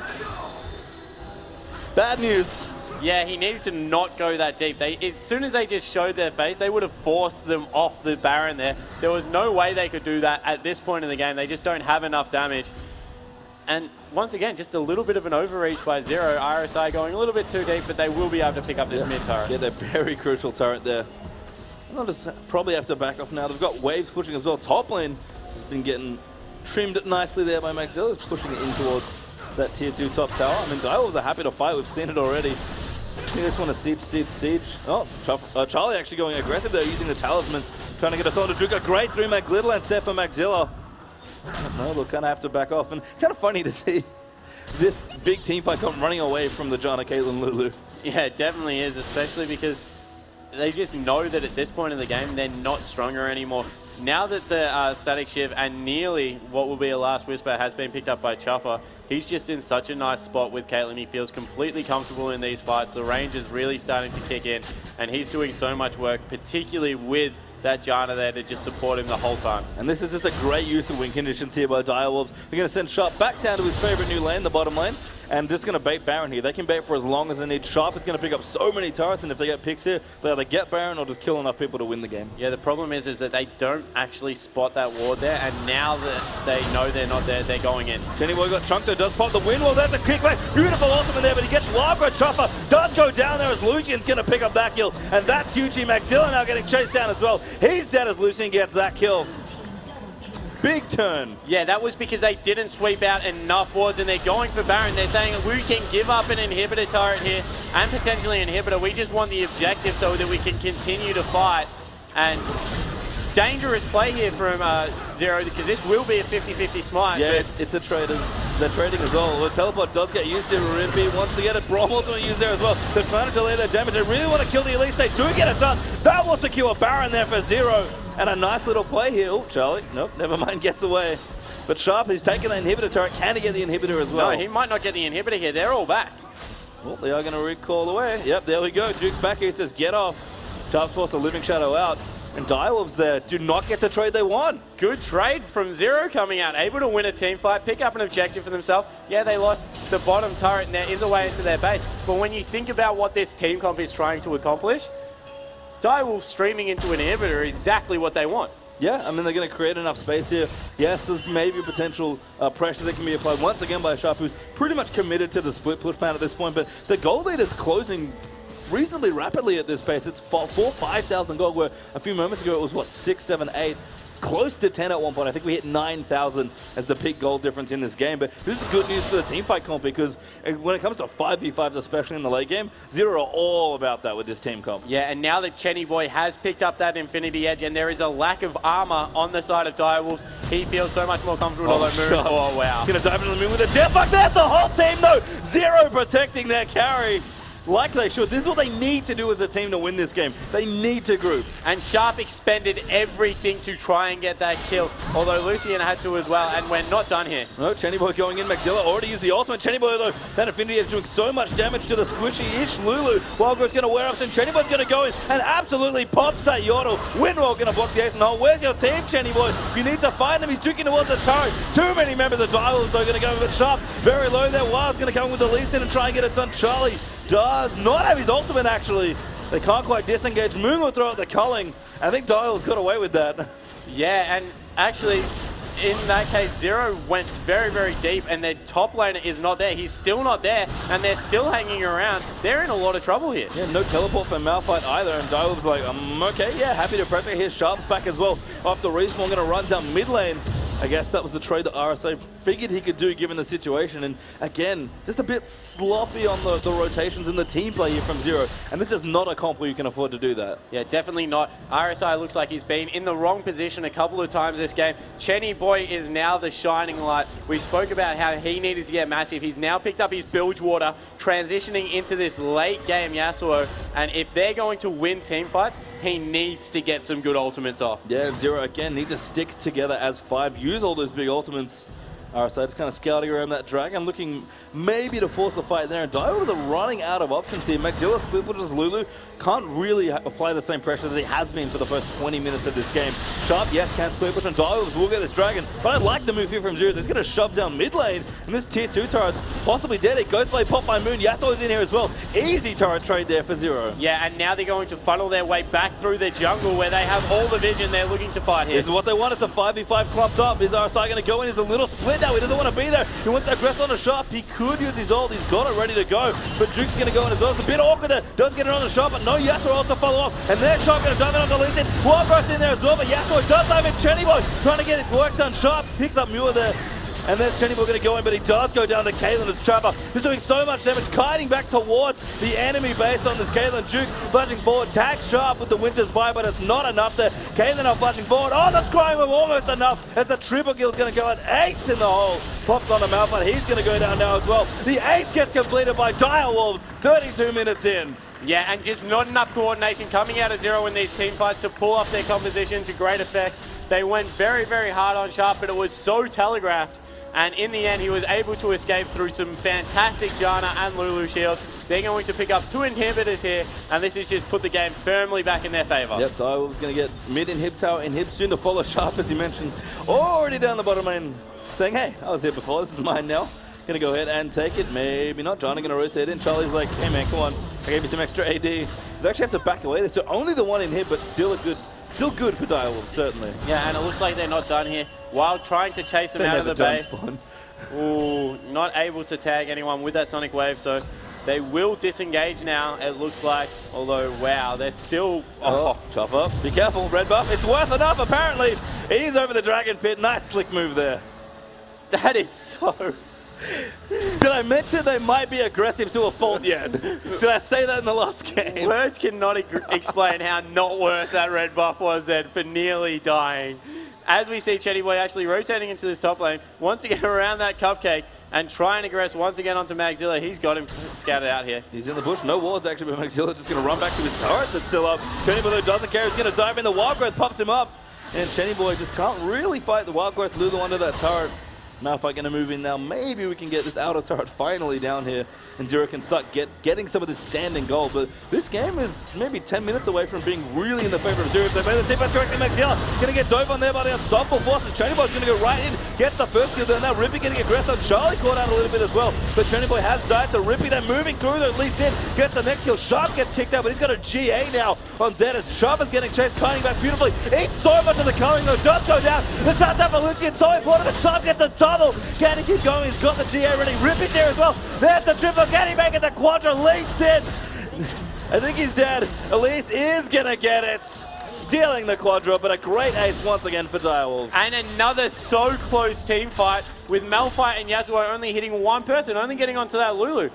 Bad news. Yeah, he needed to not go that deep. As soon as they just showed their face, they would have forced them off the Baron there. There was no way they could do that at this point in the game. They just don't have enough damage. And once again, just a little bit of an overreach by Zero. RSI going a little bit too deep, but they will be able to pick up this mid turret. Yeah, they're very crucial turret there. They'll just probably have to back off now. They've got waves pushing as well. Top lane has been getting trimmed nicely there by Maxilla, pushing it in towards that tier 2 top tower. I mean, Direwolves are happy to fight. We've seen it already. They just want to siege. Oh, Charlie actually going aggressive there, using the talisman, trying to get us on to Duke. A great 3-man Glittland set for Maxilla. No, they'll kind of have to back off. And kind of funny to see this big team fight come running away from the Jana, Caitlyn, Lulu. Yeah, it definitely is, especially because they just know that at this point in the game, they're not stronger anymore. Now that the Static Shiv and nearly what will be a last Whisper has been picked up by Chopper, he's just in such a nice spot with Caitlyn. He feels completely comfortable in these fights. The range is really starting to kick in, and he's doing so much work, particularly with that Jana there to just support him the whole time. And this is just a great use of win conditions here by Direwolves. They're going to send Sharp back down to his favorite new lane, the bottom lane. and just going to bait Baron here. They can bait for as long as they need. Sharp is going to pick up so many turrets, and if they get picks here, they either get Baron or just kill enough people to win the game. Yeah, the problem is that they don't actually spot that ward there, and now that they know they're not there, they're going in. Jenny Boy got chunked there, does pop the wind wall. There's a quick play. Beautiful ultimate there, but he gets Wild Growth Chopper. Does go down there as Lucian's going to pick up that kill, and that's Yuji Maxilla now getting chased down as well. He's dead as Lucian gets that kill. Big turn. Yeah, that was because they didn't sweep out enough wards, and they're going for Baron. They're saying we can give up an inhibitor turret here and potentially an inhibitor. We just want the objective so that we can continue to fight. And dangerous play here from Zero, because this will be a 50-50 smite. Yeah, it's a trade. They're trading as well. The teleport does get used here. Rippy wants to get it. Brawl wants to use there as well. They're trying to delay their damage. They really want to kill the Elise. They do get it done. That was secure Baron there for Zero. And a nice little play here. Oh, Charlie. Nope, never mind. Gets away. But Sharp, he's taking the inhibitor turret. Can he get the inhibitor as well? No, he might not get the inhibitor here. They're all back. Well, they are going to recall away. Yep, there we go. Duke's back here. He says, get off. Sharp force a Living Shadow out. And Direwolves there do not get the trade they want. Good trade from Zero coming out. Able to win a team fight, pick up an objective for themselves. Yeah, they lost the bottom turret and there is a way into their base. But when you think about what this team comp is trying to accomplish, Direwolves streaming into an inhibitor is exactly what they want. Yeah, I mean, they're going to create enough space here. Yes, there's maybe potential pressure that can be applied once again by Sharp, who's pretty much committed to the split push plan at this point. But the gold lead is closing reasonably rapidly at this pace. It's 5,000 gold, where a few moments ago it was, what, 6, 7, 8? Close to 10 at one point. I think we hit 9,000 as the peak gold difference in this game. But this is good news for the teamfight comp, because when it comes to 5v5s, especially in the late game, Zero are all about that with this team comp. Yeah, and now that Chenny Boy has picked up that Infinity Edge and there is a lack of armor on the side of Direwolves, he feels so much more comfortable. Oh, wow. Gonna dive into the moon with a death fuck. That's the whole team, though. Zero protecting their carry. Like they should. This is what they need to do as a team to win this game. They need to group. And Sharp expended everything to try and get that kill, although Lucian had to as well, and we're not done here. No, Chenny Boy going in. Maxilla already used the ultimate. Chenny Boy, though, that Infinity is doing so much damage to the squishy-ish Lulu. Wildgrowth's going to wear up, and Chenny Boy's going to go in and absolutely pops that Yordle. Windroll going to block the ace and hole. Where's your team, Chenny Boy? You need to find them. He's drinking towards the turret. Too many members of Direwolves are going to go with Sharp. Very low there. Wild's going to come with the Lee Sin and try and get it done. Charlie does not have his ultimate, actually. They can't quite disengage. Moon will throw out the culling. I think Dial's got away with that. Yeah, and actually, in that case, Zero went very, very deep, and their top laner is not there. He's still not there, and they're still hanging around. They're in a lot of trouble here. Yeah, no teleport for Malphite either, and Dial was like, okay, yeah, happy to protect. Here's Sharp's back as well. After Respawn, going to run down mid lane. I guess that was the trade that RSA figured he could do given the situation. And again, just a bit sloppy on the rotations and the team play here from Zero. And this is not a comp where you can afford to do that. Yeah, definitely not. RSI looks like he's been in the wrong position a couple of times this game. Chenny Boy is now the shining light. We spoke about how he needed to get massive. He's now picked up his bilge water, transitioning into this late game Yasuo. And if they're going to win team fights, he needs to get some good ultimates off. Yeah, Zero again need to stick together as 5. Use all those big ultimates. RSA just kind of scouting around that dragon, looking maybe to force a fight there. And Dio are running out of options here. Maxilla split pushes Lulu. Can't really apply the same pressure that he has been for the first 20 minutes of this game. Sharp, yes, can split push, and Dio will get this dragon. But I like the move here from Zero. He's going to shove down mid lane. And this tier 2 turret's possibly dead. It goes play pop by Moon. Yasuo's in here as well. Easy turret trade there for Zero. Yeah, and now they're going to funnel their way back through the jungle where they have all the vision they're looking to fight here. This is what they want. It's a 5v5 clumped up. Is RSI going to go in? He's a little split now. He doesn't want to be there. He wants to aggress on a Sharp. He could use his ult. He's got it ready to go. But Duke's going to go in as well. It's a bit awkward there. Does get it on the Sharp, but no Yasuo ult to follow off. And their Sharp going to dive in on the Lee Sin. Wildgrowth's in there as well, but Yasuo does dive in. Chenny Boy trying to get his work done. Sharp picks up Muir there. And then Chenny Boy going to go in, but he does go down to Caitlyn as Trapper. He's doing so much damage, kiting back towards the enemy base on this Caitlyn. Duke flashing forward, tags Sharp with the Winter's Bite, but it's not enough there. Caitlyn now flashing forward. Oh, the scrying was almost enough. As the triple kill is going to go, an ace in the hole. Pops on the Malphite. He's going to go down now as well. The ace gets completed by Direwolves, 32 minutes in. Yeah, and just not enough coordination coming out of Zero in these team fights to pull off their composition to great effect. They went very, very hard on Sharp, but it was so telegraphed. And in the end, he was able to escape through some fantastic Janna and Lulu shields. They're going to pick up 2 inhibitors here, and this has just put the game firmly back in their favor. Yep, Direwolves going to get mid inhib tower, inhib soon to follow Sharp, as you mentioned. Already down the bottom lane, saying, hey, I was here before, this is mine now. Gonna go ahead and take it. Maybe not. Johnny gonna rotate in. Charlie's like, hey man, come on. I gave you some extra AD. They actually have to back away. So only the one in here, but still good for Direwolves, certainly. Yeah, and it looks like they're not done here. While trying to chase them out of the base. Ooh, not able to tag anyone with that Sonic Wave, so they will disengage now, it looks like. Although, wow, they're still... Oh, chop up. Be careful, red buff. It's worth enough, apparently. He's over the Dragon Pit. Nice slick move there. That is so... Did I mention they might be aggressive to a fault yet? Did I say that in the last game? Words cannot explain how not worth that red buff was then for nearly dying. As we see Chetty Boy actually rotating into this top lane, wants to get around that cupcake and try and aggress once again onto Magzilla. He's got him scattered out here. He's in the bush. No wards actually, but Magzilla just going to run back to his turret that's still up. Chenny Boy doesn't care. He's going to dive in. The Wild Growth pops him up. And Chenny Boy just can't really fight the Wild Growth Lulu under that turret. Malphite going to move in now. Maybe we can get this outer turret finally down here, and Zero can start getting some of this standing gold. But this game is maybe 10 minutes away from being really in the favor of Zero. So made the tip pass correctly. Magzilla going to get dove on there by the unstoppable forces. Chenny Boy's going to go right in, gets the first kill there. Now Rippy getting aggressive. Charlie caught out a little bit as well. But Chenny Boy has died to Rippy. They're moving through the Lee Sin. Gets the next kill. Sharp gets kicked out, but he's got a GA now on Zed as Sharp is getting chased, kiting back beautifully. Eats so much of the culling though. Does go down. The touchdown for Lucian so important, but Sharp gets a double. Can he keep going? He's got the GA ready. Rippy's here as well. There's the triple. Can he make it? The quadra. Lee Sin. I think he's dead. Elise is gonna get it. Stealing the quadra, but a great ace once again for Direwolves. And another so close team fight with Malphite and Yasuo only hitting one person, only getting onto that Lulu.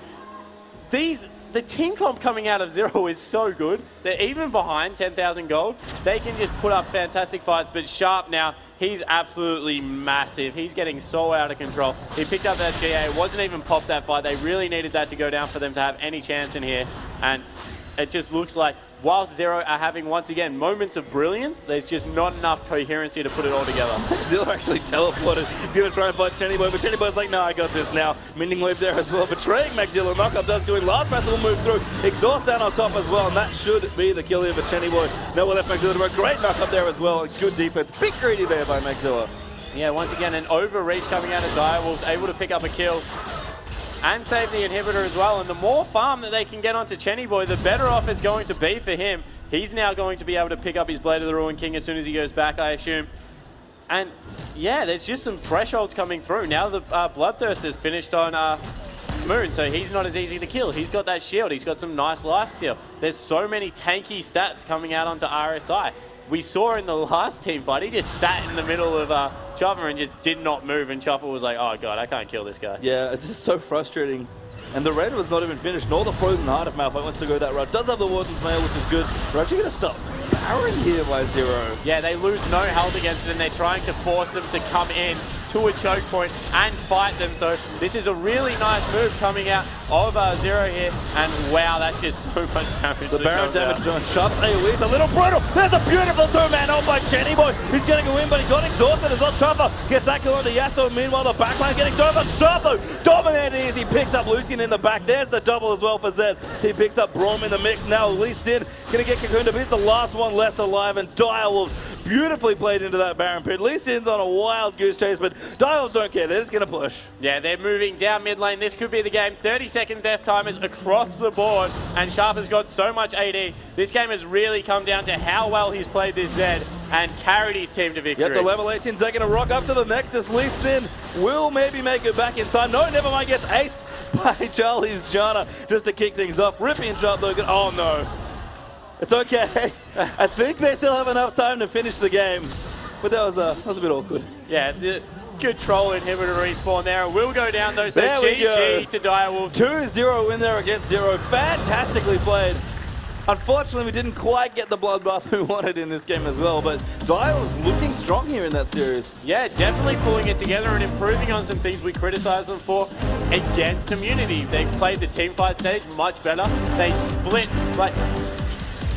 The team comp coming out of Zero is so good. They're even behind 10,000 gold. They can just put up fantastic fights, but Sharp now, he's absolutely massive. He's getting so out of control. He picked up that GA, wasn't even popped that fight. They really needed that to go down for them to have any chance in here. And it just looks like whilst Zero are having, once again, moments of brilliance, there's just not enough coherency to put it all together. Zero actually teleported. He's going to try and fight Chenny Boy, but Chenny Boy's like, no, I got this now. Mending Wave there as well, betraying Magzilla. Knockup does go in. Last Breath will move through. Exhaust down on top as well, and that should be the kill here for Chenny Boy. No one left Magzilla to work. Great knockup there as well. Good defense. Big greedy there by Magzilla. Yeah, once again, an overreach coming out of Direwolves, able to pick up a kill and save the inhibitor as well. And the more farm that they can get onto Chenny Boy, the better off it's going to be for him. He's now going to be able to pick up his Blade of the Ruined King as soon as he goes back, I assume. And yeah, there's just some thresholds coming through. Now the Bloodthirster's finished on Moon, so he's not as easy to kill. He's got that shield. He's got some nice lifesteal. There's so many tanky stats coming out onto RSI. We saw in the last team fight, he just sat in the middle of Chuffer and just did not move, and Chuffer was like, oh god, I can't kill this guy. Yeah, it's just so frustrating. And the red was not even finished, nor the frozen heart if Malphite wants to go that route. Does have the Warden's Mail, which is good. We're actually going to stop Baron here by Zero. Yeah, they lose no health against it, and they're trying to force them to come in to a choke point and fight them. So this is a really nice move coming out of Zero here. And wow, that's just so much damage. The Baron damage on Sharp AoE is a little brutal. There's a beautiful two-man ult by Chenny Boy. He's going to go in, but he got exhausted as well. Chopper gets that kill onto Yasuo. Meanwhile, the backline getting dove on Sharpo. Dominating as he picks up Lucian in the back. There's the double as well for Zed. So he picks up Braum in the mix. Now Lee Sin going to get cocooned up. He's the last one less alive, and Direwolves beautifully played into that Baron pit. Lee Sin's on a wild goose chase, but Direwolves don't care. They're just going to push. Yeah, they're moving down mid lane. This could be the game. 30-second death timers across the board, and Sharp has got so much AD. This game has really come down to how well he's played this Zed and carried his team to victory. Yep, the level 18s, they're going to rock up to the Nexus. Lee Sin will maybe make it back in time. No, never mind, gets aced by Charlie's Jana just to kick things off. Rippy and Sharp, though, oh no. It's okay. I think they still have enough time to finish the game, but that was a bit awkward. Yeah, the good troll inhibitor respawn there. It will go down though, so there GG to Direwolves. 2-0 win there against Zero. Fantastically played. Unfortunately, we didn't quite get the bloodbath we wanted in this game as well, but Dire was looking strong here in that series. Yeah, definitely pulling it together and improving on some things we criticized them for against Immunity. They played the teamfight stage much better. They split, like,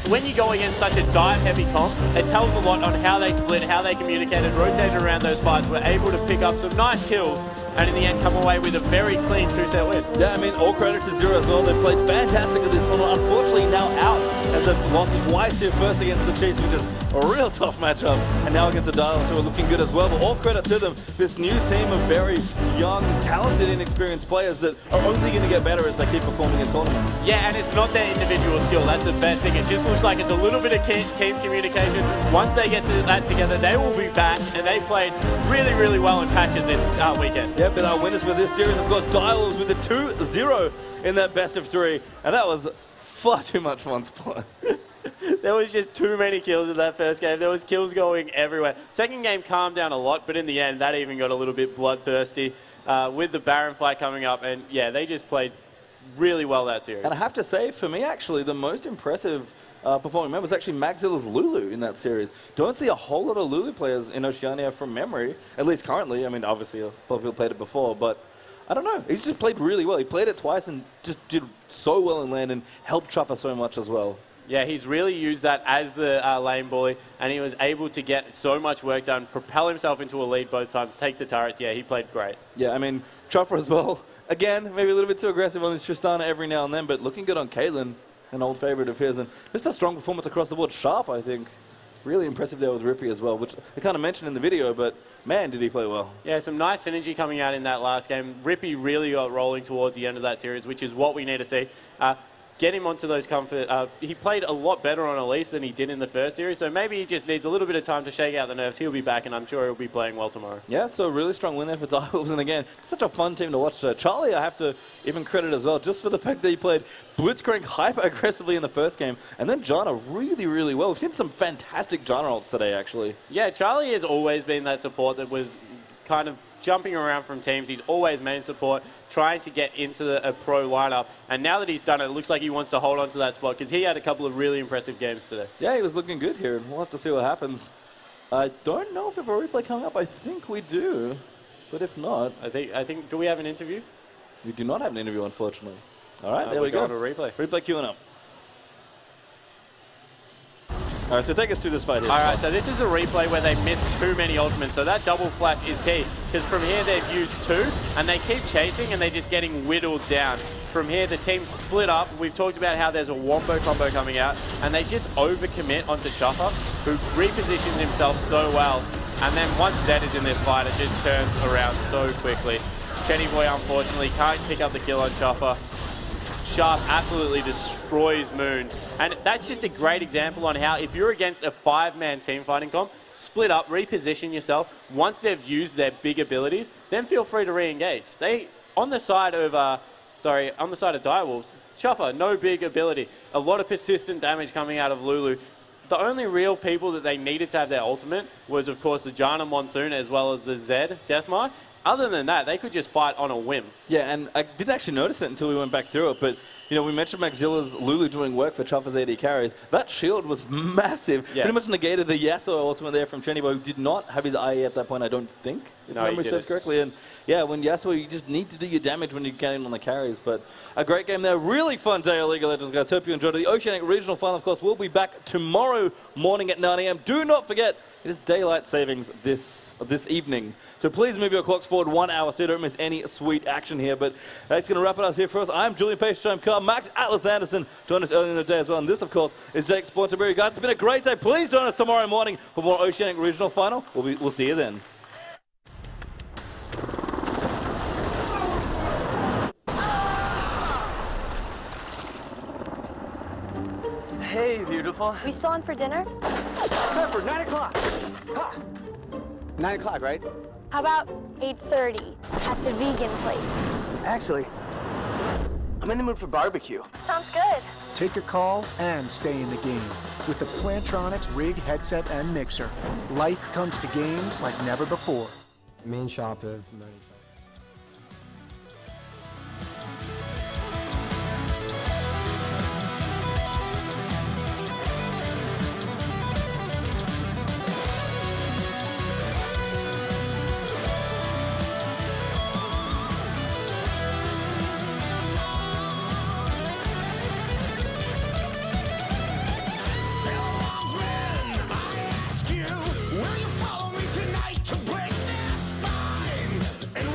when you go against such a dive-heavy comp, it tells a lot on how they split, how they communicated, rotated around those fights, were able to pick up some nice kills, and in the end come away with a very clean 2-set win. Yeah, I mean, all credit to Zero as well. They played fantastic at this tournament. Unfortunately, now out as they've lost twice here, first against the Chiefs, which is a real tough matchup, and now against the Dials, who are looking good as well. But all credit to them, this new team of very young, talented, inexperienced players that are only going to get better as they keep performing in tournaments. Yeah, and it's not their individual skill. That's the best thing. It just looks like it's a little bit of team communication. Once they get that together, they will be back, and they played really, really well in patches this weekend. Yep, and our winners for this series, of course, Dials with the 2-0 in that best of 3, and that was far too much fun spot. There was just too many kills in that first game. There was kills going everywhere. Second game calmed down a lot, but in the end, that even got a little bit bloodthirsty with the Baron fight coming up. And yeah, they just played really well that series. And I have to say, for me, actually, the most impressive performing member was actually Magzilla's Lulu in that series. Don't see a whole lot of Lulu players in Oceania from memory, at least currently. I mean, obviously, a lot of people played it before, but I don't know. He's just played really well. He played it twice and just did so well in lane and helped Chuffer so much as well. Yeah, he's really used that as the lane bully, and he was able to get so much work done, propel himself into a lead both times, take the turrets. Yeah, he played great. Yeah, I mean, Chuffer as well. Again, maybe a little bit too aggressive on his Tristana every now and then, but looking good on Caitlyn, an old favorite of his, and just a strong performance across the board. Sharp, I think. Really impressive there with Rippy as well, which I kind of mentioned in the video, but man, did he play well. Yeah, some nice synergy coming out in that last game. Rippy really got rolling towards the end of that series, which is what we need to see. Get him onto those comfort. He played a lot better on Elise than he did in the first series, so maybe he just needs a little bit of time to shake out the nerves. He'll be back, and I'm sure he'll be playing well tomorrow. Yeah, so a really strong win there for Direwolves, and again, such a fun team to watch. Charlie, I have to even credit as well, just for the fact that he played Blitzcrank hyper-aggressively in the first game, and then Janna really, really well. We've seen some fantastic Janna ults today, actually. Yeah, Charlie has always been that support that was kind of jumping around from teams. He's always main support, trying to get into a pro lineup. And now that he's done it, it looks like he wants to hold on to that spot because he had a couple of really impressive games today. Yeah, he was looking good here. We'll have to see what happens. I don't know if we have a replay coming up. I think we do. But if not... I think do we have an interview? We do not have an interview, unfortunately. All right, there we go. To replay. Replay queuing up. All right, so take us through this fight here. All right, so this is a replay where they missed too many ultimates. So that double flash is key because from here they've used 2 and they keep chasing and they're just getting whittled down. From here, the team split up. We've talked about how there's a wombo combo coming out and they just overcommit onto Chuffer, who repositions himself so well. And then once Zed is in this fight, it just turns around so quickly. Chenny Boy, unfortunately, can't pick up the kill on Chuffer. Sharp absolutely destroys Moon. And that's just a great example on how if you're against a 5-man team fighting comp, split up, reposition yourself. Once they've used their big abilities, then feel free to re-engage. On the side of Direwolves, Chuffer, no big ability. A lot of persistent damage coming out of Lulu. The only real people that they needed to have their ultimate was, of course, the Janna Monsoon as well as the Zed Deathmar. Other than that, they could just fight on a whim. Yeah, and I didn't actually notice it until we went back through it, but you know, we mentioned Magzilla's Lulu doing work for Chuffer's AD carries. That shield was massive. Yeah. Pretty much negated the Yasuo ultimate there from Chenny Boy, who did not have his IE at that point, I don't think, if memory serves correctly. And yeah, when Yasuo, you just need to do your damage when you're getting on the carries. But a great game there. Really fun day of League of Legends, guys. Hope you enjoyed it. The Oceanic Regional Final, of course, will be back tomorrow morning at 9 AM. Do not forget, it is daylight savings this evening. So please move your clocks forward 1 hour so you don't miss any sweet action here. But that's going to wrap it up here for us. I'm Julian Page-Carr, Max Atlas Anderson joined us earlier in the day as well. And this, of course, is Jake Sporterberry. Guys, it's been a great day. Please join us tomorrow morning for more Oceanic Regional Final. We'll see you then. Hey, beautiful. We still on for dinner? Time for 9 o'clock. Ha! 9 o'clock, right? How about 8:30 at the vegan place? Actually, I'm in the mood for barbecue. Sounds good. Take a call and stay in the game. With the Plantronics rig, headset, and mixer, life comes to games like never before. Me and Sharp have known each other. Will you follow me tonight to break their spine? And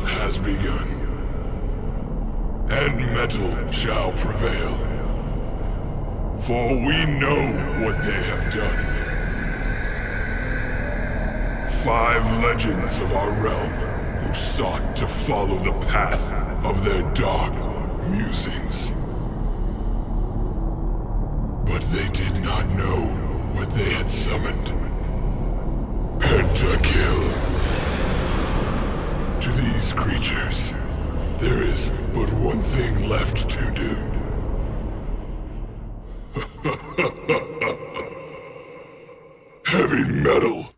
has begun, and metal shall prevail. For we know what they have done. 5 legends of our realm who sought to follow the path of their dark musings. But they did not know what they had summoned. Pentakill. To these creatures, there is but one thing left to do. Heavy metal.